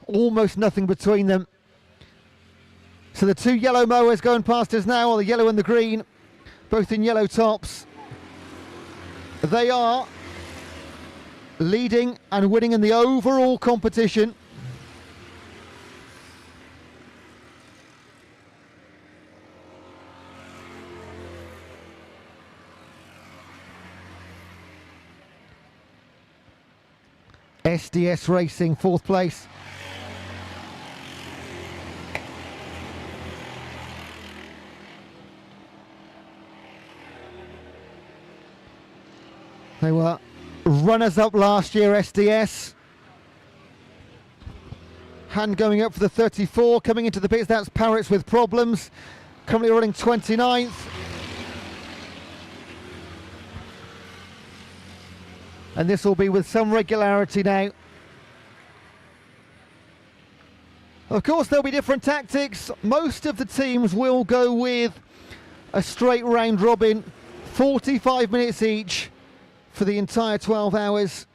Almost nothing between them. So the 2 yellow mowers going past us now, or the yellow and the green, both in yellow tops. They are leading and winning in the overall competition. SDS Racing, 4th place. They were runners-up last year, SDS. Hand going up for the 34, coming into the pits, that's Parrots with Problems. Currently running 29th. And this will be with some regularity now. Of course, there'll be different tactics. Most of the teams will go with a straight round robin, 45 minutes each for the entire 12 hours.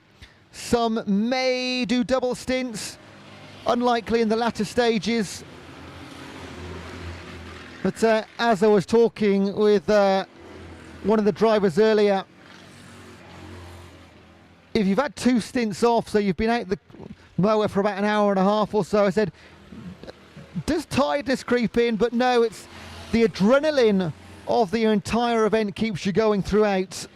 Some may do double stints, unlikely in the latter stages. But as I was talking with one of the drivers earlier, if you've had 2 stints off, so you've been out the mower for about an hour and a half or so, I said, does tiredness creep in? But no, it's the adrenaline of the entire event keeps you going throughout.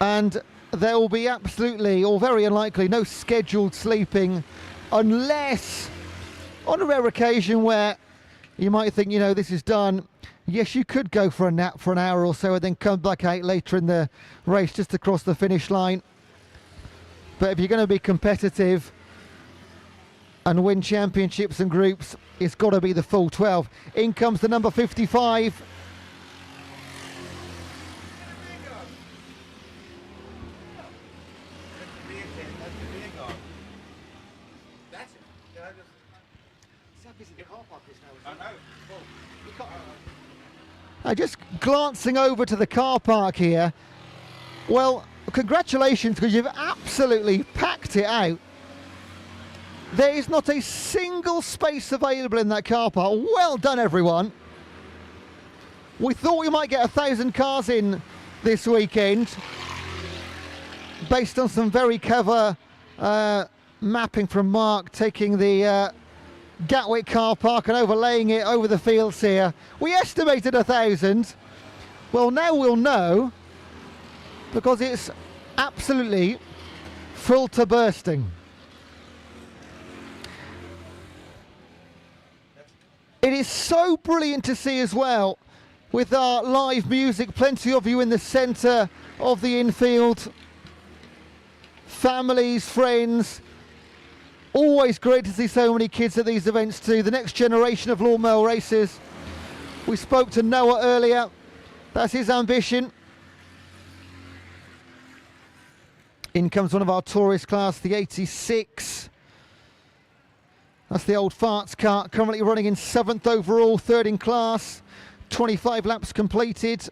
And there will be absolutely, or very unlikely, no scheduled sleeping, unless on a rare occasion where you might think, you know, this is done. Yes, you could go for a nap for an hour or so and then come back out later in the race just across the finish line. But if you're going to be competitive and win championships and groups, it's got to be the full 12. In comes the number 55. Just glancing over to the car park here. Well, congratulations, because you've absolutely packed it out. There is not a single space available in that car park. Well done, everyone. We thought we might get 1,000 cars in this weekend, based on some very clever mapping from Mark, taking the Gatwick car park and overlaying it over the fields here. We estimated 1,000. Well, now we'll know, because it's absolutely full to bursting. It is so brilliant to see as well, with our live music, plenty of you in the centre of the infield. Families, friends. Always great to see so many kids at these events too. The next generation of lawnmower racers. We spoke to Noah earlier. That's his ambition. In comes one of our tourist class, the 86. That's the old farts car, currently running in 7th overall, 3rd in class. 25 laps completed.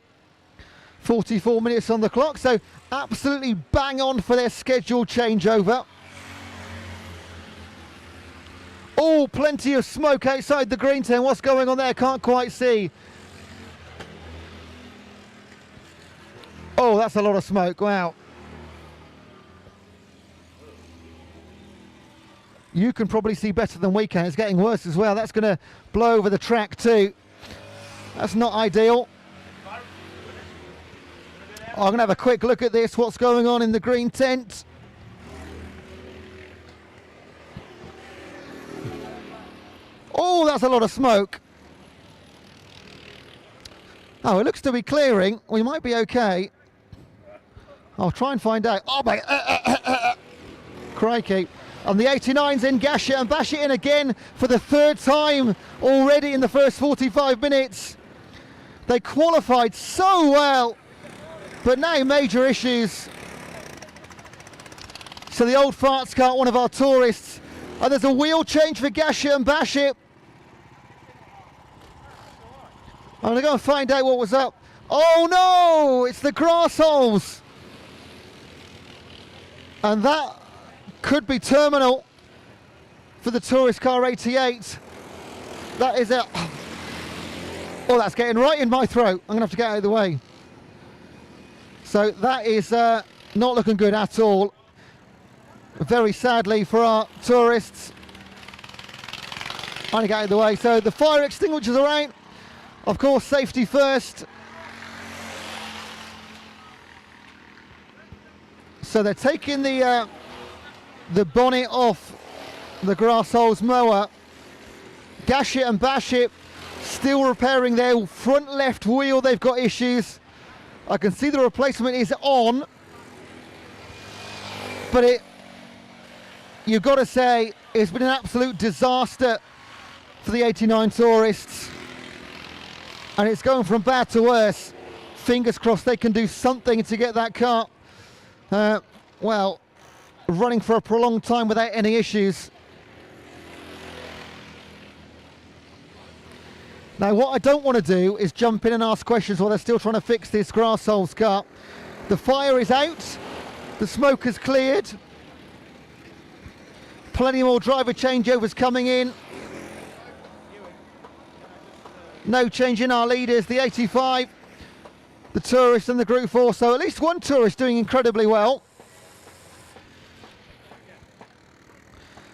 44 minutes on the clock, so absolutely bang on for their scheduled changeover. Oh, plenty of smoke outside the green tent. What's going on there? Can't quite see. Oh, that's a lot of smoke. Wow. You can probably see better than we can. It's getting worse as well. That's going to blow over the track too. That's not ideal. I'm going to have a quick look at this. What's going on in the green tent? Oh, that's a lot of smoke. Oh, it looks to be clearing. We might be okay. I'll try and find out. Oh, my... Crikey. And the 89's in, Gash it and bash it in again for the 3rd time already in the first 45 minutes. They qualified so well, but now major issues. So the old farts car, one of our tourists, and there's a wheel change for Gash it and bash it. I'm going to go and find out what was up. Oh no, it's the grass holes. And that could be terminal for the tourist car 88. That is it. Oh, that's getting right in my throat. I'm going to have to get out of the way. So that is not looking good at all. Very sadly for our tourists. Trying to get out of the way. So the fire extinguishers are out. Of course, safety first. So they're taking the bonnet off the grass holes mower. Gash it and bash it. Still repairing their front left wheel. They've got issues. I can see the replacement is on. But you've got to say, it's been an absolute disaster for the 89 tourists. And it's going from bad to worse. Fingers crossed they can do something to get that car, well, running for a prolonged time without any issues. Now, what I don't want to do is jump in and ask questions while they're still trying to fix this grass holes car. The fire is out. The smoke has cleared. Plenty more driver changeovers coming in. No change in our leaders, the 85, the tourist and the Group 4. So at least one tourist doing incredibly well.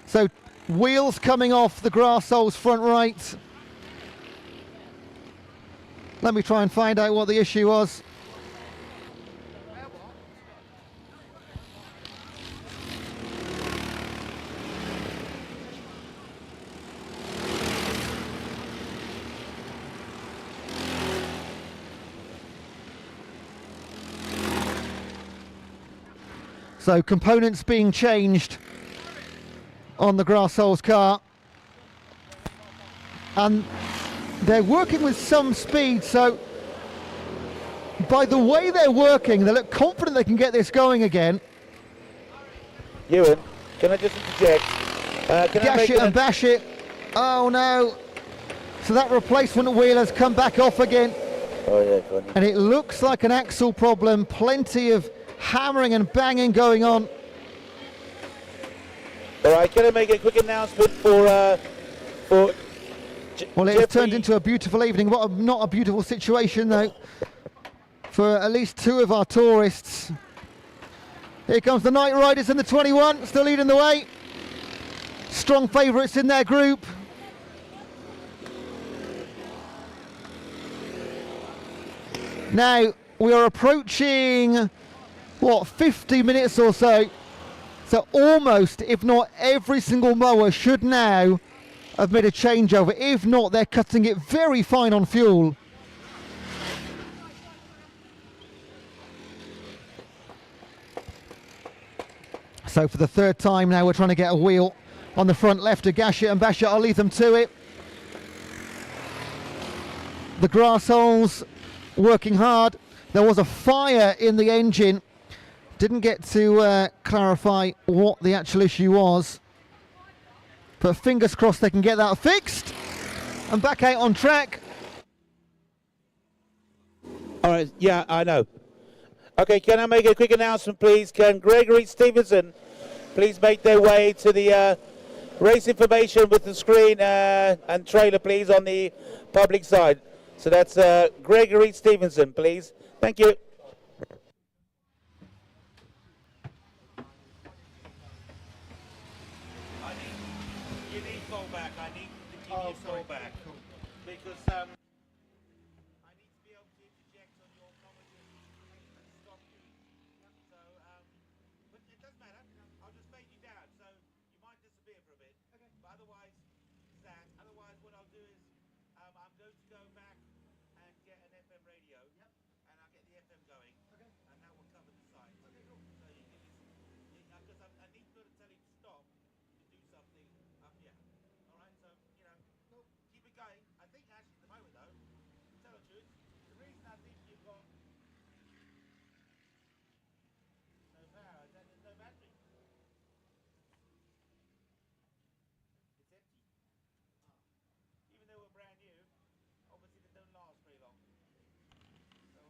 So wheels coming off the grass holes front right. Let me try and find out what the issue was. So components being changed on the grass holes car. And they're working with some speed, so by the way they're working, they look confident they can get this going again. Ewan, can I just interject? Gash it and bash it. Oh no. So that replacement wheel has come back off again. Oh yeah, go on. And it looks like an axle problem. Plenty of hammering and banging going on. All right, can I make a quick announcement for well, it's turned into a beautiful evening. Not a beautiful situation though for at least two of our tourists. Here comes the Night Riders in the 21, still leading the way. Strong favourites in their group. Now, we are approaching, what, 50 minutes or so. So almost, if not every single mower should now have made a changeover. If not, they're cutting it very fine on fuel. So for the third time now, we're trying to get a wheel on the front left to gash it and bash it. I'll leave them to it. The grass holes working hard. There was a fire in the engine. Didn't get to clarify what the actual issue was. But fingers crossed they can get that fixed. And back out on track. All right, yeah, I know. Okay, can I make a quick announcement, please? Can Gregory Stevenson please make their way to the race information with the screen and trailer, please, on the public side. So that's Gregory Stevenson, please. Thank you. You need fallback. I need to give you fallback. Because I need to be able to interject on your comments and stop you. So, but it doesn't matter. I'll just fade you down. So you might disappear for a bit. Okay. But otherwise, what I'll do is I'm going to go back and get an FM radio. Yep. And I'll get the FM going. Okay. And that will cover the site. Okay, cool. So you can because I need to tell him to stop to do something up here. All right. So keep it going. I think actually at the moment though, to tell the truth, the reason I think you've got no power is that there's no battery. It's empty. Even though we're brand new, obviously they don't last very long. So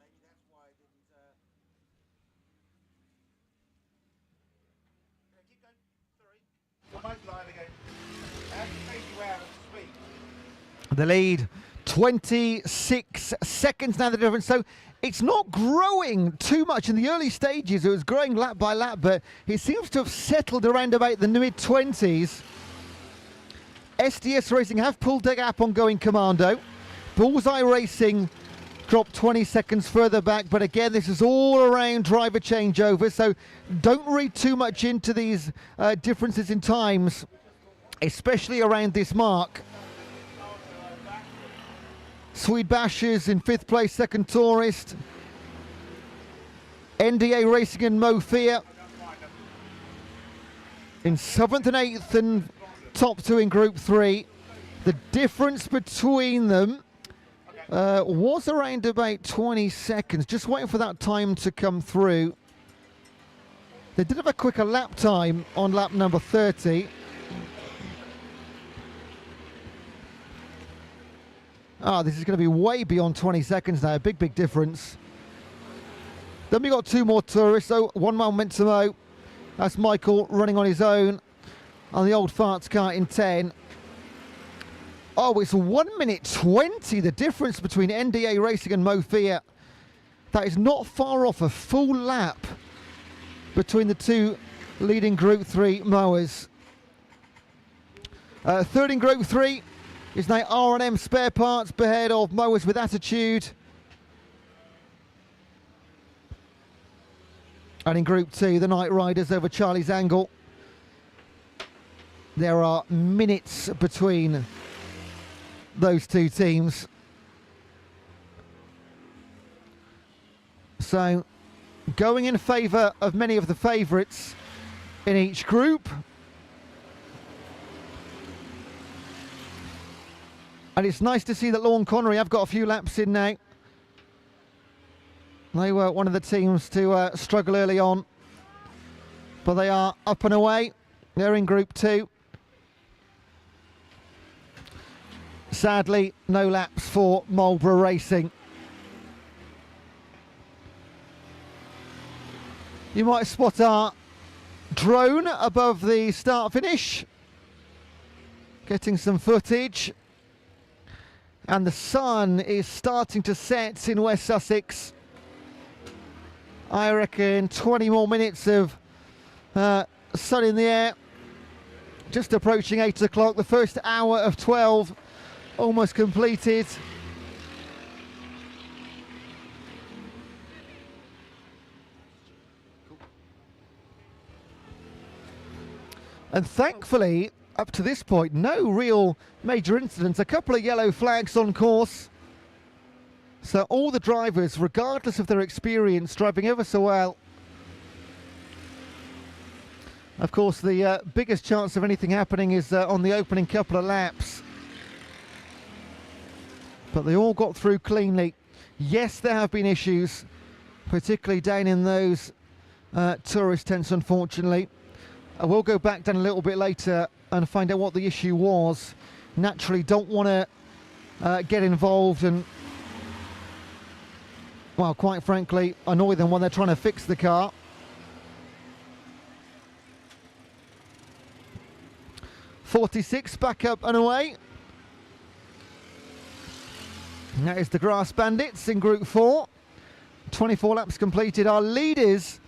maybe that's why I didn't. Keep going. Sorry. The mic line again. I have to fade you out to speak. The lead, 26 seconds now the difference. So it's not growing too much. In the early stages, it was growing lap by lap, but it seems to have settled around about the mid-20s. SDS Racing have pulled their gap on Going Commando. Bullseye Racing dropped 20 seconds further back, but again, this is all around driver changeover, so don't read too much into these differences in times, especially around this mark. Swede Bashers in 5th place, second Tourist. NDA Racing and Mo Fear in 7th and 8th and top 2 in Group 3. The difference between them was around about 20 seconds. Just waiting for that time to come through. They did have a quicker lap time on lap number 30. This is going to be way beyond 20 seconds now. Big, big difference. Then we got 2 more tourists. So one Momentum. That's Michael running on his own on the old farts car in 10. Oh, it's 1 minute 20, the difference between NDA Racing and Mo Fear. That is not far off a full lap between the two leading Group 3 mowers. Third in Group 3 is now R&M Spare Parts, ahead of Mowers with Attitude. And in Group 2, the Night Riders over Charlie's Angle. There are minutes between those two teams. So, going in favour of many of the favourites in each group. And it's nice to see that Lawn Connery have got a few laps in now. They were one of the teams to struggle early on. But they are up and away. They're in Group 2. Sadly, no laps for Marlborough Racing. You might spot our drone above the start finish. Getting some footage. And the sun is starting to set in West Sussex. I reckon 20 more minutes of sun in the air. just approaching 8 o'clock. The first hour of 12 almost completed. And thankfully, up to this point, no real major incidents. A couple of yellow flags on course. So all the drivers, regardless of their experience, driving ever so well. Of course, the biggest chance of anything happening is on the opening couple of laps. But they all got through cleanly. Yes, there have been issues, particularly down in those tourist tents, unfortunately. I will go back down a little bit later and find out what the issue was. Naturally, don't want to get involved and, well, quite frankly, annoy them when they're trying to fix the car. .46 back up and away. And that is the Grass Bandits in Group 4. 24 laps completed. Our leaders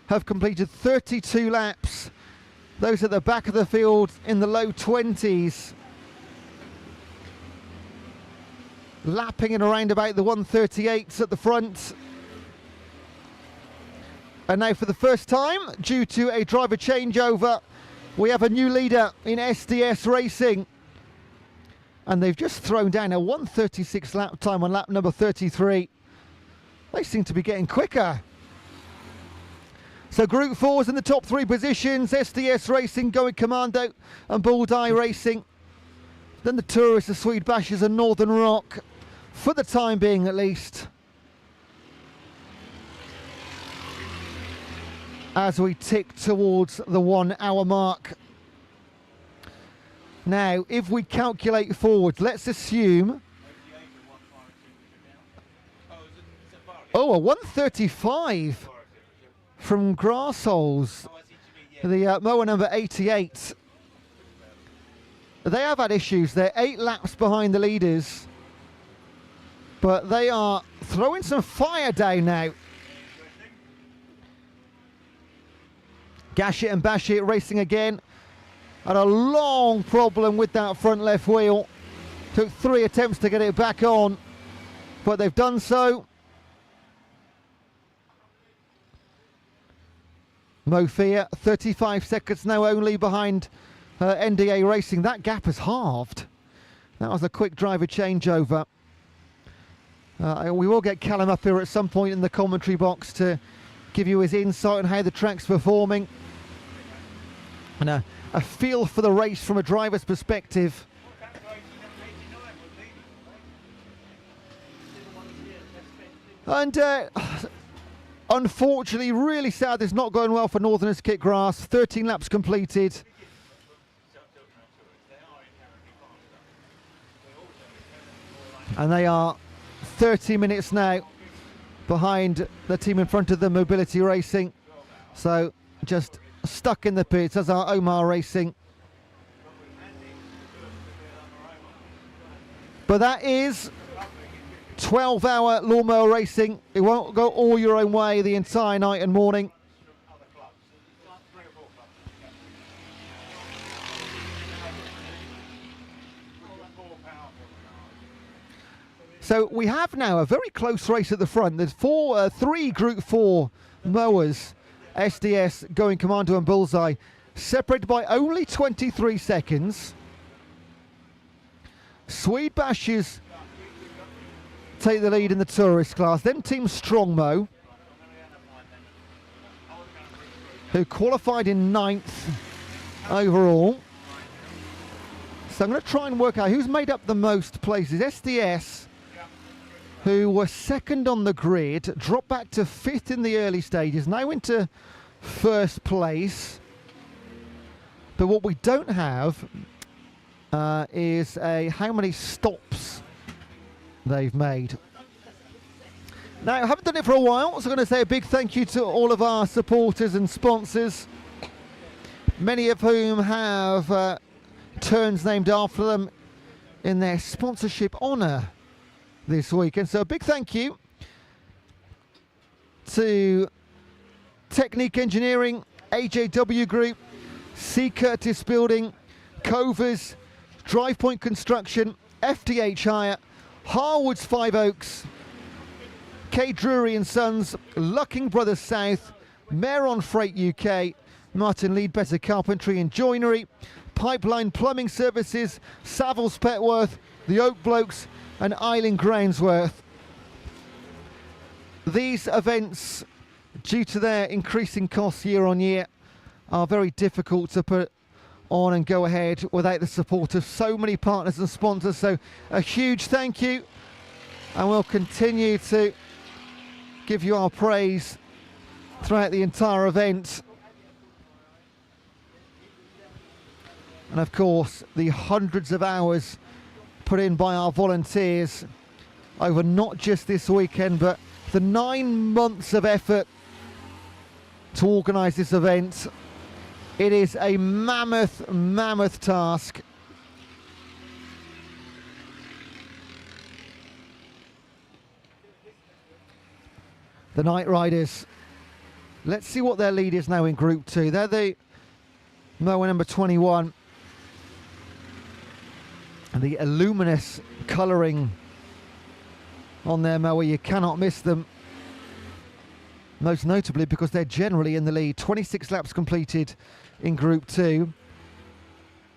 have completed 32 laps. Those at the back of the field in the low 20s. Lapping in around about the 138s at the front. And now for the first time, due to a driver changeover, we have a new leader in SDS Racing. And they've just thrown down a 1:36 lap time on lap number 33. They seem to be getting quicker. So Group 4's in the top 3 positions. SDS Racing, Going Commando and Bullseye Racing. Then the Tourists, the Swede Bashers and Northern Rock, for the time being at least. As we tick towards the 1 hour mark. Now, if we calculate forward, let's assume... Oh, a 135 from Grassholes, the mower number 88. They have had issues. They're 8 laps behind the leaders. But they are throwing some fire down now. Gash it and bash it, racing again. Had a long problem with that front left wheel. Took 3 attempts to get it back on, but they've done so. Mofia, 35 seconds now only behind NDA Racing. That gap has halved. That was a quick driver changeover. We will get Callum up here at some point in the commentary box to give you his insight on how the track's performing. And a feel for the race from a driver's perspective. And unfortunately, really sad it's not going well for Northerners Kit Grass. 13 laps completed. And they are 30 minutes now behind the team in front of them, Mobility Racing. So just stuck in the pits, as are Omar Racing. But that is 12-hour lawnmower racing. It won't go all your own way the entire night and morning. So we have now a very close race at the front. There's 3 Group 4 mowers, SDS, Going Commando and Bullseye, separated by only 23 seconds. Swede Bashers take the lead in the tourist class. Then Team Strongmow, who qualified in 9th overall. So I'm going to try and work out who's made up the most places. SDS, who were 2nd on the grid, dropped back to 5th in the early stages, now into 1st place. But what we don't have is how many stops they've made. Now, I haven't done it for a while, so I'm going to say a big thank you to all of our supporters and sponsors, many of whom have turns named after them in their sponsorship honour this week. And so a big thank you to Technique Engineering, AJW Group, C. Curtis Building, Covers, Drive Point Construction, FDH Hire, Harwood's Five Oaks, K. Drury and Sons, Lucking Brothers South, Meron Freight UK, Martin Leadbetter Carpentry and Joinery, Pipeline Plumbing Services, Savills Petworth, the Oak Blokes and Eiling Groundsworth. These events, due to their increasing costs year on year, are very difficult to put on and go ahead without the support of so many partners and sponsors. So a huge thank you, and we'll continue to give you our praise throughout the entire event. And of course, the hundreds of hours put in by our volunteers over not just this weekend, but the 9 months of effort to organise this event. It is a mammoth, mammoth task. The Night Riders. Let's see what their lead is now in Group 2. They're the mower number 21. And the luminous colouring on their mower, you cannot miss them. Most notably because they're generally in the lead. 26 laps completed in Group 2.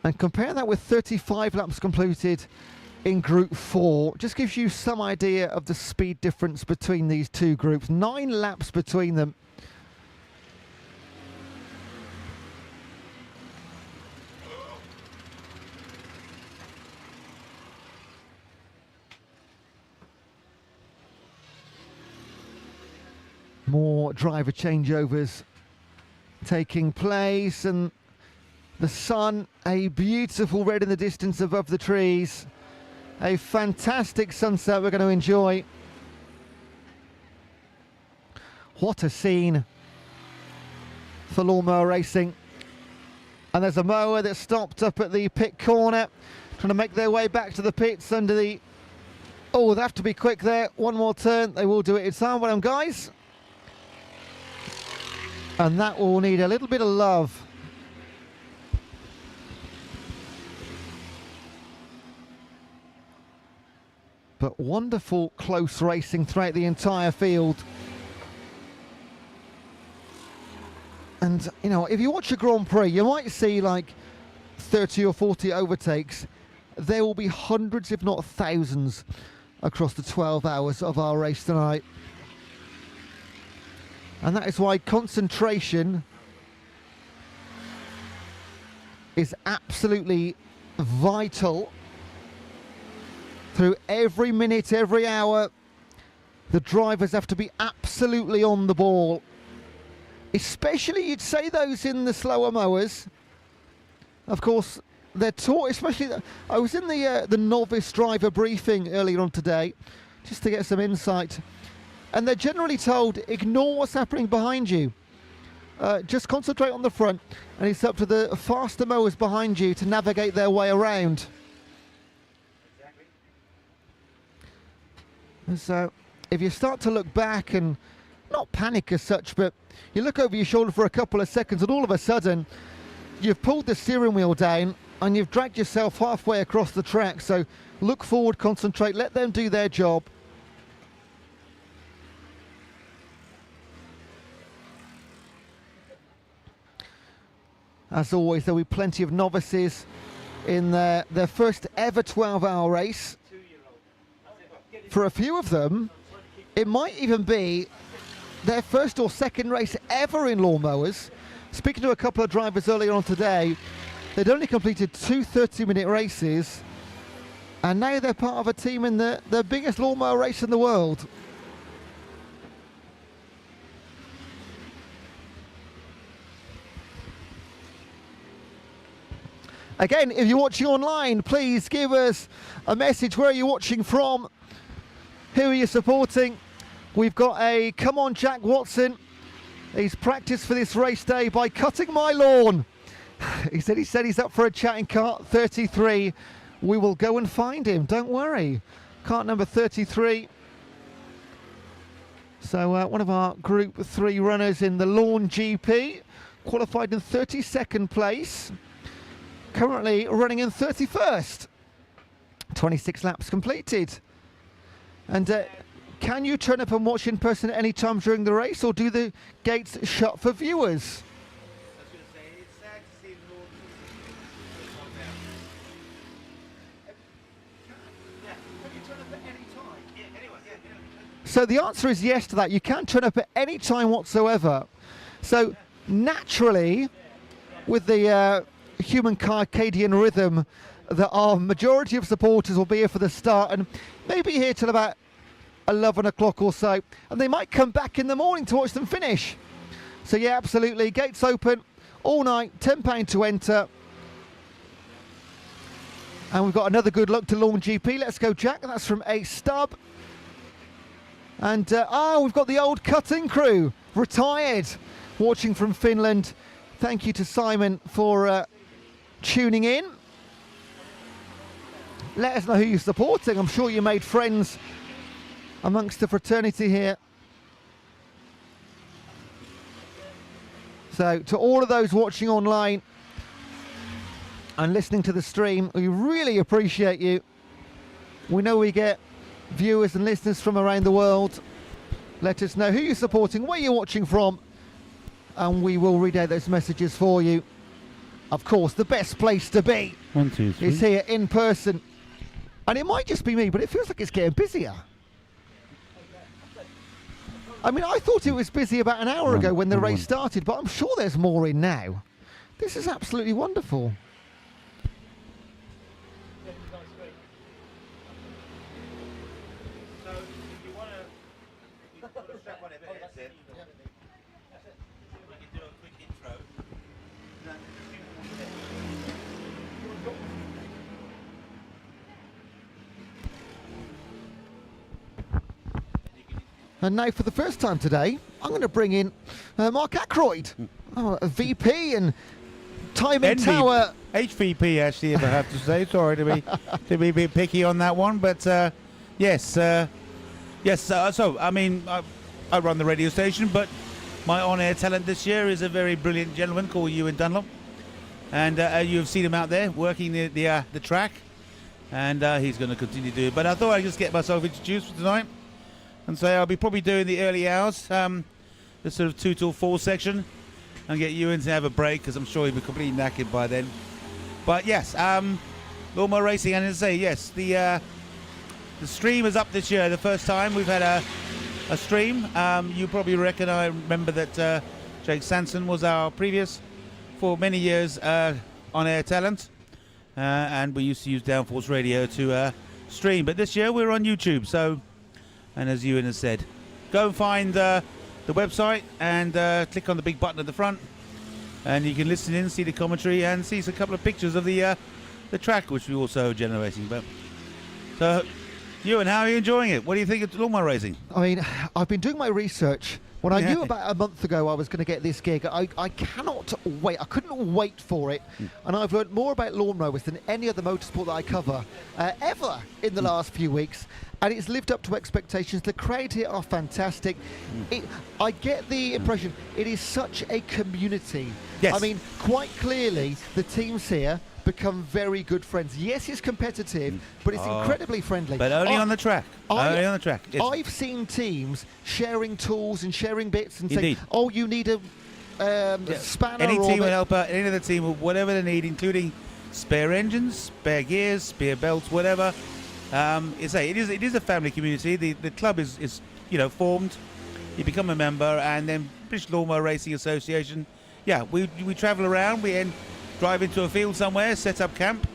And compare that with 35 laps completed in Group 4. Just gives you some idea of the speed difference between these two groups. 9 laps between them. More driver changeovers taking place, and the sun, a beautiful red in the distance above the trees. A fantastic sunset we're going to enjoy. What a scene for lawnmower racing. And there's a mower that stopped up at the pit corner, trying to make their way back to the pits under the... Oh, they have to be quick there. One more turn. They will do it in time. Well done, guys. And that will need a little bit of love. But wonderful close racing throughout the entire field. And, you know, if you watch a Grand Prix, you might see like 30 or 40 overtakes. There will be hundreds, if not thousands, across the 12 hours of our race tonight. And that is why concentration is absolutely vital. Through every minute, every hour, the drivers have to be absolutely on the ball. Especially, you'd say, those in the slower mowers. Of course, they're taught, especially... I was in the novice driver briefing earlier on today, just to get some insight. And they're generally told, ignore what's happening behind you. Just concentrate on the front, and it's up to the faster mowers behind you to navigate their way around. And so, if you start to look back and not panic as such, but you look over your shoulder for a couple of seconds, and all of a sudden, you've pulled the steering wheel down, and you've dragged yourself halfway across the track. So, look forward, concentrate, let them do their job. As always, there'll be plenty of novices in their first ever 12-hour race. For a few of them, it might even be their first or second race ever in lawnmowers. Speaking to a couple of drivers earlier on today, they'd only completed 2 30-minute races, and now they're part of a team in the biggest lawnmower race in the world. Again, if you're watching online, please give us a message. Where are you watching from? Who are you supporting? We've got a Come On Jack Watson. He's practiced for this race day by cutting my lawn. He said he's up for a chat in cart 33. We will go and find him, don't worry. Cart number 33. So one of our Group 3 runners in the Lawn GP, qualified in 32nd place. currently running in 31st. 26 laps completed. And can you turn up and watch in person at any time during the race, or do the gates shut for viewers? So the answer is yes to that. You can turn up at any time whatsoever. So naturally, with the human circadian rhythm, that our majority of supporters will be here for the start and maybe here till about 11 o'clock or so, and they might come back in the morning to watch them finish. So yeah, absolutely, gates open all night, £10 to enter. And we've got another good luck to Lawn GP. Let's go, Jack. That's from A Stub. And we've got the old cutting crew, retired, watching from Finland. Thank you to Simon for tuning in. Let us know who you're supporting. I'm sure you made friends amongst the fraternity here. So to all of those watching online and listening to the stream, we really appreciate you. We know we get viewers and listeners from around the world. Let us know who you're supporting, where you're watching from, and we will read out those messages for you. Of course, the best place to be is here in person. And it might just be me, but it feels like it's getting busier. I mean, I thought it was busy about an hour ago when the race started, but I'm sure there's more in now. This is absolutely wonderful. And now, for the first time today, I'm going to bring in Mark Ackroyd, a VP and time and tower. HVP, actually, if I have to say. Sorry to be a bit picky on that one, but yes. So I mean, I run the radio station, but my on-air talent this year is a very brilliant gentleman called Ewan Dunlop, and you've seen him out there working the track, and he's going to continue to do it. But I thought I'd just get myself introduced for tonight. And so I'll be probably doing the early hours, the sort of 2 till 4 section, and get Ewan to have a break because I'm sure he'll be completely knackered by then. But yes, Lawnmower Racing, and as I say, yes, the stream is up this year. The first time we've had a stream. You probably remember that Jake Sanson was our previous, for many years, on-air talent, and we used to use Downforce Radio to stream. But this year we're on YouTube, so. And as Ewan has said, go and find the website and click on the big button at the front, and you can listen in, see the commentary, and see a couple of pictures of the track, which we're also generating. But so, Ewan, how are you enjoying it? What do you think of lawnmower racing? I mean, I've been doing my research. When I knew about a month ago I was going to get this gig, I cannot wait. I couldn't wait for it. And I've learned more about lawnmowers than any other motorsport that I cover ever in the last few weeks. And it's lived up to expectations. The crowd here are fantastic. I get the impression it is such a community. Yes. I mean, quite clearly, the teams here become very good friends. Yes, it's competitive, but it's incredibly friendly. But only on the track. Only on the track. I've seen teams sharing tools and sharing bits and Indeed. saying, "Oh, you need a spanner." Any or team will help out. Any other team, whatever they need, including spare engines, spare gears, spare belts, whatever. It is a family community. The club is formed. You become a member, and then British Lawnmower Racing Association. Yeah, we travel around. We drive into a field somewhere, set up camp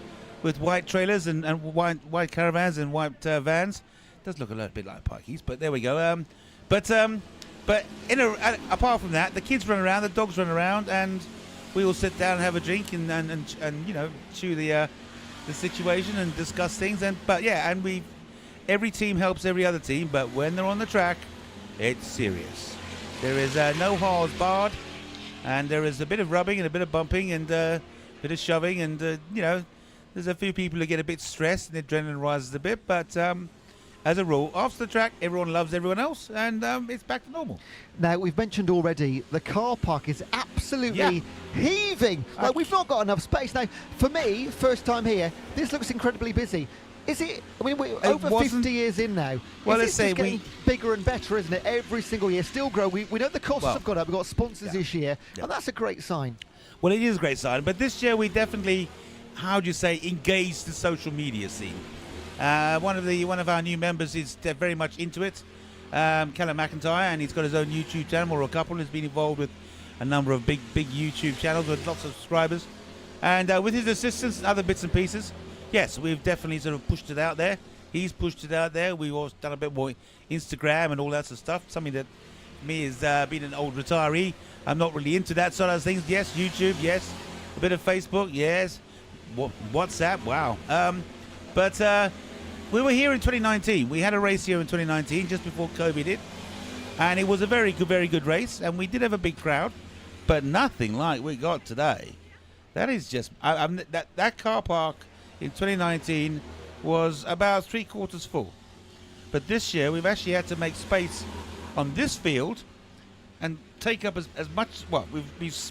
with white trailers and white caravans and white vans. Does look a little bit like Pikeys, but there we go. But apart from that, the kids run around, the dogs run around, and we all sit down and have a drink and chew the situation and discuss things. And every team helps every other team, but when they're on the track, it's serious. There is no halls barred, and there is a bit of rubbing and a bit of bumping and a bit of shoving, and there's a few people who get a bit stressed and the adrenaline rises a bit, but as a rule, after the track, everyone loves everyone else, and it's back to normal. Now, we've mentioned already, the car park is absolutely heaving. Like, we've not got enough space. Now, for me, first time here, this looks incredibly busy. Is it? I mean, we're over 50 years in now. Well, let's say getting bigger and better, isn't it? Every single year, still grow. We know the costs have gone up. We've got sponsors this year, and that's a great sign. Well, it is a great sign, but this year we definitely, how do you say, engaged the social media scene. One of our new members is very much into it, Callum McIntyre, and he's got his own YouTube channel, or a couple. Has been involved with a number of big YouTube channels with lots of subscribers, and with his assistance and other bits and pieces. Yes, we've definitely sort of pushed it out there. He's pushed it out there. We've also done a bit more Instagram and all that sort of stuff. Something that me as being an old retiree, I'm not really into that sort of things. Yes, YouTube, yes. A bit of Facebook, yes. WhatsApp, wow. But we were here in 2019. We had a race here in 2019, just before COVID hit. And it was a very good race. And we did have a big crowd, but nothing like we got today. That is just, that car park in 2019 was about 3/4 full. But this year we've actually had to make space on this field and take up as much, well, we've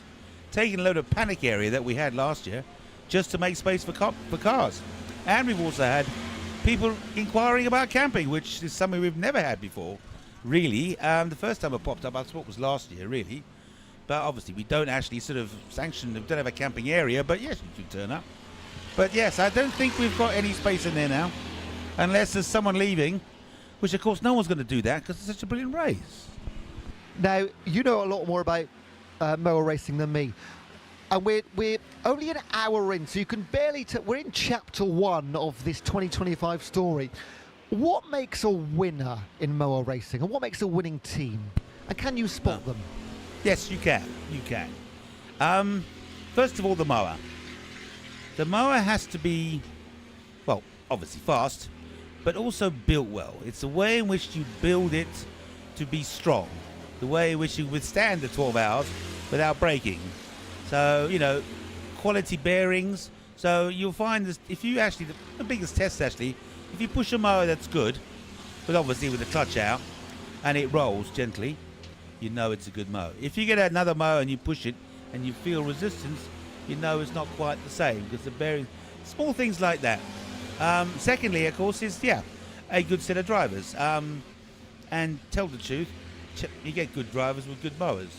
taken a load of panic area that we had last year just to make space for cars. And we've also had people inquiring about camping, which is something we've never had before, really. The first time it popped up, I thought, was last year, really. But obviously we don't actually sort of sanction, we don't have a camping area, but yes, you can turn up. But yes, I don't think we've got any space in there now, unless there's someone leaving, which of course no one's going to do that because it's such a brilliant race. Now, you know a lot more about mower racing than me. And we're only an hour in, so you can barely... we're in chapter 1 of this 2025 story. What makes a winner in mower racing, and what makes a winning team? And can you spot them? Yes, you can. You can. First of all, the mower. The mower has to be, well, obviously fast, but also built well. It's the way in which you build it to be strong, the way in which you withstand the 12 hours without breaking. So, you know, quality bearings. So you'll find this, if you actually, the biggest test actually, if you push a mower that's good, but obviously with the clutch out, and it rolls gently, you know it's a good mower. If you get another mower and you push it and you feel resistance, you know it's not quite the same because the bearing, small things like that. Secondly, of course, is a good set of drivers. And tell the truth, you get good drivers with good mowers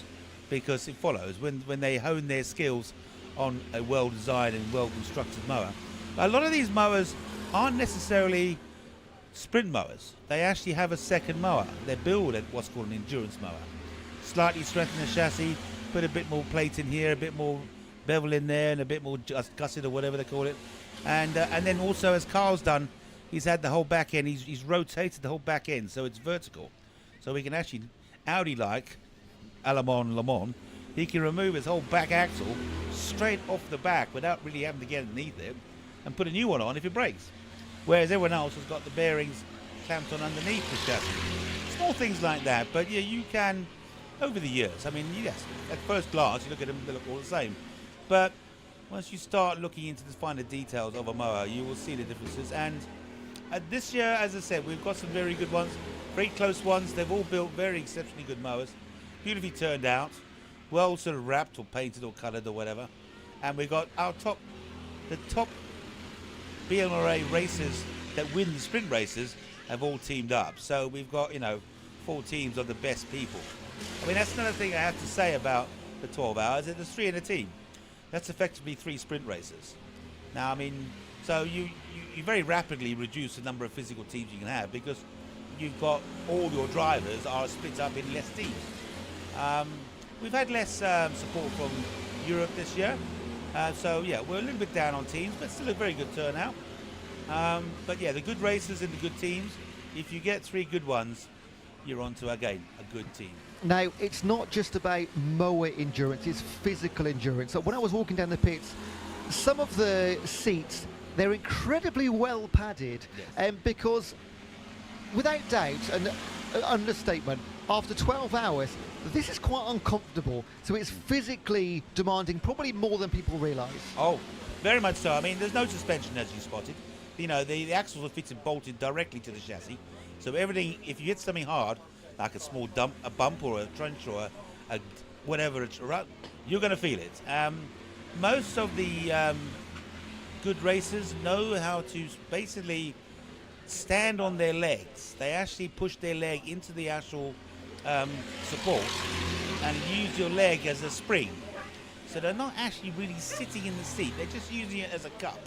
because it follows when they hone their skills on a well-designed and well-constructed mower. A lot of these mowers aren't necessarily sprint mowers. They actually have a second mower. They're built at what's called an endurance mower. Slightly strengthen the chassis, put a bit more plate in here, a bit more bevel in there, and a bit more gusset or whatever they call it. And then also, as Carl's done, he's had the whole back end, he's rotated the whole back end so it's vertical. So we can actually, Audi-like, a Le Mans, he can remove his whole back axle straight off the back without really having to get underneath it and put a new one on if it breaks. Whereas everyone else has got the bearings clamped on underneath the chassis. Small things like that, but yeah, you can, over the years, I mean, yes, at first glance, you look at them, they look all the same. But once you start looking into the finer details of a mower, you will see the differences. And this year, as I said, we've got some very good ones, very close ones. They've all built very exceptionally good mowers, beautifully turned out, well sort of wrapped or painted or coloured or whatever. And we've got the top BLMRA racers that win the sprint races have all teamed up. So we've got, 4 teams of the best people. I mean, that's another thing I have to say about the 12 hours. There's 3 in a team. That's effectively 3 sprint races. Now, I mean, so you very rapidly reduce the number of physical teams you can have because you've got all your drivers are split up in less teams. We've had less support from Europe this year. So, yeah, we're a little bit down on teams, but still a very good turnout. But, yeah, the good racers and the good teams, if you get 3 good ones, you're onto, again, a good team. Now, it's not just about mower endurance, it's physical endurance. So when I was walking down the pits, some of the seats, they're incredibly well padded, because without doubt, an understatement, after 12 hours, this is quite uncomfortable. So it's physically demanding, probably more than people realise. Oh, very much so. I mean, there's no suspension, as you spotted. The axles are fitted bolted directly to the chassis. So everything, if you hit something hard, like a small a bump or a trench or a whatever, it's rut, you're going to feel it. Most of the good racers know how to basically stand on their legs. They actually push their leg into the actual support and use your leg as a spring. So they're not actually really sitting in the seat, they're just using it as a cup.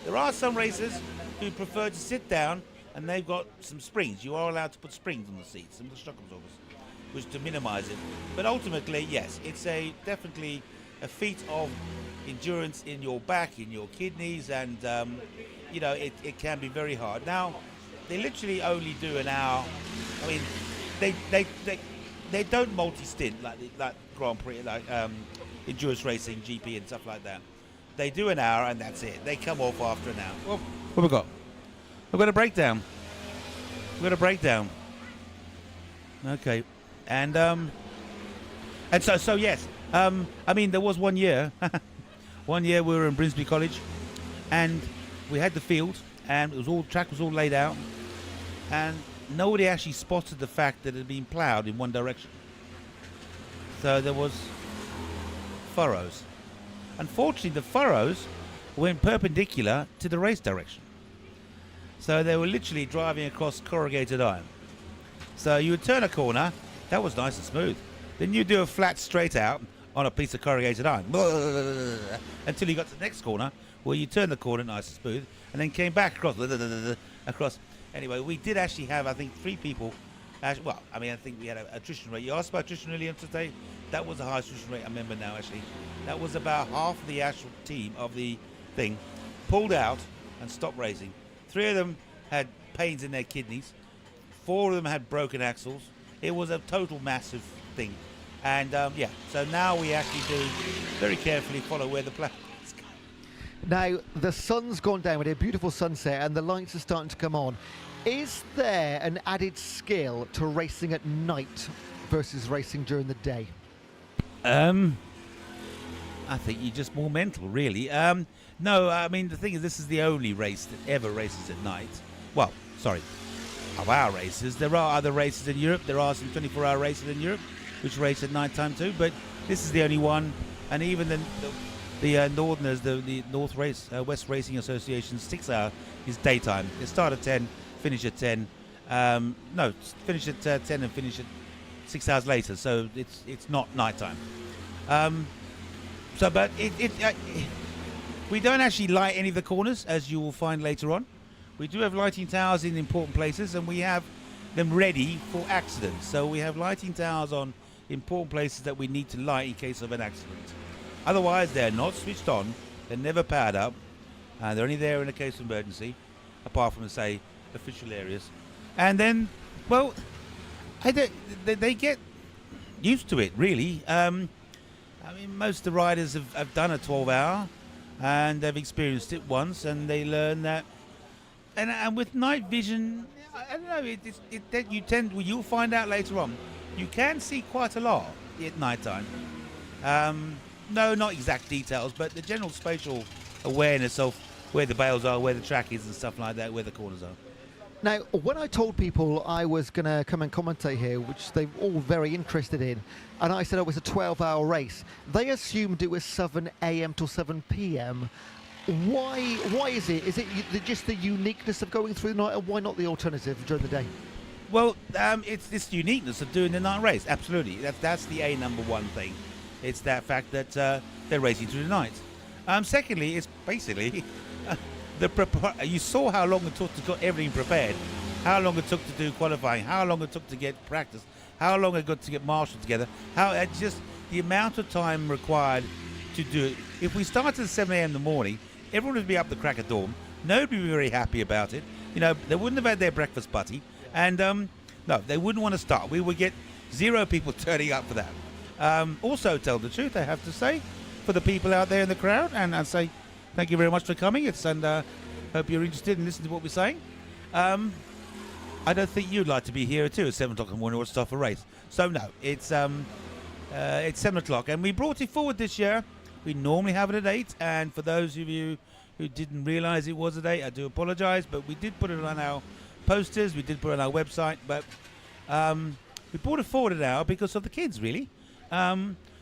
There are some racers who prefer to sit down and they've got some springs. You are allowed to put springs on the seats, some of the shock absorbers, which to minimize it. But ultimately, yes, it's definitely a feat of endurance in your back, in your kidneys, and you know, it can be very hard. Now, they literally only do an hour. I mean, they don't multi-stint like Grand Prix, like endurance racing, GP and stuff like that. They do an hour and that's it. They come off after an hour. Well, what have we got? We've got a breakdown. Okay, and so yes. I mean, there was one year. One year we were in Brinsby College, and we had the field, and track was all laid out, and nobody actually spotted the fact that it had been ploughed in one direction. So there was furrows. Unfortunately, the furrows went perpendicular to the race direction. So they were literally driving across corrugated iron. So you would turn a corner, that was nice and smooth. Then you do a flat straight out on a piece of corrugated iron until you got to the next corner where you turn the corner nice and smooth and then came back across. Anyway, we did actually have, I think, 3 people. Well, I mean, I think we had an attrition rate. You asked about attrition earlier today. That was the highest attrition rate I remember now, actually. That was about half of the actual team of the thing pulled out and stopped racing. 3 of them had pains in their kidneys. 4 of them had broken axles. It was a total massive thing. And yeah, so now we actually do very carefully follow where the plan is. Now, the sun's gone down with a beautiful sunset and the lights are starting to come on. Is there an added skill to racing at night versus racing during the day? I think you're just more mental, really. No, I mean, the thing is, this is the only race that ever races at night. Well, sorry, of our races. There are other races in Europe. There are some 24-hour races in Europe which race at night time too, but this is the only one. And even the Northerners, the West Racing Association's 6-hour is daytime. They start at 10, finish at 10. No, finish at 10 and finish at 6 hours later. So it's not nighttime. But we don't actually light any of the corners, as you will find later on. We do have lighting towers in important places, and we have them ready for accidents. So we have lighting towers on important places that we need to light in case of an accident. Otherwise, they're not switched on. They're never powered up. They're only there in a case of emergency, apart from, say, official areas. And then, well, they get used to it, really. I mean, most of the riders have done a 12-hour, and they've experienced it once, and they learn that. And with night vision, I don't know. You'll find out later on. You can see quite a lot at night time. No, not exact details, but the general spatial awareness of where the bales are, where the track is, and stuff like that, where the corners are. Now, when I told people I was going to come and commentate here, which they're all very interested in, and I said it was a 12-hour race, they assumed it was 7 a.m. till 7 p.m. Why is it? Is it just the uniqueness of going through the night, and why not the alternative during the day? Well, it's this uniqueness of doing the night race. Absolutely, that's the number one thing. It's that fact that they're racing through the night. Secondly, it's basically you saw how long it took to get everything prepared, how long it took to do qualifying, how long it took to get practice, how long it got to get marshaled together, how just the amount of time required to do it. If we started at 7 a.m. in the morning, everyone would be up the crack of dawn. Nobody would be very happy about it. You know, they wouldn't have had their breakfast butty, and no, they wouldn't want to start. We would get 0 people turning up for that. Also, tell the truth, I have to say, for the people out there in the crowd, and I'd say thank you very much for coming. Hope you're interested in listening to what we're saying. I don't think you'd like to be here too at 7 o'clock in the morning or start a race. So no, it's 7 o'clock, and we brought it forward this year. We normally have it at 8, and for those of you who didn't realise it was at 8, I do apologise, but we did put it on our posters. We did put it on our website, but we brought it forward now because of the kids, really.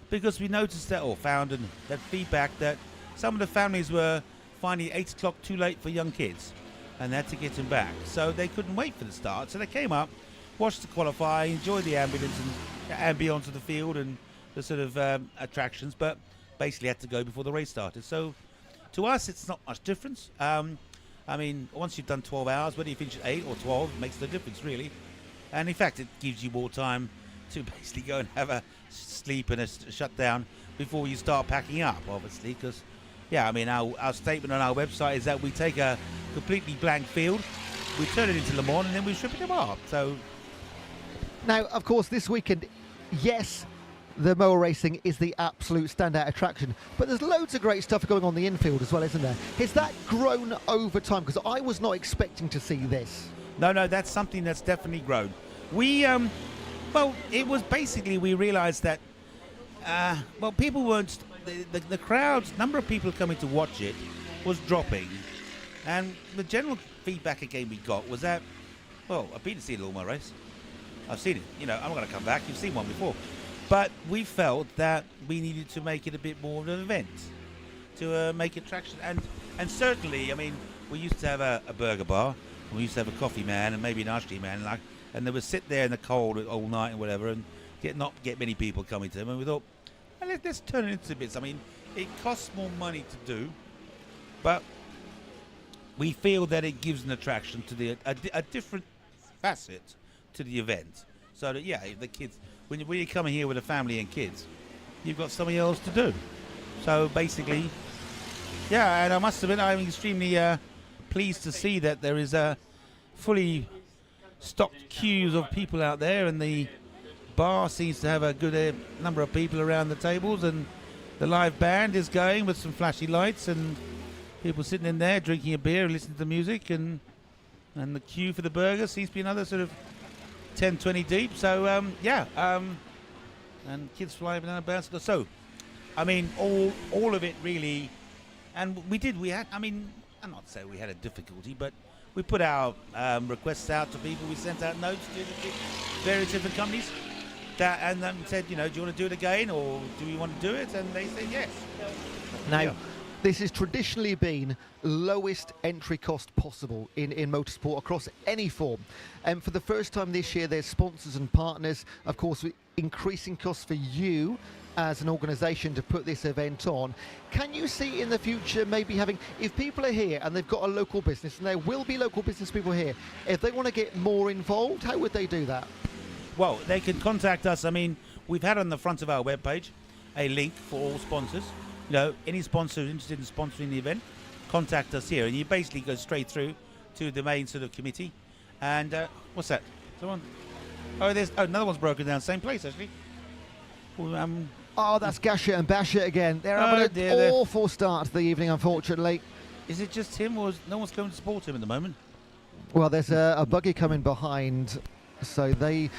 Because we noticed that, or found that feedback that some of the families were finding 8 o'clock too late for young kids, and they had to get them back. So they couldn't wait for the start. So they came up, watched the qualify, enjoyed the ambience of the field and the sort of attractions, but basically had to go before the race started. So to us, it's not much difference. I mean, once you've done 12 hours, whether you finish at 8 or 12, it makes no difference, really. And in fact, it gives you more time to basically go and have a sleep and a shutdown before you start packing up, obviously, because, yeah, I mean, our statement on our website is that we take a completely blank field, we turn it into Le Mans, and then we strip it apart. So now, of course, this weekend, yes, the mower racing is the absolute standout attraction, but there's loads of great stuff going on the infield as well, isn't there? Has that grown over time? Because I was not expecting to see this. No, that's something that's definitely grown. We, well, it was basically, we realized that, well, people weren't, the crowds, number of people coming to watch it was dropping. And the general feedback again we got was that, well, I've been to see a lawnmower race. I've seen it. You know, I'm not going to come back. You've seen one before. But we felt that we needed to make it a bit more of an event, to make it attraction. And certainly, I mean, we used to have a burger bar, and we used to have a coffee man, and maybe an ice cream man, and they would sit there in the cold all night and whatever, and not get many people coming to them. And we thought, well, let's turn it into bits. I mean, it costs more money to do, but we feel that it gives an attraction to a different facet to the event. So that, yeah, the kids, when you come in here with a family and kids, you've got something else to do. So basically, yeah, and I must admit, I'm extremely pleased to see that there is a fully stocked queues of people out there, and the bar seems to have a good number of people around the tables, and the live band is going with some flashy lights, and people sitting in there drinking a beer and listening to music, and the queue for the burger seems to be another sort of 10, 20 deep. So and kids flying down the bicycle. So I mean, all of it really. And we had, I mean, I'm not saying we had a difficulty, but we put our requests out to people. We sent out notes to the various different companies and said, you know, do you want to do it again, or do you want to do it? And they said yes. Now, this has traditionally been lowest entry cost possible in motorsport across any form. And for the first time this year, there's sponsors and partners, of course, increasing costs for you as an organisation to put this event on. Can you see in the future maybe having, if people are here and they've got a local business, and there will be local business people here, if they want to get more involved, how would they do that? Well, they can contact us. I mean, we've had on the front of our webpage a link for all sponsors. You know, any sponsor interested in sponsoring the event, contact us here, and you basically go straight through to the main sort of committee. And what's that? Someone? Oh, another one's broken down. Same place, actually. Oh, that's Gasher and Basher again. They're having an awful start to the evening, unfortunately. Is it just him, or no one's going to support him at the moment? Well, there's a buggy coming behind. So their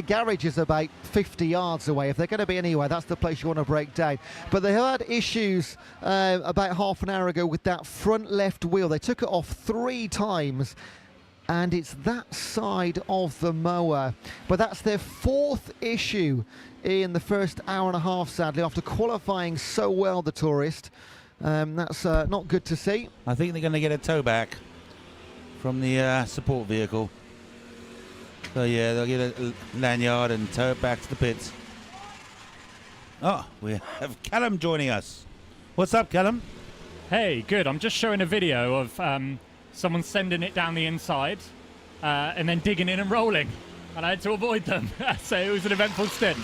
garage is about 50 yards away. If they're going to be anywhere, that's the place you want to break down. But they had issues about half an hour ago with that front left wheel. They took it off 3 times, and it's that side of the mower. But that's their 4th issue in the first hour and a half, sadly, after qualifying so well, the Tourist. That's not good to see. I think they're going to get a tow back from the support vehicle. So yeah, they'll get a lanyard and tow it back to the pits. Oh, we have Callum joining us. What's up, Callum? Hey, good. I'm just showing a video of someone sending it down the inside and then digging in and rolling. And I had to avoid them. So it was an eventful stint.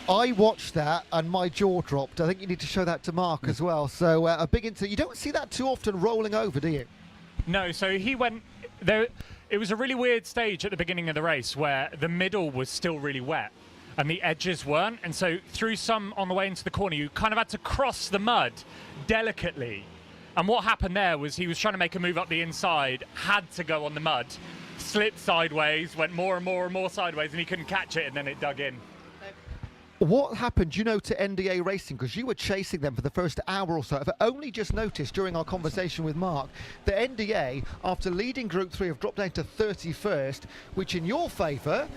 I watched that and my jaw dropped. I think you need to show that to Mark as well. So a big you don't see that too often rolling over, do you? No, so he went there. It was a really weird stage at the beginning of the race where the middle was still really wet and the edges weren't. And so through some on the way into the corner, you kind of had to cross the mud delicately. And what happened there was he was trying to make a move up the inside, had to go on the mud, slipped sideways, went more and more and more sideways, and he couldn't catch it, and then it dug in. What happened, you know, to NDA Racing? Because you were chasing them for the first hour or so. I've only just noticed during our conversation with Mark that NDA, after leading Group 3, have dropped down to 31st, which in your favour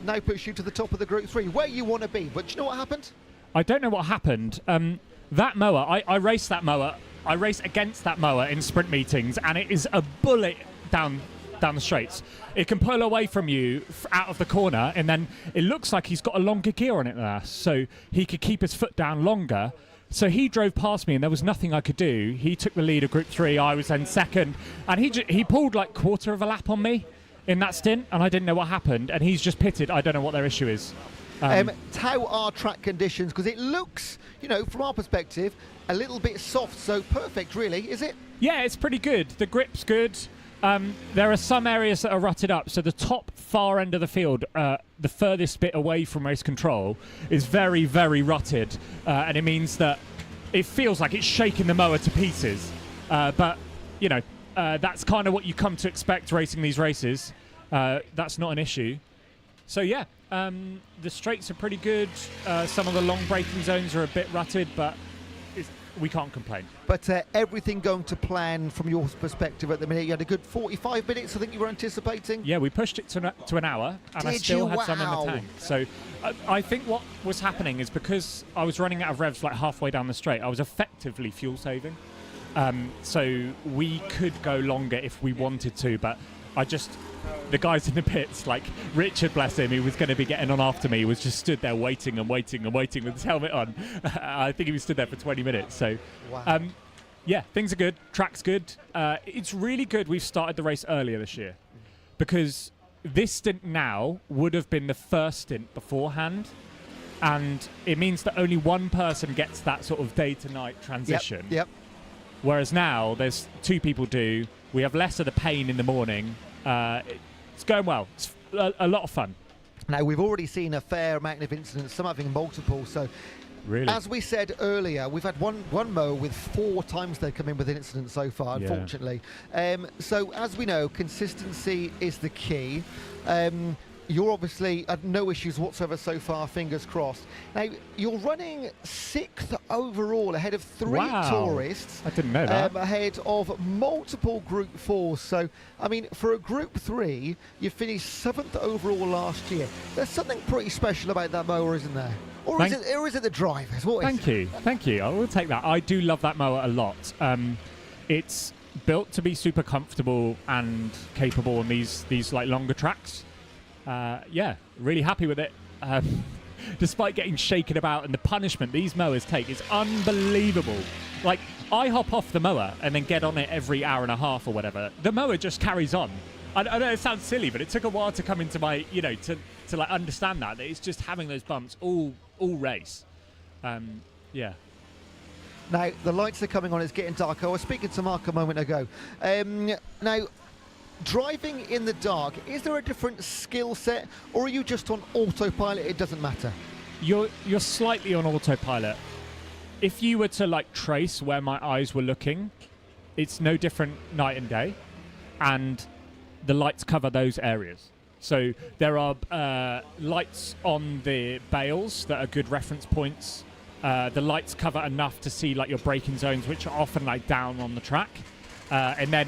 now puts you to the top of the Group 3, where you want to be. But do you know what happened? I don't know what happened. That mower, I raced that mower. I race against that mower in sprint meetings, and it is a bullet down the straights. It can pull away from you out of the corner, and then it looks like he's got a longer gear on it than us, so he could keep his foot down longer. So he drove past me, and there was nothing I could do. He took the lead of Group 3. I was then second, and he pulled like quarter of a lap on me in that stint, and I didn't know what happened, and he's just pitted. I don't know what their issue is. How are track conditions? Because it looks, you know, from our perspective, a little bit soft, so perfect, really, is it? Yeah, it's pretty good. The grip's good. There are some areas that are rutted up, so the top far end of the field, the furthest bit away from race control, is very, very rutted, and it means that it feels like it's shaking the mower to pieces. But, you know, that's kind of what you come to expect racing these races. That's not an issue. So, yeah, the straights are pretty good. Some of the long braking zones are a bit rutted, but we can't complain. But everything going to plan from your perspective at the minute? You had a good 45 minutes, I think you were anticipating? Yeah, we pushed it to an hour, and I still had some in the tank. So I think what was happening is because I was running out of revs like halfway down the straight, I was effectively fuel saving. So we could go longer if we wanted to, but the guys in the pits, like Richard, bless him, he was going to be getting on after me, was just stood there waiting and waiting and waiting with his helmet on. I think he was stood there for 20 minutes. So, wow. Yeah, things are good. Track's good. It's really good we've started the race earlier this year, because this stint now would have been the first stint beforehand, and it means that only one person gets that sort of day to night transition. Yep. Whereas now there's two people do. We have less of the pain in the morning. It's going well. It's a lot of fun. Now, we've already seen a fair amount of incidents, some having multiple. So, really, as we said earlier, we've had one mower with 4 times they've come in with an incident so far, unfortunately. So, as we know, consistency is the key. You're obviously had no issues whatsoever so far, fingers crossed. Now, you're running 6th overall ahead of 3 tourists. I didn't know that. Ahead of multiple Group 4s. So, I mean, for a Group 3, you finished 7th overall last year. There's something pretty special about that mower, isn't there? Or is it the drivers? Thank you. I will take that. I do love that mower a lot. It's built to be super comfortable and capable on these like longer tracks. Yeah, really happy with it. Despite getting shaken about, and the punishment these mowers take is unbelievable. Like, I hop off the mower and then get on it every hour and a half or whatever. The mower just carries on. I know it sounds silly, but it took a while to come into my, you know, to like understand that it's just having those bumps all race. Yeah. Now, the lights are coming on, it's getting dark. I was speaking to Mark a moment ago. Now, driving in the dark, is there a different skill set, or are you just on autopilot? It doesn't matter. You're slightly on autopilot. If you were to like trace where my eyes were looking, it's no different night and day, and the lights cover those areas. So there are lights on the bales that are good reference points. The lights cover enough to see like your braking zones, which are often like down on the track, and then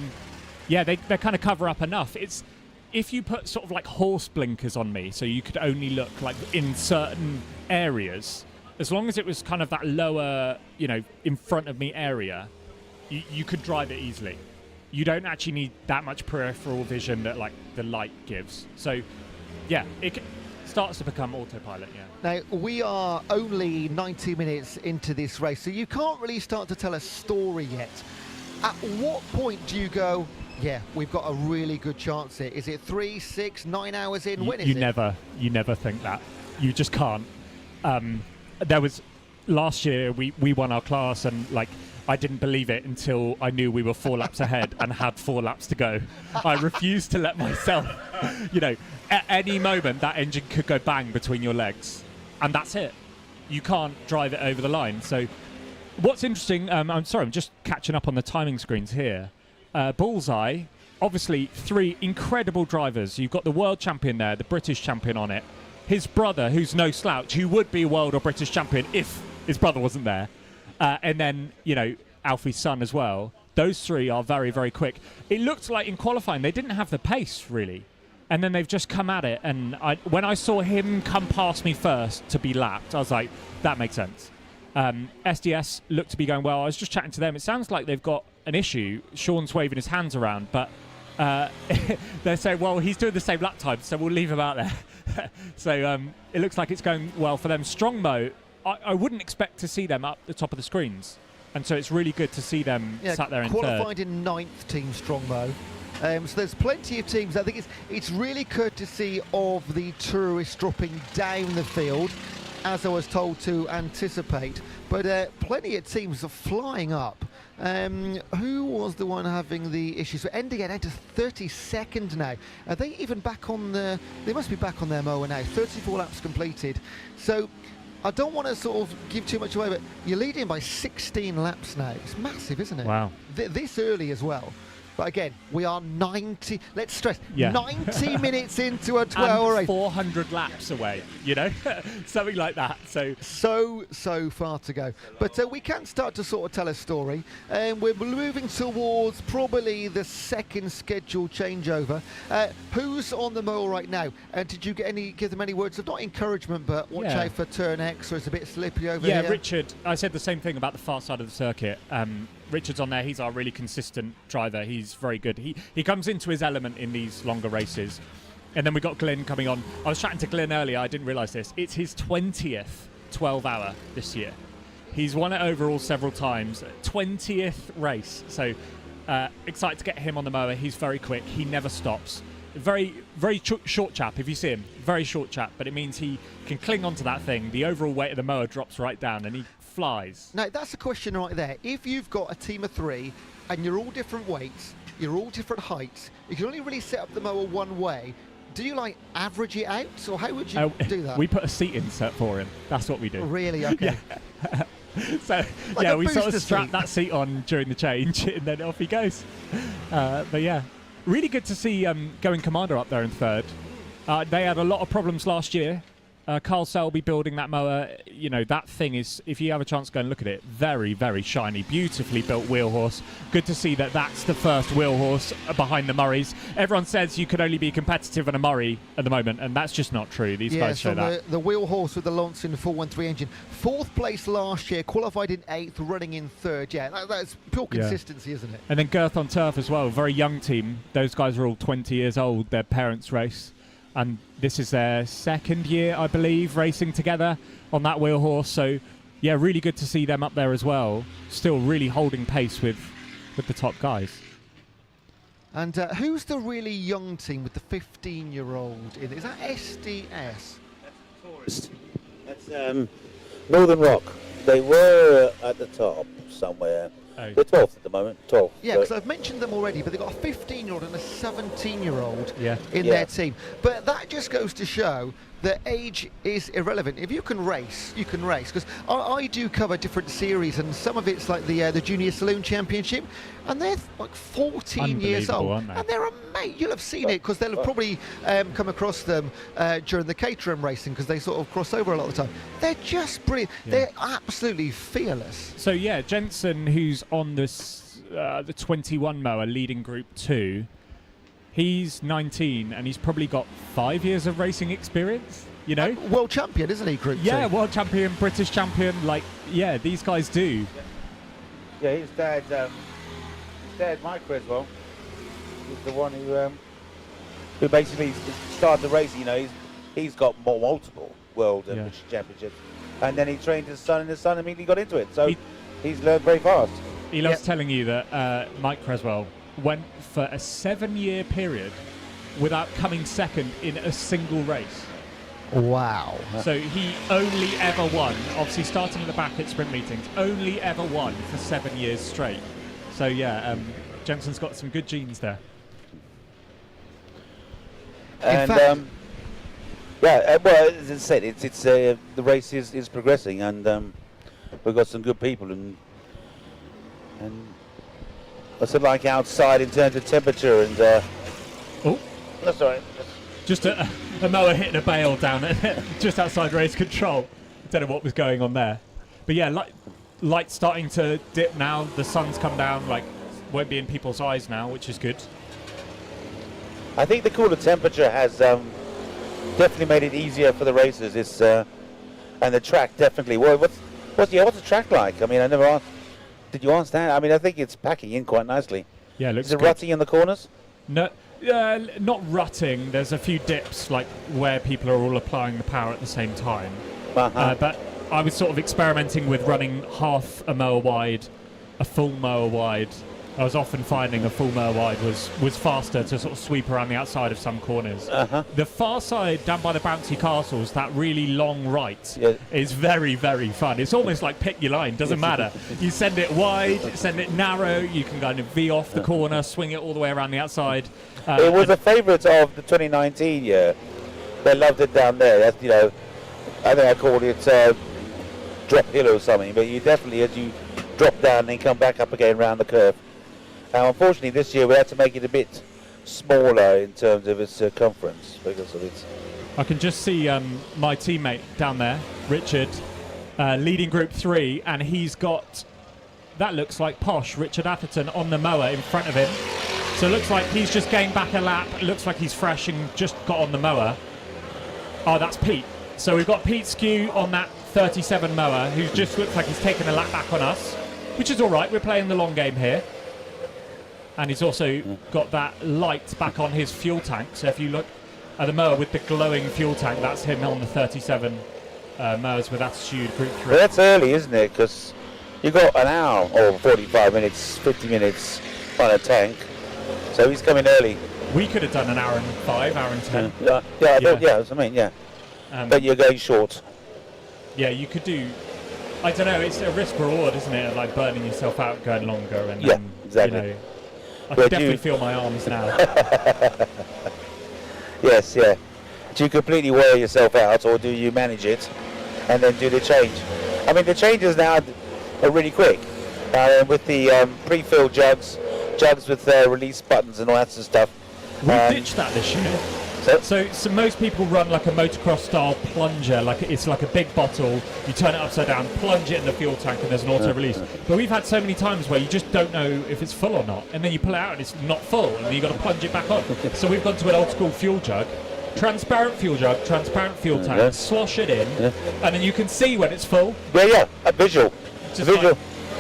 yeah, they kind of cover up enough. It's if you put sort of like horse blinkers on me, so you could only look like in certain areas, as long as it was kind of that lower, you know, in front of me area, you could drive it easily. You don't actually need that much peripheral vision that like the light gives. So yeah, it starts to become autopilot, yeah. Now, we are only 90 minutes into this race, so you can't really start to tell a story yet. At what point do you go, yeah, we've got a really good chance here? Is it 3, 6, 9 hours in? When is it? You never think that. You just can't. There was last year we won our class, and like I didn't believe it until I knew we were 4 laps ahead and had 4 laps to go. I refused to let myself, you know, at any moment that engine could go bang between your legs, and that's it. You can't drive it over the line. So what's interesting, I'm sorry, I'm just catching up on the timing screens here. Bullseye, obviously 3 incredible drivers. You've got the world champion there, the British champion on it, his brother, who's no slouch, who would be world or British champion if his brother wasn't there, and then, you know, Alfie's son as well. Those three are very, very quick. It looked like in qualifying they didn't have the pace, really. And then they've just come at it. And when I saw him come past me first to be lapped, I was like, that makes sense. SDS looked to be going well. I was just chatting to them. It sounds like they've got an issue. Sean's waving his hands around, but they're saying, well, he's doing the same lap time, so we'll leave him out there. So it looks like it's going well for them. Strongmow, I wouldn't expect to see them up the top of the screens. And so it's really good to see them sat there in third. Qualified in 9th team Strongmow. So there's plenty of teams. I think it's really courtesy of the tourists dropping down the field, as I was told to anticipate. But plenty of teams are flying up. Who was the one having the issue? So ending down to 32nd now. Are they even back on the... They must be back on their mower now. 34 laps completed. So I don't want to sort of give too much away, but you're leading by 16 laps now. It's massive, isn't it? Wow. This early as well. But again, we are 90, let's stress, Yeah. 90 minutes into a 12-hour race. 400 laps away, you know, something like that. So far to go. But we can start to sort of tell a story. We're moving towards probably the second scheduled changeover. Who's on the mower right now? And did you give them any words of not encouragement, but watch out for turn X, or it's a bit slippery over here? Yeah, Richard, I said the same thing about the far side of the circuit. Richard's on there. He's our really consistent driver. He's very good. He comes into his element in these longer races. And then we got Glyn coming on. I was chatting to Glyn earlier. I didn't realise this. It's his 20th 12-hour this year. He's won it overall several times. 20th race. So excited to get him on the mower. He's very quick. He never stops. Very, very short chap, if you see him. Very short chap. But it means he can cling onto that thing. The overall weight of the mower drops right down and he flies. Now, that's a question right there. If you've got a team of 3 and you're all different weights, you're all different heights, you can only really set up the mower one way. Do you like average it out, or how would you do that? We put a seat insert for him. That's what we do. Really? Okay. Yeah. So like yeah, we sort of booster strap seat. that seat on during the change, and then off he goes. But yeah, really good to see Going Commander up there in third. They had a lot of problems last year. Carl Selby building that mower, you know, that thing is, if you have a chance to go and look at it, very, very shiny, beautifully built wheel horse. Good to see that that's the first wheel horse behind the Murrays. Everyone says you could only be competitive on a Murray at the moment, and that's just not true. These guys show that. The wheel horse with the Lansing 413 engine. 4th place last year, qualified in 8th, running in 3rd. Yeah, that's pure consistency, isn't it? And then Girth on Turf as well, very young team. Those guys are all 20 years old, their parents race. And this is their 2nd year, I believe, racing together on that wheel horse. So, yeah, really good to see them up there as well. Still really holding pace with the top guys. And who's the really young team with the 15-year-old in it? Is that SDS? Tourist. That's Northern Rock. They were at the top somewhere. Oh. They're 12th at the moment. 12th. Yeah, because I've mentioned them already, but they've got a 15-year-old and a 17-year-old in Yeah. their team. But that just goes to show that age is irrelevant. If you can race, you can race. Because I do cover different series, and some of it's like the Junior Saloon Championship, and they're like 14 years old. Aren't they? And they're amazing. You'll have seen it, because they'll have probably come across them during the Caterham racing, because they sort of cross over a lot of the time. They're just brilliant. Yeah. They're absolutely fearless. So, yeah, Jensen, who's on this the 21 mower leading Group 2, he's 19 and he's probably got 5 years of racing experience, you know? World champion, isn't he, Group 2? Yeah, world champion, British champion, like, yeah, these guys do. Yeah, his dad, Mike Creswell, is the one who basically started the racing. You know, he's got multiple world and British championships, and then he trained his son, and his son immediately got into it. So he's learned very fast. He loves telling you that Mike Creswell went for a 7-year period without coming second in a single race. Wow. So he only ever won, obviously starting at the back at sprint meetings, only ever won for 7 years straight. So yeah, Jensen's got some good genes there. And well, as I said, it's the race is progressing, and we've got some good people, and what's it like outside in terms of temperature and? Oh, that's all right. Just a a mower hitting a bale down just outside race control. Don't know what was going on there. But yeah, light's starting to dip now. The sun's come down, like won't be in people's eyes now, which is good. I think the cooler temperature has definitely made it easier for the racers. It's and the track definitely. Well, what's the track like? I mean, I never asked. Did you ask that? I mean, I think it's packing in quite nicely. Yeah, it looks Is it good. rutty in the corners? No, not rutting. There's a few dips, like where people are all applying the power at the same time. But I was sort of experimenting with running half a mower wide, a full mower wide. I was often finding a full mower wide was faster to sort of sweep around the outside of some corners. The far side, down by the bouncy castles, that really long right, is very, very fun. It's almost like pick your line, doesn't matter. You send it wide, send it narrow, you can kind of V off the corner, swing it all the way around the outside. It was a favourite of the 2019 year. They loved it down there. That's, you know, I think I called it drop hill or something, but you definitely, as you drop down and then come back up again around the curve. Unfortunately, this year we had to make it a bit smaller in terms of its circumference because of its. I can just see my teammate down there, Richard, leading Group 3, and he's got, that looks like Posh, Richard Atherton, on the mower in front of him. So it looks like he's just gained back a lap. It looks like he's fresh and just got on the mower. Oh, that's Pete. So we've got Pete Skew on that 37 mower, who just looks like he's taken a lap back on us, which is all right. We're playing the long game here. And he's also got that light back on his fuel tank. So if you look at the mower with the glowing fuel tank, that's him on the 37 mowers with attitude Group 3. Well, that's early, isn't it? Because you got an hour or 45 minutes, 50 minutes on a tank. So he's coming early. We could have done an hour and 5, hour and 10. That's what I mean, yeah. But you're going short. Yeah, you could do. I don't know. It's a risk reward, isn't it? Like burning yourself out, going longer, and exactly. You know, I can definitely feel my arms now. Yes, yeah. Do you completely wear yourself out, or do you manage it and then do the change? I mean, the changes now are really quick. With the pre-filled jugs with release buttons and all that sort of stuff. We ditched that this year. So most people run like a motocross style plunger, it's like a big bottle, you turn it upside down, plunge it in the fuel tank, and there's an auto release. But we've had so many times where you just don't know if it's full or not, and then you pull it out and it's not full, and then you've got to plunge it back on. So we've gone to an old school fuel jug, transparent fuel jug, transparent fuel tank, slosh it in, and then you can see when it's full. Yeah, a visual. Like,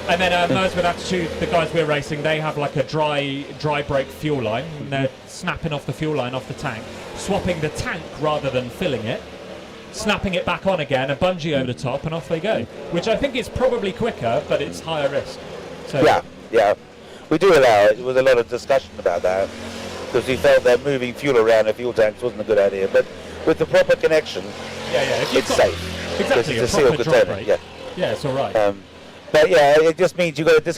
and then Mowers with Attitude, the guys we're racing, they have like a dry brake fuel line, and they're snapping off the fuel line off the tank, swapping the tank rather than filling it, snapping it back on again, a bungee over the top, and off they go. Which I think is probably quicker, but it's higher risk. So Yeah. We do allow it. There was a lot of discussion about that because we felt that moving fuel around the fuel tanks wasn't a good idea. But with the proper connection, it's safe. Exactly, it's a sealed container. Yeah, it's all right. But yeah, it just means you've got to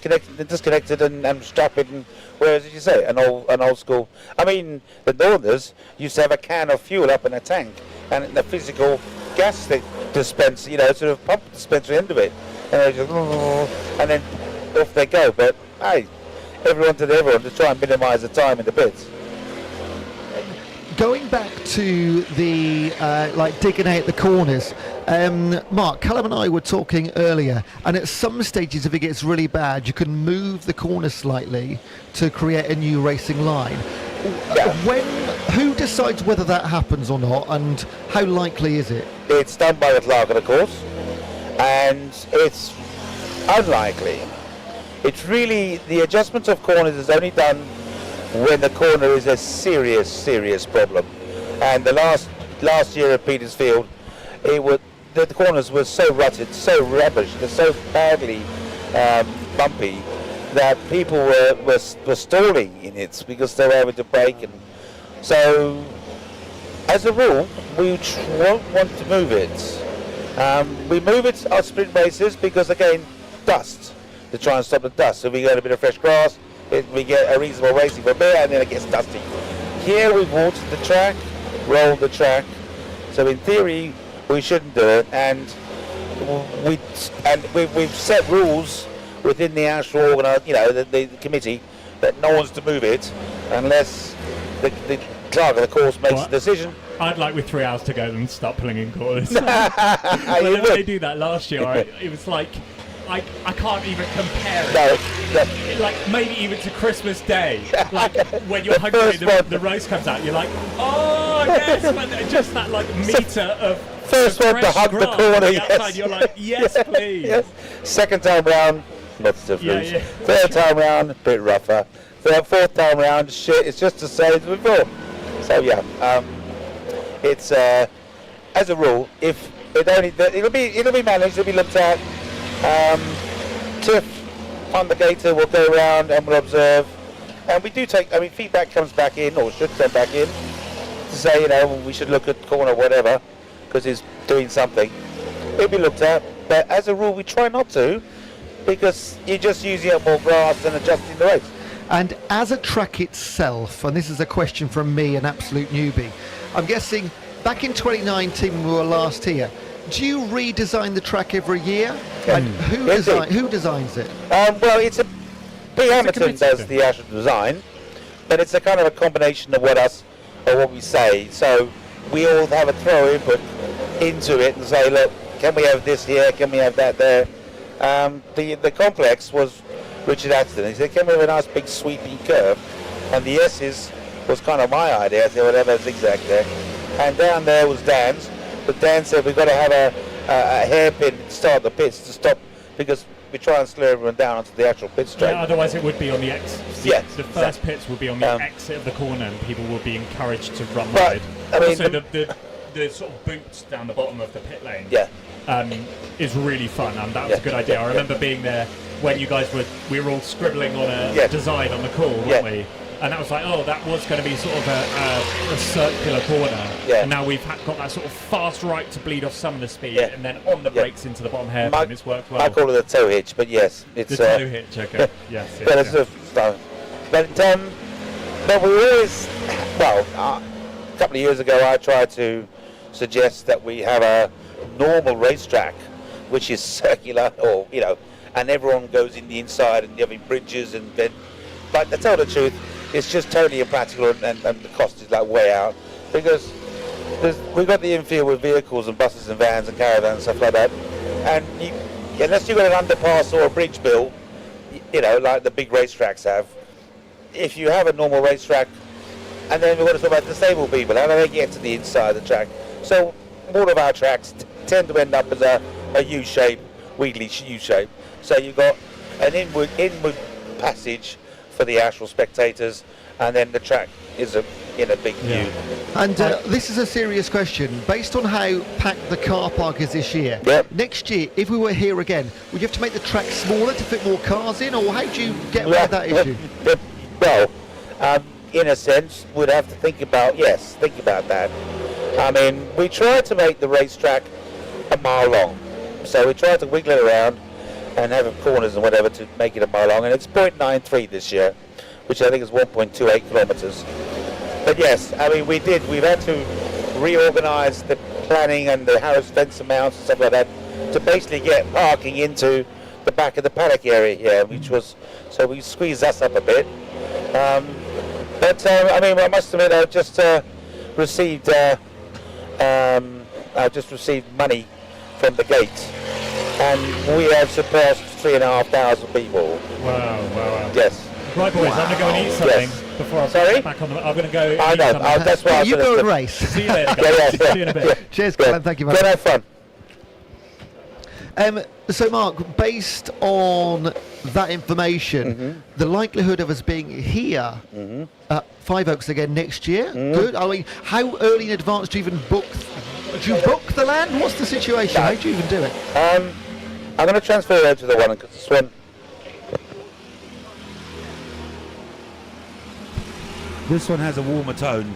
disconnect it and strap it. And whereas, as you say, an old school. I mean, the Northerners used to have a can of fuel up in a tank and the physical gas dispenser, sort of pump dispenser end of it, and then off they go. But hey, everyone to try and minimise the time in the pits. Going back to the digging out the corners, Mark, Callum and I were talking earlier, and at some stages if it gets really bad you can move the corner slightly to create a new racing line. Who decides whether that happens or not, and how likely is it? It's done by the clerk of the course, and it's unlikely. It's really, the adjustment of corners is only done when the corner is a serious problem. And the last year at Petersfield, the corners were so rutted, so rubbish, they're so badly bumpy that people were stalling in it because they were able to brake. And so, as a rule, we won't want to move it. We move it on sprint races because, again, dust, to try and stop the dust. So we get a bit of fresh grass, we get a reasonable racing for a bit, and then it gets dusty. Here we've watered the track, rolled the track, so in theory we shouldn't do it, and we've set rules within the actual the committee that no one's to move it unless the clerk of the course makes a decision I'd like with 3 hours to go and start pulling in corners. You Whenever would. they do that last year, it was like I can't even compare it. No. Like maybe even to Christmas Day, like when you're hungry, the roast comes out, you're like, oh yes, but just that like meter of First one to hug the grass corner, on the yes. outside, you're like, yes, please. Yes. Second time round, not so loose. yeah. Third time round, a bit rougher. Fourth time round, shit, it's just the same as before. So yeah, it's as a rule, if it'll be managed, it'll be looked at. Tiff Fundigator will go around and will observe, and we do take. I mean, feedback comes back in, or should come back in, to say, you know, we should look at corner whatever, because he's doing something. It'll be looked at, but as a rule, we try not to, because you're just using up more grass and adjusting the race. And as a track itself, and this is a question from me, an absolute newbie, I'm guessing back in 2019 when we were last here, do you redesign the track every year? And who designs it? Well, it's a P. Hamilton does the actual design, but it's a kind of a combination of what we say. So we all have a throw input into it and say, look, can we have this here? Can we have that there? The complex was Richard Atherton. He said, can we have a nice big sweeping curve? And the S's was kind of my idea. I said, well, have a zigzag there. And down there was Dan's. But Dan said we've got to have a hairpin start the pits to stop, because we try and slow everyone down onto the actual pit straight. Yeah, otherwise it would be on the exit. Yes, the first pits would be on the exit of the corner, and people would be encouraged to run wide. I mean, also, the sort of boots down the bottom of the pit lane. Yeah. Is really fun, and that was a good idea. I remember being there when you guys we were all scribbling on a design on the call, weren't we? And that was like, oh, that was going to be sort of a circular corner. Yeah. And now we've got that sort of fast right to bleed off some of the speed, and then on the brakes into the bottom hairpin. It's worked well. I call it a toe hitch, but yes, it's the toe hitch. Okay. Yes. But it's but we always, a couple of years ago, I tried to suggest that we have a normal racetrack, which is circular, or and everyone goes in the inside and having bridges and then. But to tell the truth, it's just totally impractical, and the cost is like way out, because we've got the infield with vehicles and buses and vans and caravans and stuff like that, and unless you've got an underpass or a bridge built, like the big racetracks have, if you have a normal racetrack, and then we've got to talk about disabled people, how do they get to the inside of the track? So all of our tracks tend to end up as a U-shape, wiggly U-shape. So you've got an inward passage for the actual spectators, and then the track is in a big view. And this is a serious question. Based on how packed the car park is this year, next year, if we were here again, would you have to make the track smaller to fit more cars in, or how do you get around that issue? Well, in a sense, we'd have to think about that. I mean, we tried to make the racetrack a mile long, so we tried to wiggle it around and have corners and whatever to make it a mile long, and it's 0.93 this year, which I think is 1.28 kilometres. But yes, I mean, we've had to reorganise the planning and the Harris fence amounts and stuff like that to basically get parking into the back of the paddock area here, which was, so we squeezed us up a bit. But I mean, I must admit, I just received money from the gate, and we have surpassed 3,500 people. Wow. Yes. Right, boys, I'm going to go and eat something before I get back on the... I'm going to go I eat know, something. that's why you go and race. See you later, guys. See you in a bit. Cheers, Colin. Thank you, man. Have fun. So, Mark, based on that information, the likelihood of us being here at Five Oaks again next year, good. I mean, how early in advance do you even book? Do you book the land? What's the situation? How do you even do it? I'm going to transfer over to the one because this one. This one has a warmer tone.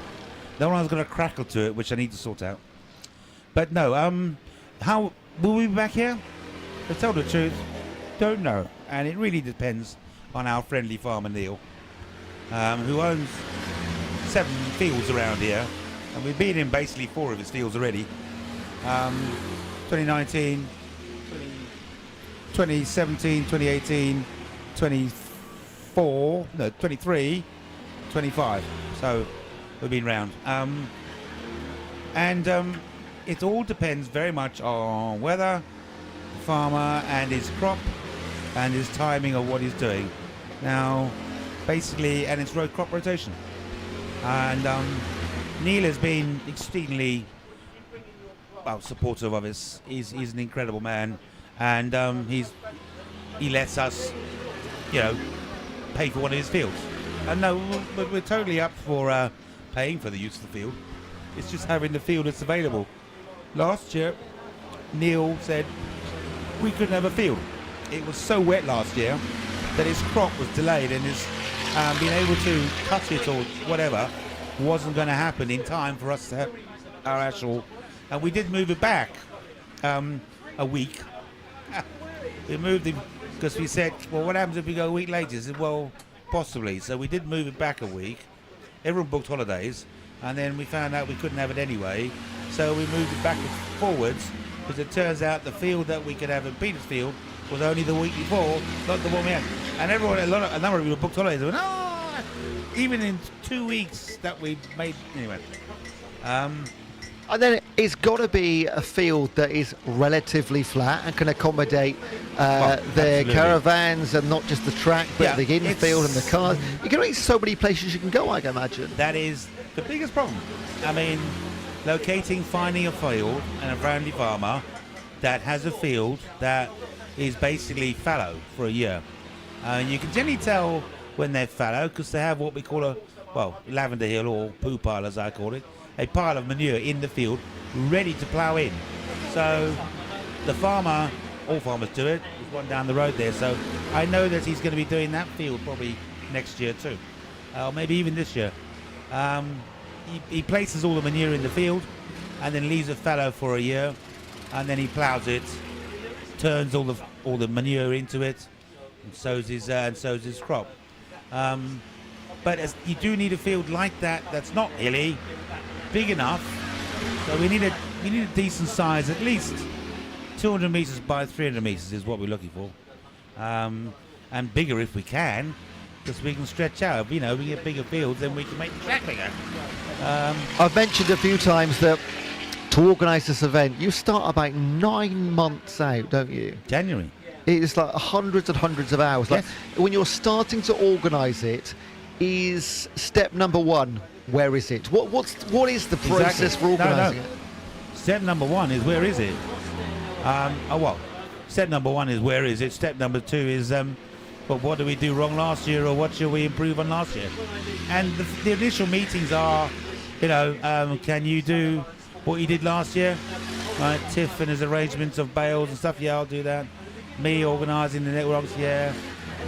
That one's got a crackle to it, which I need to sort out. But no, how will we be back here? To tell the truth, don't know. And it really depends on our friendly farmer Neil, who owns 7 fields around here, and we've been in basically 4 of his fields already. 2019, 2017, 2018, 23, 25. So we've been round. And it all depends very much on weather, the farmer and his crop, and his timing of what he's doing. Now, basically, and it's crop rotation. And Neil has been extremely supportive of us. He's an incredible man, and he lets us, pay for one of his fields. And no, we're totally up for paying for the use of the field. It's just having the field that's available. Last year, Neil said we couldn't have a field. It was so wet last year that his crop was delayed, and his being able to cut it or whatever wasn't going to happen in time for us to have our actual. And we did move it back a week. We moved it because we said, well, what happens if we go a week later? He said, well, possibly. So we did move it back a week. Everyone booked holidays, and then we found out we couldn't have it anyway. So we moved it backwards forwards, because it turns out the field that we could have in Petersfield was only the week before, not the one we had. And everyone, a number of people booked holidays. They went, oh, even in 2 weeks that we made, anyway. And then it's got to be a field that is relatively flat and can accommodate the caravans and not just the track, but the infield and the cars. You can reach so many places you can go, I can imagine. That is the biggest problem. I mean, finding a field and a friendly farmer that has a field that is basically fallow for a year. You can generally tell when they're fallow because they have what we call lavender hill, or poo pile as I call it, a pile of manure in the field ready to plough in. So the farmer, all farmers do it, there's one down the road there, so I know that he's going to be doing that field probably next year too, or maybe even this year. He places all the manure in the field and then leaves it fallow for a year, and then he ploughs it, turns all the manure into it, and sows his crop. But you do need a field like that that's not hilly, big enough. So we need a decent size, at least 200 meters by 300 meters is what we're looking for, and bigger if we can, because we can stretch out. We get bigger fields, then we can make the track bigger. I've mentioned a few times that to organise this event, you start about 9 months out, don't you? January. It's like hundreds and hundreds of hours. Yes. Like when you're starting to organise it, is step number one, where is it? What is the process for organising it? Step number one is where is it? Step number one is where is it? Step number two is what did we do wrong last year, or what should we improve on last year? And the initial meetings are, can you do what you did last year? Tiff and his arrangements of bales and stuff, yeah, I'll do that. Me organising the networks, yeah.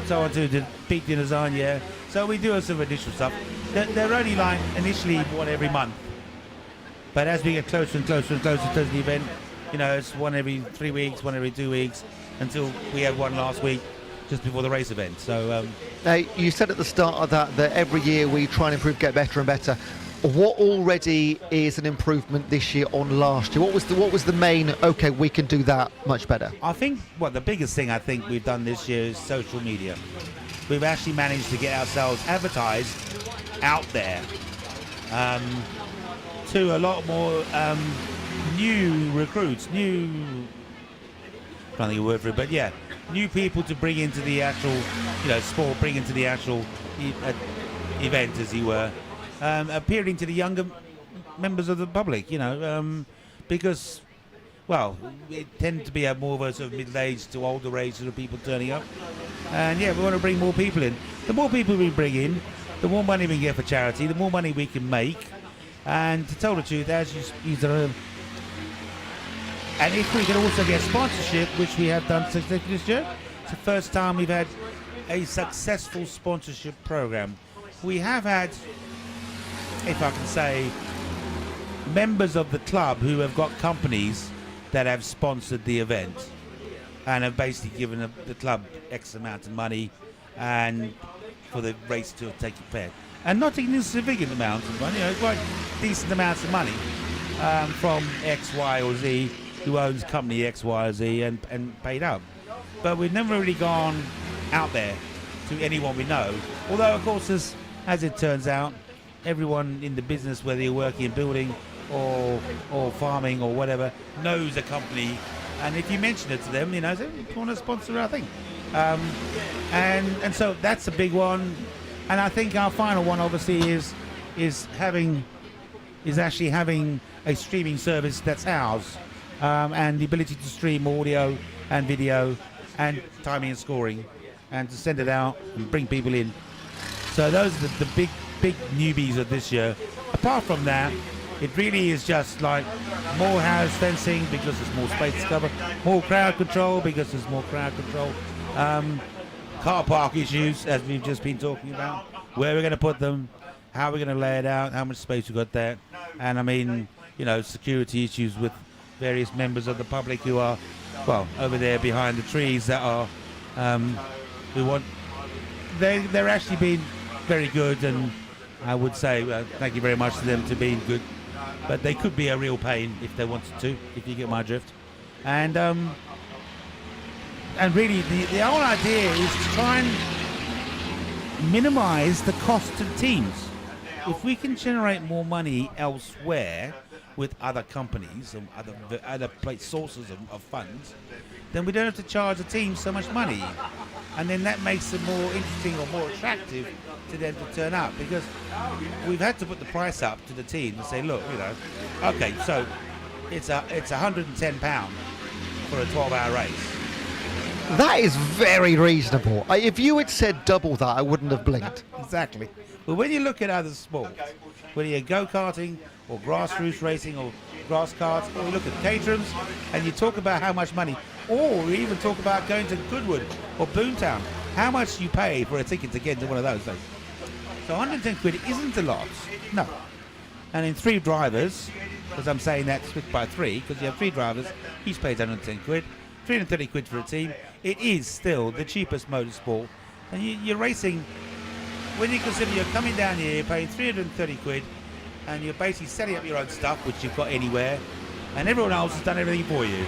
So on to the peak design, yeah. So we do some additional stuff. They're only like initially one every month. But as we get closer and closer and closer to the event, it's one every 3 weeks, one every 2 weeks, until we had one last week just before the race event. So now, you said at the start of that every year we try and improve, get better and better. What already is an improvement this year on last year? What was the main, okay, we can do that much better? I think the biggest thing I think we've done this year is social media. We've actually managed to get ourselves advertised out there to a lot more new recruits, I'm trying to think of a word for it, but yeah, new people to bring into the actual, sport, bring into the actual event, as you were. Appealing to the younger members of the public, because, it tends to be more of a sort of middle-aged to older age sort of people turning up. And yeah, we want to bring more people in. The more people we bring in, the more money we can get for charity, the more money we can make. And to tell the truth, as you and if we can also get sponsorship, which we have done successfully this year, it's the first time we've had a successful sponsorship program. We have had, if I can say, members of the club who have got companies that have sponsored the event and have basically given the club X amount of money and for the race to take effect. And not insignificant amounts of money, quite decent amounts of money from X, Y or Z, who owns company X, Y or Z and paid up. But we've never really gone out there to anyone we know. Although, of course, as it turns out, everyone in the business, whether you're working in building or farming or whatever knows a company, and if you mention it to them, you know, say, you want to sponsor our thing, and so that's a big one. And I think our final one obviously is actually having a streaming service that's ours, and the ability to stream audio and video and timing and scoring, and to send it out and bring people in. So those are the big newbies of this year. Apart from that, it really is just like more house fencing because there's more space to cover, more crowd control because there's more crowd control, car park issues as we've just been talking about, where we're going to put them, how we're going to lay it out, how much space we got there, and I mean, you know, security issues with various members of the public who are, well, over there behind the trees that are, who want, they're actually being very good, and I would say thank you very much to them to being good, but they could be a real pain if they wanted to, if you get my drift. And really the whole idea is to try and minimize the cost to the teams. If we can generate more money elsewhere with other companies and other sources of funds, then we don't have to charge the team so much money, and then that makes it more interesting or more attractive to them to turn up, because we've had to put the price up to the team and say, look, you know, okay, so it's £110 for a 12-hour race. That is very reasonable. If you had said double that, I wouldn't have blinked. Exactly. But when you look at other sports, whether you're go-karting or grassroots racing or grass karts, or you look at caterums and you talk about how much money, or you even talk about going to Goodwood or Boomtown, how much you pay for a ticket to get into one of those things. So 110 quid isn't a lot, no. And in 3 drivers, because I'm saying that split by 3, because you have 3 drivers, each pays 110 quid, 330 quid for a team. It is still the cheapest motorsport, and you're racing, when you consider you're coming down here, you're paying 330 quid, and you're basically setting up your own stuff, which you've got anywhere, and everyone else has done everything for you.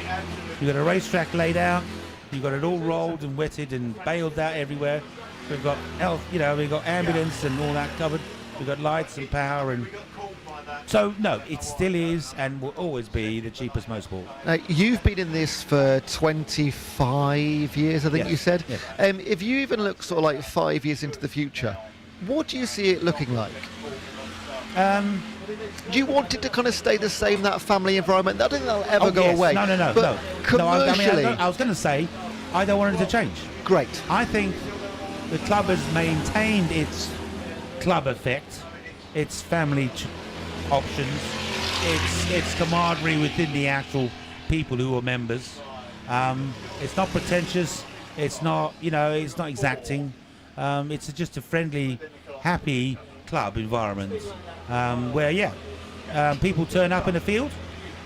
You've got a racetrack laid out, you've got it all rolled and wetted and baled out everywhere. We've got health, you know, we've got ambulance and all that covered. We've got lights and power, and so no, it still is and will always be the cheapest motorsport. You've been in this for 25 years, I think you said. Yes. If you even look sort of like 5 years into the future, what do you see it looking like? Do you want it to kind of stay the same, that family environment? I don't think that'll ever go away. No. But commercially, I was going to say, I don't want it to change. Great. I think the club has maintained its club effect, its family options, its camaraderie within the actual people who are members. It's not pretentious. It's not, you know, it's not exacting. It's just a friendly, happy club environment where, people turn up in the field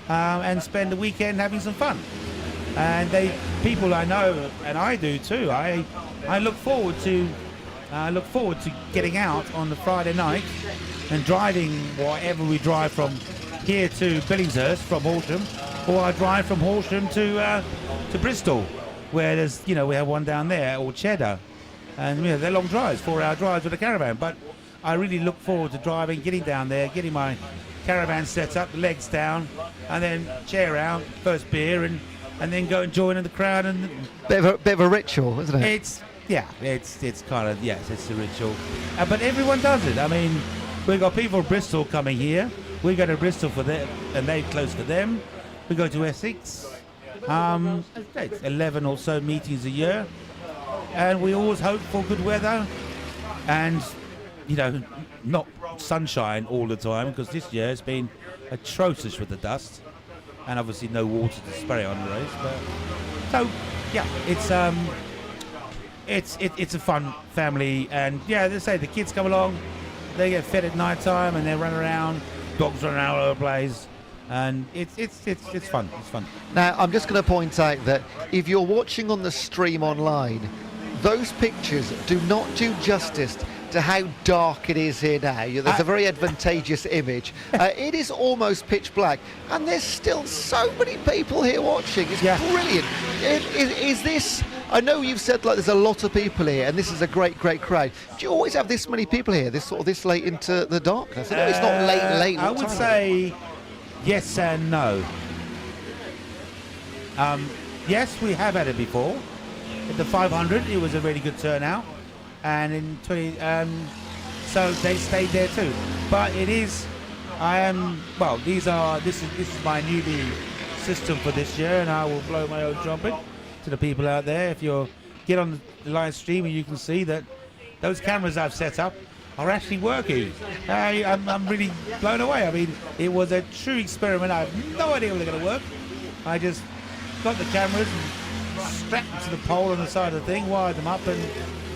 and spend the weekend having some fun. And people I know, and I do too. I look forward to getting out on the Friday night and driving whatever we drive from here to Billingshurst from Horsham, or I drive from Horsham to Bristol, where there's, you know, we have one down there, or Cheddar, and you know, they're long drives, 4-hour drives with a caravan. But I really look forward to driving, getting down there, getting my caravan set up, the legs down, and then chair out, first beer, and then go and join in the crowd. And bit of a ritual, isn't it? It's kind of, yes, it's a ritual. But everyone does it. I mean, we've got people from Bristol coming here. We go to Bristol for them, and they close for them. We go to Essex. It's 11 or so meetings a year. And we always hope for good weather. And, you know, not sunshine all the time, because this year it's been atrocious with the dust. And obviously no water to spray on the race. But, so, yeah, it's a fun family, and yeah, they say the kids come along, they get fed at night time, and they run around, dogs run around all over the place, and it's fun. It's fun. Now, I'm just going to point out that if you're watching on the stream online, those pictures do not do justice to how dark it is here now. There's a very advantageous image. It is almost pitch black, and there's still so many people here watching. It's brilliant. Is this... I know you've said like there's a lot of people here, and this is a great crowd. Do you always have this many people here, this late into the darkness? I know it's not late. I would say Yes and no. Yes, we have had it before. At the 500, it was a really good turnout, and in 20, so they stayed there too. But it is, this is my newbie system for this year, and I will blow my own trumpet to the people out there. If you get on the live stream, and you can see that those cameras I've set up are actually working. I'm really blown away. I mean, it was a true experiment. I have no idea how they're going to work. I just got the cameras and strapped them to the pole on the side of the thing, wired them up,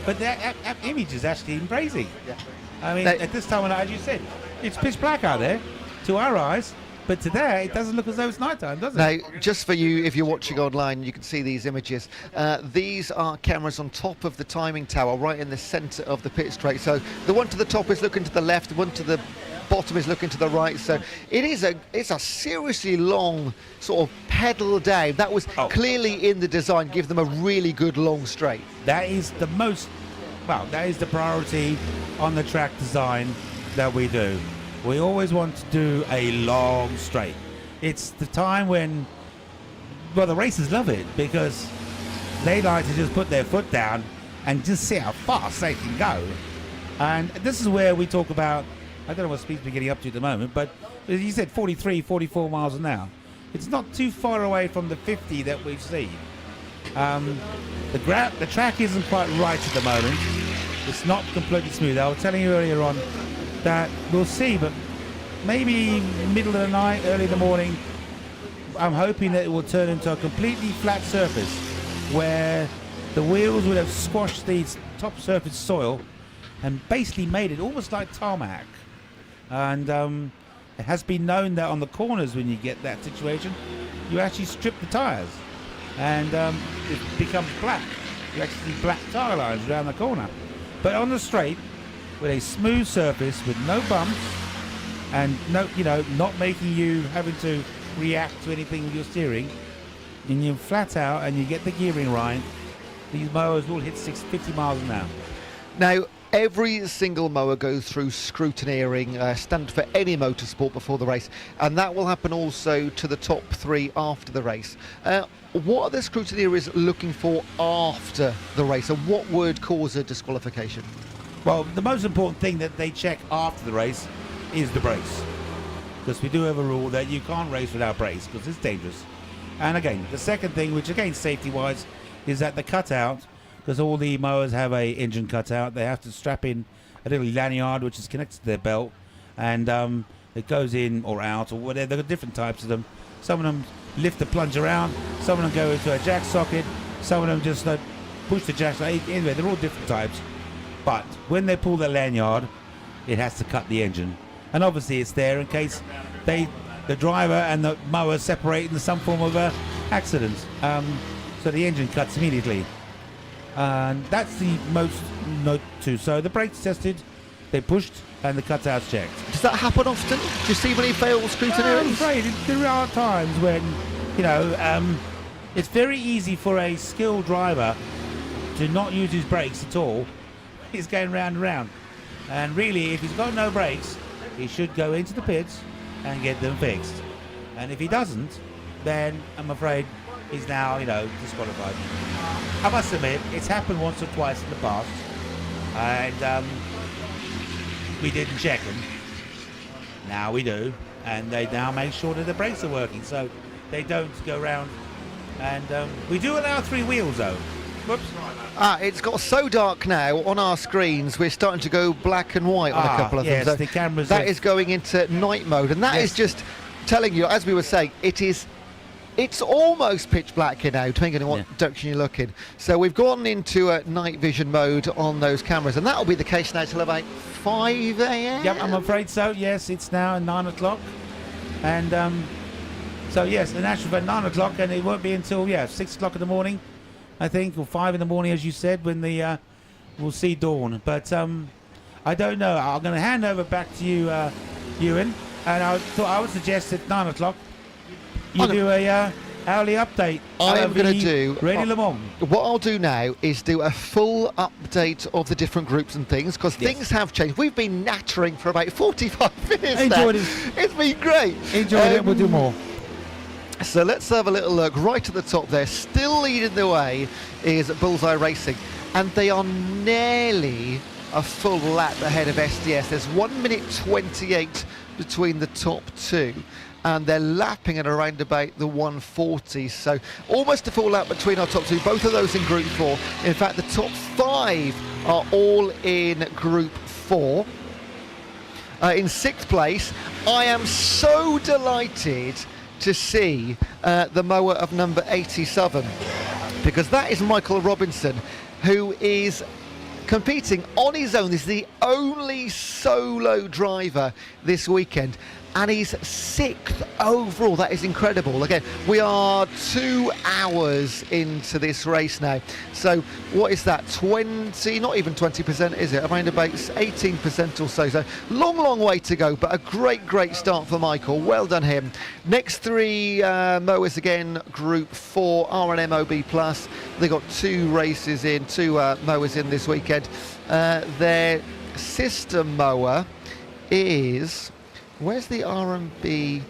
but the image is actually amazing. I mean, at this time, as you said, it's pitch black out there to our eyes, but today it doesn't look as though it's nighttime, does it? Now, just for you, if you're watching online, you can see these images. These are cameras on top of the timing tower, right in the centre of the pit straight. So the one to the top is looking to the left, the one to the bottom is looking to the right. So it's a seriously long sort of pedal down. That was clearly in the design, give them a really good long straight. That is the that is the priority on the track design that we do. We always want to do a long straight. It's the time when, the racers love it because they like to just put their foot down and just see how fast they can go. And this is where we talk about, I don't know what speed we're getting up to at the moment, but you said 43, 44 miles an hour. It's not too far away from the 50 that we've seen. The track isn't quite right at the moment. It's not completely smooth. I was telling you earlier on that we'll see, but maybe middle of the night, early in the morning, I'm hoping that it will turn into a completely flat surface where the wheels would have squashed the top surface soil and basically made it almost like tarmac. And it has been known that on the corners, when you get that situation, you actually strip the tires and it becomes black. You actually see black tire lines around the corner. But on the straight, with a smooth surface with no bumps and not making you having to react to anything with your steering, and you flat out and you get the gearing right, these mowers will hit 50 miles an hour. Now, every single mower goes through scrutineering, standard for any motorsport before the race, and that will happen also to the top three after the race. What are the scrutineers looking for after the race, and what would cause a disqualification? Well, the most important thing that they check after the race is the brakes, because we do have a rule that you can't race without brakes because it's dangerous. And again, the second thing, which again safety-wise, is that the cutout, because all the mowers have a engine cutout, they have to strap in a little lanyard which is connected to their belt, and it goes in or out or whatever. There are different types of them. Some of them lift the plunge around, some of them go into a jack socket, some of them just push the jack socket. Anyway, they're all different types. But when they pull the lanyard, it has to cut the engine. And obviously it's there in case the driver and the mower separate in some form of accident. So the engine cuts immediately. And that's the most note too. So the brakes tested, they pushed, and the cutouts checked. Does that happen often? Do you see many failed scrutineering? I'm afraid there are times when, it's very easy for a skilled driver to not use his brakes at all. He's going round and round. And really, if he's got no brakes, he should go into the pits and get them fixed. And if he doesn't, then I'm afraid he's now, disqualified. I must admit, it's happened once or twice in the past, and we didn't check them. Now we do, and they now make sure that the brakes are working, so they don't go round. And we do allow 3 wheels, though. Whoops. It's got so dark now on our screens, we're starting to go black and white on a couple of them. So the cameras that is going into night mode, and that is just telling you, as we were saying, it's almost pitch black here now, depending on what direction you're looking. So we've gone into a night vision mode on those cameras, and that'll be the case now till about 5 a.m. Yep, I'm afraid so. Yes, it's now 9 o'clock, and so yes, in actual fact 9 o'clock, and it won't be until 6 o'clock in the morning, I think, or 5 in the morning, as you said, when we'll see dawn. But I don't know. I'm going to hand over back to you, Ewan, and I would suggest at 9 o'clock you do a hourly update. I am going to the do... Ready Le Mans. What I'll do now is do a full update of the different groups and things, because things have changed. We've been nattering for about 45 minutes Enjoyed now. it. It's been great. Enjoyed it. We'll do more. So let's have a little look. Right at the top there, still leading the way, is Bullseye Racing. And they are nearly a full lap ahead of SDS. There's 1 minute 28 between the top two. And they're lapping at around about the 140. So almost a full lap between our top two. Both of those in Group 4. In fact, the top 5 are all in Group 4. In 6th place, I am so delighted to see the mower of number 87, because that is Michael Robinson, who is competing on his own. This is the only solo driver this weekend, and he's 6th overall. That is incredible. Again, we are 2 hours into this race now. So what is that? 20, not even 20%, is it? Around about 18% or so. So long way to go, but a great start for Michael. Well done him. Next 3 mowers again, Group 4, R&MOB Plus. They got 2 races in, 2 mowers in this weekend. Their sister mower is... Where's the R&B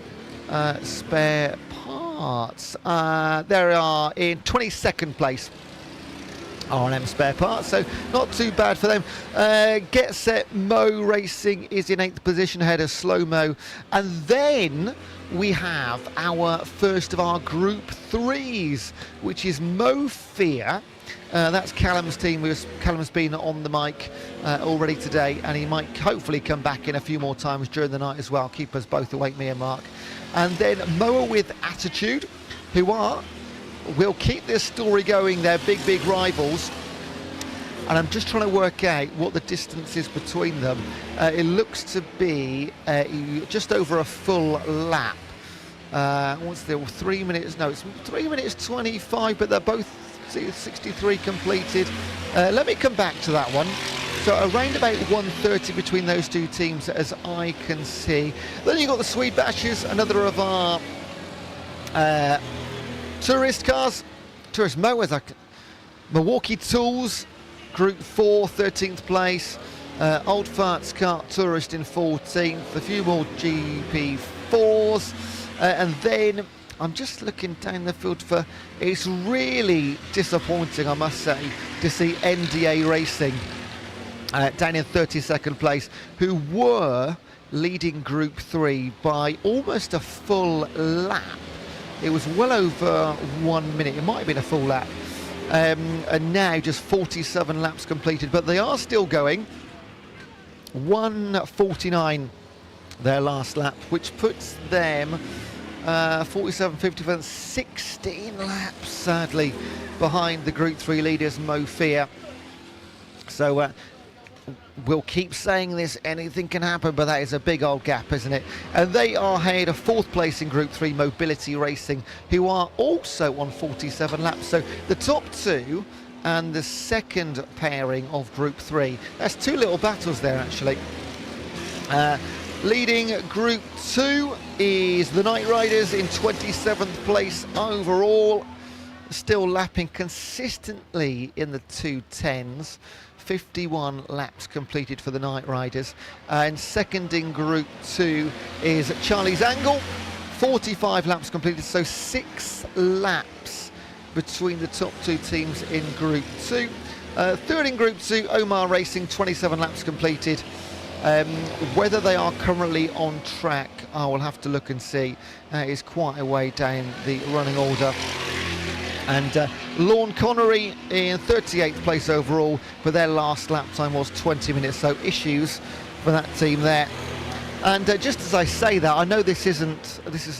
spare parts? There are in 22nd place. R&M spare parts, so not too bad for them. Get Set Mow Racing is in 8th position ahead of Slow Mo. And then we have our first of our Group 3s, which is Mo Fear. That's Callum's team. Callum's been on the mic already today, and he might hopefully come back in a few more times during the night as well. Keep us both awake, me and Mark. And then Mower with Attitude, who will keep this story going. They're big rivals. And I'm just trying to work out what the distance is between them. It looks to be just over a full lap. What's the 3 minutes? No, it's 3 minutes 25, but they're both 63 completed. Let me come back to that one. So around about 1:30 between those 2 teams, as I can see. Then you've got the Swede Bashers, another of our tourist cars, tourist mowers. Milwaukee Tools, Group 4, 13th place. Old Farts Kart Tourist in 14th. A few more GP4s. And then I'm just looking down the field for... It's really disappointing, I must say, to see NDA Racing down in 32nd place, who were leading Group 3 by almost a full lap. It was well over 1 minute. It might have been a full lap. And now just 47 laps completed, but they are still going. 1:49 their last lap, which puts them 47, 50, 16 laps, sadly, behind the Group 3 leaders, Mo Fear. So we'll keep saying this, anything can happen, but that is a big old gap, isn't it? And they are ahead of 4th place in Group 3, Mobility Racing, who are also on 47 laps. So the top 2 and the second pairing of Group 3. That's 2 little battles there, actually. Leading Group 2 is the Night Riders in 27th place overall. Still lapping consistently in the 2:10s. 51 laps completed for the Night Riders. And second in Group 2 is Charlie's Angle. 45 laps completed, so 6 laps between the top 2 teams in Group 2. Third in Group 2, Omar Racing, 27 laps completed. Whether they are currently on track, I will have to look and see. It's quite a way down the running order. And Lorne Connery in 38th place overall, but their last lap time was 20 minutes, so issues for that team there. And just as I say that, I know this is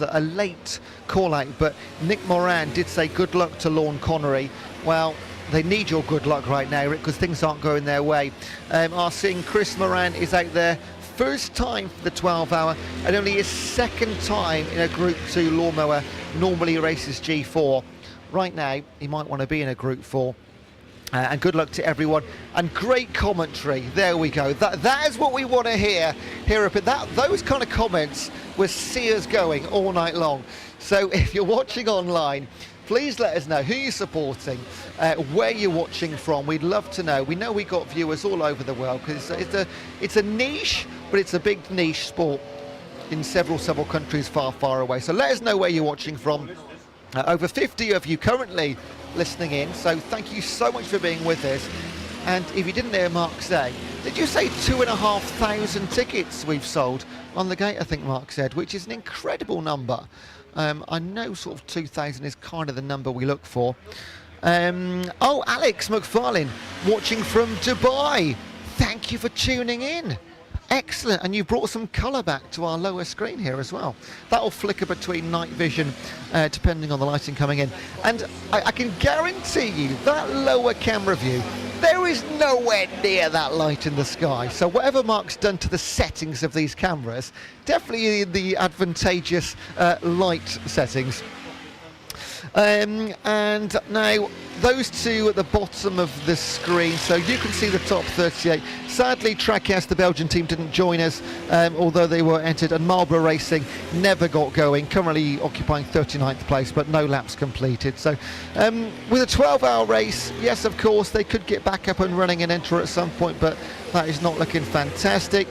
a late call out, but Nick Moran did say good luck to Lorne Connery. Well, they need your good luck right now, Rick, because things aren't going their way. Our seeing Chris Moran is out there, first time for the 12-hour, and only his second time in a Group 2 lawnmower. Normally races G4. Right now, he might want to be in a Group 4. And good luck to everyone. And great commentary. There we go. That is what we want to hear up at that. Those kind of comments will see us going all night long. So if you're watching online, please let us know who you're supporting, where you're watching from. We'd love to know. We know we've got viewers all over the world because it's a niche, but it's a big niche sport in several countries far away. So let us know where you're watching from. Over 50 of you currently listening in, so thank you so much for being with us. And if you didn't hear Mark say, did you say 2,500 tickets we've sold on the gate? I think Mark said, which is an incredible number. I know sort of 2,000 is kind of the number we look for. Oh, Alex McFarlane watching from Dubai. Thank you for tuning in. Excellent, and you brought some colour back to our lower screen here as well. That'll flicker between night vision, depending on the lighting coming in. And I can guarantee you that lower camera view, there is nowhere near that light in the sky. So whatever Mark's done to the settings of these cameras, definitely the advantageous light settings. And now those two at the bottom of the screen, so you can see the top 38. Sadly, Trackhouse, the Belgian team, didn't join us, although they were entered, and Marlborough Racing never got going, currently occupying 39th place, but no laps completed. So with a 12-hour race, yes, of course, they could get back up and running and enter at some point, but that is not looking fantastic.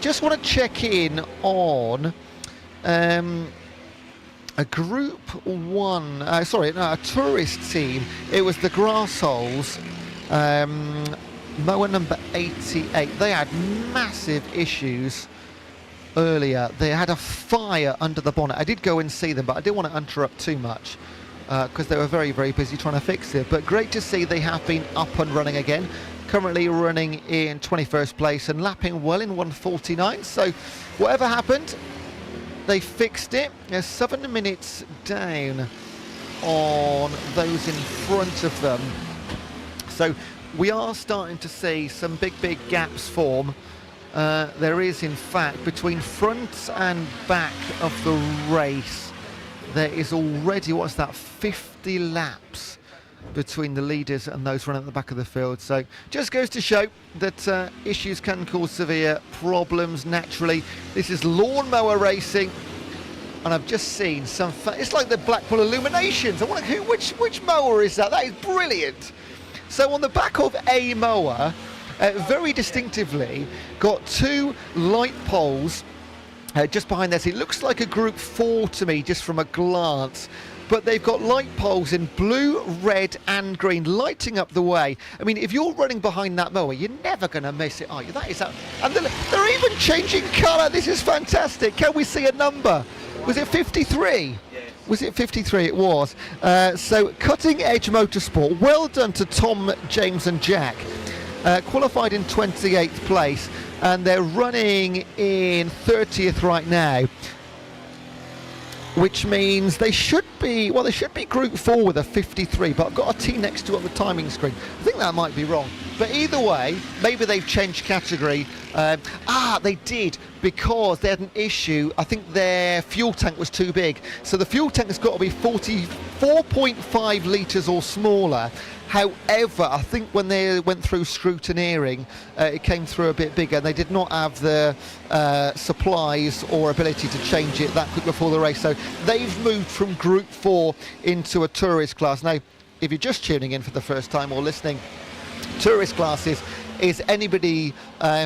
Just want to check in on a Group 1, a tourist team. It was the Grassholes, mower number 88. They had massive issues earlier. They had a fire under the bonnet. I did go and see them, but I didn't want to interrupt too much because they were very busy trying to fix it. But great to see they have been up and running again. Currently running in 21st place and lapping well in 1:49. So whatever happened, they fixed it. They're 7 minutes down on those in front of them. So we are starting to see some big gaps form. There is, in fact, between front and back of the race, there is already, what's that, 50 laps between the leaders and those running at the back of the field. So just goes to show that issues can cause severe problems naturally. This is Lawnmower Racing, and I've just seen some it's like the Blackpool Illuminations. I wonder which mower is that? That is brilliant. So on the back of a mower, very distinctively got two light poles just behind this. It looks like a Group 4 to me just from a glance. But they've got light poles in blue, red and green lighting up the way. I mean, if you're running behind that mower, you're never going to miss it, are you? That is that. And they're even changing colour. This is fantastic. Can we see a number? Was it 53? Yes. Was it 53? It was. So Cutting Edge Motorsport, well done to Tom, James and Jack. Qualified in 28th place, and they're running in 30th right now, which means they should be Group 4 with a 53, but I've got a T next to it on the timing screen. I think that might be wrong. But either way, maybe they've changed category. They did, because they had an issue. I think their fuel tank was too big. So the fuel tank has got to be 44.5 litres or smaller. However, I think when they went through scrutineering, it came through a bit bigger. They did not have the supplies or ability to change it that quick before the race. So they've moved from Group 4 into a tourist class. Now, if you're just tuning in for the first time or listening, tourist classes is anybody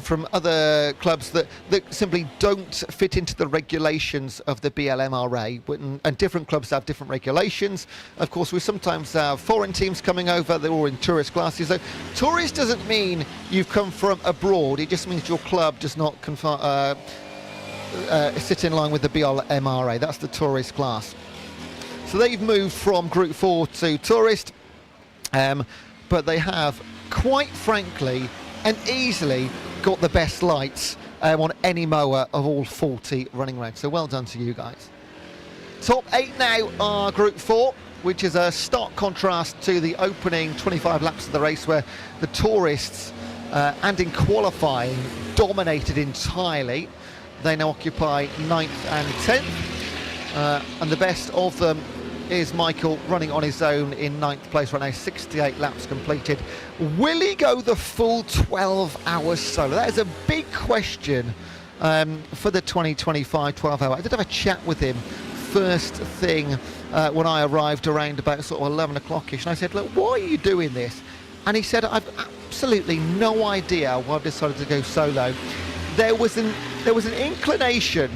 from other clubs that simply don't fit into the regulations of the BLMRA, and different clubs have different regulations. Of course, we sometimes have foreign teams coming over, they're all in tourist classes. So tourist doesn't mean you've come from abroad, it just means your club does not sit in line with the BLMRA. That's the tourist class. So they've moved from Group 4 to tourist, but they have, quite frankly and easily, got the best lights on any mower of all 40 running around. So well done to you guys. Top 8 now are Group 4, which is a stark contrast to the opening 25 laps of the race, where the tourists and in qualifying dominated entirely. They now occupy 9th and 10th, and the best of them is Michael running on his own in 9th place right now, 68 laps completed. Will he go the full 12 hours solo? That is a big question for the 2025 12 hour. I did have a chat with him first thing when I arrived around about sort of 11 o'clock-ish, and I said, look, why are you doing this? And he said, I've absolutely no idea why I've decided to go solo. There was an inclination,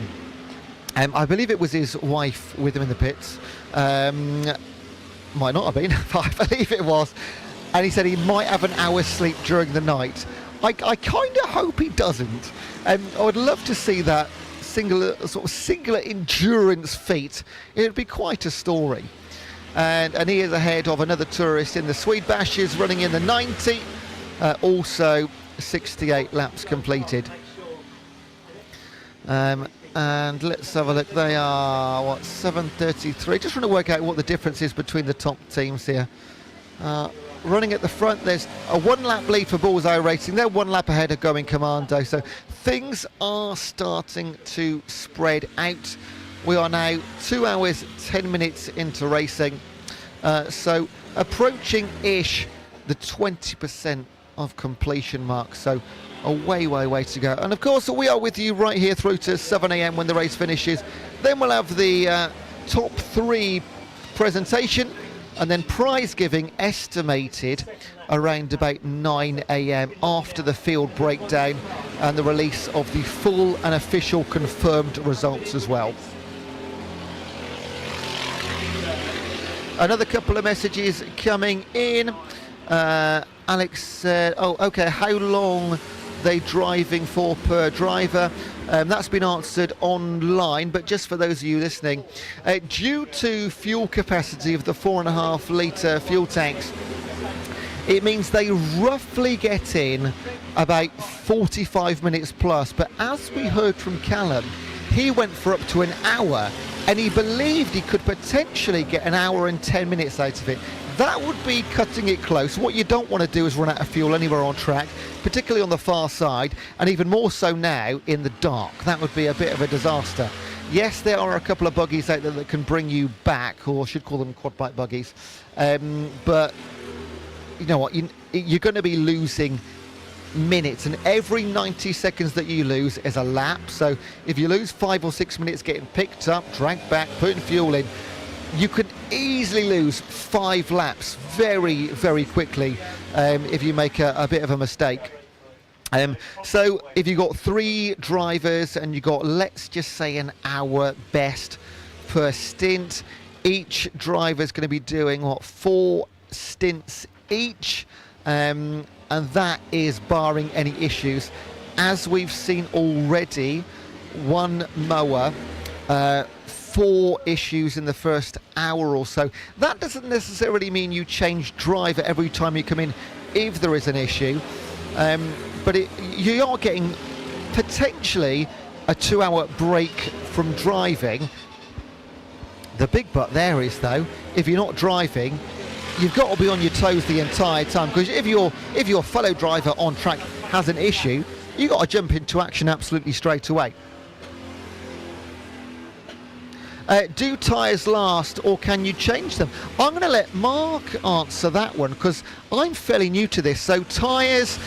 I believe it was his wife with him in the pits, might not have been, but I believe it was, and he said he might have an hour's sleep during the night. I kind of hope he doesn't. I would love to see that singular endurance feat. It would be quite a story. And he is ahead of another tourist in the Swede Bashes, running in the 90, also 68 laps completed. And let's have a look. They are 7:33. Just trying to work out what the difference is between the top teams here. Running at the front, there's a 1 lap lead for Bullseye Racing. They're 1 lap ahead of Going Commando, so things are starting to spread out. We are now 2 hours 10 minutes into racing, so approaching-ish the 20% of completion mark, so a way to go. And of course we are with you right here through to 7 a.m. when the race finishes. Then we'll have the top 3 presentation, and then prize giving estimated around about 9 a.m. after the field breakdown and the release of the full and official confirmed results as well. Another couple of messages coming in. Alex said, oh, okay, how long they driving for per driver? That's been answered online, but just for those of you listening, due to fuel capacity of the 4.5 litre fuel tanks, it means they roughly get in about 45 minutes plus. But as we heard from Callum, he went for up to an hour, and he believed he could potentially get an hour and 10 minutes out of it. That would be cutting it close. What you don't want to do is run out of fuel anywhere on track, particularly on the far side, and even more so now in the dark. That would be a bit of a disaster. Yes, there are a couple of buggies out there that can bring you back, or I should call them quad bike buggies, but you know what, you're going to be losing minutes, and every 90 seconds that you lose is a lap. So if you lose 5 or 6 minutes getting picked up, dragged back, putting fuel in, you could easily lose 5 laps very quickly if you make a bit of a mistake. So if you've got 3 drivers and you've got, let's just say, an hour best per stint, each driver is going to be doing 4 stints each, and that is barring any issues. As we've seen already, one mower, 4 issues in the first hour or so. That doesn't necessarily mean you change driver every time you come in if there is an issue, but you are getting potentially a 2-hour break from driving. The big but there is, though, if you're not driving, you've got to be on your toes the entire time, because if your fellow driver on track has an issue, you've got to jump into action absolutely straight away. Do tyres last, or can you change them? I'm going to let Mark answer that one, because I'm fairly new to this. So tyres,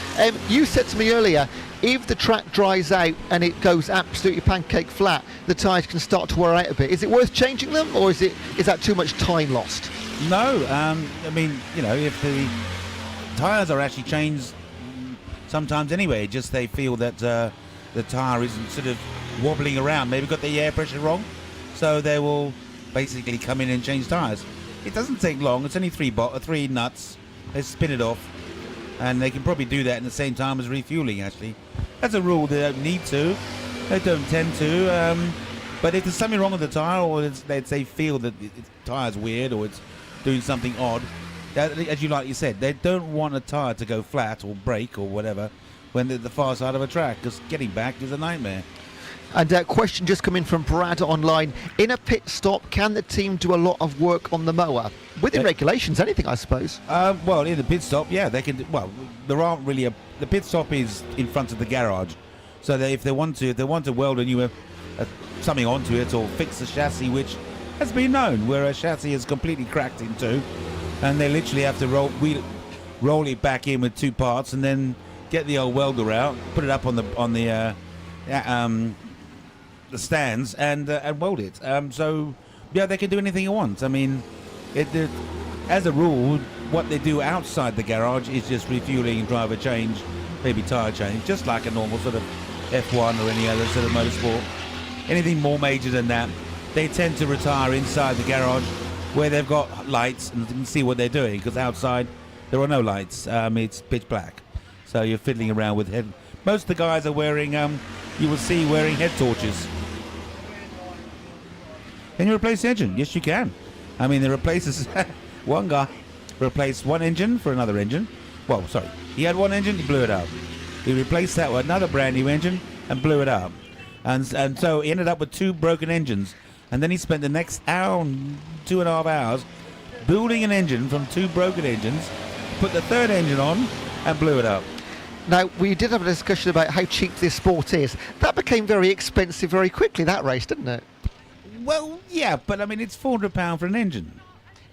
you said to me earlier, if the track dries out and it goes absolutely pancake flat, the tyres can start to wear out a bit. Is it worth changing them, or is that too much time lost? No, I mean, you know, if the tyres are actually changed sometimes anyway, just they feel that the tyre isn't sort of wobbling around, maybe got the air pressure wrong, so they will basically come in and change tyres. It doesn't take long, it's only 3 nuts, they spin it off, and they can probably do that in the same time as refueling, actually. As a rule, they don't need to, they don't tend to, but if there's something wrong with the tyre, or they feel that the tyre's weird, or it's doing something odd, as you said, they don't want a tyre to go flat or break or whatever when they're at the far side of a track, because getting back is a nightmare. And a question just coming from Brad online. In a pit stop, can the team do a lot of work on the mower? Within regulations, anything, I suppose. Well, in the pit stop, yeah, they can. Well, there aren't really the pit stop is in front of the garage, so if they want to weld a new something onto it or fix the chassis, which has been known where a chassis is completely cracked in two, and they literally have to roll it back in with two parts, and then get the old welder out, put it up on the stands, and weld it. So yeah, they can do anything you want. I mean, as a rule, what they do outside the garage is just refueling, driver change, maybe tyre change, just like a normal sort of F1 or any other sort of motorsport. Anything more major than that, they tend to retire inside the garage where they've got lights and you can see what they're doing, because outside there are no lights. It's pitch black. So you're fiddling around with head. Most of the guys are wearing, you will see, wearing head torches. Can you replace the engine? Yes, you can. I mean, it replaces one guy replaced one engine for another engine. Well, sorry, he had one engine, he blew it up. He replaced that with another brand new engine and blew it up. And so he ended up with two broken engines. And then he spent the next hour, 2.5 hours, building an engine from two broken engines, put the third engine on, and blew it up. Now, we did have a discussion about how cheap this sport is. That became very expensive very quickly, that race, didn't it? Well, yeah, but I mean, it's £400 for an engine.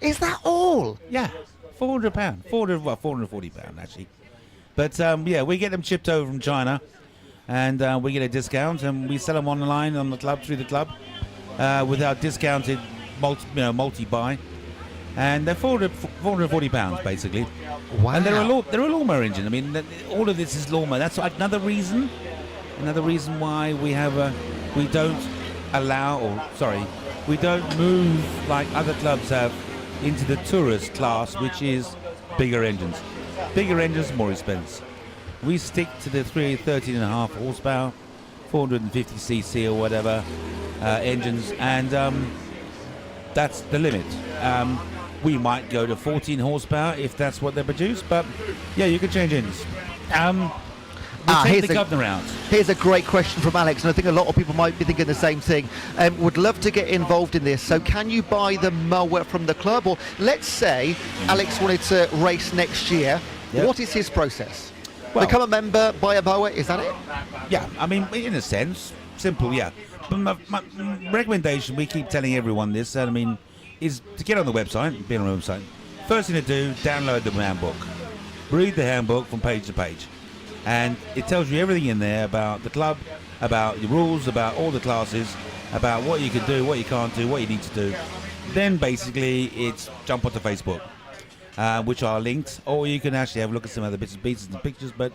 Is that all? Yeah, £400. £440 actually. But yeah, we get them shipped over from China, and we get a discount, and we sell them online on the club, through the club, with our discounted multi-buy, and they're £440 basically. Wow. And they're a lawnmower engine. I mean, all of this is lawnmower. That's another reason why we don't move like other clubs have into the tourist class, which is bigger engines. Bigger engines, more expensive. We stick to the 13.5 horsepower, 450cc or whatever engines, and that's the limit. We might go to 14 horsepower if that's what they produce, but yeah, you can change engines. Take the governor out. Here's a great question from Alex, and I think a lot of people might be thinking the same thing. Would love to get involved in this. So can you buy the mower from the club? Or let's say Alex wanted to race next year. Yep. What is his process? Well, become a member, buy a mower, is that it? Yeah, I mean, in a sense, simple, yeah. But my recommendation, we keep telling everyone this, I mean, is to get on the website, be on the website. First thing to do, download the handbook. Read the handbook from page to page. And it tells you everything in there about the club, about the rules, about all the classes, about what you can do, what you can't do, what you need to do. Then basically it's jump onto Facebook, which are linked, or you can actually have a look at some other bits and pieces and pictures, but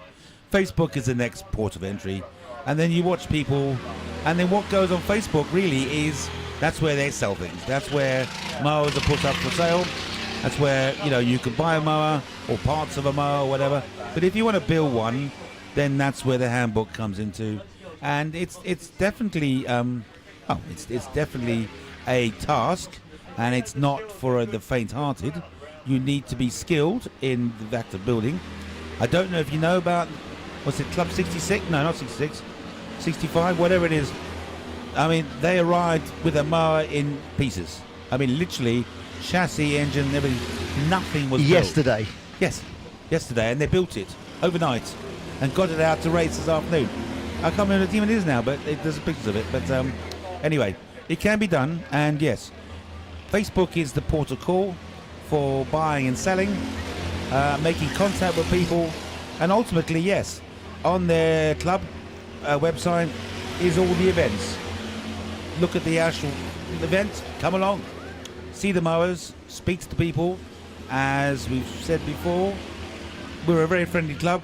Facebook is the next port of entry. And then you watch people, and then what goes on Facebook really is, that's where they sell things. That's where mowers are put up for sale. That's where, you can buy a mower or parts of a mower or whatever. But if you want to build one, then that's where the handbook comes into. And it's definitely it's definitely a task, and it's not for the faint-hearted. You need to be skilled in the act of building. I don't know if you know about, what's it, Club 66? No, not 66. 65, whatever it is. I mean, they arrived with a mower in pieces. I mean, literally, chassis, engine, everything, nothing was yesterday. built. Yes, yesterday, and they built it overnight and got it out to race this afternoon. I can't remember what team it is now, but there's pictures of it. But anyway, it can be done, and yes, Facebook is the port of call for buying and selling, making contact with people, and ultimately, yes, on their club website is all the events. Look at the actual event, come along, see the mowers, speak to the people. As we've said before, we're a very friendly club.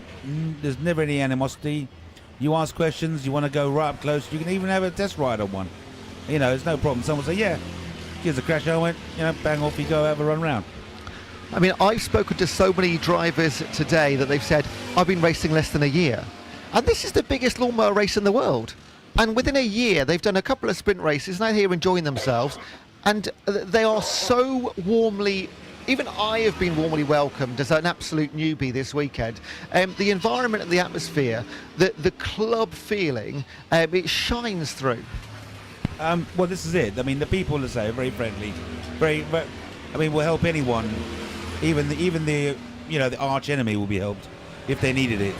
There's never any animosity. You ask questions, you want to go right up close, you can even have a test ride on one. There's no problem. Someone will say, yeah, here's a crash helmet, bang, off you go, have a run round. I mean, I've spoken to so many drivers today that they've said, I've been racing less than a year. And this is the biggest lawnmower race in the world. And within a year, they've done a couple of sprint races, now here enjoying themselves. And they are so warmly, even I have been warmly welcomed as an absolute newbie this weekend. The environment and the atmosphere, the club feeling, it shines through. Well, this is it. I mean, the people, as I say, are very friendly. We'll help anyone. Even the arch enemy will be helped if they needed it.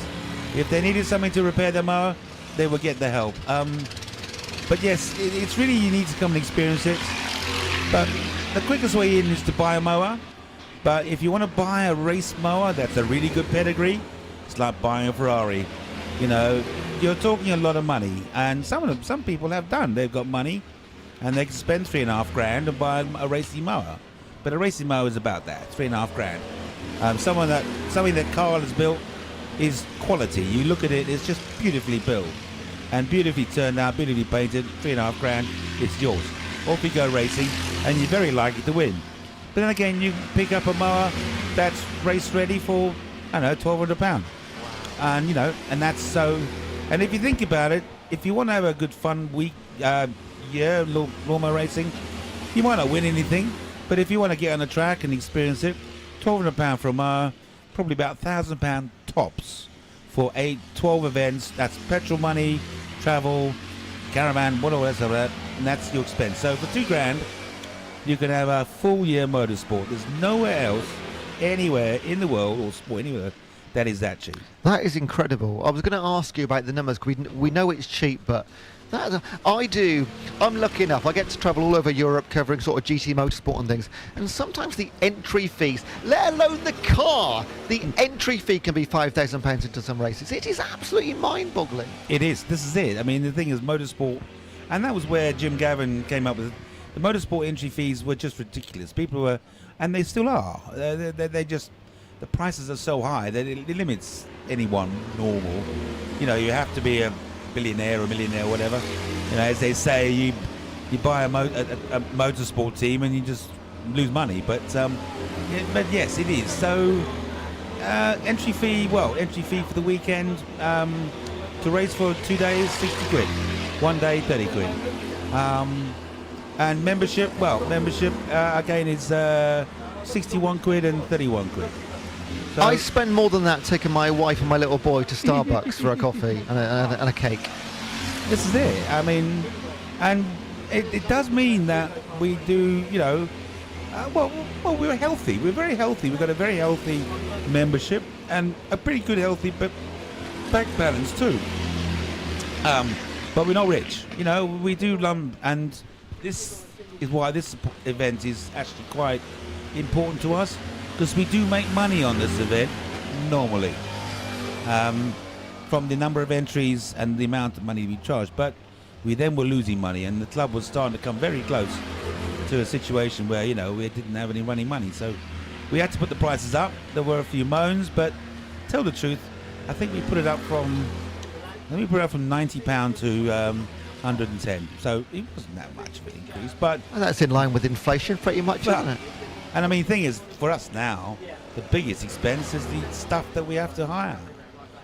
If they needed something to repair their mower, they will get the help. But yes, it's really, you need to come and experience it. But the quickest way in is to buy a mower. But if you want to buy a race mower that's a really good pedigree, it's like buying a Ferrari. You know, you're talking a lot of money, and some people have done. They've got money, and they can spend $3,500 and buy a racing mower. But a racing mower is about that, $3,500. Something that Carl has built is quality. You look at it, it's just beautifully built and beautifully turned out, beautifully painted. $3,500, it's yours. Off you go racing, and you're very likely to win. But then again, you pick up a mower that's race ready for, I don't know, £1,200. And you know, and that's so. And if you think about it, if you want to have a good fun week, lawnmower racing, you might not win anything, but if you want to get on the track and experience it, £1,200 for a mower, probably about £1,000 tops for 12 events. That's petrol money, travel, caravan, whatever else of that, and that's your expense. So for $2,000, you can have a full year motorsport. There's nowhere else, anywhere in the world or sport anywhere that is that cheap. That is incredible. I was going to ask you about the numbers. We know it's cheap, but I'm lucky enough. I get to travel all over Europe covering sort of GT motorsport and things. And sometimes the entry fees, let alone the car, the entry fee can be £5,000 into some races. It is absolutely mind-boggling. It is. This is it. I mean, the thing is motorsport, and that was where Jim Gavin came up with the motorsport entry fees were just ridiculous. People were, and they still are. They just, the prices are so high that it limits anyone normal. You know, you have to be a billionaire or millionaire or whatever. You know, as they say, you buy a motorsport team and you just lose money. But yes, it is. So entry fee for the weekend to race for 2 days, 60 quid. 1 day, 30 quid. And membership again is 61 quid and 31 quid. So I spend more than that taking my wife and my little boy to Starbucks for a coffee and a cake. This is it. I mean, and it does mean that we do, you know, well, we're healthy. We're very healthy. We've got a very healthy membership and a pretty good healthy bank balance too. But we're not rich. You know, we do and this is why this event is actually quite important to us, because we do make money on this event normally from the number of entries and the amount of money we charge, but we then were losing money, and the club was starting to come very close to a situation where, you know, we didn't have any running money, so we had to put the prices up. There were a few moans, but tell the truth, I think we put it up from £90 to 110, so it wasn't that much of an increase, but and that's in line with inflation pretty much, isn't it? And I mean, the thing is, for us now, the biggest expense is the stuff that we have to hire.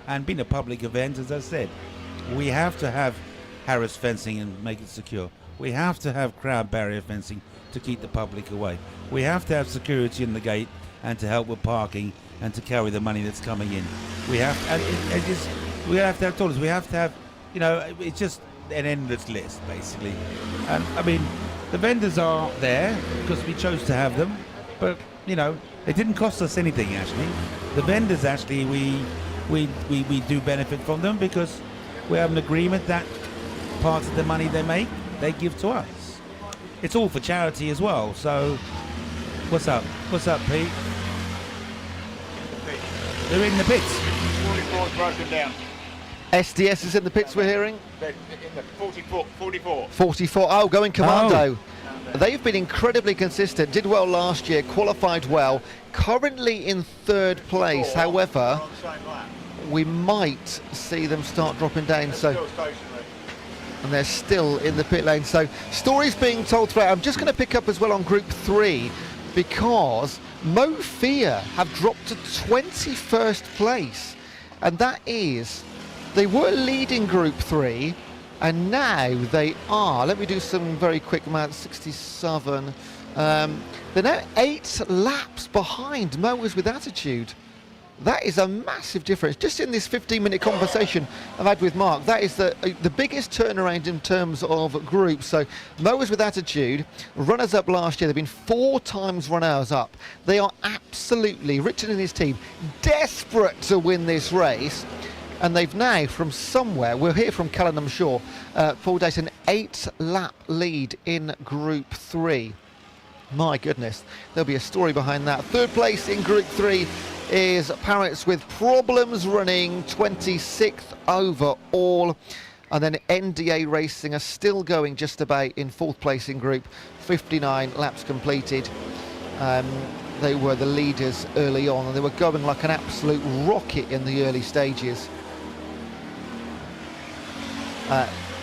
And being a public event, as I said, we have to have Harris fencing and make it secure. We have to have crowd barrier fencing to keep the public away. We have to have security in the gate and to help with parking and to carry the money that's coming in. We have to have toilets. We have to have, you know, it's just an endless list, basically. And I mean, the vendors are there because we chose to have them. But, you know, it didn't cost us anything, actually. The vendors, actually, we do benefit from them because we have an agreement that part of the money they make, they give to us. It's all for charity as well, so what's up? What's up, Pete? They're in the pits. 44 is broken down. SDS is in the pits, we're hearing? They're in the 44. 44, oh, going commando. They've been incredibly consistent, did well last year, qualified well, currently in third place. However, we might see them start dropping down. And they're still in the pit lane. So stories being told throughout. I'm just going to pick up as well on Group 3 because Mo Fear have dropped to 21st place. And that is, they were leading Group 3. And now they are, let me do some very quick maths, 67. They're now 8 laps behind Mowers with Attitude. That is a massive difference. Just in this 15-minute conversation I've had with Mark, that is the biggest turnaround in terms of groups. So Mowers with Attitude, runners-up last year, they've been 4 times runners-up. They are absolutely, Richard and his team, desperate to win this race. And they've now, from somewhere, we'll hear from Callan, I'm sure, pulled out an 8-lap lead in Group 3. My goodness, there'll be a story behind that. Third place in Group 3 is Parrots with Problems running 26th overall. And then NDA Racing are still going just about in fourth place in Group, 59 laps completed. They were the leaders early on, and they were going like an absolute rocket in the early stages.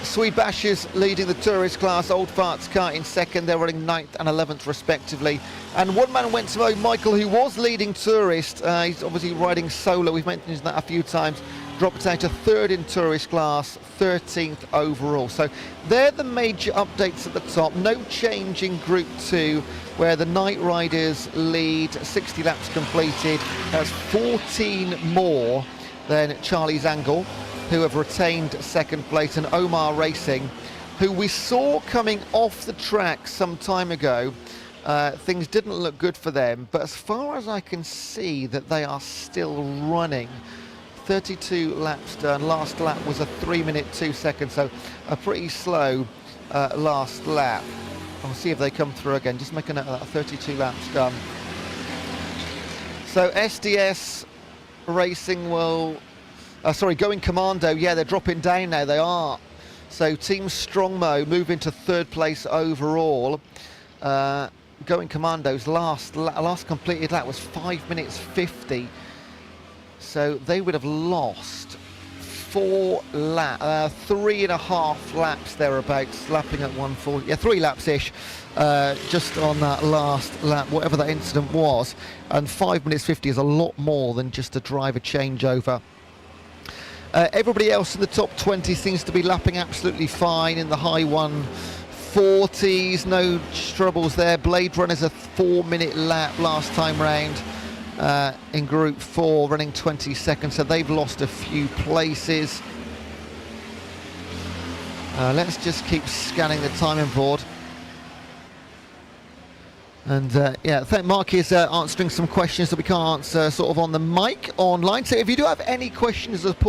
Swede Bashers leading the tourist class, Old Farts Car in second. They're running 9th and 11th respectively. And one man went to Michael, who was leading tourist. He's obviously riding solo. We've mentioned that a few times. Dropped out to third in tourist class, 13th overall. So they're the major updates at the top. No change in Group 2, where the Night Riders lead, 60 laps completed. That's 14 more than Charlie's Angle, who have retained second place, and Omar Racing, who we saw coming off the track some time ago. Things didn't look good for them, but as far as I can see, that they are still running. 32 laps done. Last lap was a 3 minute 2 seconds, so a pretty slow last lap. I'll see if they come through again. Just making that 32 laps done. So SDS Racing will, Going Commando, yeah, they're dropping down now, they are. So Team Strongmo move into third place overall. Going Commando's last completed lap was 5 minutes 50. So they would have lost 3.5 laps thereabouts, lapping at 140. Yeah, 3 laps-ish, just on that last lap, whatever that incident was. And 5 minutes 50 is a lot more than just a driver changeover. Everybody else in the top 20 seems to be lapping absolutely fine in the high 140s. No troubles there. Blade Runner's a 4 minute lap last time round. In Group 4, running 22nd, so they've lost a few places. Let's just keep scanning the timing board. And yeah, I think Mark is answering some questions that we can't answer sort of on the mic online. So if you do have any questions at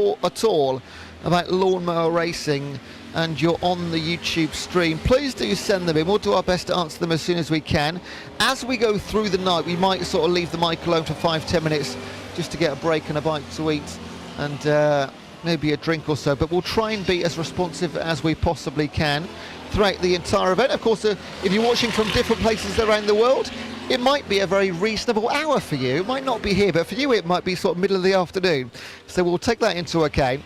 all about lawnmower racing and you're on the YouTube stream, please do send them in. We'll do our best to answer them as soon as we can. As we go through the night, we might sort of leave the mic alone for 5-10 minutes just to get a break and a bite to eat and maybe a drink or so, but we'll try and be as responsive as we possibly can throughout the entire event. Of course, if you're watching from different places around the world, it might be a very reasonable hour for you. It might not be here, but for you it might be sort of middle of the afternoon. So we'll take that into account.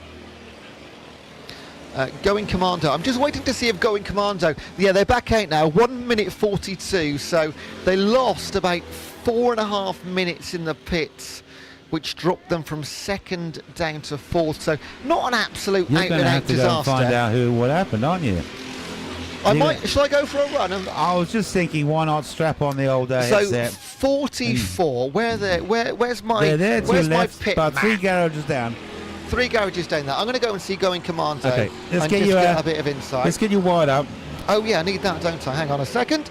Going Commando, I'm just waiting to see if Going Commando, yeah, they're back out now, 1 minute 42, so they lost about 4.5 minutes in the pits, which dropped them from second down to fourth, so not an absolute You're going to have to go and find out what happened, aren't you? Shall I go for a run? I was just thinking, why not strap on the old headset? So 44, where's my they're where's my left, pit about map? 3 garages down. 3 garages down there. I'm going to go and see Going Commando. Okay, let's and get just you get a bit of insight. Let's get you wired up. Oh yeah, I need that, don't I? Hang on a second.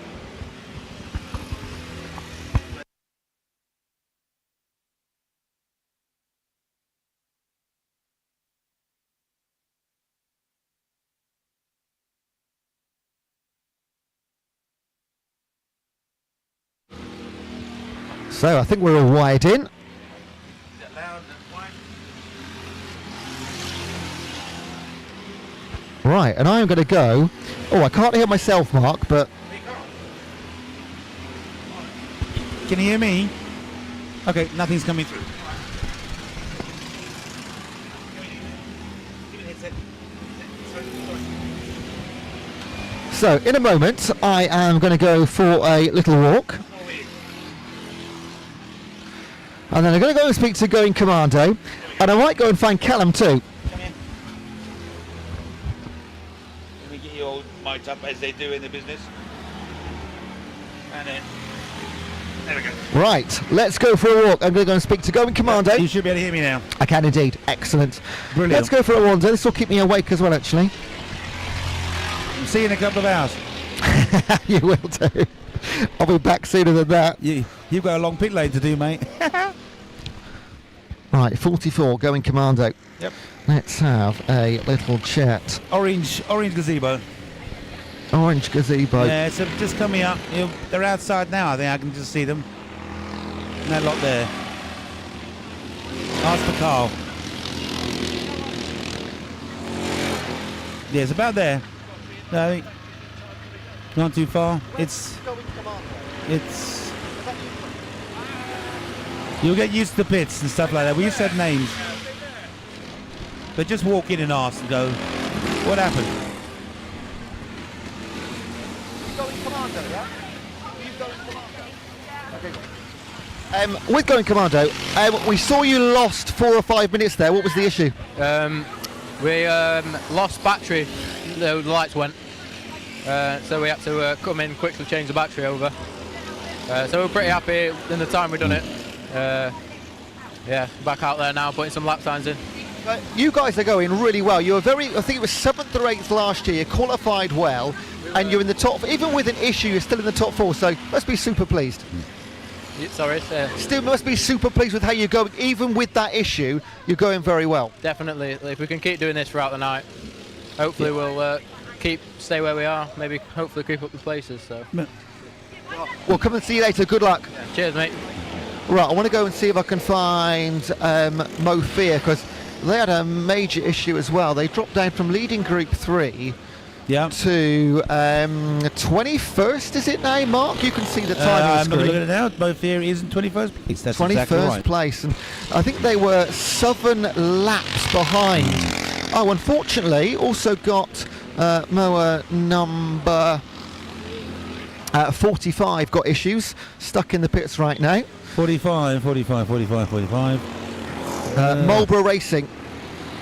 So I think we're all wired in. Right, and I'm going to go. Oh, I can't hear myself, Mark, but. Can you hear me? Okay, nothing's coming through. So, in a moment, I am going to go for a little walk. And then I'm going to go and speak to Going Commando. And I might go and find Callum too. Let me get you all mic'd up as they do in the business. And then, there we go. Right, let's go for a walk. I'm going to go and speak to Going Commando. You should be able to hear me now. I can indeed. Excellent. Brilliant. Let's go for a wander. This will keep me awake as well, actually. See you in a couple of hours. You will do. I'll be back sooner than that. You've got a long pit lane to do, mate. Right, 44, Going Commando. Yep. Let's have a little chat. Orange gazebo. Orange gazebo. Yeah, so just coming up. They're outside now. I think I can just see them. And that lot there. Ask for Carl. Yeah, it's about there. No, not too far. It's. You'll get used to the pits and stuff like that. We used to have names. But just walk in and ask and go, what happened? With Going Commando, we saw you lost 4 or 5 minutes there. What was the issue? We lost battery. The lights went. So we had to come in quickly, change the battery over. So we're pretty happy in the time we've done it. Yeah, back out there now, putting some lap times in. You guys are going really well. You were I think it was 7th or 8th last year. You qualified well, and you're in the top. Even with an issue, you're still in the top 4. So must be super pleased. Sorry. Still must be super pleased with how you're going. Even with that issue, you're going very well. Definitely. If we can keep doing this throughout the night, hopefully we'll stay where we are. Maybe hopefully creep up the places. So. We'll come and see you later. Good luck. Yeah, cheers, mate. Right, I want to go and see if I can find Mo Fear, because they had a major issue as well. They dropped down from leading Group 3 to 21st, is it now, Mark? You can see the time on the screen. I'm looking at it now. Mo Fear is in 21st place. That's 21st exactly right. place, and I think they were 7 laps behind. Oh, unfortunately, also got mower number 45 got issues, stuck in the pits right now. 45. Marlborough Racing.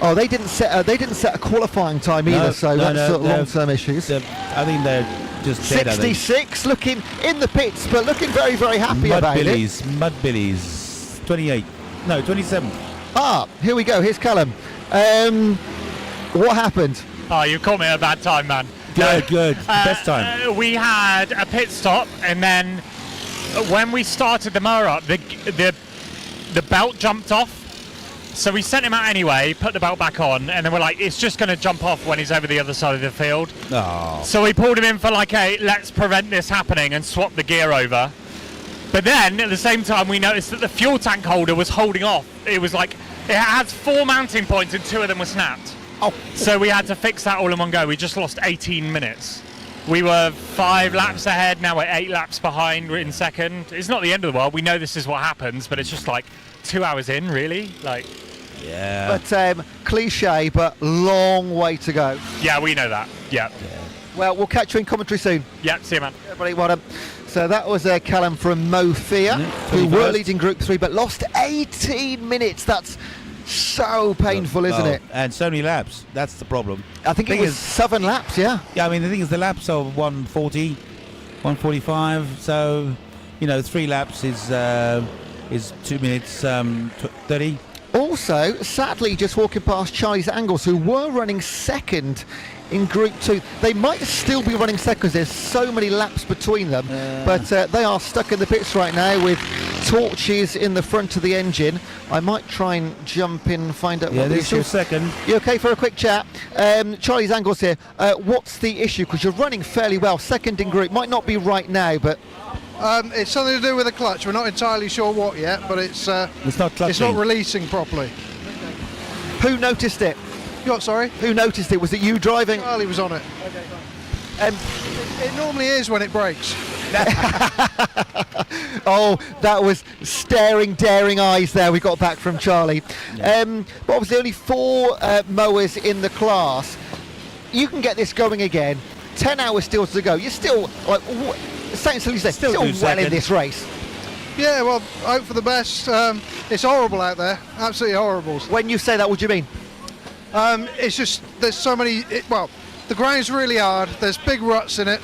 Oh, they didn't set a qualifying time either, so that's long-term issues. I think they're just dead, 66, looking in the pits, but looking very, very happy about it. Mud Billies, 28. No, 27. Ah, here we go. Here's Callum. What happened? Oh, you caught me at a bad time, man. Good. Best time. We had a pit stop, and then when we started the mower up, the belt jumped off. So we sent him out anyway, put the belt back on, and then we're like, it's just going to jump off when he's over the other side of the field. Oh. So we pulled him in for like a let's prevent this happening and swap the gear over. But then at the same time, we noticed that the fuel tank holder was holding off. It was like, it has 4 mounting points and 2 of them were snapped. Oh. So we had to fix that all in one go. We just lost 18 minutes. We were 5 laps ahead, now we're 8 laps behind, we're in second. It's not the end of the world, we know this is what happens, but it's just like 2 hours in, really? Like. Yeah. But cliche, but long way to go. Yeah, we know that. Yeah. Well, we'll catch you in commentary soon. Yeah, see you, man. Everybody, well done. So that was Callum from Mo Fear, who were leading Group 3, but lost 18 minutes. That's so painful, isn't it? And so many laps. That's the problem. I think it was 7 laps, yeah. Yeah, I mean, the thing is, the laps are 140, 145. So, 3 laps is 2 minutes 30. Also, sadly, just walking past Charlie's Angles, who were running second in Group 2. They might still be running second because there's so many laps between them, but they are stuck in the pits right now with torches in the front of the engine. I might try and jump in and find out what the issue is. Second. You okay for a quick chat? Charlie's Angles here. What's the issue? Because you're running fairly well. Second in Group. Might not be right now, but... it's something to do with the clutch. We're not entirely sure what yet, but it's not clutching. It's not releasing properly. Who noticed it? What, sorry? Who noticed it? Was it you driving? Charlie was on it. Okay, it normally is when it breaks. Oh, that was staring, daring eyes there we got back from Charlie. But obviously only 4 mowers in the class. You can get this going again. 10 hours still to go. You're still, like, still well in this race. Yeah, well, hope for the best. It's horrible out there. Absolutely horrible. When you say that, what do you mean? It's just, there's so many, the ground's really hard. There's big ruts in it.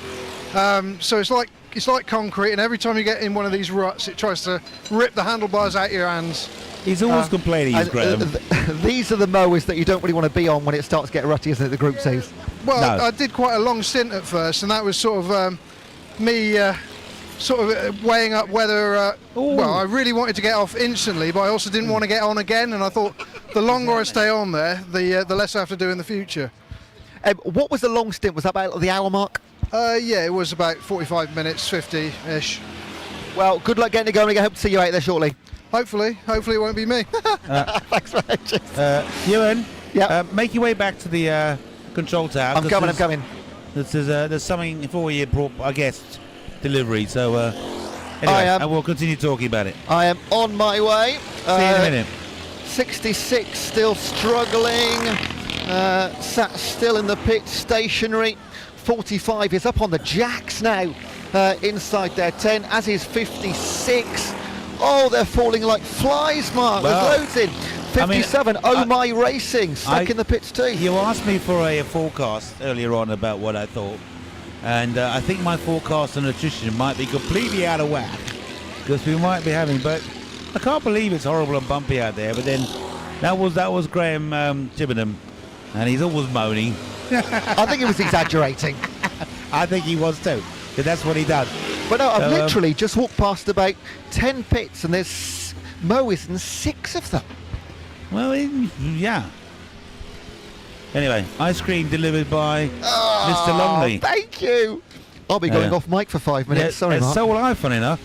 So it's like concrete, and every time you get in one of these ruts, it tries to rip the handlebars out of your hands. He's always complaining, Graham. These are the mowers that you don't really want to be on when it starts to get rutty, isn't it, the Group 2s? Well, I did quite a long stint at first, and that was sort of me weighing up whether, I really wanted to get off instantly, but I also didn't want to get on again, and I thought the longer I stay on there, the less I have to do in the future. What was the long stint? Was that about the hour mark? Yeah, it was about 45 minutes, 50-ish. Well, good luck getting it going. I hope to see you out there shortly. Hopefully it won't be me. Thanks, mate. Ewan, make your way back to the control tower. I'm coming. There's something for you, I guess, delivery. So anyway, and we'll continue talking about it. I am on my way. See you in a minute. 66 still struggling. Sat still in the pit, stationary. 45 is up on the jacks now, inside their 10, as is 56. Oh, they're falling like flies, Mark. There's loads in. 57, My Racing, stuck in the pits too. You asked me for a forecast earlier on about what I thought, and I think my forecast on nutrition might be completely out of whack, because we might be having, but I can't believe it's horrible and bumpy out there. But then that was Graham Chibbenham, and he's always moaning. I think he was exaggerating. I think he was too, because that's what he does. But no, I've literally just walked past about 10 pits, and there's Mo is in 6 of them. Well, yeah. Anyway, ice cream delivered by Mr. Longley. Thank you. I'll be going off mic for 5 minutes. Sorry, Mark. So will I, funny enough.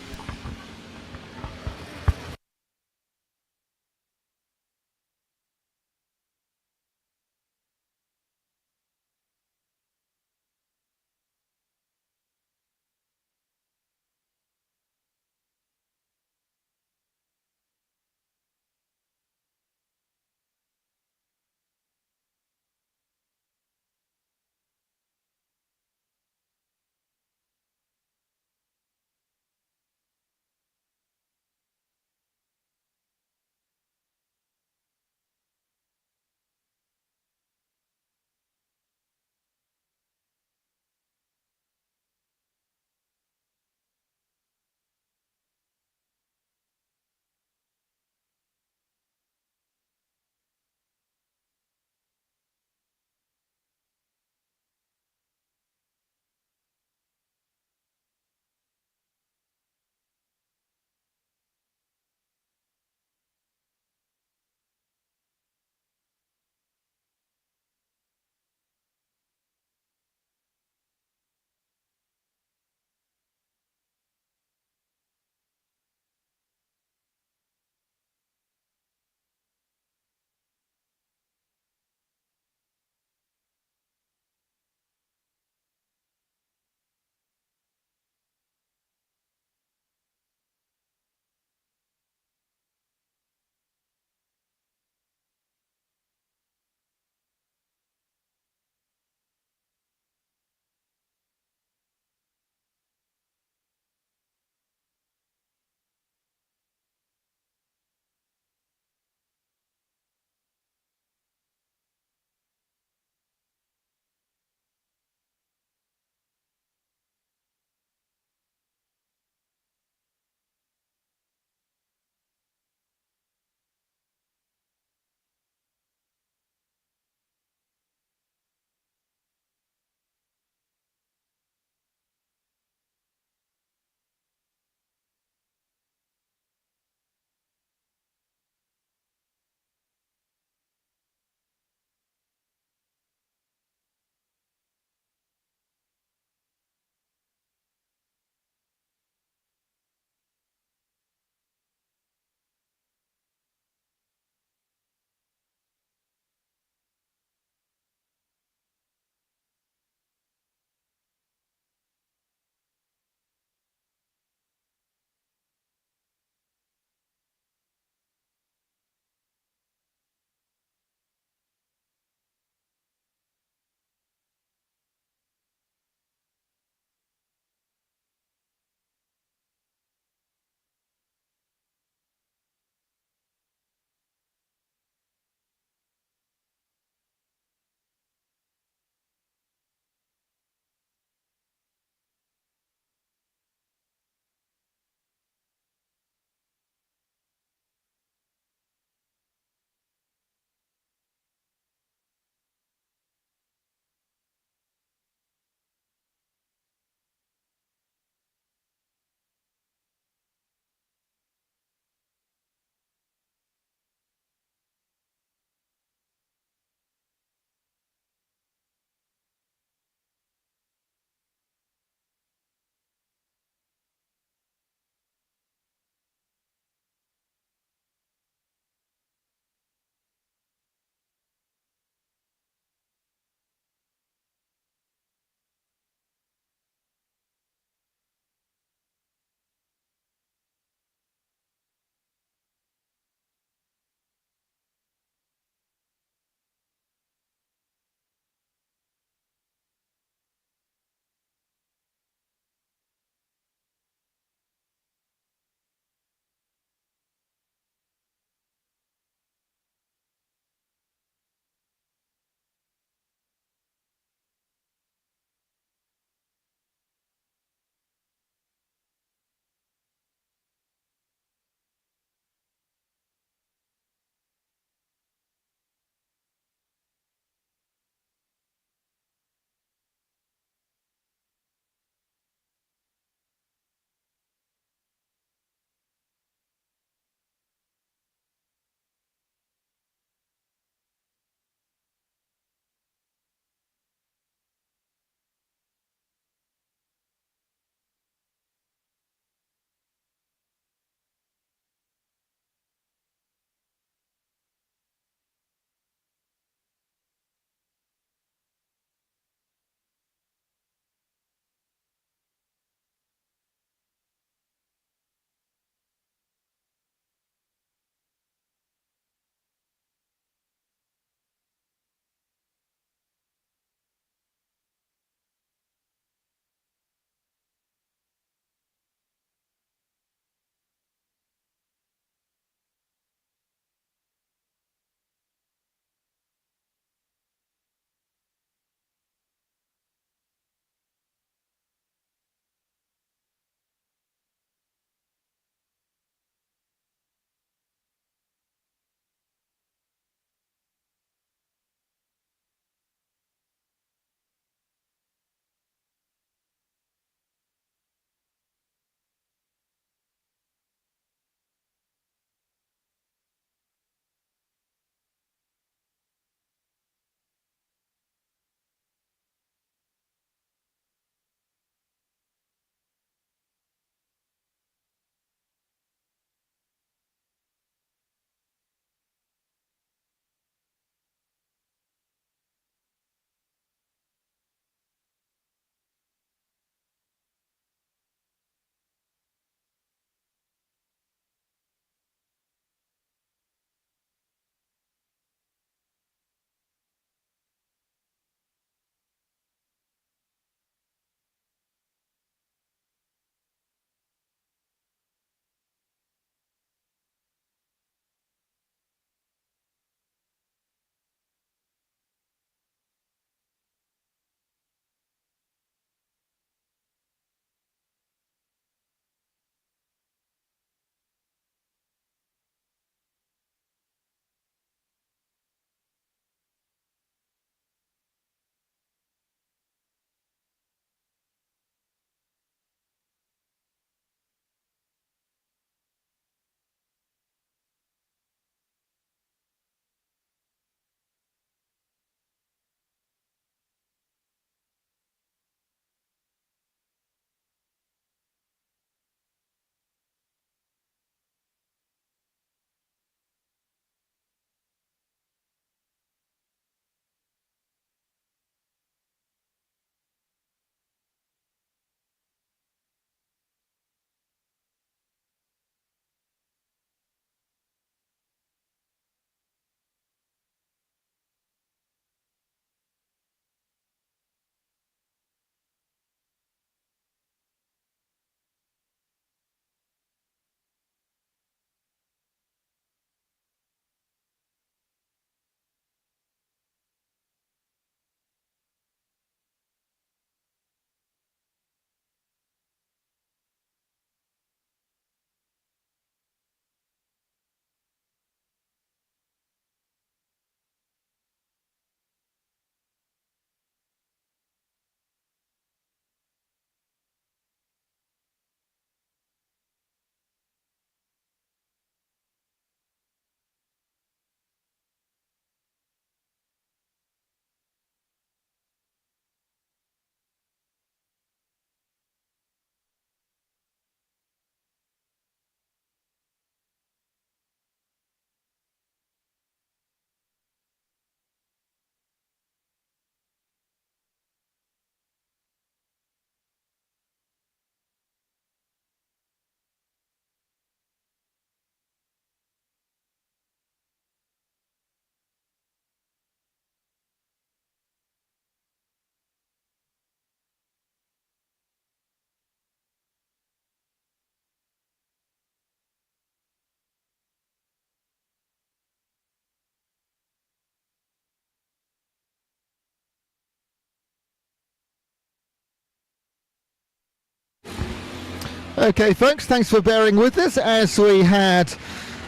Okay, folks, thanks for bearing with us as we had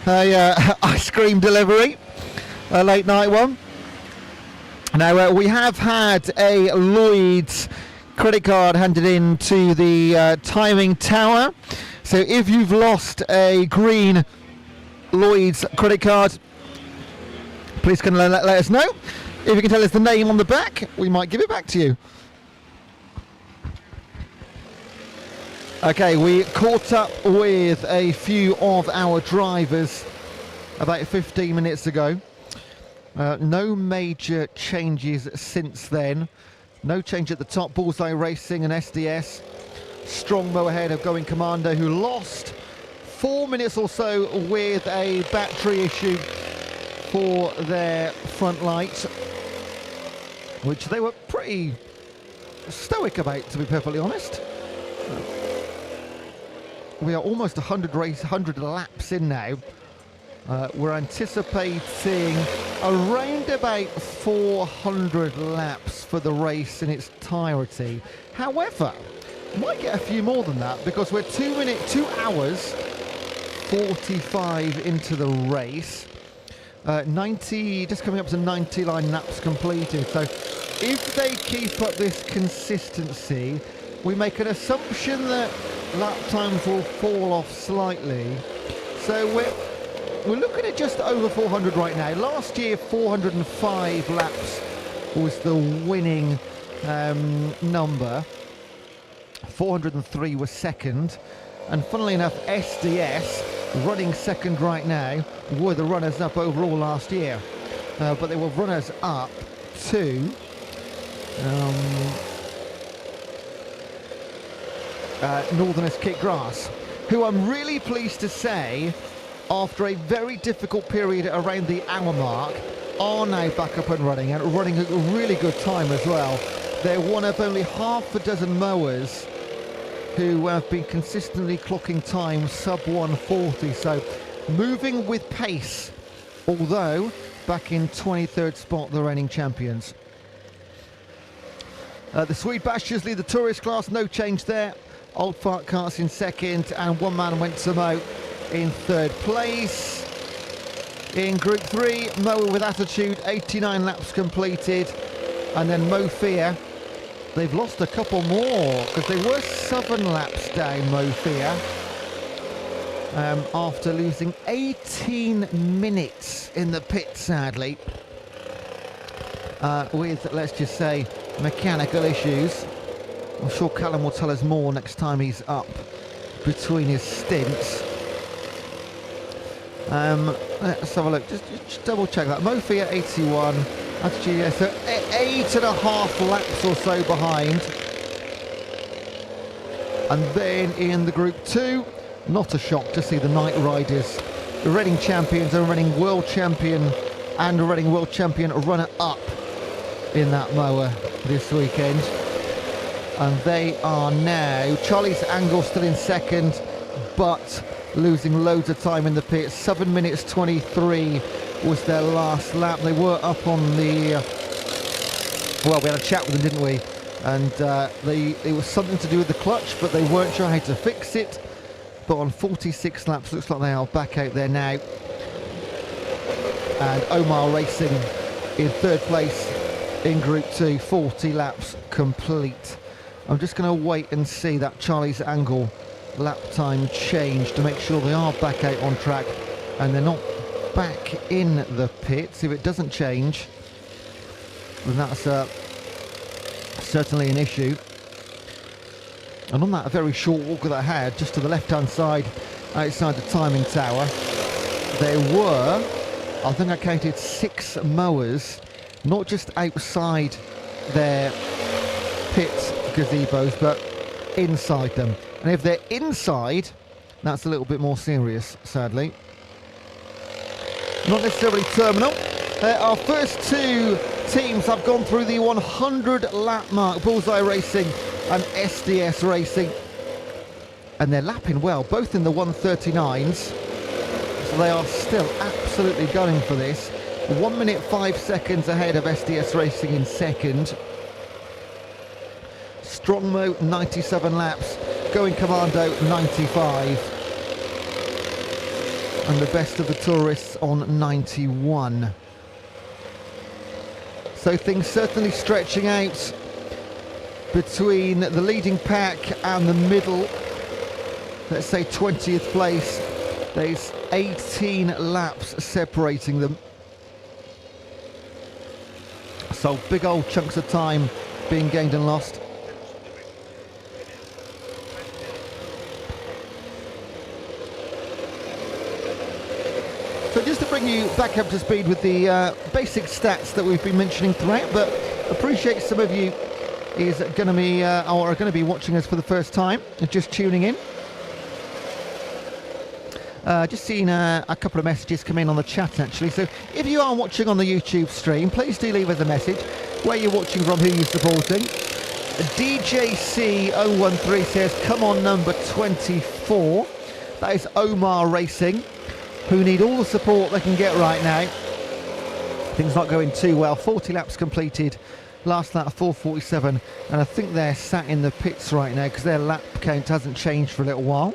a ice cream delivery, a late night one. Now, we have had a Lloyd's credit card handed in to the timing tower. So if you've lost a green Lloyd's credit card, please can let us know. If you can tell us the name on the back, we might give it back to you. Okay, we caught up with a few of our drivers about 15 minutes ago. No major changes since then. No change at the top. Bullseye Racing and SDS. Strongbow ahead of Going Commando, who lost 4 minutes or so with a battery issue for their front light, which they were pretty stoic about, to be perfectly honest. We are almost 100 laps in now. We're anticipating around about 400 laps for the race in its entirety. However, might get a few more than that because we're 2 hours 45 into the race. 90, just coming up to 99 laps completed. So if they keep up this consistency, we make an assumption that lap times will fall off slightly. So we're looking at just over 400 right now. Last year, 405 laps was the winning number. 403 was second. And funnily enough, SDS, running second right now, were the runners-up overall last year. But they were runners-up to Northerners Kick Grass, who I'm really pleased to say, after a very difficult period around the hour mark, are now back up and running a really good time as well. They're one of only half a dozen mowers who have been consistently clocking time sub 140, so moving with pace, although back in 23rd spot, the reigning champions. The Swede Bashers lead the tourist class, no change there. Old Fart Carts in second, and one man went to mow in third place. In Group 3, Mower with Attitude, 89 laps completed, and then Mo Fear. They've lost a couple more because they were 7 laps down, Mo Fear, after losing 18 minutes in the pit, sadly, with, let's just say, mechanical issues. I'm sure Callum will tell us more next time he's up between his stints. Let's have a look, just double check that. Mo Fear 81, Attitude, yeah, so 8.5 laps or so behind. And then in the Group 2, not a shock to see the Night Riders, the reigning champions, the reigning world champion and the reigning world champion runner-up in that mower this weekend. And they are now, Charlie's Angle still in second, but losing loads of time in the pits. 7 minutes 23 was their last lap. They were up on the, well, we had a chat with them, didn't we? And it was something to do with the clutch, but they weren't sure how to fix it. But on 46 laps, looks like they are back out there now. And Omar Racing in third place in Group 2, 40 laps complete. I'm just going to wait and see that Charlie's Angle lap time change to make sure they are back out on track and they're not back in the pits. If it doesn't change, then that's certainly an issue. And on that very short walk that I had, just to the left-hand side, outside the timing tower, there were, I think I counted 6 mowers, not just outside their pit gazebos, but inside them. And if they're inside, that's a little bit more serious, sadly. Not necessarily terminal. Our first 2 teams have gone through the 100 lap mark, Bullseye Racing and SDS Racing. And they're lapping well, both in the 139s. So they are still absolutely going for this. 1 minute 5 seconds ahead of SDS Racing in second. Strongmo 97 laps. Going Commando 95. And the best of the tourists on 91. So things certainly stretching out between the leading pack and the middle, let's say 20th place. There's 18 laps separating them. So big old chunks of time being gained and lost. So just to bring you back up to speed with the basic stats that we've been mentioning throughout, but appreciate some of you is going to be or are going to be watching us for the first time and just tuning in. Just seen a couple of messages come in on the chat actually, so if you are watching on the YouTube stream, please do leave us a message where you're watching from, who you're supporting. DJC013 says come on number 24. That is Omar Racing, who need all the support they can get right now. Things not going too well. 40 laps completed, last lap 4:47, and I think they're sat in the pits right now because their lap count hasn't changed for a little while.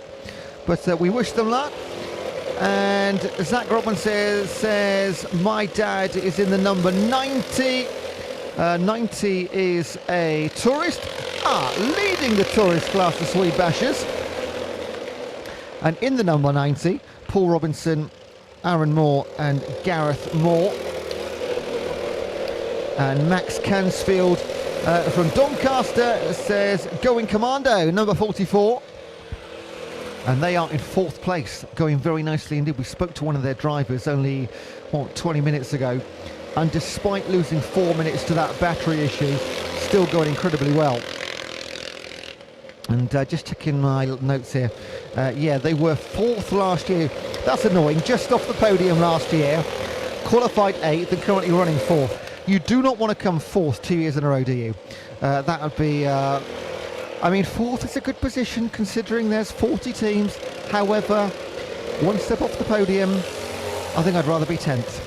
But we wish them luck. And Zach Rodman says my dad is in the number 90. 90 is a tourist. Leading the tourist class, the Swede Bashers. And in the number 90, Paul Robinson, Aaron Moore and Gareth Moore. And Max Cansfield from Doncaster says Going Commando, number 44. And they are in 4th place, going very nicely indeed. We spoke to one of their drivers only, 20 minutes ago. And despite losing 4 minutes to that battery issue, still going incredibly well. And just checking my notes here. Yeah, they were 4th last year. That's annoying. Just off the podium last year. Qualified 8th and currently running 4th. You do not want to come 4th 2 years in a row, do you? That would be... I mean, 4th is a good position considering there's 40 teams. However, one step off the podium, I think I'd rather be 10th.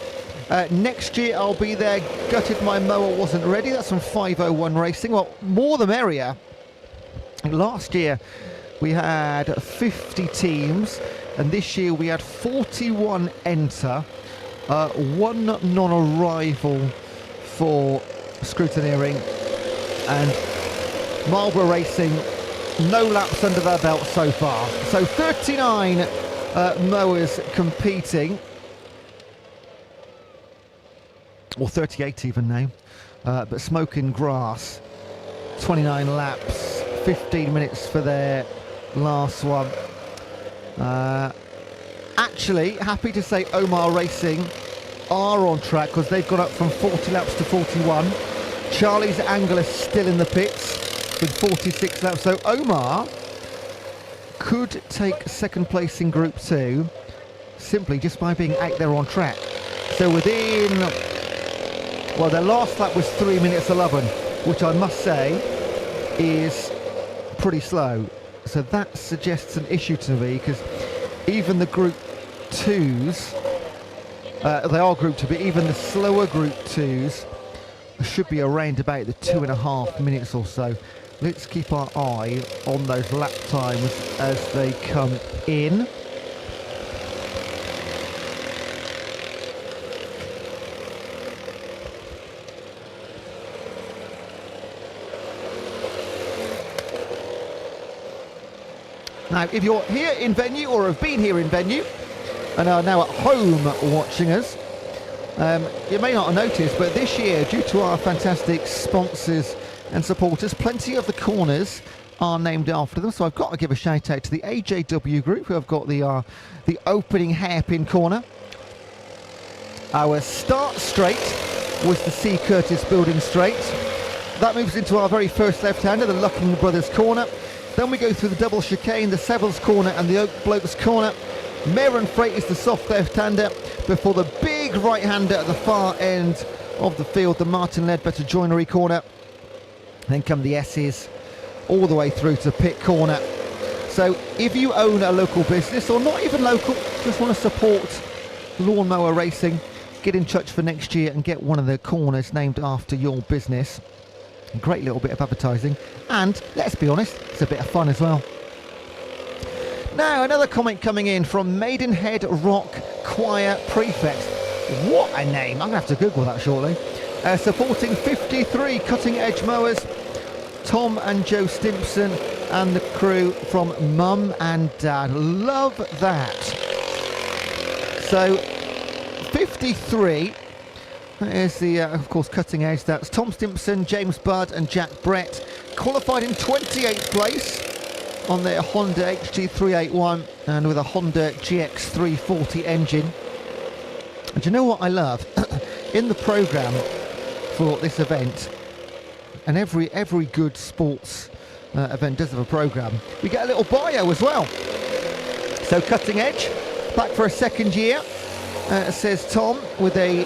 Next year I'll be there. Gutted my mower wasn't ready. That's from 501 Racing. Well, more the merrier. Last year we had 50 teams, and this year we had 41 enter, one non-arrival for scrutineering, and Marlborough Racing, no laps under their belt so far. So 39 mowers competing, or 38 even now, but Smoking Grass, 29 laps, 15 minutes for their last one. Actually, happy to say Omar Racing are on track because they've gone up from 40 laps to 41. Charlie's Angle is still in the pits with 46 laps. So Omar could take 2nd place in Group 2 simply just by being out there on track. So within, well, their last lap was 3 minutes 11, which I must say is pretty slow. So that suggests an issue to me because even the Group 2s, they are Group 2, but even the slower Group 2s should be around about the 2.5 minutes or so. Let's keep our eye on those lap times as they come in. Now, if you're here in venue or have been here in venue and are now at home watching us, you may not have noticed, but this year, due to our fantastic sponsors and supporters, plenty of the corners are named after them. So I've got to give a shout out to the AJW group, who have got the opening hairpin corner. Our start straight was the C. Curtis Building Straight. That moves into our very first left-hander, the Lucking Brothers corner. Then we go through the double chicane, the Seville's corner and the Oak Blokes corner. Mare and Freight is the soft left-hander before the big right-hander at the far end of the field, the Martin Ledbetter Joinery corner. Then come the S's all the way through to pit corner. So if you own a local business or not even local, just want to support Lawnmower Racing, get in touch for next year and get one of the corners named after your business. A great little bit of advertising, and let's be honest, it's a bit of fun as well. Now, another comment coming in from Maidenhead Rock Choir Prefect. What a name. I'm going to have to Google that shortly. Supporting 53 Cutting Edge Mowers, Tom and Joe Stimpson and the crew from Mum and Dad. Love that. So, 53. That is the, of course, Cutting Edge. That's Tom Stimpson, James Budd and Jack Brett. Qualified in 28th place on their Honda HT381 and with a Honda GX340 engine. And do you know what I love? In the programme for this event, and every good sports event does have a programme, we get a little bio as well. So Cutting Edge, back for a second year, says Tom, with a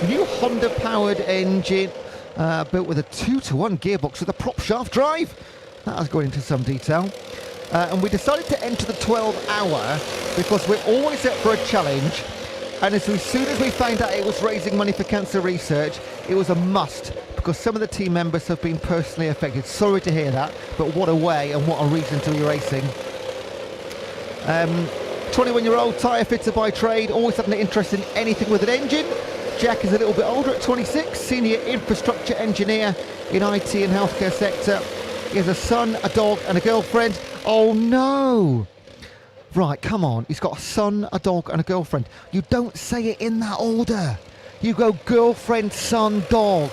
new Honda powered engine built with a 2-to-1 gearbox with a prop shaft drive. That was going into some detail. And we decided to enter the 12-hour because we're always up for a challenge. And as soon as we found out it was raising money for cancer research, it was a must because some of the team members have been personally affected. Sorry to hear that, but what a way and what a reason to be racing. 21-year-old tyre fitter by trade, always had an interest in anything with an engine. Jack is a little bit older at 26, senior infrastructure engineer in IT and healthcare sector. He has a son, a dog and a girlfriend. Oh no! Right, come on. He's got a son, a dog and a girlfriend. You don't say it in that order. You go girlfriend, son, dog.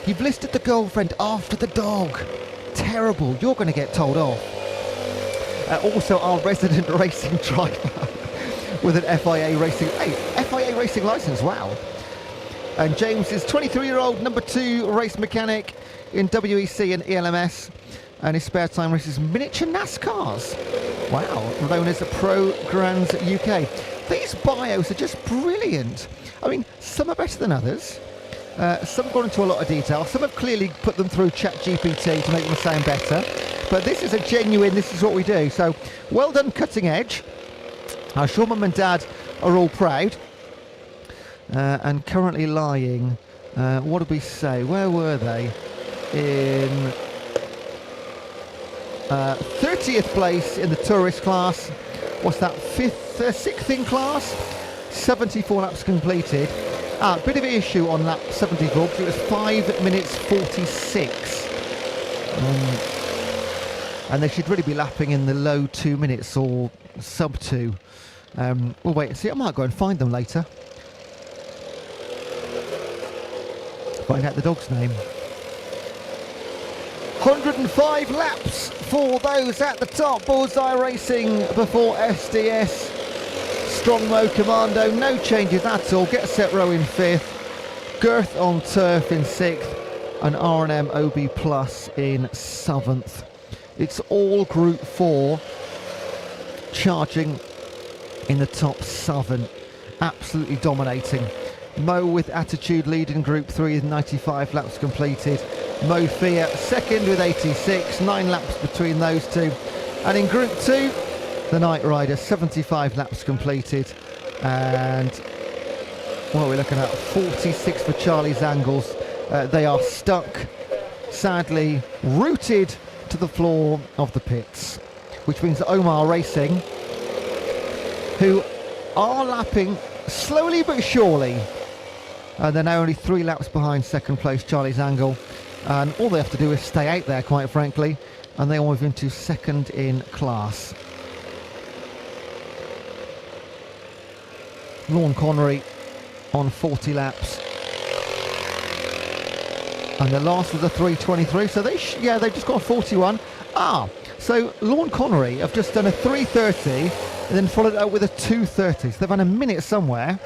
You've listed the girlfriend after the dog. Terrible. You're going to get told off. Also, our resident racing driver with an FIA racing... Hey, FIA racing licence, wow. And James is 23-year-old number 2 race mechanic in WEC and ELMS. And his spare time races miniature NASCARs. Wow, known as Pro Grands UK. These bios are just brilliant. I mean, some are better than others. Some have gone into a lot of detail. Some have clearly put them through ChatGPT to make them sound better. But this is a genuine, this is what we do. So, well done, Cutting Edge. I'm sure Mum and Dad are all proud. And currently lying, what did we say? Where were they? In 30th place in the tourist class. What's that? 6th in class? 74 laps completed. Bit of an issue on lap 74 because it was 5 minutes 46. And they should really be lapping in the low 2 minutes or sub 2. We'll wait and see. I might go and find them later. Find out the dog's name. 105 laps for those at the top. Bullseye Racing before SDS. Strongmow Commando, no changes at all. Get Set Row in 5th. Girth on Turf in 6th. And R&M OB Plus in 7th. It's all Group 4 charging in the top 7. Absolutely dominating. Mo with Attitude leading Group 3 with 95 laps completed. Mo Fiat second with 86, 9 laps between those two. And in Group 2, the Night Rider, 75 laps completed. And what are we looking at? 46 for Charlie Zangles. They are stuck, sadly, rooted to the floor of the pits. Which means that Omar Racing, who are lapping slowly but surely, they're now only 3 laps behind second place Charlie Zangle. And all they have to do is stay out there, quite frankly, and they will move into second in class. Lorne Connery on 40 laps. And the last was a 3:23, so they've just got a 41. So Lorne Connery have just done a 3:30 and then followed it up with a 2:30. So they've had a minute somewhere.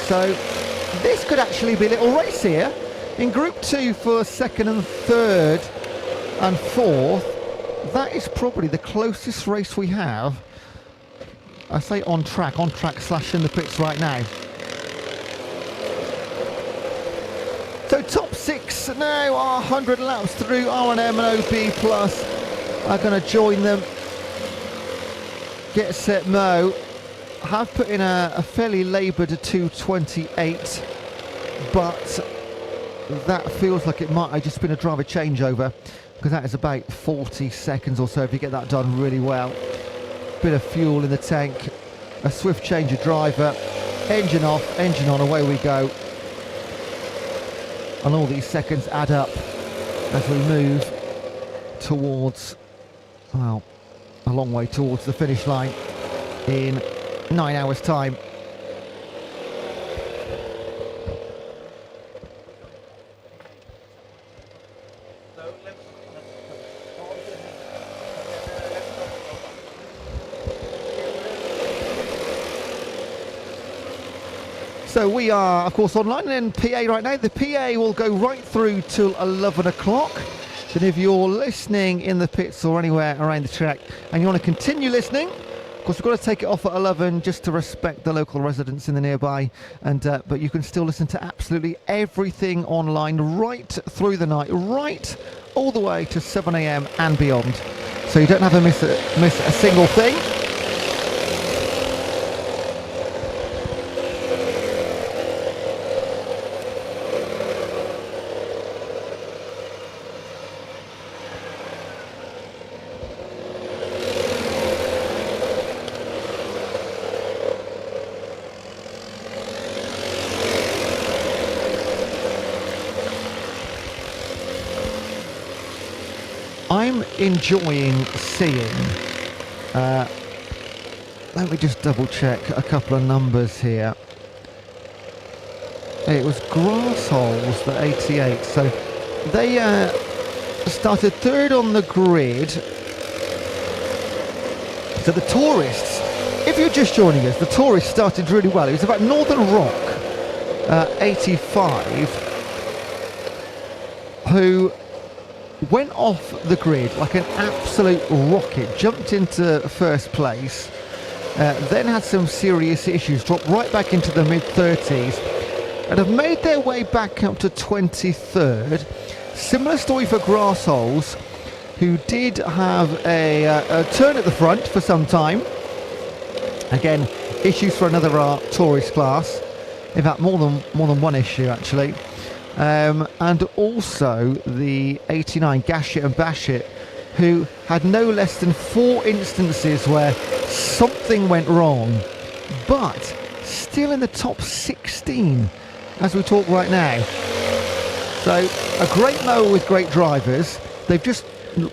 So this could actually be a little race here. In Group 2 for second and third and fourth, that is probably the closest race we have. I say on track slash in the pits right now. So top 6 now are 100 laps through. R&M and OB Plus are going to join them. Get Set Mo have put in a fairly laboured 2:28, but that feels like it might have just been a driver changeover because that is about 40 seconds or so if you get that done really well. Bit of fuel in the tank, a swift change of driver, engine off, engine on, away we go. And all these seconds add up as we move towards, well, a long way towards the finish line in 9 hours time. So we are, of course, online and in PA right now. The PA will go right through till 11 o'clock. And if you're listening in the pits or anywhere around the track and you want to continue listening, of course, we've got to take it off at 11 just to respect the local residents in the nearby. And but you can still listen to absolutely everything online right through the night, right all the way to 7 a.m. and beyond. So you don't have to miss a single thing. I'm enjoying seeing, let me just double check a couple of numbers here. It was Grass Holes, the 88, so they started third on the grid. So the tourists, if you're just joining us, the tourists started really well. It was about Northern Rock, 85, who went off the grid like an absolute rocket, jumped into first place, then had some serious issues, dropped right back into the mid-30s, and have made their way back up to 23rd. Similar story for Grass Holes, who did have a turn at the front for some time. Again, issues for another tourist class. In fact, more than one issue actually. And also the 89 Gashit and Bashit, who had no less than 4 instances where something went wrong, but still in the top 16 as we talk right now. So a great mower with great drivers. They've just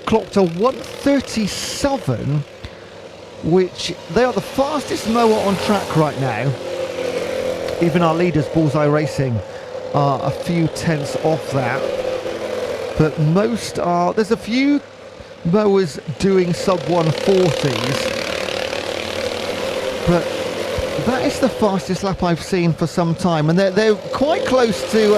clocked a 137, which they are the fastest mower on track right now. Even our leaders, Bullseye Racing, are a few tenths off that, but most are, there's a few mowers doing sub 140s, but that is the fastest lap I've seen for some time, and they're quite close to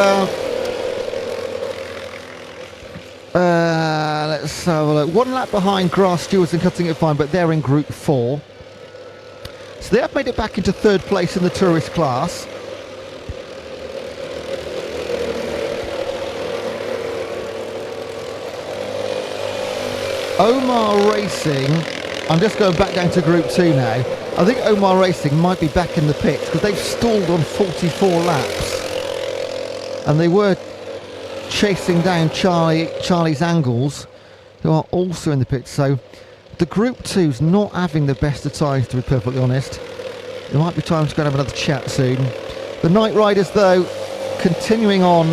let's have a look, 1 lap behind Grass Stewards and Cutting It Fine, but they're in group 4, so they have made it back into 3rd place in the tourist class. Omar Racing, I'm just going back down to Group 2 now. I think Omar Racing might be back in the pits because they've stalled on 44 laps. And they were chasing down Charlie's Angles, who are also in the pits. So the Group 2's not having the best of times, to be perfectly honest. It might be time to go and have another chat soon. The Night Riders, though, continuing on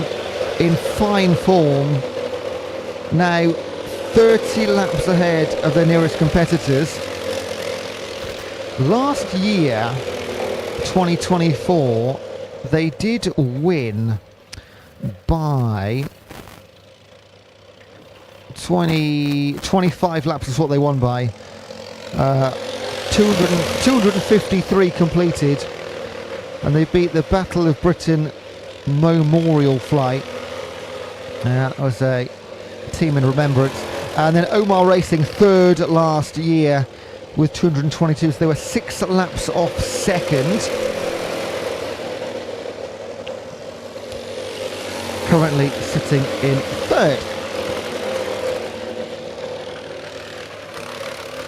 in fine form. Now 30 laps ahead of their nearest competitors. Last year, 2024, they did win by 25 laps is what they won by. 253 completed, and they beat the Battle of Britain Memorial Flight. That was a team in remembrance. And then Omar Racing 3rd last year with 222, so they were 6 laps off 2nd. Currently sitting in 3rd.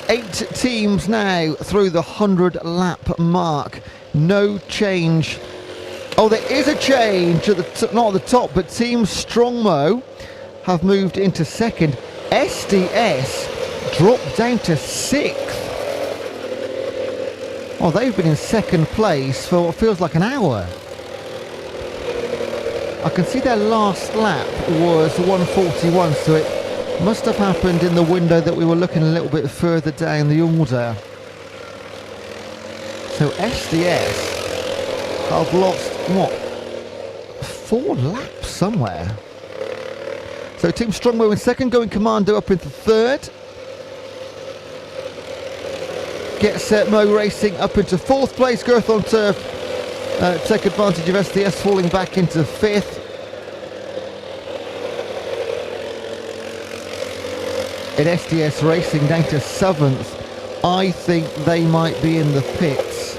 8 teams now through the 100 lap mark. No change. Oh, there is a change at the not at the top, but Team Strongmo have moved into 2nd. SDS dropped down to 6th. Oh, they've been in second place for what feels like an hour. I can see their last lap was 1:41, so it must have happened in the window that we were looking a little bit further down the order. So SDS have lost, what, 4 laps somewhere? So Team Strongbow in second, going Commando up into third. Gets Mo Racing up into 4th place. Girth on Turf take advantage of SDS falling back into 5th. In SDS Racing down to 7th. I think they might be in the pits.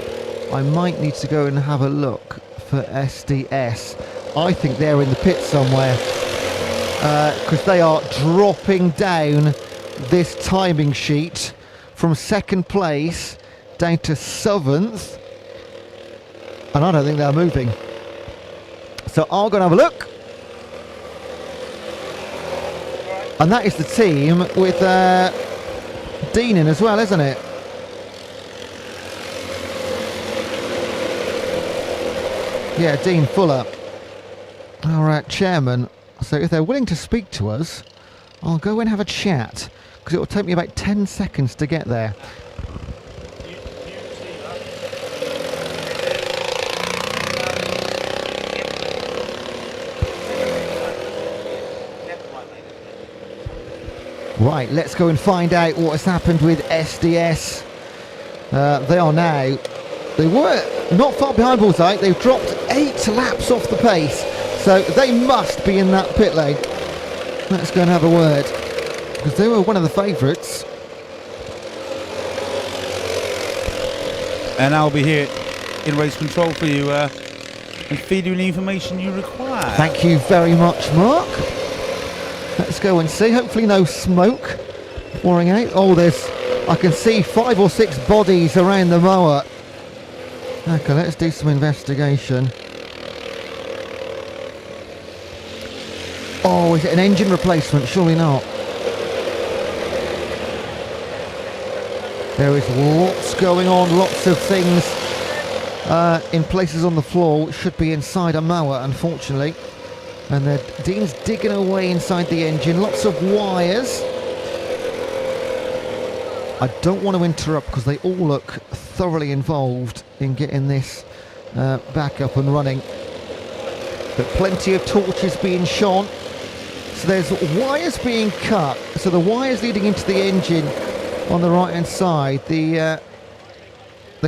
I might need to go and have a look for SDS. I think they're in the pits somewhere because they are dropping down this timing sheet from 2nd place down to 7th, and I don't think they're moving. So I'll go and have a look. And that is the team with Dean in as well, isn't it? Yeah, Dean Fuller, our chairman. So if they're willing to speak to us, I'll go and have a chat, because it will take me about 10 seconds to get there. Right, let's go and find out what has happened with SDS. They are now, they were not far behind Bullseye. They've dropped 8 laps off the pace, so they must be in that pit lane. Let's go and have a word, because they were one of the favourites. And I'll be here in race control for you and feed you the information you require. Thank you very much, Mark. Let's go and see. Hopefully no smoke pouring out. Oh, I can see 5 or 6 bodies around the mower. Okay, let's do some investigation. Oh, is it an engine replacement? Surely not. There is lots going on, lots of things in places on the floor which should be inside a mower, unfortunately. And Dean's digging away inside the engine, lots of wires. I don't want to interrupt because they all look thoroughly involved in getting this back up and running. But plenty of torches being shone. So there's wires being cut. So the wires leading into the engine on the right hand side, the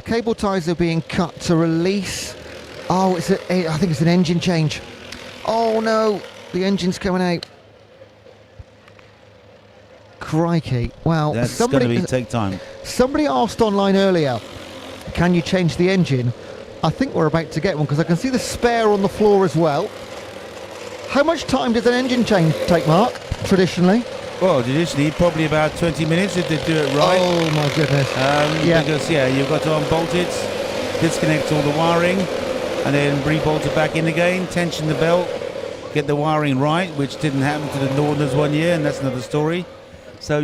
cable ties are being cut to release. Oh, I think it's an engine change. Oh no, the engine's coming out. Crikey. Well, that's going to take time. Somebody asked online earlier, can you change the engine? I think we're about to get one, because I can see the spare on the floor as well. How much time does an engine change take, Mark, traditionally? Well, traditionally, probably about 20 minutes if they do it right. Oh my goodness. Yeah. Because, you've got to unbolt it, disconnect all the wiring, and then re-bolt it back in again, tension the belt, get the wiring right, which didn't happen to the Northerners one year, and that's another story. So,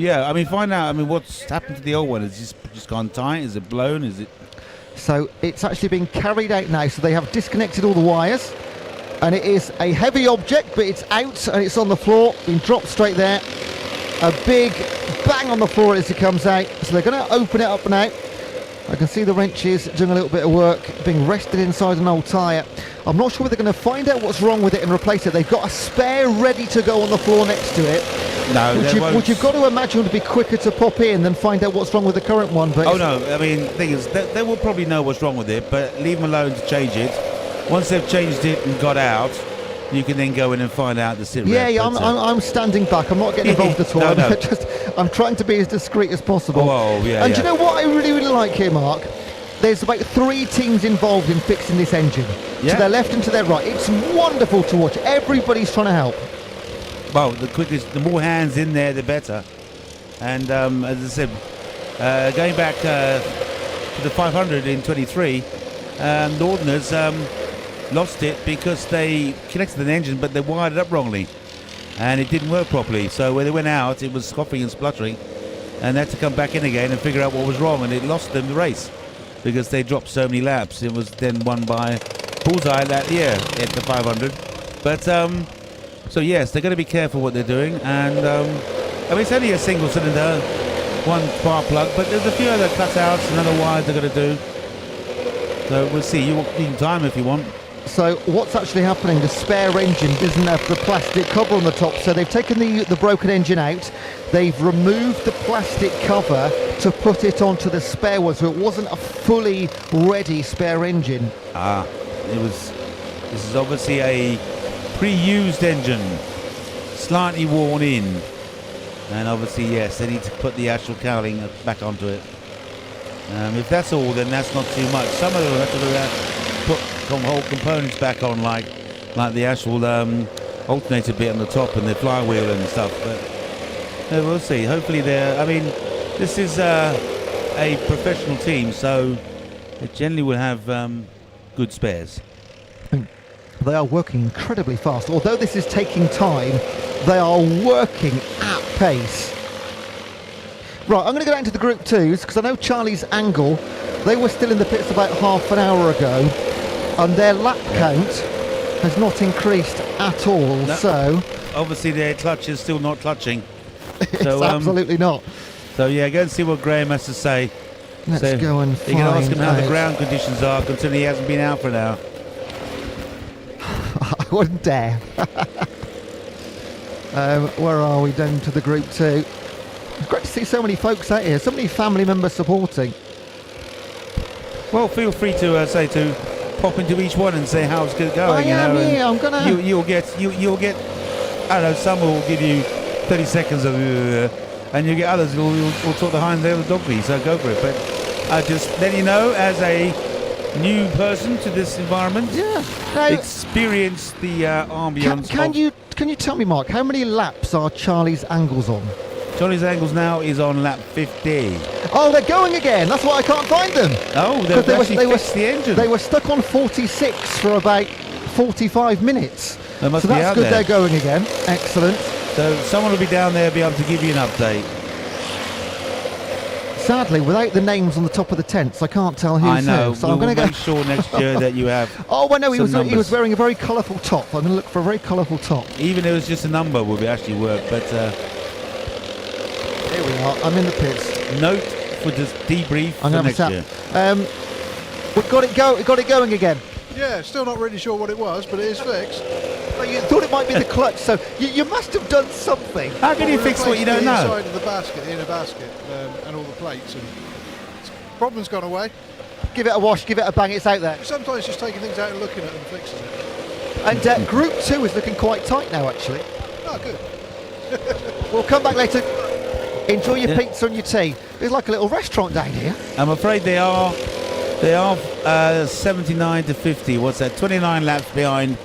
find out, what's happened to the old one? Is it just gone tight? Is it blown? Is it... So, it's actually been carried out now, so they have disconnected all the wires, and it is a heavy object, but it's out, and it's on the floor, been dropped straight there. A big bang on the floor as it comes out, so they're going to open it up now. I can see the wrenches doing a little bit of work, being rested inside an old tyre. I'm not sure whether they're going to find out what's wrong with it and replace it. They've got a spare ready to go on the floor next to it. No, which you've got to imagine would be quicker to pop in than find out what's wrong with the current one. But the thing is, they will probably know what's wrong with it, but leave them alone to change it. Once they've changed it and got out, you can then go in and find out the sit rep. I'm standing back. I'm not getting involved at all. No. I'm trying to be as discreet as possible. And do you know what I really, really like here, Mark? There's about 3 teams involved in fixing this engine. To their left and to their right. It's wonderful to watch. Everybody's trying to help. Well, the more hands in there, the better. And as I said, going back to the 500 in 23, Northerners lost it because they connected an engine, but they wired it up wrongly. and it didn't work properly. So when they went out, it was coughing and spluttering, and they had to come back in again and figure out what was wrong, and it lost them the race because they dropped so many laps. It was then won by Bullseye that year at the 500. But so yes, they're going to be careful what they're doing, and I mean it's only a single cylinder, one spark plug, but there's a few other cutouts and other wires they're going to do. So we'll see. You can time if you want. So what's actually happening, the spare engine doesn't have the plastic cover on the top, so they've taken the broken engine out, they've removed the plastic cover to put it onto the spare one, so it wasn't a fully ready spare engine. This is obviously a pre-used engine, slightly worn in, and obviously yes, they need to put the actual cowling back onto it. If that's all, then that's not too much. Some of them have to put whole components back on, like the actual alternator bit on the top and the flywheel and stuff. But we'll see. Hopefully I mean, this is a professional team, so it generally will have good spares. They are working incredibly fast. Although this is taking time, they are working at pace. Right, I'm going to go down to the Group 2s, because I know Charlie's Angle, they were still in the pits about half an hour ago, and their lap count has not increased at all. No, so obviously their clutch is still not clutching. So absolutely not. So yeah, go and see what Graham has to say. Let's go and you can ask him how the out. ground conditions are, considering he hasn't been out for an hour. I wouldn't dare. Where are we? Down to the Group 2. It's great to see so many folks out here, so many family members supporting. Well, feel free to pop into each one and say how it's going. I'm gonna. You'll get. I don't know. Some will give you 30 seconds of, and you get others who will talk the hind end of the donkey. So go for it. But I just let you know, as a new person to this environment, experience the ambience. Can you tell me, Mark, how many laps are Charlie's Angles on? Charlie's Angles now is on lap 50. Oh, they're going again. That's why I can't find them. Oh, they fixed the engine. They were stuck on 46 for about 45 minutes. They must so be that's out good. there. They're going again. Excellent. So someone will be down there, be able to give you an update. Sadly, without the names on the top of the tents, I can't tell who's I know. who. So we'll I'm going to make sure next year that you have. Oh, I know. He numbers. was wearing a very colourful top. I'm going to look for a very colourful top. Even if it was just a number, would actually work. But here we are. I'm in the pits. Note for this debrief for next year. We've got it going again. Yeah, still not really sure what it was, but it is fixed. Oh, you thought it might be the clutch, so you must have done something. How can you fix what you don't know? Inside of the basket, the inner basket, and all the plates, and problem's gone away. Give it a wash, give it a bang, it's out there. Sometimes just taking things out and looking at them fixes it. And Group 2 is looking quite tight now, actually. Oh, good. We'll come back later. Enjoy your pizza and your tea. It's like a little restaurant down here. I'm afraid they are 79 to 50. What's that? 29 laps behind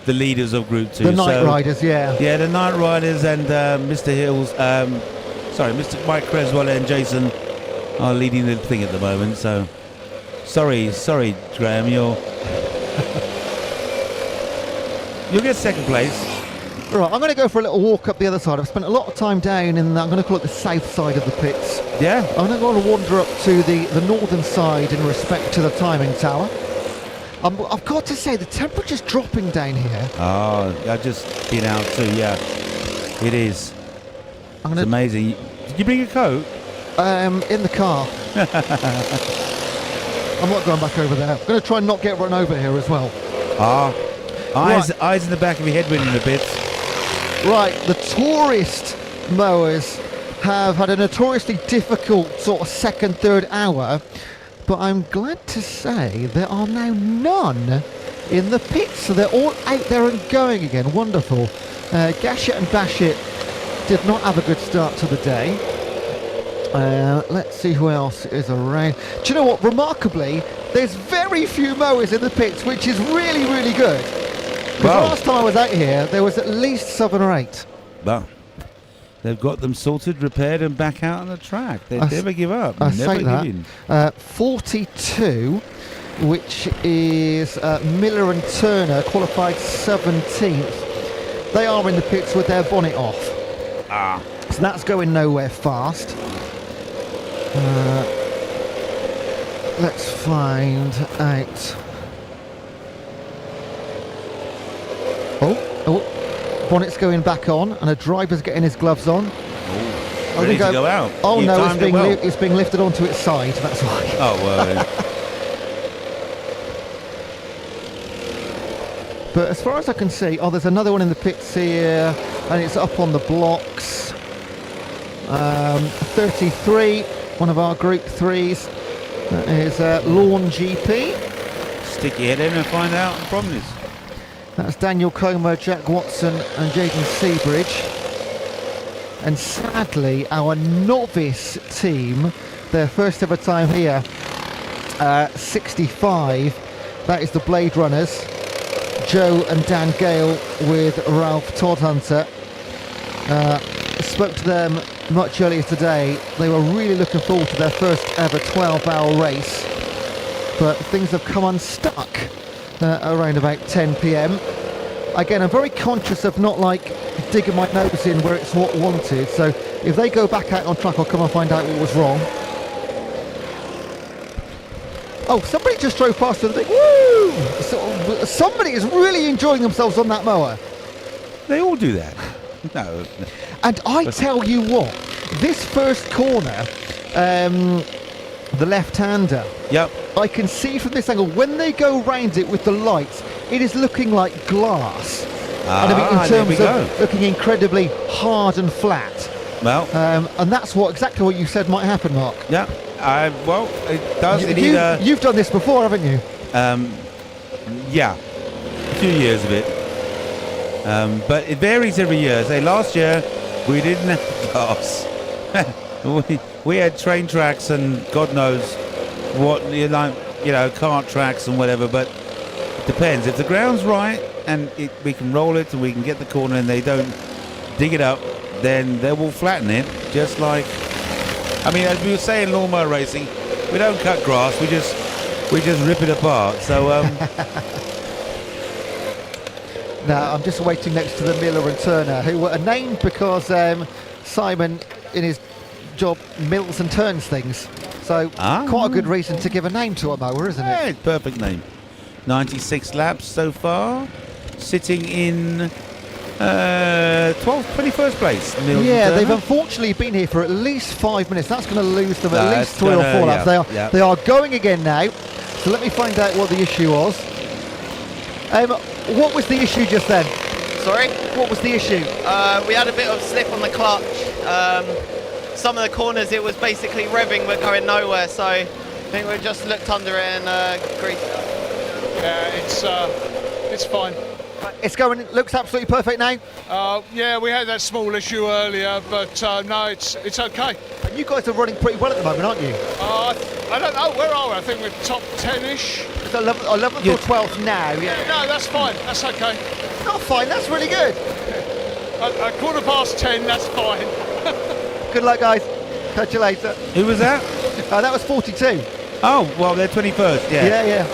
the leaders of Group 2. The Night Riders, yeah. Yeah, the Night Riders and Mr. Hills, Mr. Mike Creswell and Jason are leading the thing at the moment. So, sorry, Graham, you'll get second place. Right, I'm going to go for a little walk up the other side. I've spent a lot of time down in, I'm going to call it the south side of the pits. Yeah. I'm going to go and wander up to the northern side in respect to the timing tower. I've got to say, the temperature's dropping down here. Oh, I've just been out too, yeah. It is. It's amazing. Did you bring a coat? In the car. I'm not going back over there. I'm going to try and not get run over here as well. Eyes in the back of your head when in the bits. Right, the tourist mowers have had a notoriously difficult sort of second, third hour, but I'm glad to say there are now none in the pits, so they're all out there and going again. Wonderful. Gashett and Bashett did not have a good start to the day. Let's see who else is around. Do you know what? Remarkably, there's very few mowers in the pits, which is really, really good. Because last time I was out here, there was at least 7 or 8. Well, they've got them sorted, repaired, and back out on the track. They never give up. I Never say give that. in. 42, which is Miller and Turner, qualified 17th. they are in the pits with their bonnet off. Ah. So that's going nowhere fast. Let's find out. Oh, bonnet's going back on, and a driver's getting his gloves on. Ready to go out. Oh You no, timed it well. it's being lifted onto its side. That's why. Oh well. But as far as I can see, there's another one in the pits here, and it's up on the blocks. 33, one of our Group 3s. That is Lawn GP. Stick your head in and find out what the problem is. That's Daniel Comer, Jack Watson, and Jaden Seabridge. And sadly, our novice team, their first ever time here, 65. That is the Blade Runners. Joe and Dan Gale with Ralph Toddhunter. Spoke to them much earlier today. They were really looking forward to their first ever 12-hour race, but things have come unstuck around about 10 p.m. Again, I'm very conscious of not digging my nose in where it's not wanted, so if they go back out on track, I'll come and find out what was wrong. Oh, somebody just drove past with a big woo! Somebody is really enjoying themselves on that mower. They all do that. No. And I tell you what, this first corner, the left-hander. Yep. I can see from this angle, when they go round it with the lights, it is looking like glass. And I mean, in terms of looking incredibly hard and flat. Well. And that's exactly what you said might happen, Mark. Yeah. Well, it does. You've done this before, haven't you? Yeah. A few years of it. But it varies every year. Say last year we didn't have glass. we had train tracks and God knows what, kart tracks and whatever. But it depends. If the ground's right and we can roll it and we can get the corner and they don't dig it up, then they will flatten it. Just like, I mean, as we were saying, lawnmower racing, we don't cut grass. We just rip it apart. So. Now, I'm just waiting next to the Miller and Turner, who were named because Simon, in his job, mills and turns things. So, quite a good reason to give a name to a mower, isn't it? Yeah, perfect name. 96 laps so far, sitting in 21st place. Mills Yeah, they've unfortunately been here for at least 5 minutes. That's going to lose them at least 3 or 4 laps. They are going again now. So let me find out what the issue was. What was the issue just then? Sorry? What was the issue? We had a bit of slip on the clutch. Some of the corners it was basically revving but going nowhere, so I think we just looked under it and greased it up. Yeah, it's fine. It's going, it looks absolutely perfect now. Yeah, we had that small issue earlier, but no, it's okay. And you guys are running pretty well at the moment, aren't you? I don't know, where are we? I think we're top 10-ish. It's 11th or 12th now, yeah. No, that's fine, that's okay. Not fine, that's really good. At 10:15, that's fine. Good luck, guys. Catch you later. Who was that? That was 42. Oh, well, they're 21st, yeah. Yeah.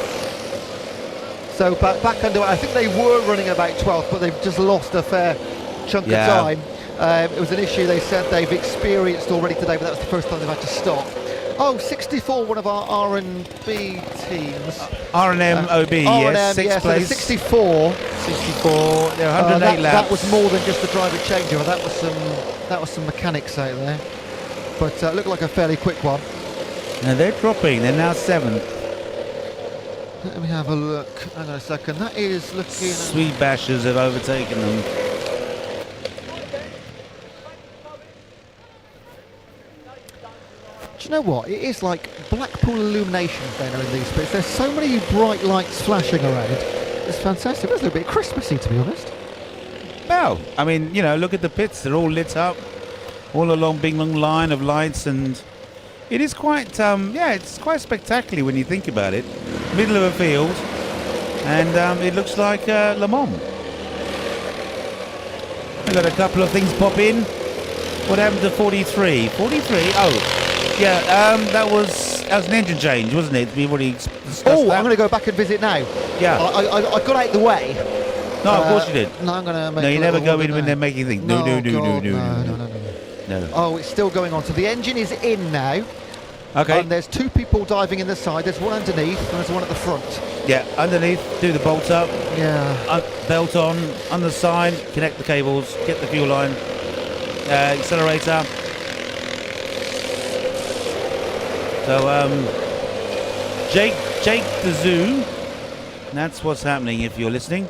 So back under, I think they were running about 12th, but they've just lost a fair chunk of time. It was an issue they said they've experienced already today, but that was the first time they've had to stop. Oh, 64, one of our R&B teams. R&M OB, yes, 6th place. So 64. 64, they're 108 laps. That was more than just the driver changeover. That was some mechanics out there. But looked like a fairly quick one. Now they're dropping, they're now 7th. Let me have a look. Hang on a second. That is looking. Sweet Bashers have overtaken them. Do you know what? It is like Blackpool illuminations then are in these bits. There's so many bright lights flashing around. It's fantastic. It was a little bit Christmassy, to be honest. Well, I mean, look at the pits. They're all lit up. All along big long line of lights, and it is quite, it's quite spectacular when you think about it. Middle of a field, and it looks like Le Mans. We've got a couple of things pop in. What happened to 43? 43? Oh, yeah, that was an engine change, wasn't it? We've already discussed that. I'm going to go back and visit now. Yeah. I got out the way, No, of course you did. No, I'm going to make No, you a never little go in order when now. they're making things. No, No. no. Oh, it's still going on. So the engine is in now. Okay. And there's 2 people diving in the side. There's one underneath and there's one at the front. Yeah, underneath, do the bolt up. Yeah. Belt on the side, connect the cables, get the fuel line, accelerator. So, Jake the Zoo, that's what's happening if you're listening.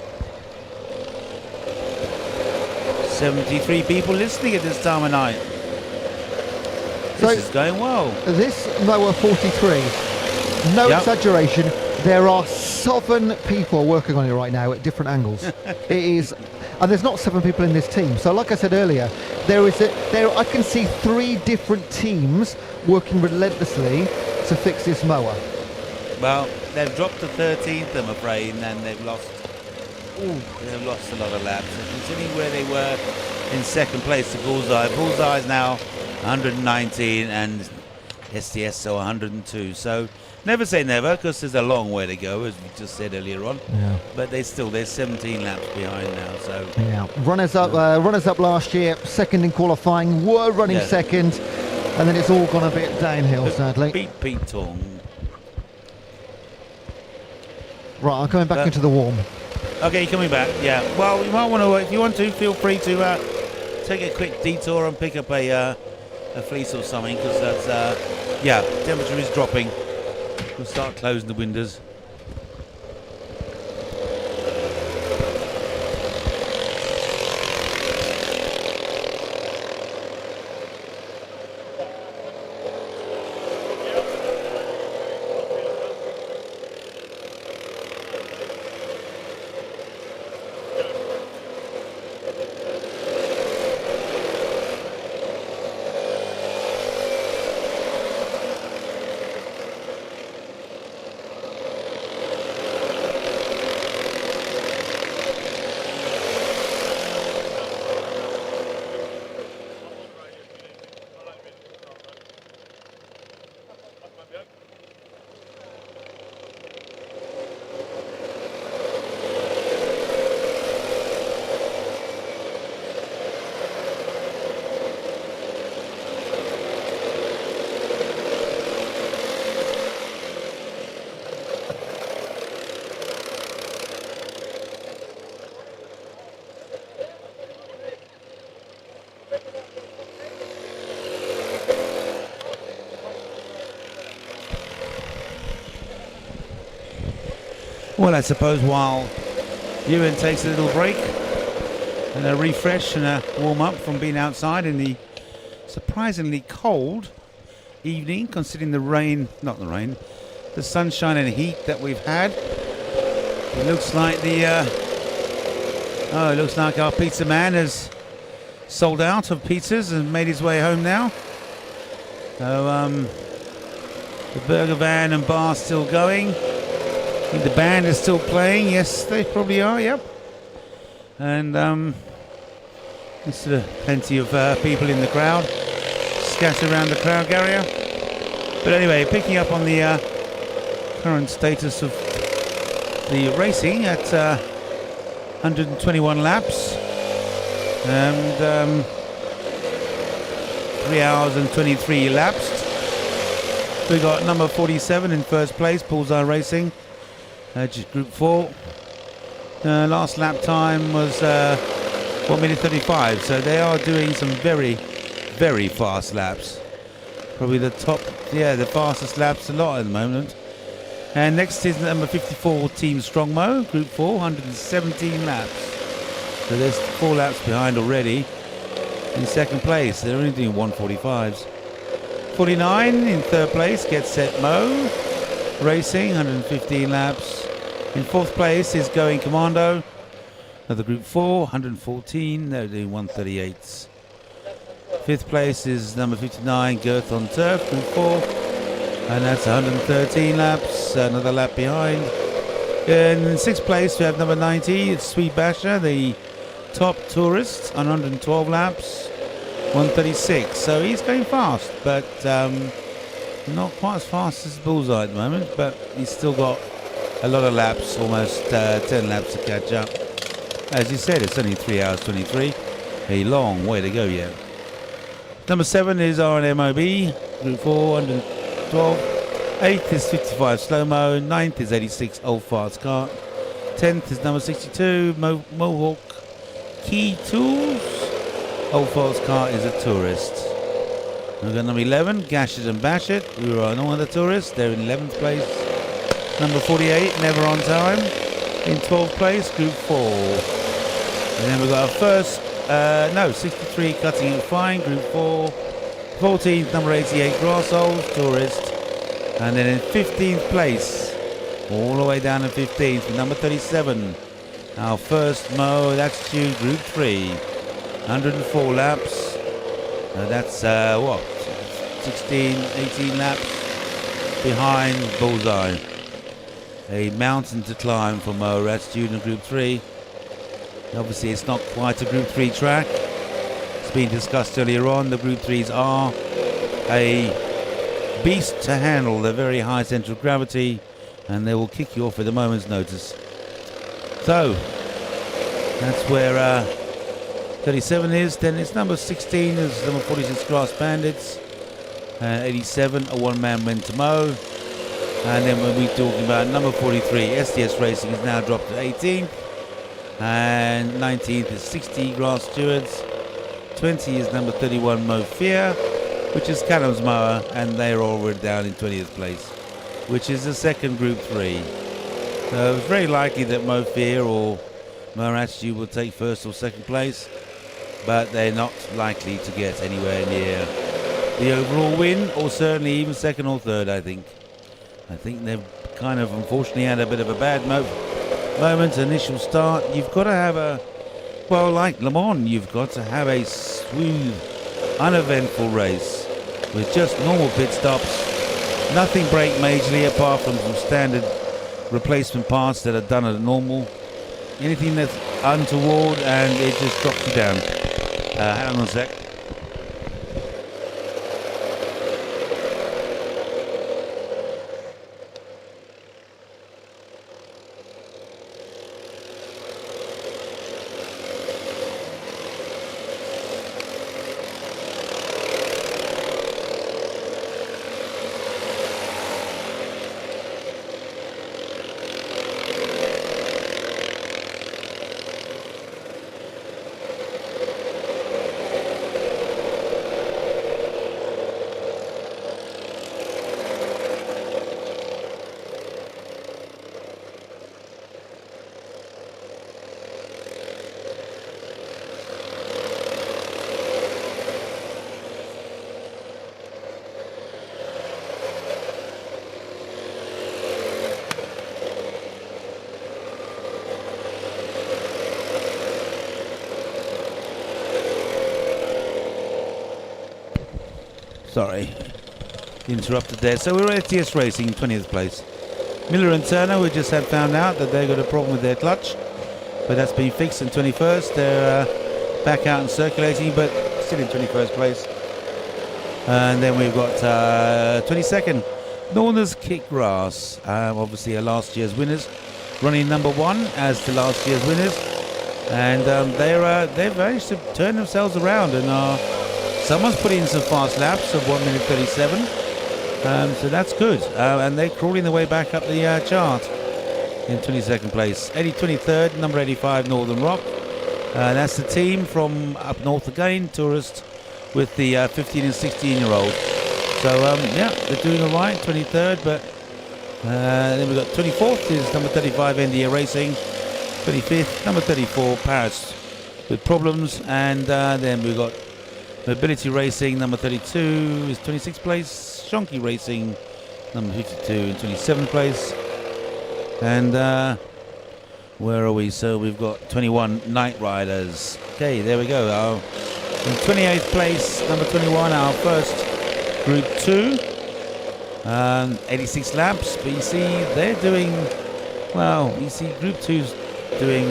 73 people listening at this time of night. This is going well. This mower 43, no exaggeration, there are 7 people working on it right now at different angles. It is, and there's not 7 people in this team. So like I said earlier, I can see 3 different teams working relentlessly to fix this mower. Well, they've dropped to 13th, I'm afraid, and they've lost a lot of laps. And considering where they were in second place to Bullseye. Bullseye is now 119 and STS so 102. So never say never, because there's a long way to go, as we just said earlier on. Yeah. But they're 17 laps behind now. So yeah, runners up last year, second in qualifying, were running second, and then it's all gone a bit downhill, sadly. Beat Pete Tong. Right, I'm coming back into the warm. Okay, you're coming back. Yeah. Well, you might want to, if you want to, feel free to take a quick detour and pick up a fleece or something, because that's temperature is dropping. We'll start closing the windows. Well, I suppose while Ewan takes a little break and a refresh and a warm up from being outside in the surprisingly cold evening, considering the sunshine and heat that we've had. It looks like our pizza man has sold out of pizzas and made his way home now. So the burger van and bar still going. I think the band is still playing. Yes, they probably are. Yep. And there's plenty of people in the crowd, scattered around the crowd area. But anyway, picking up on the current status of the racing at 121 laps and 3 hours and 23 elapsed. We got number 47 in first place, Bullseye Racing. Group 4. Last lap time was 1 minute 35, so they are doing some very, very fast laps. Probably the fastest laps a lot at the moment. And next is number 54, Team Strongmo, Group 4, 117 laps. So there's 4 laps behind already. In second place, they're only doing 145s. 49 in third place, Get Set Mo Racing, 115 laps. In fourth place is Going Commando, another Group 4, 114, they're doing 138s. Fifth place is number 59, Girth on Turf, Group 4, and that's 113 laps, another lap behind. In sixth place we have number 90, it's Sweet Basher, the top tourist, 112 laps, 136. So he's going fast, but not quite as fast as Bullseye at the moment, but he's still got a lot of laps, almost 10 laps to catch up. as you said, it's only 3 hours 23. A long way to go yet. Number 7 is RNMOB, Group 4, 112. 8th is 55 Slow-Mo. 9th is 86 Old Farts Cart. 10th is number 62 Mohawk Key Tools. Old Farts Cart is a tourist. We've got number 11, Gash It and Bash It. We were no other tourists. They're in 11th place. Number 48, Never On Time. In 12th place, Group 4. And then we've got our first, 63, Cutting It Fine, Group 4. 14th, number 88, Grass Holes, Tourist. And then in 15th place, all the way down to 15th, with number 37, our first Mo, that's due, Group 3. 104 laps. That's 16, 18 laps behind Bullseye. A mountain to climb for Mo, that's due in Group 3. Obviously it's not quite a Group 3 track. It's been discussed earlier on. The Group 3s are a beast to handle. They're very high centre of gravity and they will kick you off at a moment's notice. So that's where 37 is. Then it's number 16 is number 46 Grass Bandits. 87 a one-man win to Mo. And then when we're talking about number 43 SDS Racing is now dropped to 18th. And 19th is 60 Grass Stewards. 20 is number 31 Mo Fear, which is Callum's mower, and they're already down in 20th place, which is the second Group 3. So it's very likely that Mo Fear or Mo Attitude will take first or second place, but they're not likely to get anywhere near the overall win, or certainly even second or third, I think. I think they've kind of unfortunately had a bit of a bad moment, initial start. You've got to have like Le Mans, you've got to have a smooth, uneventful race with just normal pit stops. Nothing break majorly apart from some standard replacement parts that are done at normal. Anything that's untoward and it just drops you down. Hang on a sec. Sorry, interrupted there. So we're at SDS Racing, 20th place. Miller and Turner, we just had found out that they got a problem with their clutch, but that's been fixed in 21st. They're back out and circulating, but still in 21st place. And then we've got 22nd, Northerners Kick Grass, obviously last year's winners, running number 1 as to last year's winners, and they've managed to turn themselves around and are. Someone's put in some fast laps of 1 minute 37, so that's good. And they're crawling their way back up the chart in 22nd place. 23rd, number 85, Northern Rock. That's the team from up north again, Tourist, with the 15 and 16-year-old. So, yeah, they're doing all right, 23rd, but then we've got 24th is number 35, NDA Racing. 25th, number 34, Paris with problems. And then we've got Mobility Racing, number 32 is 26th place. Shonky Racing, number 52 in 27th place. And where are we? So we've got 21 Night Riders. Okay, there we go. In 28th place, number 21, our first Group 2. 86 laps, but you see they're doing, well, you see Group 2's doing,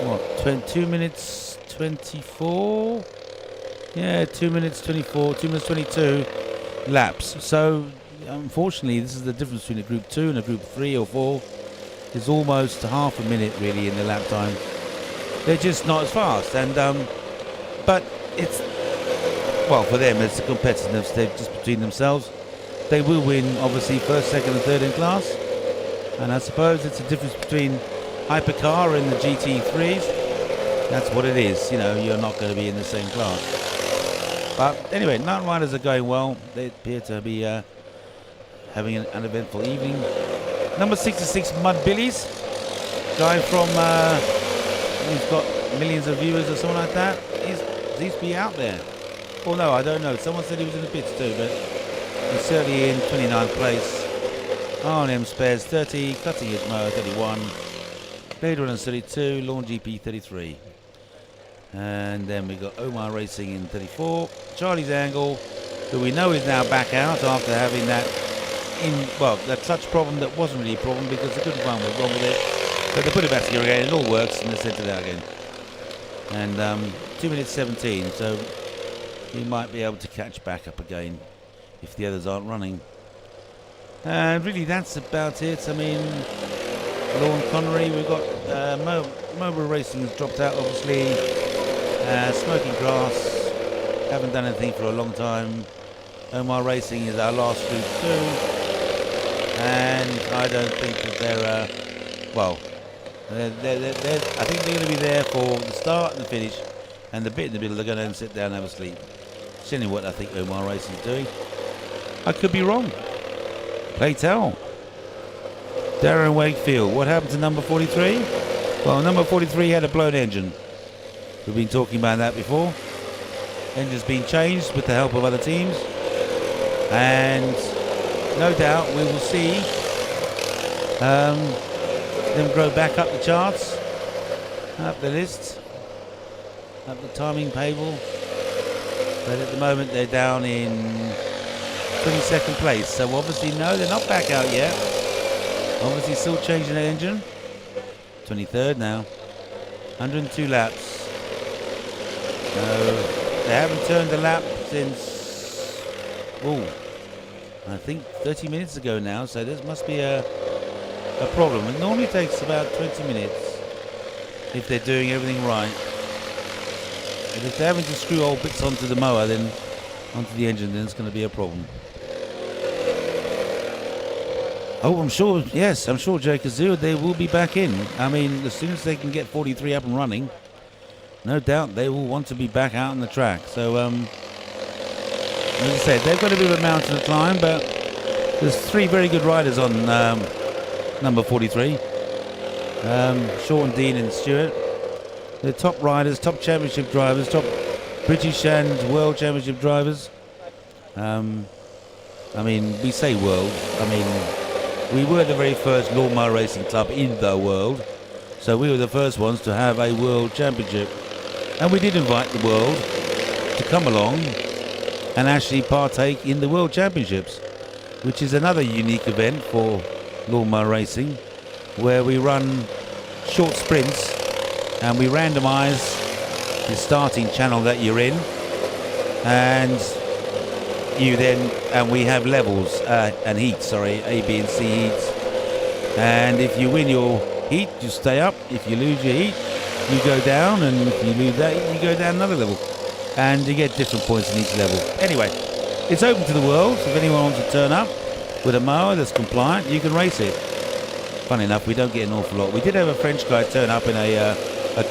what, 2 minutes 24? Yeah, 2 minutes 24, 2 minutes 22 laps. So, unfortunately, this is the difference between a Group 2 and a Group 3 or 4. There's almost half a minute, really, in the lap time. they're just not as fast. And but it's, well, for them it's a competitiveness. They're just between themselves. They will win, obviously, first, second, and third in class. And I suppose it's a difference between hypercar and the GT3s. That's what it is. You know, you're not going to be in the same class. But anyway, mountain riders are going well. They appear to be having an uneventful evening. Number 66, Mud Billies. Guy from, he's got millions of viewers or something like that. He's be out there. Oh no, I don't know. Someone said he was in the pits too, but he's certainly in 29th place. R&M Spares 30, Cutting Edge Mower 31, Blade Runners 32, Lawn GP 33. And then we got Omar Racing in 34. Charlie's Angle, who we know is now back out after having that that clutch problem that wasn't really a problem because they couldn't find what's wrong with it. But they put it back together again, it all works, and they sent it out again. And 2 minutes 17, so he might be able to catch back up again if the others aren't running. And really that's about it. I mean, Lawn Connery, we've got Mobile Racing has dropped out obviously. Smoking Grass, haven't done anything for a long time. Omar Racing is our last group too. And I don't think that they're, I think they're going to be there for the start and the finish. And the bit in the middle, they're going to sit down and have a sleep. That's generally what I think Omar Racing is doing. I could be wrong. Play tell. Darren Wakefield, what happened to number 43? Well, number 43 had a blown engine. We've been talking about that before. Engine's been changed with the help of other teams. And no doubt we will see them grow back up the charts, up the list, up the timing table. But at the moment they're down in 22nd place. So obviously, no, they're not back out yet. Obviously still changing the engine. 23rd now. 102 laps. They haven't turned a lap since, I think 30 minutes ago now, so this must be a problem. It normally takes about 20 minutes if they're doing everything right. But if they're having to screw old bits onto the mower, then onto the engine, then it's going to be a problem. Oh, I'm sure Jay Kazoo, they will be back in. I mean, as soon as they can get 43 up and running, no doubt they will want to be back out on the track. So, as I said, they've got a bit of a mountain to climb, but there's 3 very good riders on number 43. Sean, Dean and Stewart. They're top riders, top championship drivers, top British and World Championship drivers. I mean, we say world. I mean, we were the very first lawnmower racing club in the world. So we were the first ones to have a world championship. And we did invite the world to come along and actually partake in the world championships, which is another unique event for lawnmower racing, where we run short sprints and we randomize the starting channel that you're in, and we have levels and heats, A, B and C heats. And if you win your heat, you stay up. If you lose your heat, you go down, and if you lose that heat, you go down another level. And you get different points in each level. Anyway, it's open to the world, so if anyone wants to turn up with a mower that's compliant, you can race it. Funny enough, we don't get an awful lot. We did have a French guy turn up in a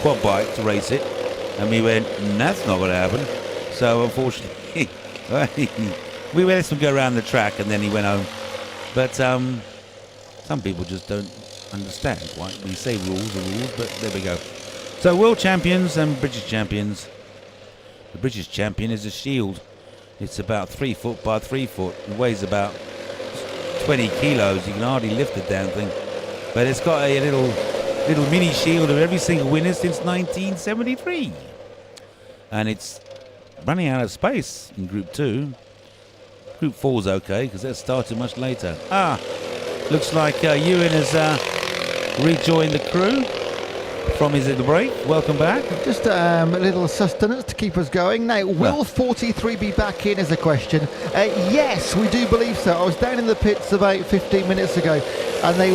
quad bike to race it, and we went, that's not going to happen. So unfortunately, we let him go around the track, and then he went home. But some people just don't understand why we say rules are rules, but there we go. So world champions and British champions. The British champion is a shield. It's about 3 foot by 3 foot. It weighs about 20 kilos. You can hardly lift the damn thing. But it's got a little mini shield of every single winner since 1973. And it's running out of space in Group 2. Group 4's okay, because that started much later. Looks like Ewan has rejoined the crew. from his little break. Welcome back. Just a little sustenance to keep us going. Now, will 43 be back in is a question. Yes, we do believe so. I was down in the pits about 15 minutes ago, and they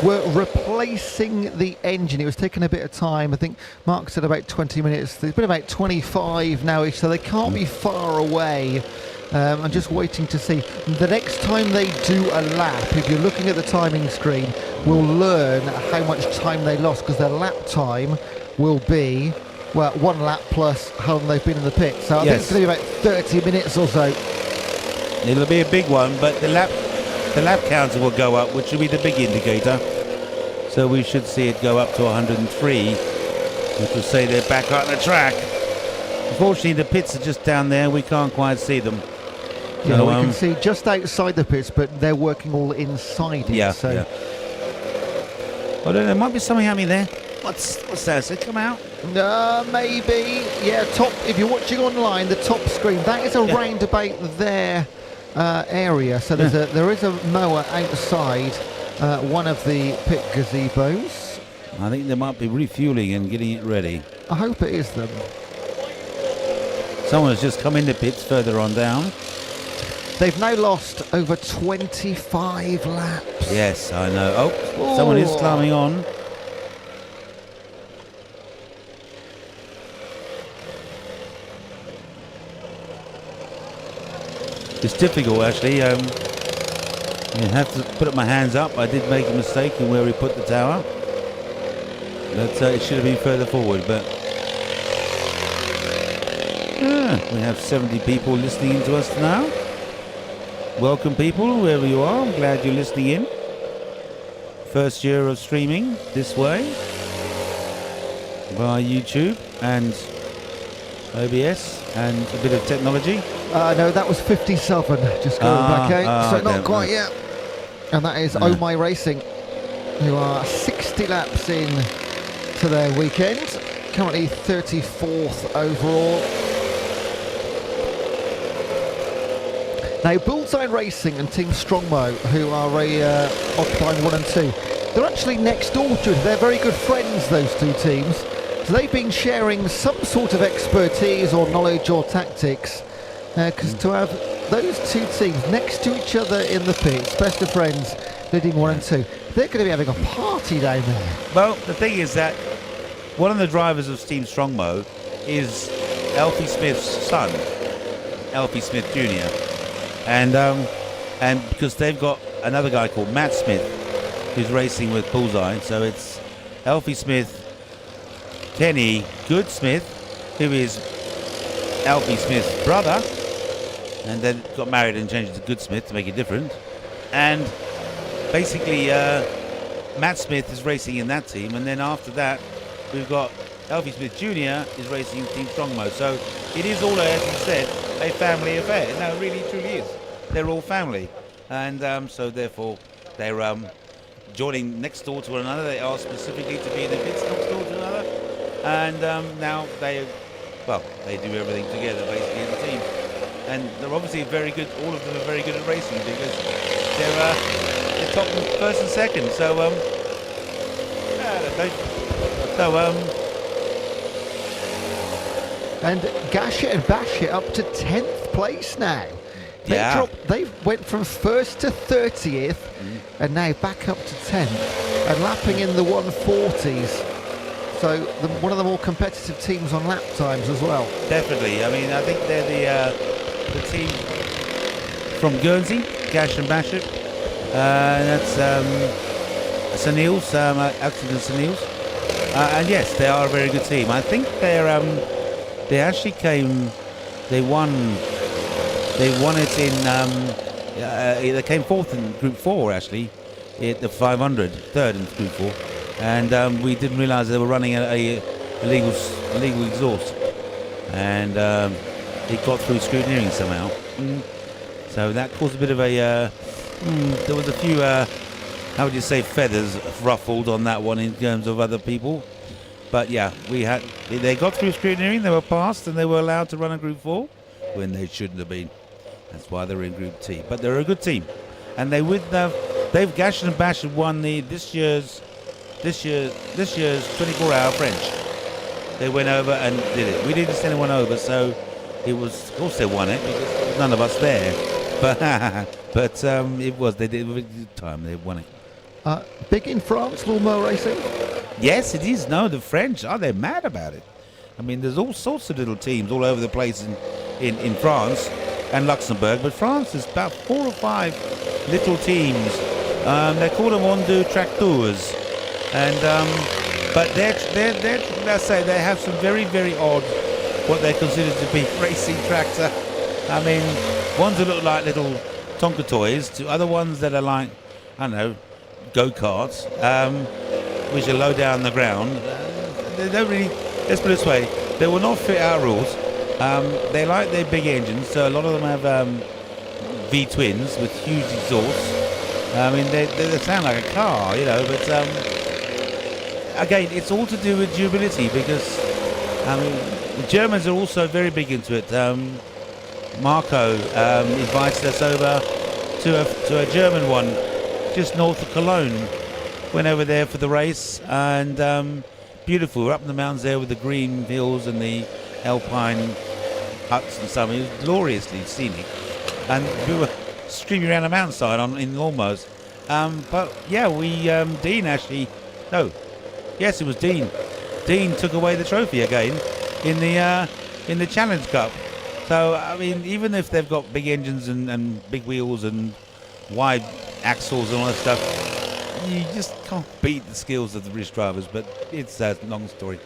were replacing the engine. It was taking a bit of time. I think Mark said about 20 minutes. There's been about 25 now-ish, so they can't be far away. I'm just waiting to see. The next time they do a lap, if you're looking at the timing screen, we'll learn how much time they lost, because their lap time will be, well, 1 lap plus how long they've been in the pit. So I think it's going to be about 30 minutes or so. It'll be a big one, but the lap counter will go up, which will be the big indicator. So we should see it go up to 103, which will say they're back on the track. Unfortunately, the pits are just down there. We can't quite see them. Yeah, So, we can see just outside the pits, but they're working all inside it. Yeah, so. yeah. I don't know, there might be something happening there. What's that? Has it come out? Maybe. Yeah, top. If you're watching online, the top screen, that is around about their area. So there's there is a mower outside one of the pit gazebos. I think they might be refueling and getting it ready. I hope it is them. Someone has just come in the pits further on down. They've now lost over 25 laps. Yes, I know. Oh, someone is climbing on. It's difficult, actually. You have to put my hands up. I did make a mistake in where we put the tower. But it should have been further forward, but we have 70 people listening in to us now. Welcome, people, wherever you are. I'm glad you're listening in. First year of streaming this way via YouTube and OBS and a bit of technology. No, that was 57. Just going back out. So not quite yet. And that is Oh My Racing, who are 60 laps in to their weekend. Currently 34th overall. Now, Bullseye Racing and Team Strongbow, who are occupying 1 and 2, they're actually next door to it. They're very good friends, those two teams. So they've been sharing some sort of expertise or knowledge or tactics. Because to have those two teams next to each other in the pits, best of friends, leading 1 and 2, they're going to be having a party down there. Well, the thing is that one of the drivers of Team Strongbow is Alfie Smith's son, Alfie Smith Jr. And because they've got another guy called Matt Smith who's racing with Bullseye, so it's Alfie Smith, Kenny Goodsmith, who is Alfie Smith's brother, and then got married and changed to Goodsmith to make it different. And basically Matt Smith is racing in that team, and then after that we've got Alfie Smith Jr. is racing in Team Strongbow. So it is all, as you said, a family affair. No, it really truly is. They're all family, and so therefore they're joining next door to one another. They are specifically to be in the pits next door to another, and now they do everything together basically as a team. And they're obviously very good. All of them are very good at racing because they're top first and second. So and Gashit and Bashit up to 10th place now. They went from 1st to 30th and now back up to 10th and lapping in the 140s. So one of the more competitive teams on lap times as well. Definitely. I mean, I think they're the team from Guernsey, Gash and Bashit. That's Sunil's, Axel and Sunil's. And yes, they are a very good team. I think they actually came. They won it in. They came 4th in Group 4 actually, at the 500, 3rd in Group 4, and we didn't realise they were running a illegal exhaust, and it got through scrutineering somehow. So that caused a bit of a. There was a few. How would you say, feathers ruffled on that one in terms of other people, but yeah, they got through scrutineering, they were passed, and they were allowed to run a Group 4 when they shouldn't have been. That's why they're in Group T. But they're a good team, and they've Gash and Bash won this year's this year's 24-hour French. They went over and did it. We didn't send anyone over, so it was. Of course, they won it because there was none of us there. But it was. They did it time. They won it. Big in France, lawnmower racing. Yes, it is. No, the French they're mad about it. I mean, there's all sorts of little teams all over the place in France and Luxembourg. But France is about 4 or 5 little teams. They call them on-deux tracteurs, and but they're let's say they have some very, very odd, what they consider to be racing tractor. I mean, ones that look like little Tonka toys to other ones that are like, I don't know, go-karts, which are low down the ground. They don't really, let's put it this way, they will not fit our rules. They like their big engines, so a lot of them have V-twins with huge exhausts. I mean, they sound like a car, you know, but again, it's all to do with durability because, I mean, the Germans are also very big into it. Marco invited us over to a German one just north of Cologne. Went over there for the race, and beautiful. We're up in the mountains there with the green hills and the alpine huts and stuff. It was gloriously scenic, and we were streaming around the mountainside in lawnmowers. But yeah, Dean actually, no, yes, it was Dean. Dean took away the trophy again in the Challenge Cup. So I mean, even if they've got big engines and big wheels and wide axles and all that stuff, you just can't beat the skills of the British drivers. But it's a long story.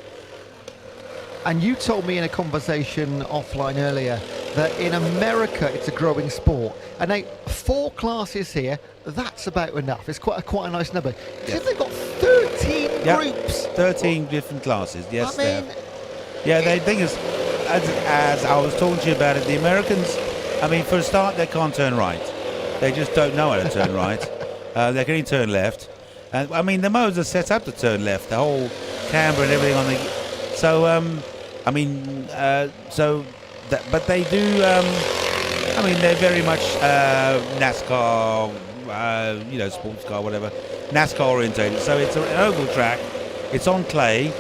And you told me in a conversation offline earlier that in America it's a growing sport. And now 4 classes here, that's about enough. It's quite a nice number. Yes. So they've got 13 groups. 13 different classes, yes. I mean, yeah, the thing is, as I was talking to you about it, the Americans, I mean, for a start, they can't turn right. They just don't know how to turn right. They can only turn left. And I mean, the mowers are set up to turn left, the whole camber and everything on the. So, I mean, but they do. I mean, they're very much NASCAR, you know, sports car, whatever, NASCAR orientated. So it's an oval track. It's on clay,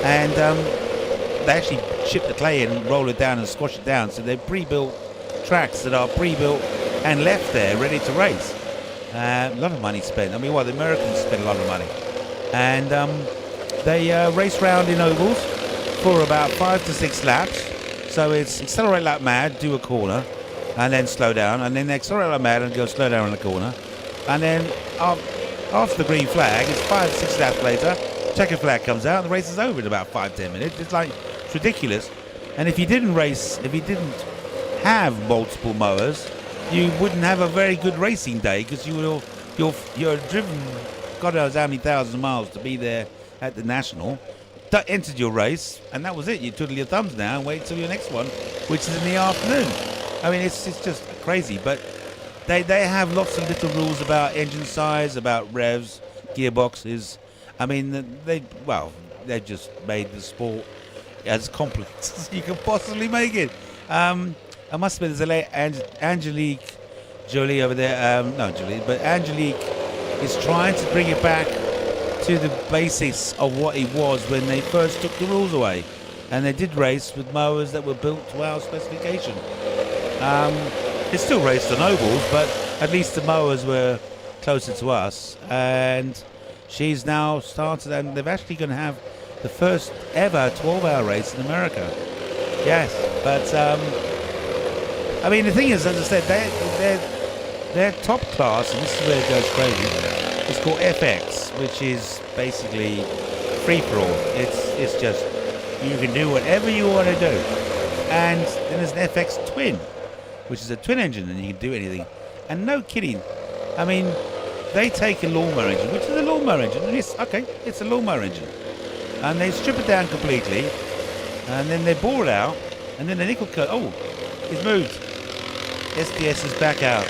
and they actually chip the clay in, roll it down, and squash it down. So they're pre-built tracks that are pre-built and left there, ready to race. A lot of money spent. I mean, well, the Americans spend a lot of money, and they race round in ovals for about 5 to 6 laps. So it's accelerate like mad, do a corner, and then slow down, and then accelerate like mad and go slow down in the corner, and then after the green flag, it's 5 to 6 laps later, checker flag comes out, and the race is over in about 5-10 minutes. It's like, it's ridiculous. And if you didn't have multiple mowers, you wouldn't have a very good racing day because you're driven God knows how many thousands of miles to be there at the National. Entered your race, and that was it. You twiddle your thumbs now and wait till your next one, which is in the afternoon. I mean, it's just crazy. But they have lots of little rules about engine size, about revs, gearboxes. I mean, they've just made the sport as complex as you can possibly make it. I must admit, there's Angelique Jolie over there. Not Jolie, but Angelique is trying to bring it back to the basics of what it was when they first took the rules away, and they did race with mowers that were built to our specification. It still raced on ovals, but at least the mowers were closer to us, and she's now started, and they're actually going to have the first ever 12-hour race in America. Yes, but I mean, the thing is, as I said, they're top class, and this is where it goes crazy. It's called FX, which is basically free-for-all. It's just, you can do whatever you want to do. And then there's an FX Twin, which is a twin engine, and you can do anything. And no kidding, I mean, they take a lawnmower engine, which is a lawnmower engine, and it's a lawnmower engine. And they strip it down completely, and then they bore it out, and then the nickel cut, it's moved. SDS is back out.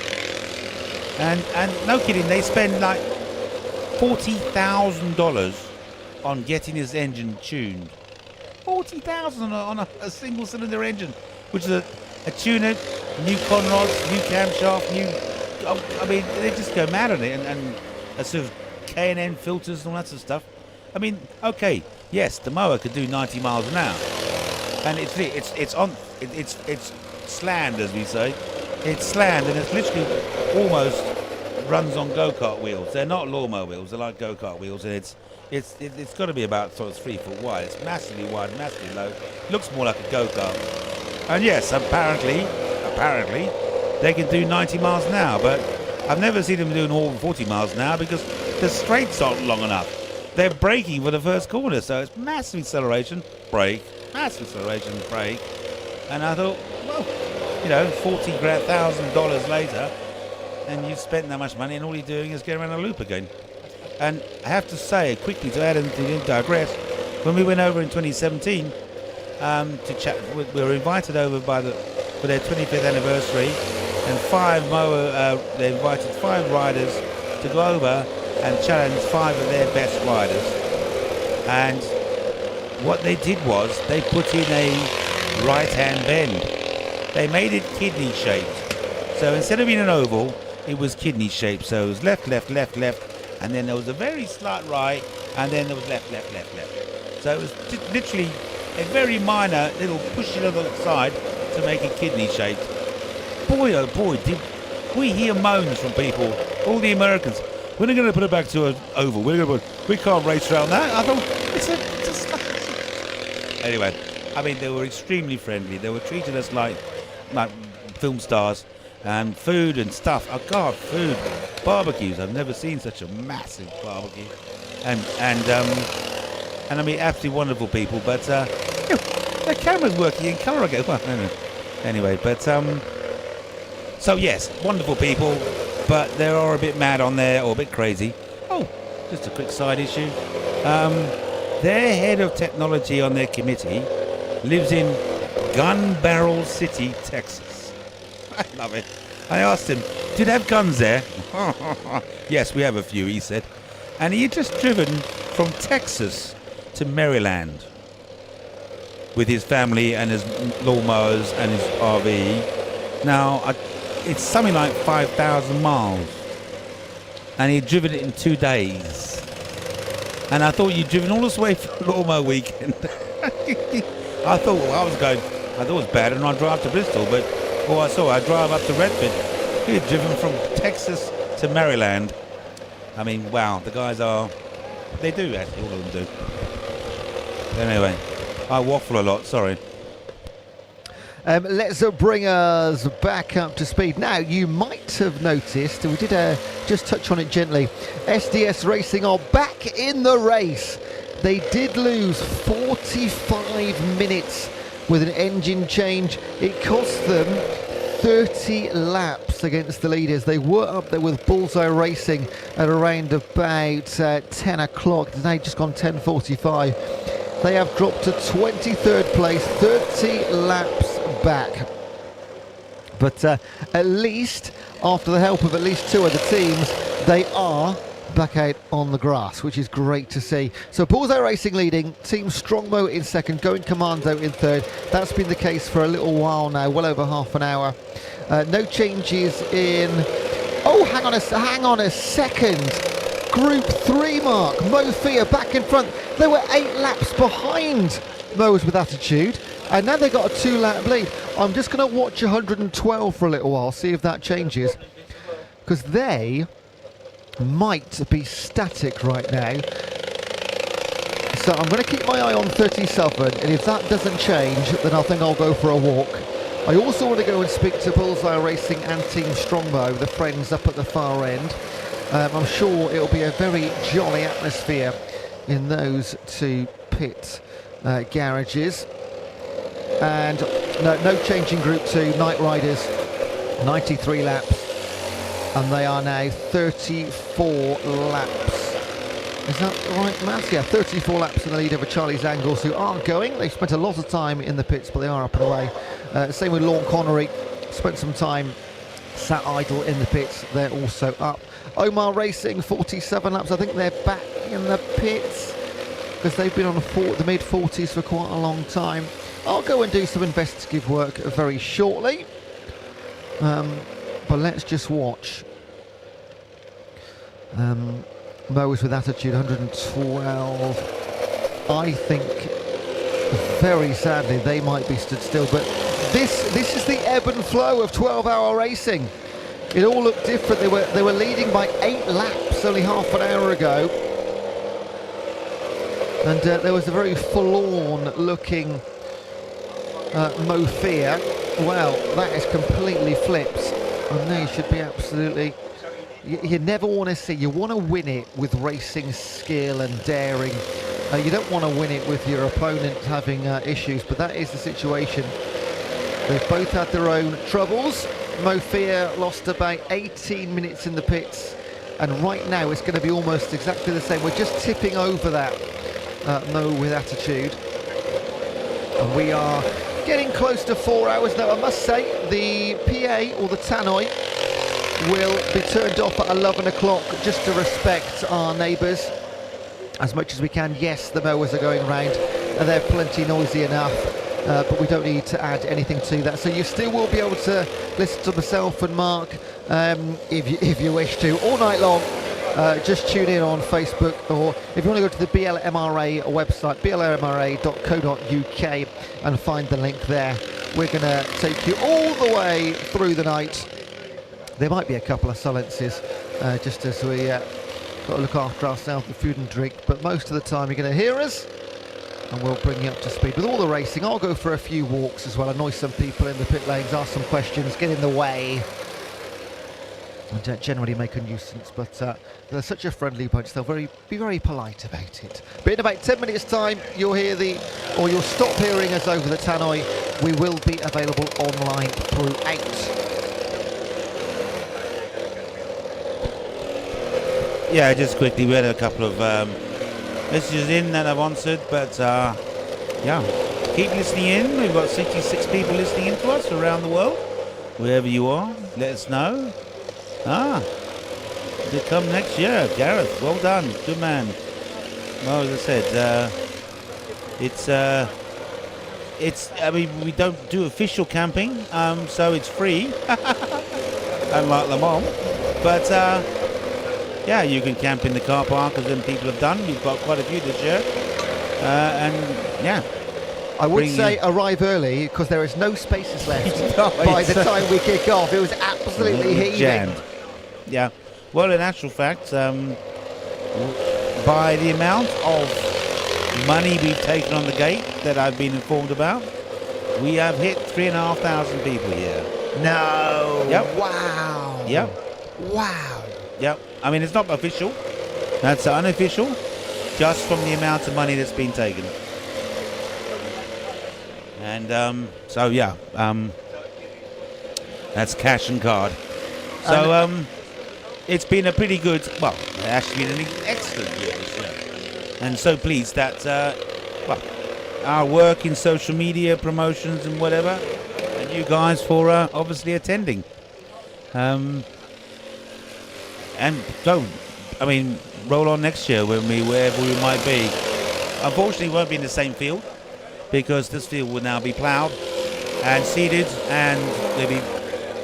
And no kidding, they spend like $40,000 on getting his engine tuned. $40,000 on a single cylinder engine, which is a tuner, new conrods, new camshaft, I mean, they just go mad on it, and a sort of K&N filters and all that sort of stuff. I mean, okay, yes, the mower could do 90 miles an hour, and it's slammed, as we say. It's slammed, and it's literally almost runs on go-kart wheels. They're not lawnmower wheels; they're like go-kart wheels, and it's got to be about sort of 3 foot wide. It's massively wide, massively low. Looks more like a go-kart. And yes, apparently, they can do 90 miles an hour, but I've never seen them doing more than 40 miles an hour because the straights aren't long enough. They're braking for the first corner, so it's massive acceleration, brake, massive acceleration, brake. And I thought, well, you know, $40,000 later, and you've spent that much money, and all you're doing is get around a loop again. And I have to say, quickly to add and to digress, when we went over in 2017 to chat, we were invited over for their 25th anniversary, and they invited 5 riders to go over and challenge 5 of their best riders. And what they did was they put in a right-hand bend. They made it kidney shaped. So instead of being an oval, it was kidney shaped. So it was left, left, left, left, and then there was a very slight right, and then there was left, left, left, left. So it was literally a very minor little push on the side to make it kidney shaped. Boy, oh boy, did we hear moans from people, all the Americans. We're not going to put it back to an oval. We can't race around that. I thought, Anyway, I mean, they were extremely friendly. They were treating us like film stars, and food and stuff. Oh God, food, barbecues. I've never seen such a massive barbecue, and I mean, absolutely wonderful people. But the camera's working in colour again. Well, anyway, but so yes, wonderful people. But they are a bit mad on there, or a bit crazy. Oh, just a quick side issue. Their head of technology on their committee lives in Gun Barrel City, Texas. I love it. I asked him, do they have guns there? Yes, we have a few, he said. And he had just driven from Texas to Maryland with his family and his lawnmowers and his RV. Now, it's something like 5,000 miles, and he'd driven it in 2 days. And I thought, you'd driven all this way for lawnmower weekend. I thought it was bad, and I'd drive to Bristol, but I drive up to Redford. He'd driven from Texas to Maryland. I mean, wow, the guys they do actually, all of them do. Anyway, I waffle a lot, sorry. Let's bring us back up to speed. Now, you might have noticed, we did just touch on it gently, SDS Racing are back in the race. They did lose 45 minutes with an engine change. It cost them 30 laps against the leaders. They were up there with Bullseye Racing at around about 10 o'clock. They've now just gone 10:45. They have dropped to 23rd place, 30 laps back. But at least, after the help of at least 2 other teams, they are back out on the grass, which is great to see. So Bullseye Racing leading, Team Strongbow in second, Going Commando in third. That's been the case for a little while now, well over half an hour. No changes in... Oh, hang on a second. Group 3 mark, Mo Fia back in front. They were 8 laps behind Mowers with Attitude, and now they've got a 2-lap lead. I'm just going to watch 112 for a little while, see if that changes, because they might be static right now. So I'm going to keep my eye on 37, and if that doesn't change, then I think I'll go for a walk. I also want to go and speak to Bullseye Racing and Team Strongbow, the friends up at the far end. I'm sure it'll be a very jolly atmosphere in those 2 pit garages. And no change in Group 2, Night Riders, 93 laps. And they are now 34 laps. Is that the right maths? Yeah, 34 laps in the lead over Charlie's Angles, who are going. They've spent a lot of time in the pits, but they are up and away. Same with Lawn Connery, spent some time sat idle in the pits. They're also up. Omar Racing, 47 laps. I think they're back in the pits because they've been on the mid-40s for quite a long time. I'll go and do some investigative work very shortly. But let's just watch Mowers with attitude, 112. I think, very sadly, they might be stood still. But this is the ebb and flow of 12-hour racing. It all looked different. They were leading by 8 laps only half an hour ago, and there was a very forlorn-looking Mo Fear. Well, that is completely flipped. And they should be absolutely. You never want to see. You want to win it with racing skill and daring. You don't want to win it with your opponent having issues. But that is the situation. They've both had their own troubles. Mo Fear lost about 18 minutes in the pits, and right now it's going to be almost exactly the same. We're just tipping over that Mo with attitude, and we are getting close to 4 hours now. I must say the PA or the tannoy will be turned off at 11 o'clock just to respect our neighbours as much as we can. Yes, the mowers are going round and they're plenty noisy enough, but we don't need to add anything to that. So you still will be able to listen to myself and Mark if you wish to all night long. Just tune in on Facebook, or if you want to go to the BLMRA website, blmra.co.uk, and find the link there. We're going to take you all the way through the night. There might be a couple of silences just as we got to look after ourselves with food and drink, but most of the time you're going to hear us and we'll bring you up to speed with all the racing. I'll go for a few walks as well, annoy some people in the pit lanes, ask some questions, get in the way, and generally make a nuisance, but they're such a friendly bunch, they'll be very polite about it. But in about 10 minutes time you'll you'll stop hearing us over the tannoy. We will be available online throughout. Yeah, just quickly, we had a couple of messages in that I've answered, but yeah, keep listening in. We've got 66 people listening in to us around the world. Wherever you are, let us know. To come next year, Gareth. Well done, good man. Well, as I said, it's. I mean, we don't do official camping, so it's free, unlike Le Mans. But yeah, you can camp in the car park, as them people have done. We've got quite a few this year, and yeah. I would say arrive early because there is no spaces left by the time we kick off. It was absolutely heaving. Jammed. Yeah. Well, in actual fact, by the amount of money we've taken on the gate that I've been informed about, we have hit 3,500 people here. No. Yep. Wow. Yep. Wow. Yep. I mean, it's not official. That's unofficial, just from the amount of money that's been taken. And so yeah, that's cash and card. So it's been a pretty good, well, it's actually been an excellent year this year. And so pleased that, well, our work in social media, promotions and whatever, and you guys for obviously attending. And so, I mean, roll on next year wherever we might be. Unfortunately, we won't be in the same field, because this field will now be ploughed and seeded, and there'll be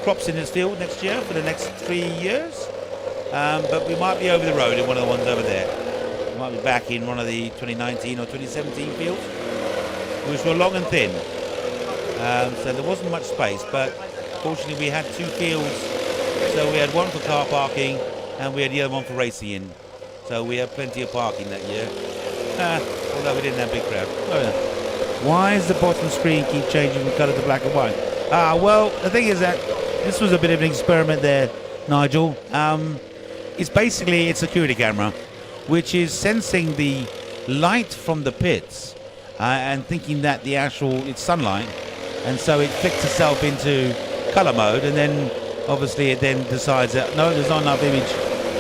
crops in this field next year for the next 3 years. But we might be over the road in one of the ones over there. We might be back in one of the 2019 or 2017 fields, which were long and thin. So there wasn't much space, but fortunately we had 2 fields. So we had one for car parking and we had the other one for racing in. So we had plenty of parking that year. Although we didn't have a big crowd. Oh, yeah. Why does the bottom screen keep changing from colour to black and white? Well, the thing is that this was a bit of an experiment there, Nigel. It's basically a security camera, which is sensing the light from the pits and thinking that it's sunlight, and so it flicks itself into colour mode, and then obviously it then decides that no, there's not enough image,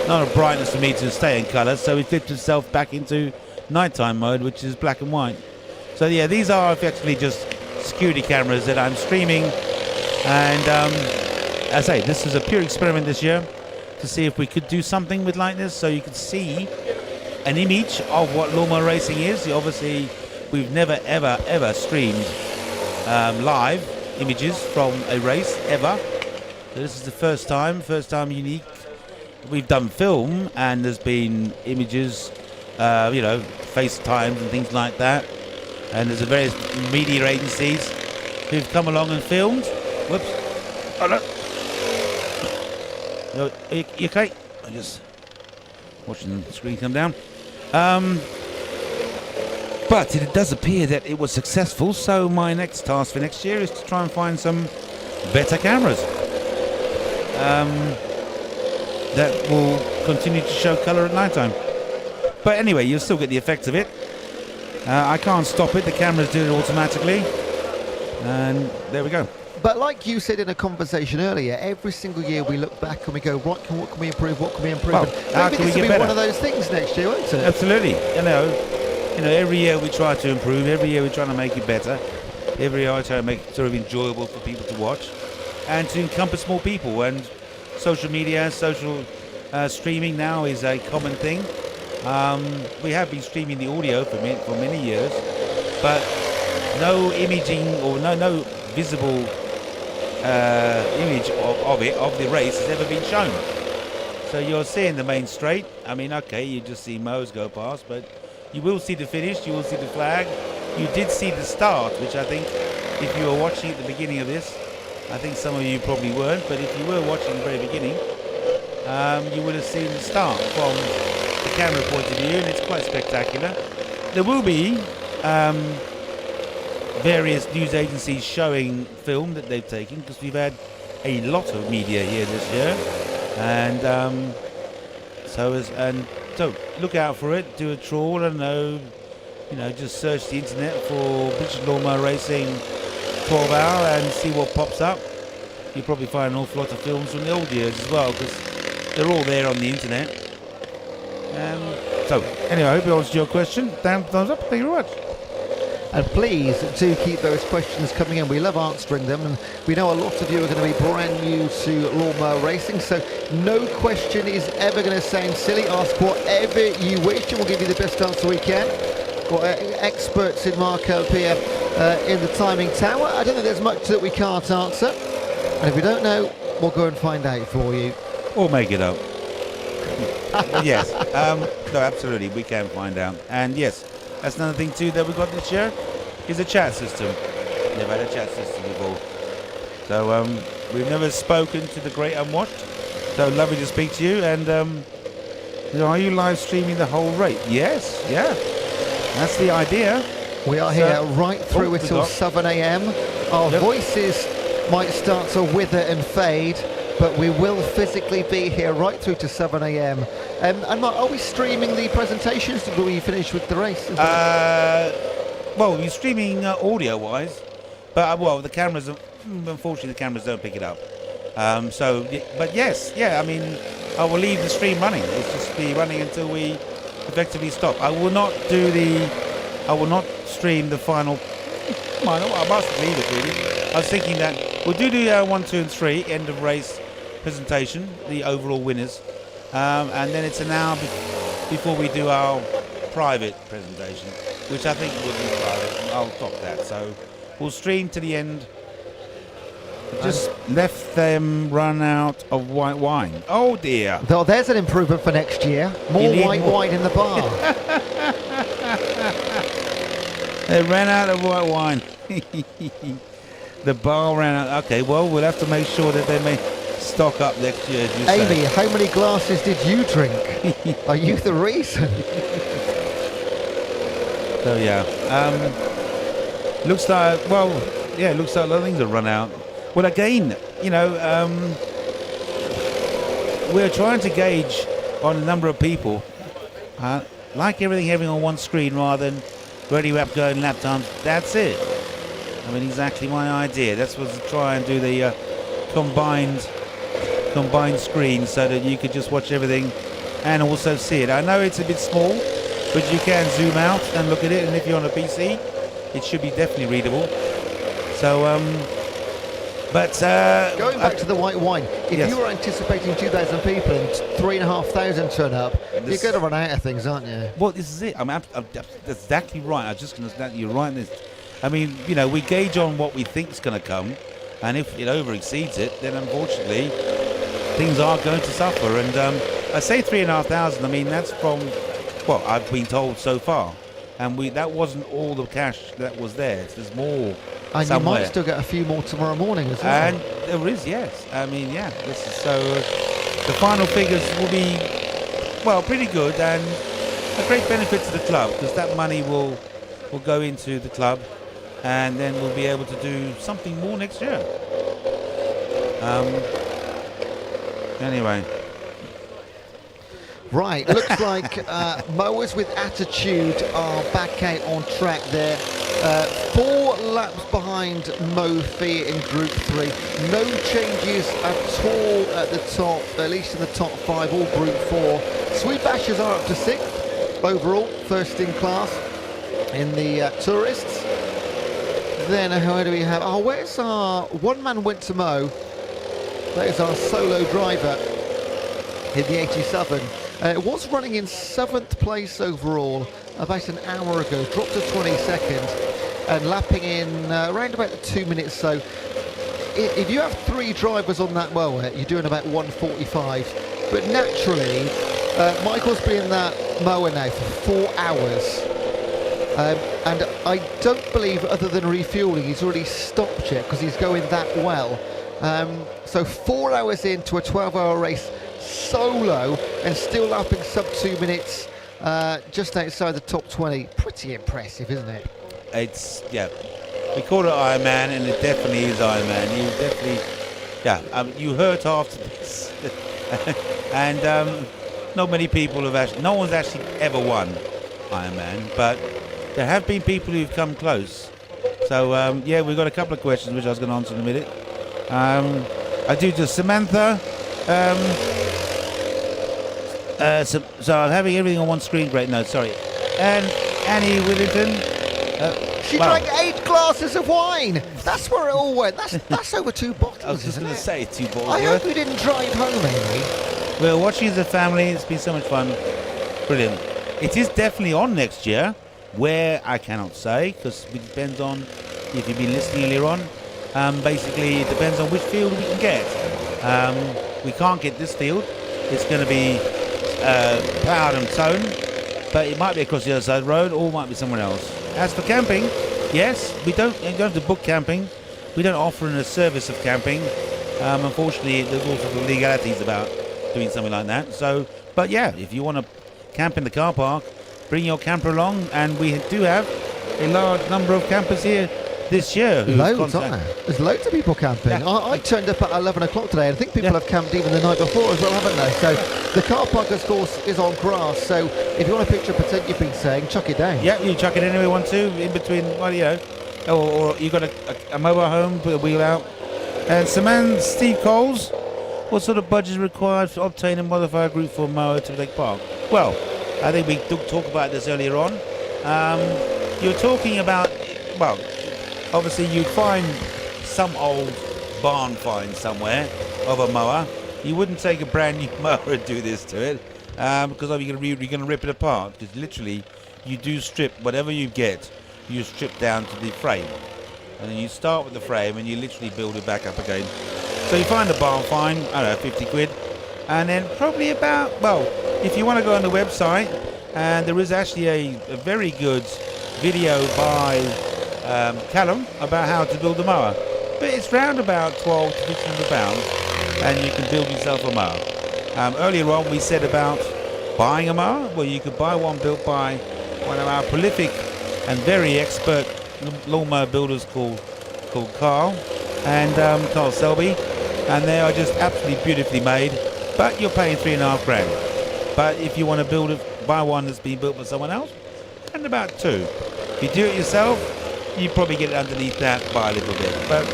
not enough brightness for me to stay in colour, so it flips itself back into nighttime mode, which is black and white. So yeah, these are effectively just security cameras that I'm streaming, and as I say, this is a pure experiment this year to see if we could do something with like this, so you could see an image of what lawnmower racing is. Obviously, we've never ever streamed live images from a race ever. So this is the first time unique we've done film, and there's been images, FaceTimes and things like that. And there's various media agencies who've come along and filmed. Whoops. Oh no. No, you okay? I'm just watching the screen come down. But it does appear that it was successful, so my next task for next year is to try and find some better cameras that will continue to show colour at night time. But anyway, you'll still get the effect of it. I can't stop it, the camera's doing it automatically, and there we go. But like you said in a conversation earlier, every single year we look back and we go, what can we improve, what can we improve? Well, how maybe can we this get will be better? one of those things next year, won't it? Absolutely. Every year we try to improve, every year we try to make it better, every year I try to make it sort of enjoyable for people to watch and to encompass more people. And social media, social streaming now is a common thing. We have been streaming the audio for many years, but no imaging or no visible image of the race has ever been shown. So you're seeing the main straight. I mean, okay, you just see Mo's go past, but you will see the finish, you will see the flag. You did see the start, which I think if you were watching at the beginning of this, I think some of you probably weren't, but if you were watching the very beginning, you would have seen the start from the camera point of view, and it's quite spectacular. There will be various news agencies showing film that they've taken, because we've had a lot of media here this year, and so look out for it. Do a trawl. I don't know, just search the internet for British Lawnmower Racing 12 Hour and see what pops up. You'll probably find an awful lot of films from the old years as well, because they're all there on the internet. So anyway, I hope it answered your question. Thumbs up. Thank you very much. And please do keep those questions coming in. We love answering them, and we know a lot of you are going to be brand new to lawnmower racing, so no question is ever going to sound silly. Ask whatever you wish, and we'll give you the best answer we can. Got experts in Marco here in the timing tower. I don't think there's much that we can't answer, and if we don't know, we'll go and find out for you. Or make it up. Yes, no, absolutely, we can find out. And yes, that's another thing too that we got this year, is a chat system. Never had a chat system before. So we've never spoken to the great unwatched. So lovely to speak to you. And are you live streaming the whole race? Yes, yeah. That's the idea. We are here right through until 7 a.m. Our voices might start to wither and fade, but we will physically be here right through to 7 a.m. And Mark, are we streaming the presentations? Will we finish with the race? Well, we're streaming audio-wise, but the cameras, unfortunately, the cameras don't pick it up. But yes, yeah. I mean, I will leave the stream running. It's just be running until we effectively stop. I will not stream the final. I must leave it really. I was thinking that we'll do the 1, 2, and 3 end of race presentation, the overall winners, and then it's an hour before we do our private presentation, which I think will be private. I'll stop that. So we'll stream to the end. Just left them run out of white wine. Oh dear. Though there's an improvement for next year. More white wine in the bar. They ran out of white wine. The bar ran out. Okay, well, we'll have to make sure that they may stock up next year. Amy, how many glasses did you drink? Are you the reason? So yeah, looks like it looks like a lot of things have run out. Well, again, we're trying to gauge on a number of people, like everything having on one screen rather than ready wrap going lap times. That's it. I mean, exactly my idea. That's what to try and do the combined screen so that you could just watch everything and also see it. I know it's a bit small, but you can zoom out and look at it, and if you're on a PC, it should be definitely readable. So, going back to the white wine, if you were anticipating 2,000 people and 3,500 turn up, you're going to run out of things, aren't you? Well, this is it. That's exactly right. I was just going to. You're right. I mean, we gauge on what we think is going to come, and if it over exceeds it, then unfortunately, things are going to suffer. And I say 3,500. I mean, that's from what I've been told so far. And that wasn't all the cash that was there. There's more And somewhere. you might still get a few more tomorrow morning as well. And there is, yes. I mean, yeah. This is so. The final figures will be, well, pretty good and a great benefit to the club because that money will go into the club, and then we'll be able to do something more next year. Anyway. Right, looks like mowers with attitude are back out on track there. 4 laps behind Mofi in Group 3. No changes at all at the top, at least in the top 5, all Group 4. Sweet Bashers are up to 6th overall, first in class in the tourists. Then who do we have? Oh, where's our one man went to mow? That is our solo driver in the 87. It was running in 7th place overall about an hour ago, dropped to 22nd and lapping in around about the 2 minutes. So if you have 3 drivers on that mower, you're doing about 1:45. But naturally, Michael's been in that mower now for 4 hours. And I don't believe, other than refueling, he's already stopped yet because he's going that well. So 4 hours into a 12-hour race solo and still lapping sub 2 minutes, just outside the top 20. Pretty impressive, isn't it? It's, yeah. We call it Iron Man, and it definitely is Iron Man. You definitely, yeah. You hurt after this, and not many people have actually. No one's actually ever won Iron Man, but there have been people who've come close. So yeah, we've got a couple of questions which I was going to answer in a minute. I do to Samantha. So I'm having everything on one screen right now. Sorry, and Annie Willington. She drank 8 glasses of wine. That's where it all went. That's over 2 bottles. I was just going to say 2 bottles. I hope you didn't drive home, Amy. We're watching as a family. It's been so much fun. Brilliant. It is definitely on next year. Where I cannot say because it depends on if you've been listening earlier on. Basically, it depends on which field we can get. We can't get this field. It's going to be ploughed and sown, but it might be across the other side of the road or it might be somewhere else. As for camping, yes, you don't have to book camping. We don't offer a service of camping. Unfortunately, there's all sorts of legalities about doing something like that. So, but yeah, if you want to camp in the car park, bring your camper along, and we do have a large number of campers here this year. Loads, aren't there? There's loads of people camping. Yeah. I turned up at 11 o'clock today, and I think people have camped even the night before as well, haven't they? So the car park, of course, is on grass. So if you want a picture of pretend you've been saying, chuck it down. Yeah, you chuck it anywhere you want to, in between, well, you know, or you got a mobile home, put a wheel out. And Steve Coles, what sort of budget is required to obtain a modified Group 4 mower to Lake Park? Well, I think we did talk about this earlier on. You're talking about, well, obviously you'd find some old barn find somewhere of a mower. You wouldn't take a brand new mower and do this to it because you're going to rip it apart. Because literally, you do strip whatever you get, you strip down to the frame. And then you start with the frame and you literally build it back up again. So you find a barn find, I don't know, 50 quid. And then probably about, well, if you want to go on the website, and there is actually a very good video by Callum about how to build a mower. But it's round about 12 to 1500 pounds, and you can build yourself a mower. Earlier on we said about buying a mower. Well, you could buy one built by one of our prolific and very expert lawnmower builders called Carl and Carl Selby, and they are just absolutely beautifully made. But you're paying $3.5 grand. But if you want to buy one that's been built by someone else, and about 2. If you do it yourself, you probably get it underneath that by a little bit. But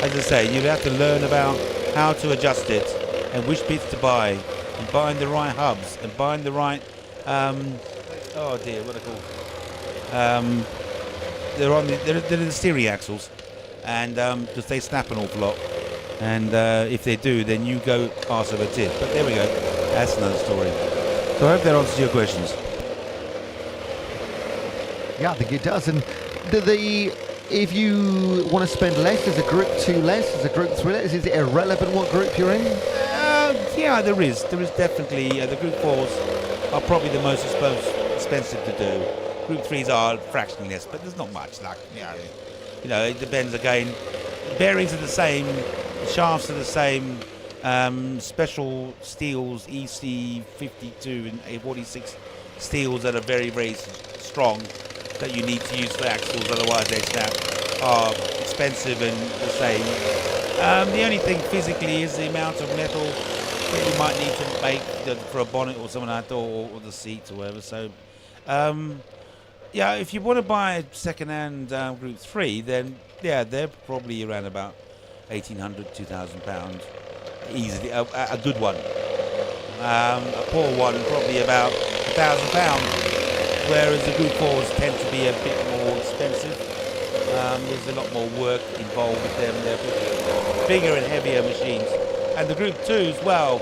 as I say, you have to learn about how to adjust it and which bits to buy, and buying the right hubs and buying the right. Oh dear, what are they called? They're the steering axles, and because they snap an awful lot. And if they do, then you go arse of a tip. But there we go. That's another story. So I hope that answers your questions. Yeah, I think it does. And if you want to spend less as a Group 2 less, as a Group 3 less, is it irrelevant what group you're in? Yeah, there is definitely the Group 4s are probably the most expensive to do. Group 3s are fractionally less, but there's not much. Like it depends again. Bearings are the same, the shafts are the same. Special steels, EC52 and A46 steels that are very, very strong that you need to use for axles, otherwise they snap, are expensive and the same. The only thing physically is the amount of metal that you might need to make for a bonnet or something like that, or the seats or whatever. So, yeah, if you want to buy a second-hand Group 3, then yeah, they're probably around about £1,800, £2,000 easily. A good one. A poor one probably about £1,000. Whereas the Group 4s tend to be a bit more expensive. There's a lot more work involved with them. They're bigger and heavier machines. And the Group 2s, well,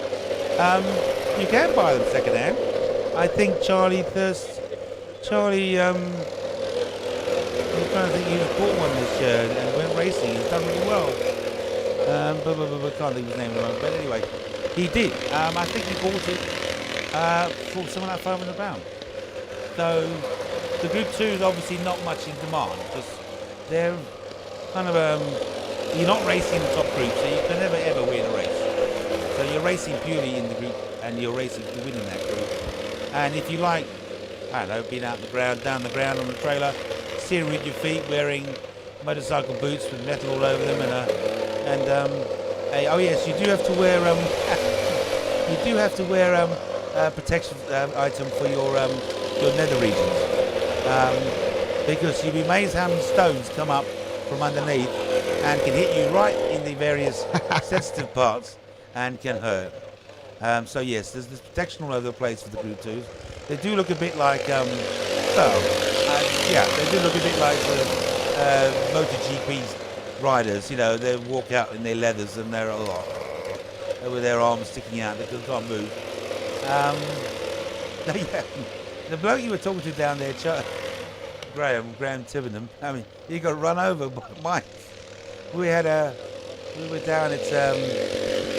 you can buy them second-hand. I think Charlie, I'm trying to think, he bought one this year and went racing. He's done really well. But can't think of his name at the moment. But anyway, he did. I think he bought it for something like £500. So the Group 2 is obviously not much in demand because they're kind of you're not racing the top group, so you can never ever win a race. So you're racing purely in the group, and you're racing to win in that group. And if you like, I don't know, being out the ground, down the ground on the trailer, steering with your feet, wearing motorcycle boots with metal all over them, oh yes, you do have to wear a protection item for your nether regions, because you'd be amazed how many stones come up from underneath and can hit you right in the various sensitive parts and can hurt. So yes, there's protection all over the place for the Group 2s. They do look a bit like, they do look a bit like MotoGP's riders. You know, they walk out in their leathers and they're with their arms sticking out, they can't move. The bloke you were talking to down there, Graham Tivenham, I mean, he got run over by Mike. We were down at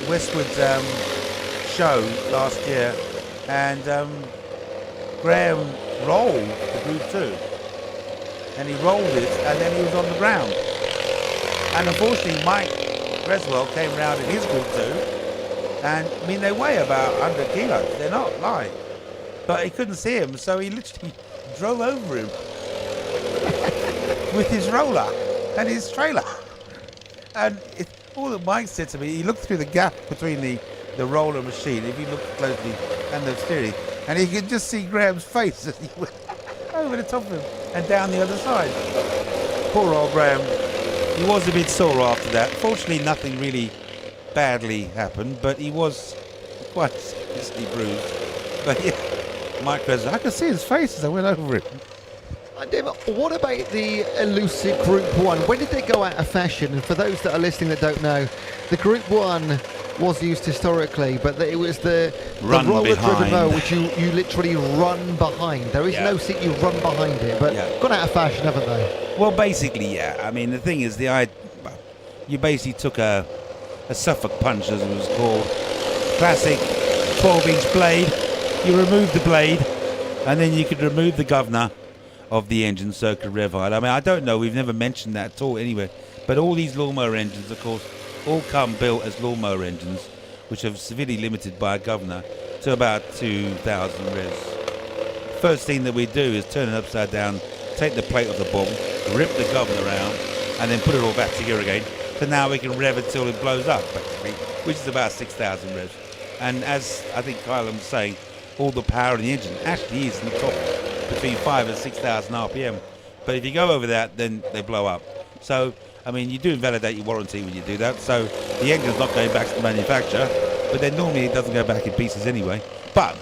Westwood show last year, and Graham rolled the Group 2, and he rolled it, and then he was on the ground. And unfortunately, Mike Creswell came round in his Group 2, and I mean, they weigh about 100 kilos, they're not light. But he couldn't see him, so he literally drove over him with his roller and his trailer. And all that Mike said to me, he looked through the gap between the roller machine, if you look closely, and the steering, and he could just see Graham's face as he went over the top of him and down the other side. Poor old Graham. He was a bit sore after that. Fortunately, nothing really badly happened, but he was quite seriously bruised. But yeah, Mike Creswell, I could see his face as I went over it. What about the elusive Group 1? When did they go out of fashion? And for those that are listening that don't know, the Group 1 was used historically, but it was the roller-driven mower which you literally run behind. There is no seat, you run behind it, but gone out of fashion, haven't they? Well, basically, yeah. I mean, the thing is, you basically took a Suffolk punch, as it was called, classic 12-inch blade. You removed the blade, and then you could remove the governor of the engine so it could rev high. I mean, I don't know, we've never mentioned that at all anywhere, but all these lawnmower engines, of course, all come built as lawnmower engines, which are severely limited by a governor to about 2,000 revs. First thing that we do is turn it upside down, take the plate off the bottom, rip the governor out, and then put it all back together again. So now we can rev it till it blows up, basically, which is about 6,000 revs. And as I think Kyle was saying, all the power in the engine actually is in the top between 5,000 and 6,000 RPM. But if you go over that, then they blow up. So, I mean, you do invalidate your warranty when you do that. So the engine's not going back to the manufacturer, but then normally it doesn't go back in pieces anyway. But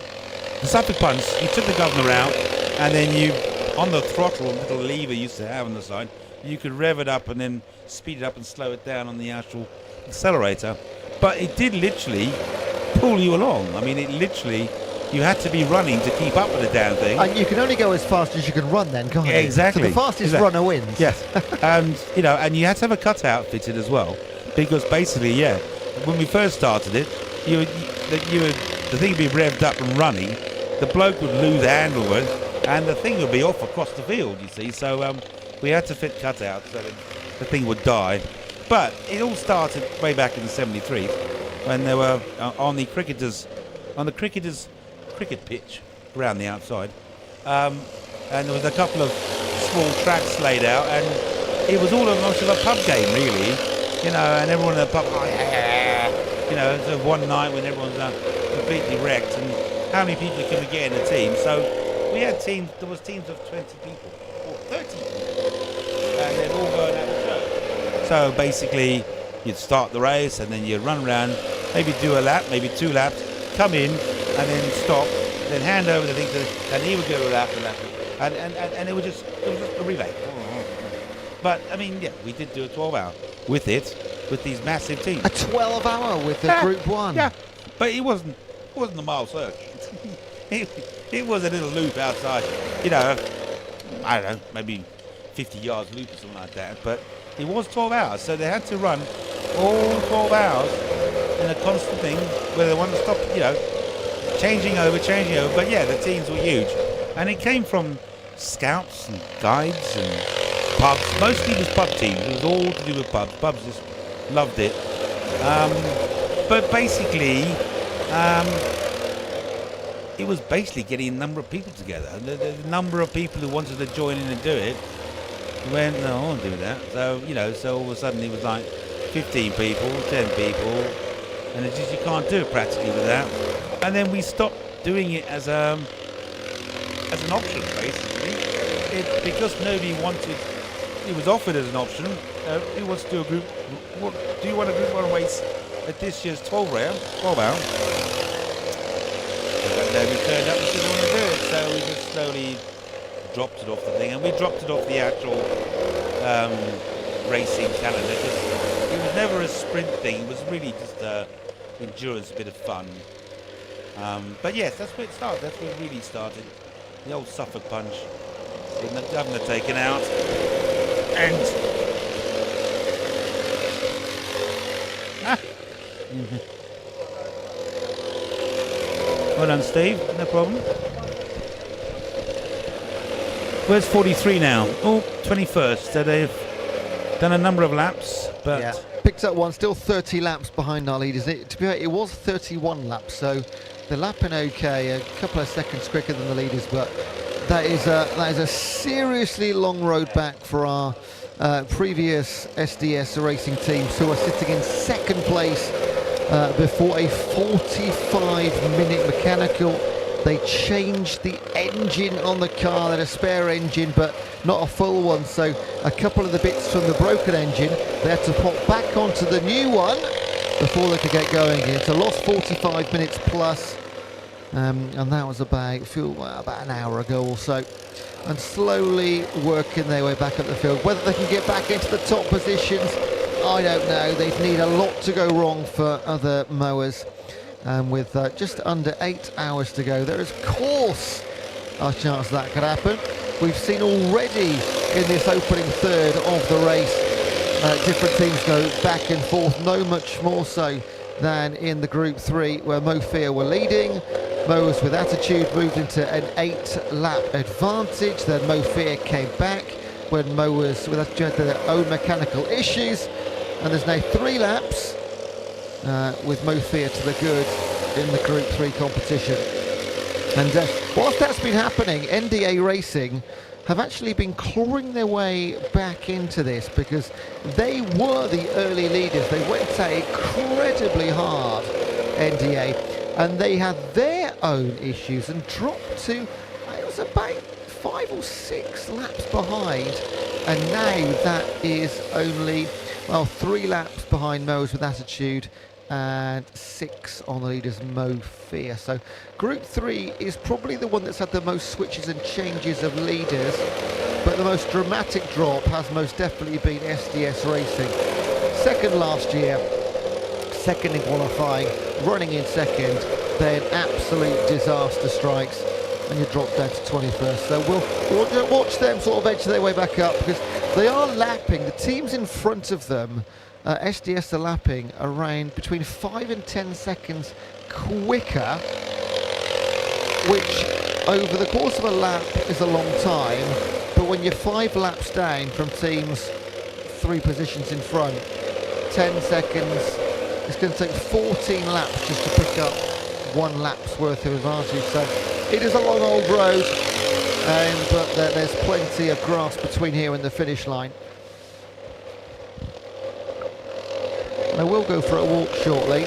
the Suffolk punch, you took the governor out, and then you, on the throttle, little lever you used to have on the side, you could rev it up and then speed it up and slow it down on the actual accelerator. But it did literally pull you along. I mean, it literally, you had to be running to keep up with the damn thing. And you can only go as fast as you can run then, can't you? Exactly. So the fastest runner wins. Yes. And, you know, and you had to have a cutout fitted as well. Because basically, yeah, when we first started it, the thing would be revved up and running, the bloke would lose handle with, and the thing would be off across the field, you see. So we had to fit cutouts so that the thing would die. But it all started way back in the 73 when they were on the cricketers' cricket pitch around the outside, and there was a couple of small tracks laid out, and it was all almost of a pub game, really, you know, and everyone in the pub, you know, so one night when everyone's completely wrecked, and how many people can we get in a team? So we had teams, there was teams of 20 people, or 30 people, and they'd all go and have a show. So basically, you'd start the race, and then you'd run around, maybe do a lap, maybe 2 laps, come in, and then stop, then hand over the thing to, and he would go a lap, and it was just a relay. But I mean, yeah, we did do a 12-hour with these massive teams. A 12-hour with the Group 1. Yeah, but it wasn't a mile search. it was a little loop outside, you know, I don't know, maybe 50 yards loop or something like that. But it was 12 hours, so they had to run all 12 hours in a constant thing where they wanted to stop, you know, changing over. But yeah, the teams were huge, and it came from scouts and guides and pubs. Mostly it was pub teams. It was all to do with pubs. Pubs just loved it. But basically, it was basically getting a number of people together. The number of people who wanted to join in and do it went, no, I want to do that. So, you know, so all of a sudden it was like 15 people, 10 people, and it's just, you can't do it practically with that. And then we stopped doing it as an option, basically. Because nobody wanted, it was offered as an option. Who wants to do a group? Do you want a Group 1 race at this year's 12 hour? And we turned up and said we want to do it. So we just slowly dropped it off the thing, and we dropped it off the actual racing calendar because it was never a sprint thing. It was really just endurance, a bit of fun. But yes, that's where it started. That's where it really started. The old Suffolk punch. The governor taken out, and well done, Steve. No problem. Where's 43 now? Oh, 21st. So they've done a number of laps, but yeah, picked up one. Still 30 laps behind our leaders. To be fair, it was 31 laps, so they're lapping okay. A couple of seconds quicker than the leaders, but that is a seriously long road back for our previous SDS racing teams, who are sitting in second place before a 45-minute mechanical. They changed the engine on the car. They had a spare engine, but not a full one, so a couple of the bits from the broken engine they had to pop back onto the new one before they could get going again. So lost 45 minutes plus. And that was about an hour ago or so, and slowly working their way back up the field. Whether they can get back into the top positions, I don't know. They need a lot to go wrong for other mowers, and with just under 8 hours to go, there is of course a chance that could happen. We've seen already in this opening third of the race different teams go back and forth, no much more so than in the Group 3 where Mofia were leading. Mowers with Attitude moved into an 8-lap advantage. Then Mofia came back when Mowers with Attitude had their own mechanical issues. And there's now 3 laps with Mofia to the good in the Group 3 competition. And whilst that's been happening, NDA Racing have actually been clawing their way back into this because they were the early leaders. They went out incredibly hard, NDA, and they had their own issues and dropped to, it was about 5 or 6 laps behind, and now that is only, well, 3 laps behind Mowers with Attitude and 6 on the leaders Mofia. So Group 3 is probably the one that's had the most switches and changes of leaders, but the most dramatic drop has most definitely been SDS Racing. Second last year, second in qualifying, running in second, then absolute disaster strikes, and you drop down to 21st. So we'll watch them sort of edge their way back up, because they are lapping, the teams in front of them, SDS are lapping around between 5 and 10 seconds quicker, which over the course of a lap is a long time, but when you're 5 laps down from teams 3 positions in front, 10 seconds, it's going to take 14 laps just to pick up 1 lap's worth of advantage. So it is a long old road, but there's plenty of grass between here and the finish line. I will go for a walk shortly.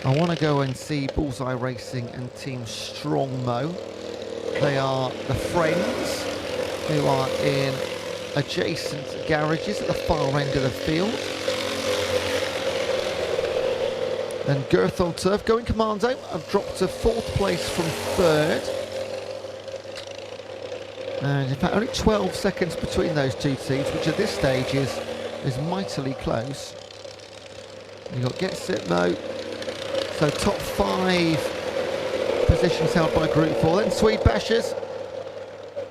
I want to go and see Bullseye Racing and Team Strongmo. They are the friends who are in adjacent garages at the far end of the field. And Girth on Turf going commando. I've dropped to 4th place from 3rd. And in fact only 12 seconds between those 2 teams, which at this stage is mightily close. You've got Get Set Mo. So top 5 positions held by Group 4. Then Swede Bashers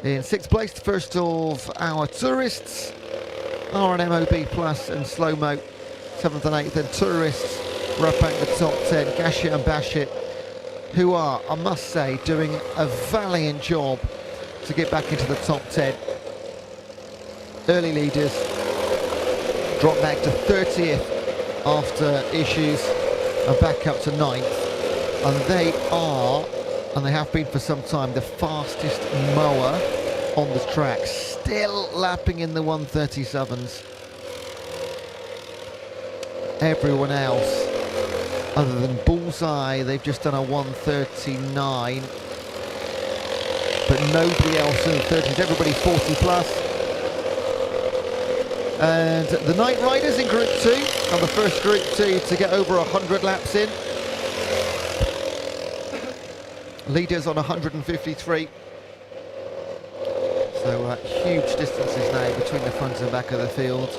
in 6th place, first of our tourists. RNMOB Plus and Slow Mo 7th and 8th. Then tourists were up at the top 10. Gashit and Bashit, who are, I must say, doing a valiant job to get back into the top 10. Early leaders drop back to 30th after issues and back up to 9th. And they are, and they have been for some time, the fastest mower on the track. Still lapping in the 137s. Everyone else, other than Bullseye, they've just done a 139. But nobody else in the 30s, everybody 40 plus. And the Night Riders in Group 2 are the first Group 2 to get over 100 laps in. Leaders on 153. So huge distances now between the front and back of the field.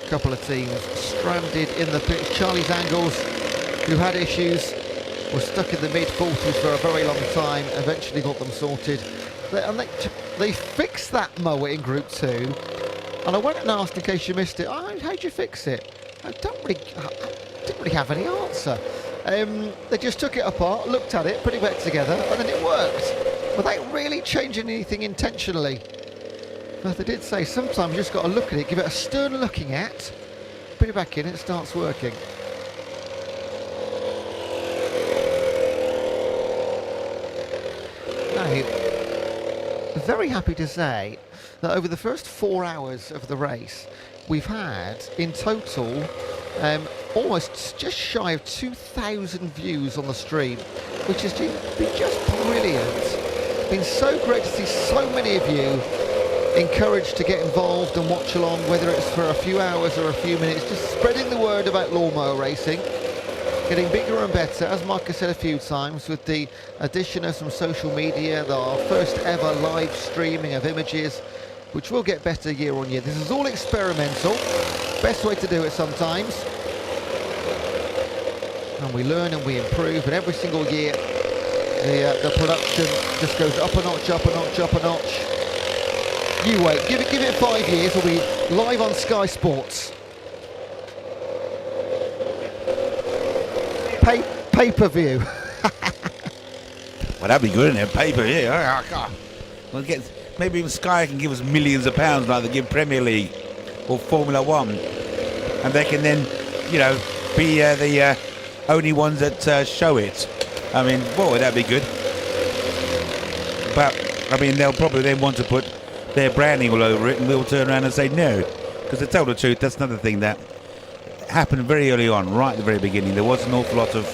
A couple of teams stranded in the pit. Charlie's Angles, who had issues, were stuck in the mid-40s for a very long time, eventually got them sorted. They fixed that mower in Group 2, and I went and asked, in case you missed it, how'd you fix it? I didn't really have any answer. They just took it apart, looked at it, put it back together, and then it worked, without really changing anything intentionally. But they did say sometimes you just got to look at it, give it a stern looking at, put it back in, and it starts working. Now, very happy to say that over the first 4 hours of the race, we've had in total almost just shy of 2,000 views on the stream, which has been just brilliant. It's been so great to see so many of you encouraged to get involved and watch along, whether it's for a few hours or a few minutes, just spreading the word about lawnmower racing. Getting bigger and better, as Mark has said a few times, with the addition of some social media, our first ever live streaming of images, which will get better year on year. This is all experimental, best way to do it sometimes. And we learn and we improve, and every single year the production just goes up a notch, up a notch, up a notch. You wait, give it 5 years, we'll be live on Sky Sports. Pay-per-view. Well, that'd be good, isn't it? Pay-per-view. Well, maybe even Sky can give us millions of pounds like they give Premier League or Formula 1. And they can then, be the only ones that show it. I mean, boy, that'd be good. But, I mean, they'll probably then want to put their branding all over it, and we'll turn around and say no. Because to tell the truth, that's another thing that happened very early on, right at the very beginning. There was an awful lot of,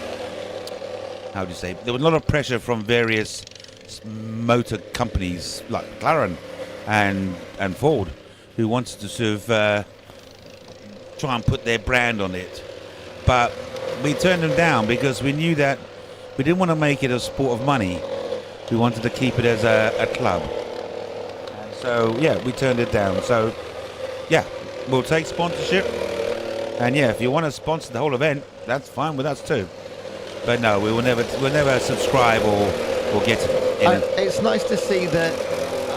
how do you say, there was a lot of pressure from various motor companies like McLaren and Ford, who wanted to sort of try and put their brand on it. But we turned them down because we knew that we didn't want to make it a sport of money. We wanted to keep it as a club. And so, yeah, we turned it down. So, yeah, we'll take sponsorship. And yeah, if you want to sponsor the whole event, that's fine with us too. But no, we'll never subscribe or get in. It's nice to see that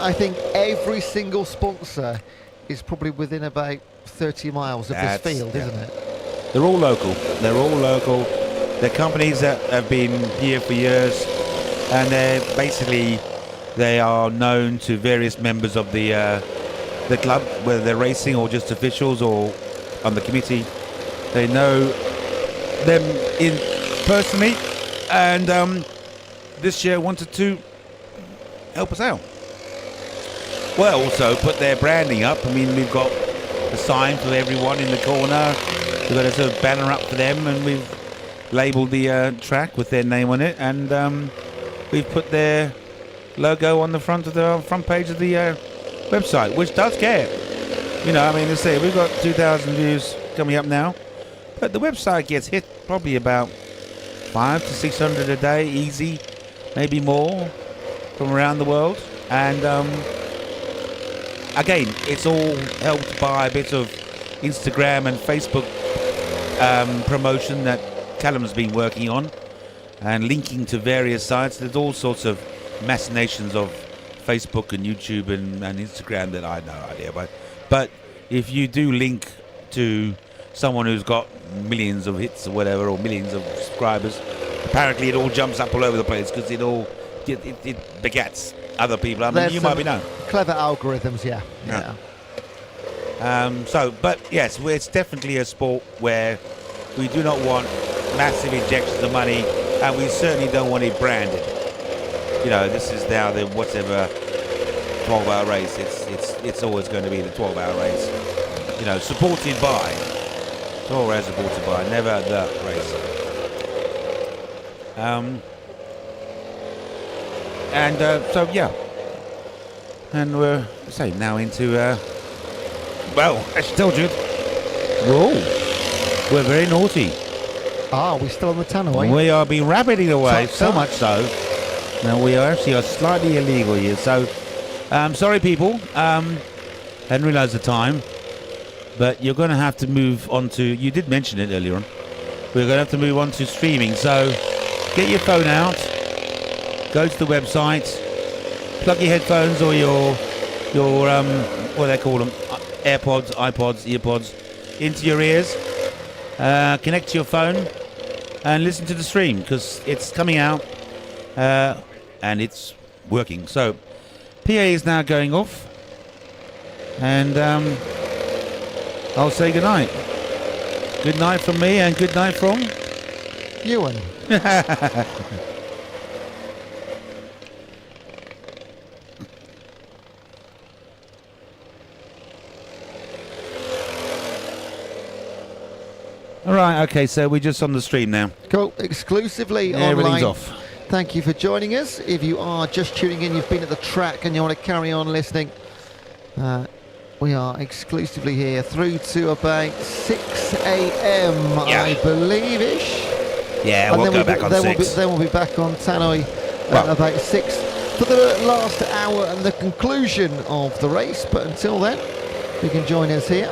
I think every single sponsor is probably within about 30 miles of this field, isn't it? They're all local. They're all local. They're companies that have been here for years, and they are known to various members of the club, whether they're racing or just officials or on the committee. They know them personally, and this year wanted to help us out. Well, also put their branding up. I mean, we've got a sign for everyone in the corner. We've got a sort of banner up for them, and we've labelled the track with their name on it, and we've put their logo on the front page of the website, which does get, you know, I mean, let's say we've got 2,000 views coming up now, but the website gets hit probably about 500 to 600 a day, easy, maybe more, from around the world, and again, it's all helped by a bit of Instagram and Facebook promotion that Callum's been working on and linking to various sites. There's all sorts of machinations of Facebook and YouTube and Instagram that I have no idea about. But if you do link to someone who's got millions of hits or whatever, or millions of subscribers, apparently it all jumps up all over the place because it begets other people. I mean, you might be known. Clever algorithms, yeah. But yes, it's definitely a sport where we do not want massive injections of money, and we certainly don't want it branded. You know, this is now the whatever 12-hour race. It's always going to be the 12-hour race. You know, supported by 12 hours, supported by, never the race. So yeah, and we're now into well, I should tell you, whoa, we're very naughty. Ah, we're still on the tunnel, are you? We are being rapidly away, so much so. Now we are actually slightly illegal here. So, sorry people, hadn't realised the time, but you're going to have to move on to. You did mention it earlier on. We're going to have to move on to streaming. So, get your phone out, go to the website, plug your headphones or your what do they call them? AirPods, iPods, earpods into your ears, connect to your phone and listen to the stream because it's coming out and it's working. So PA is now going off and I'll say good night. Good night from me and good night from Ewan. All right, okay, so we're just on the stream now. Cool, exclusively online. Everything's off. Thank you for joining us. If you are just tuning in, you've been at the track and you want to carry on listening, we are exclusively here through to about 6 a.m, I believe-ish. Yeah, and we'll go back on 6. Then we'll be back on Tannoy at about 6 for the last hour and the conclusion of the race. But until then, you can join us here.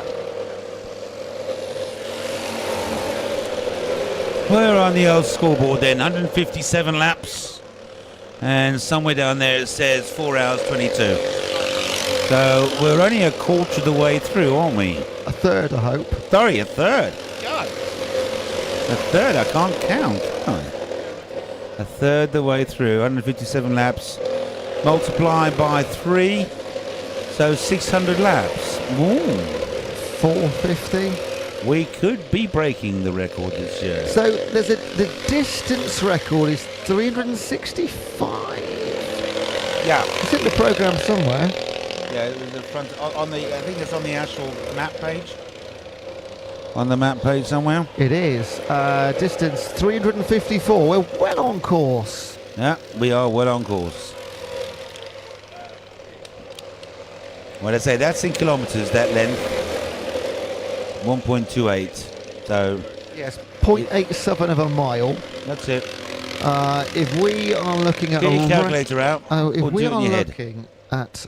We're on the old scoreboard then, 157 laps, and somewhere down there it says 4 hours 22. So we're only a quarter of the way through, aren't we? A third, I hope. Sorry, a third. God. A third, I can't count. A third the way through, 157 laps, multiply by 3, so 600 laps. Ooh. 450. We could be breaking the record this year. So there's the distance record is 365. Yeah. It's in the program somewhere. Yeah, the front on the. I think it's on the actual map page. On the map page somewhere. It is. Distance 354. We're well on course. Yeah, we are well on course. What I say, that's in kilometres. That length. 1.28, so yes, 0.87 of a mile. That's it. If we are looking at get your calculator out, if or we do it are in your looking at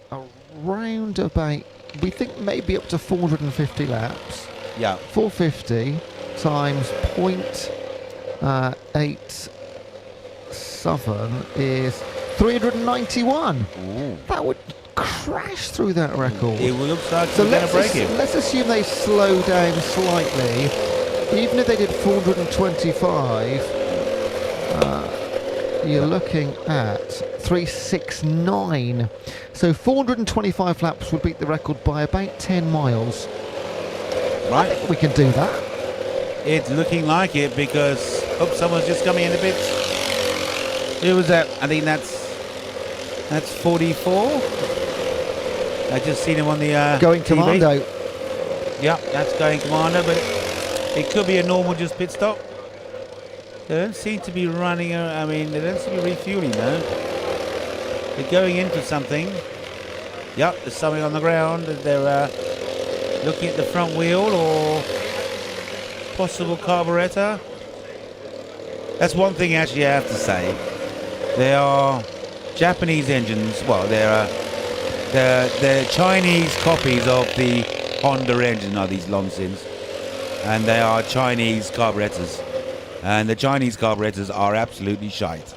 around about, we think maybe up to 450 laps. Yeah. 450 times 0.87 is 391. Ooh. That would crash through that record. It looks like so they're going to break it. Let's assume they slow down slightly. Even if they did 425, you're looking at 369. So 425 laps would beat the record by about 10 miles. Right. I think we can do that. It's looking like it because someone's just coming in a bit. Who was that? I think that's 44. I just seen him on the Going TV. commando. Yeah, that's going commando, but it could be a normal just pit stop. They don't seem to be running. I mean, they don't seem to be refueling though. They're going in for something. Yep, there's something on the ground. They're looking at the front wheel or possible carburetor. That's one thing actually I have to say. They are Japanese engines. Well, they're Chinese copies of the Honda engine, are these Lonsins, and they are Chinese carburetors. And the Chinese carburetors are absolutely shite.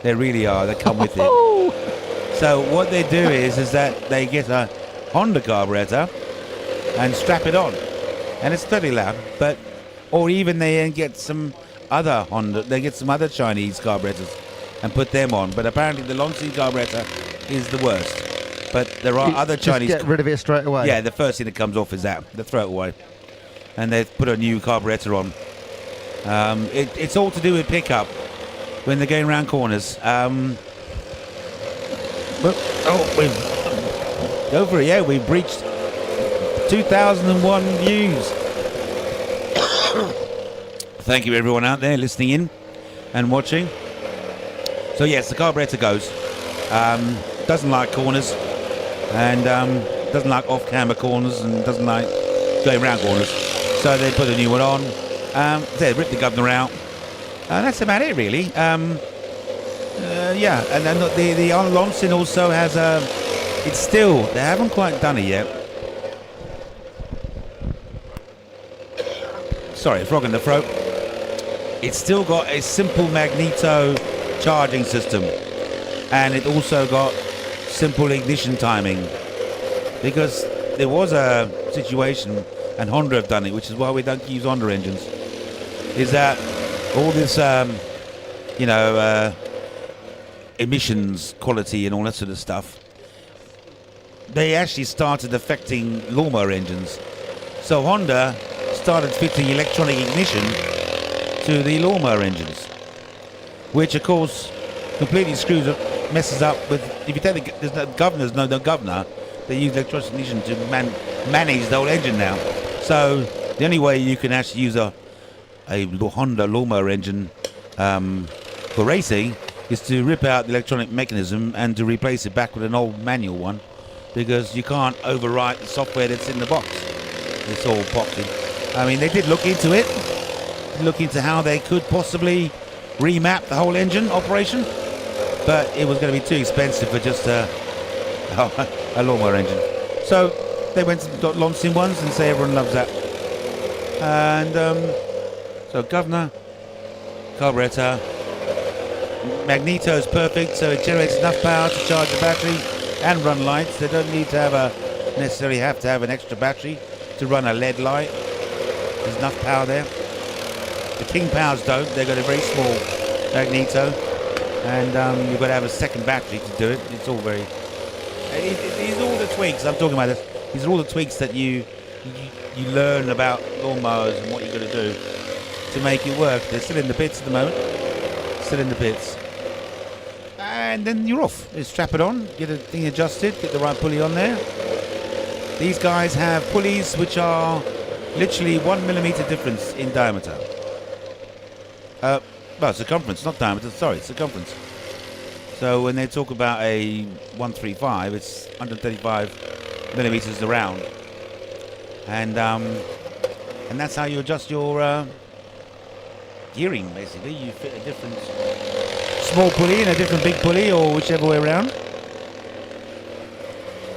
They really are. They come with it. So what they do is that they get a Honda carburetor and strap it on, and it's pretty loud. But or even they get some other Honda. They get some other Chinese carburetors and put them on. But apparently the Lonsin carburetor is the worst. But there are other Chinese. Just get rid of it straight away. Yeah, the first thing that comes off is that. They throw it away, and they put a new carburetor on. It's all to do with pickup when they're going around corners. We've go for it. Yeah, we've breached 2001 views. Thank you everyone out there listening in and watching. So yes, the carburetor goes. Doesn't like corners, and doesn't like off-camera corners, and doesn't like going around corners. So they put a new one on. They ripped the governor out. That's about it, really. Yeah, and then the Lonsin also has a. It's still, they haven't quite done it yet. Sorry, frog in the throat. It's still got a simple magneto charging system, and it also got simple ignition timing, because there was a situation, and Honda have done it, which is why we don't use Honda engines, is that all this emissions quality and all that sort of stuff, they actually started affecting lawnmower engines. So Honda started fitting electronic ignition to the lawnmower engines, which of course completely messes up with, if you take there's no governor, they use electronic ignition to manage the whole engine now. So the only way you can actually use a Honda lawnmower engine for racing is to rip out the electronic mechanism and to replace it back with an old manual one, because you can't overwrite the software that's in the box. It's all boxy. I mean, they did look into it, look into how they could possibly remap the whole engine operation, but it was going to be too expensive for just a lawnmower engine. So they went and got Lonsin ones and say everyone loves that. And so governor, carburetor, magneto is perfect, so it generates enough power to charge the battery and run lights. They don't need to necessarily have to have an extra battery to run a LED light. There's enough power there. The King Powers don't. They've got a very small magneto, and you've got to have a second battery to do it. It's all very. These are all the tweaks I'm talking about. These are all the tweaks that you learn about lawnmowers and what you're going to do to make it work. They're still in the pits at the moment. Still in the pits. And then you're off. You strap it on, get the thing adjusted, get the right pulley on there. These guys have pulleys which are literally 1 millimeter difference in diameter. Well, circumference, not diameter, sorry, circumference. So when they talk about a 135, it's 135 millimeters around. And that's how you adjust your gearing, basically. You fit a different small pulley and a different big pulley, or whichever way around,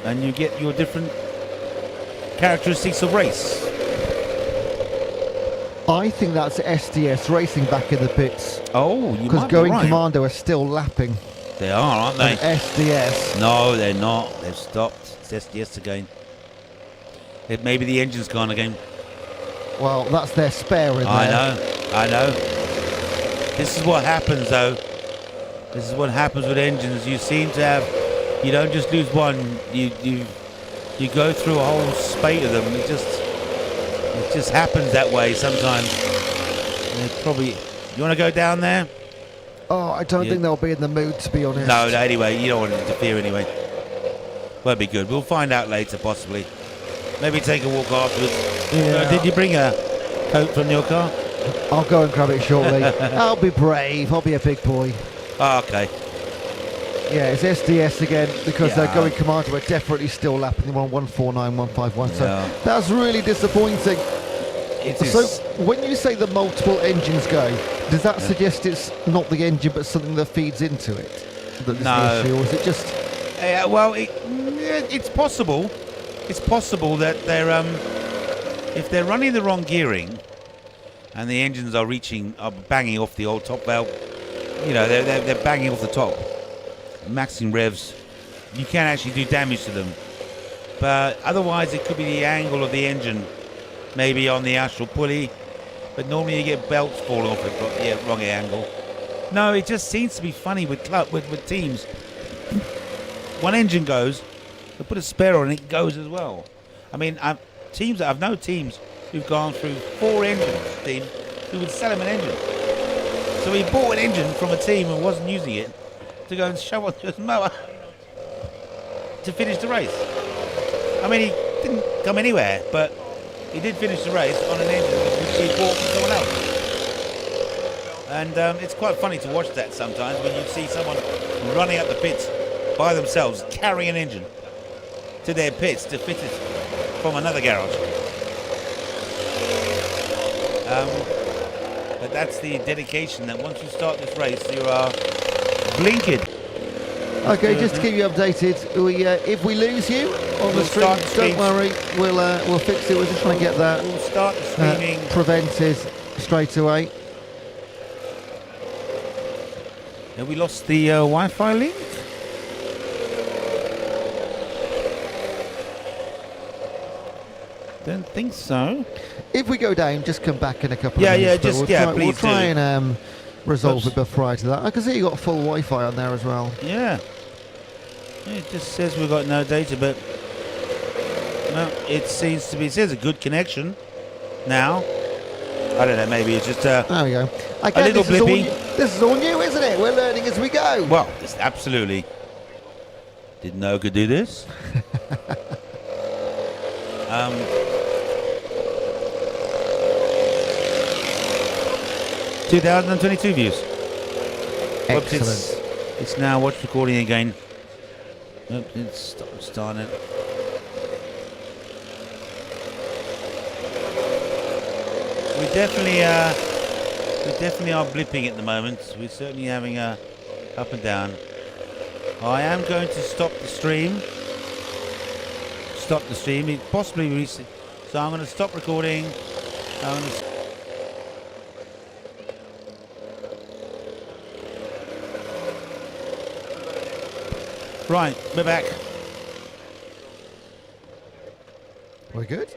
and you get your different characteristics of race. I think that's SDS Racing back in the pits. Oh, you because might Going be right. Commando are still lapping. They are, aren't they? And SDS. No, they're not. They've stopped. It's SDS again. Maybe the engine's gone again. Well, that's their spare in there. I know. This is what happens, though. This is what happens with engines. You seem to have, you don't just lose one. You go through a whole spate of them. It just happens that way sometimes. Probably. You want to go down there? Oh, I don't think they'll be in the mood, to be honest. No, anyway, you don't want to interfere anyway. Won't be good. We'll find out later, possibly. Maybe take a walk afterwards. Yeah. Did you bring a coat from your car? I'll go and grab it shortly. I'll be brave. I'll be a big boy. Oh, okay. Yeah, it's SDS again because they're going Commander. We're definitely still lapping them on 149.151. So that's really disappointing. So when you say the multiple engines go, does that suggest it's not the engine but something that feeds into it? That is the issue, or is it just? Well, it's possible. It's possible that they're if they're running the wrong gearing and the engines are banging off the old top valve. You know, they're banging off the top, maxing revs. You can actually do damage to them. But otherwise, it could be the angle of the engine. Maybe on the actual pulley, but normally you get belts falling off at wrong angle. No, it just seems to be funny with teams. One engine goes, they put a spare on, and it goes as well. I mean, I've known teams who've gone through 4 engines, team who would sell him an engine. So he bought an engine from a team and wasn't using it to go and shove onto his mower to finish the race. I mean, he didn't come anywhere, but he did finish the race on an engine which he bought from someone else. And it's quite funny to watch that sometimes when you see someone running up the pits by themselves, carrying an engine to their pits to fit it from another garage. But that's the dedication that once you start this race, you are blinking. Okay, just to keep you updated, if we lose you on the stream, don't worry, we'll fix it. We're just trying to get that we'll start the streaming prevented straight away. Have we lost the Wi-Fi link? Don't think so. If we go down, just come back in a couple of minutes. Please we'll try do. And resolve it prior to that. I can see you got full Wi-Fi on there as well. Yeah. It just says we've got no data, but no, it seems to be. It says a good connection now. I don't know. Maybe it's just there we go. Again, a little blippy. This is all new, isn't it? We're learning as we go. Well, it's absolutely. Didn't know I could do this. 2022 views. Excellent. It's now watch recording again. Nope, it's starting it. We definitely are blipping at the moment. We're certainly having a up and down. I am going to stop the stream. It possibly reset. So I'm going to stop recording. Right, we're back. We're good?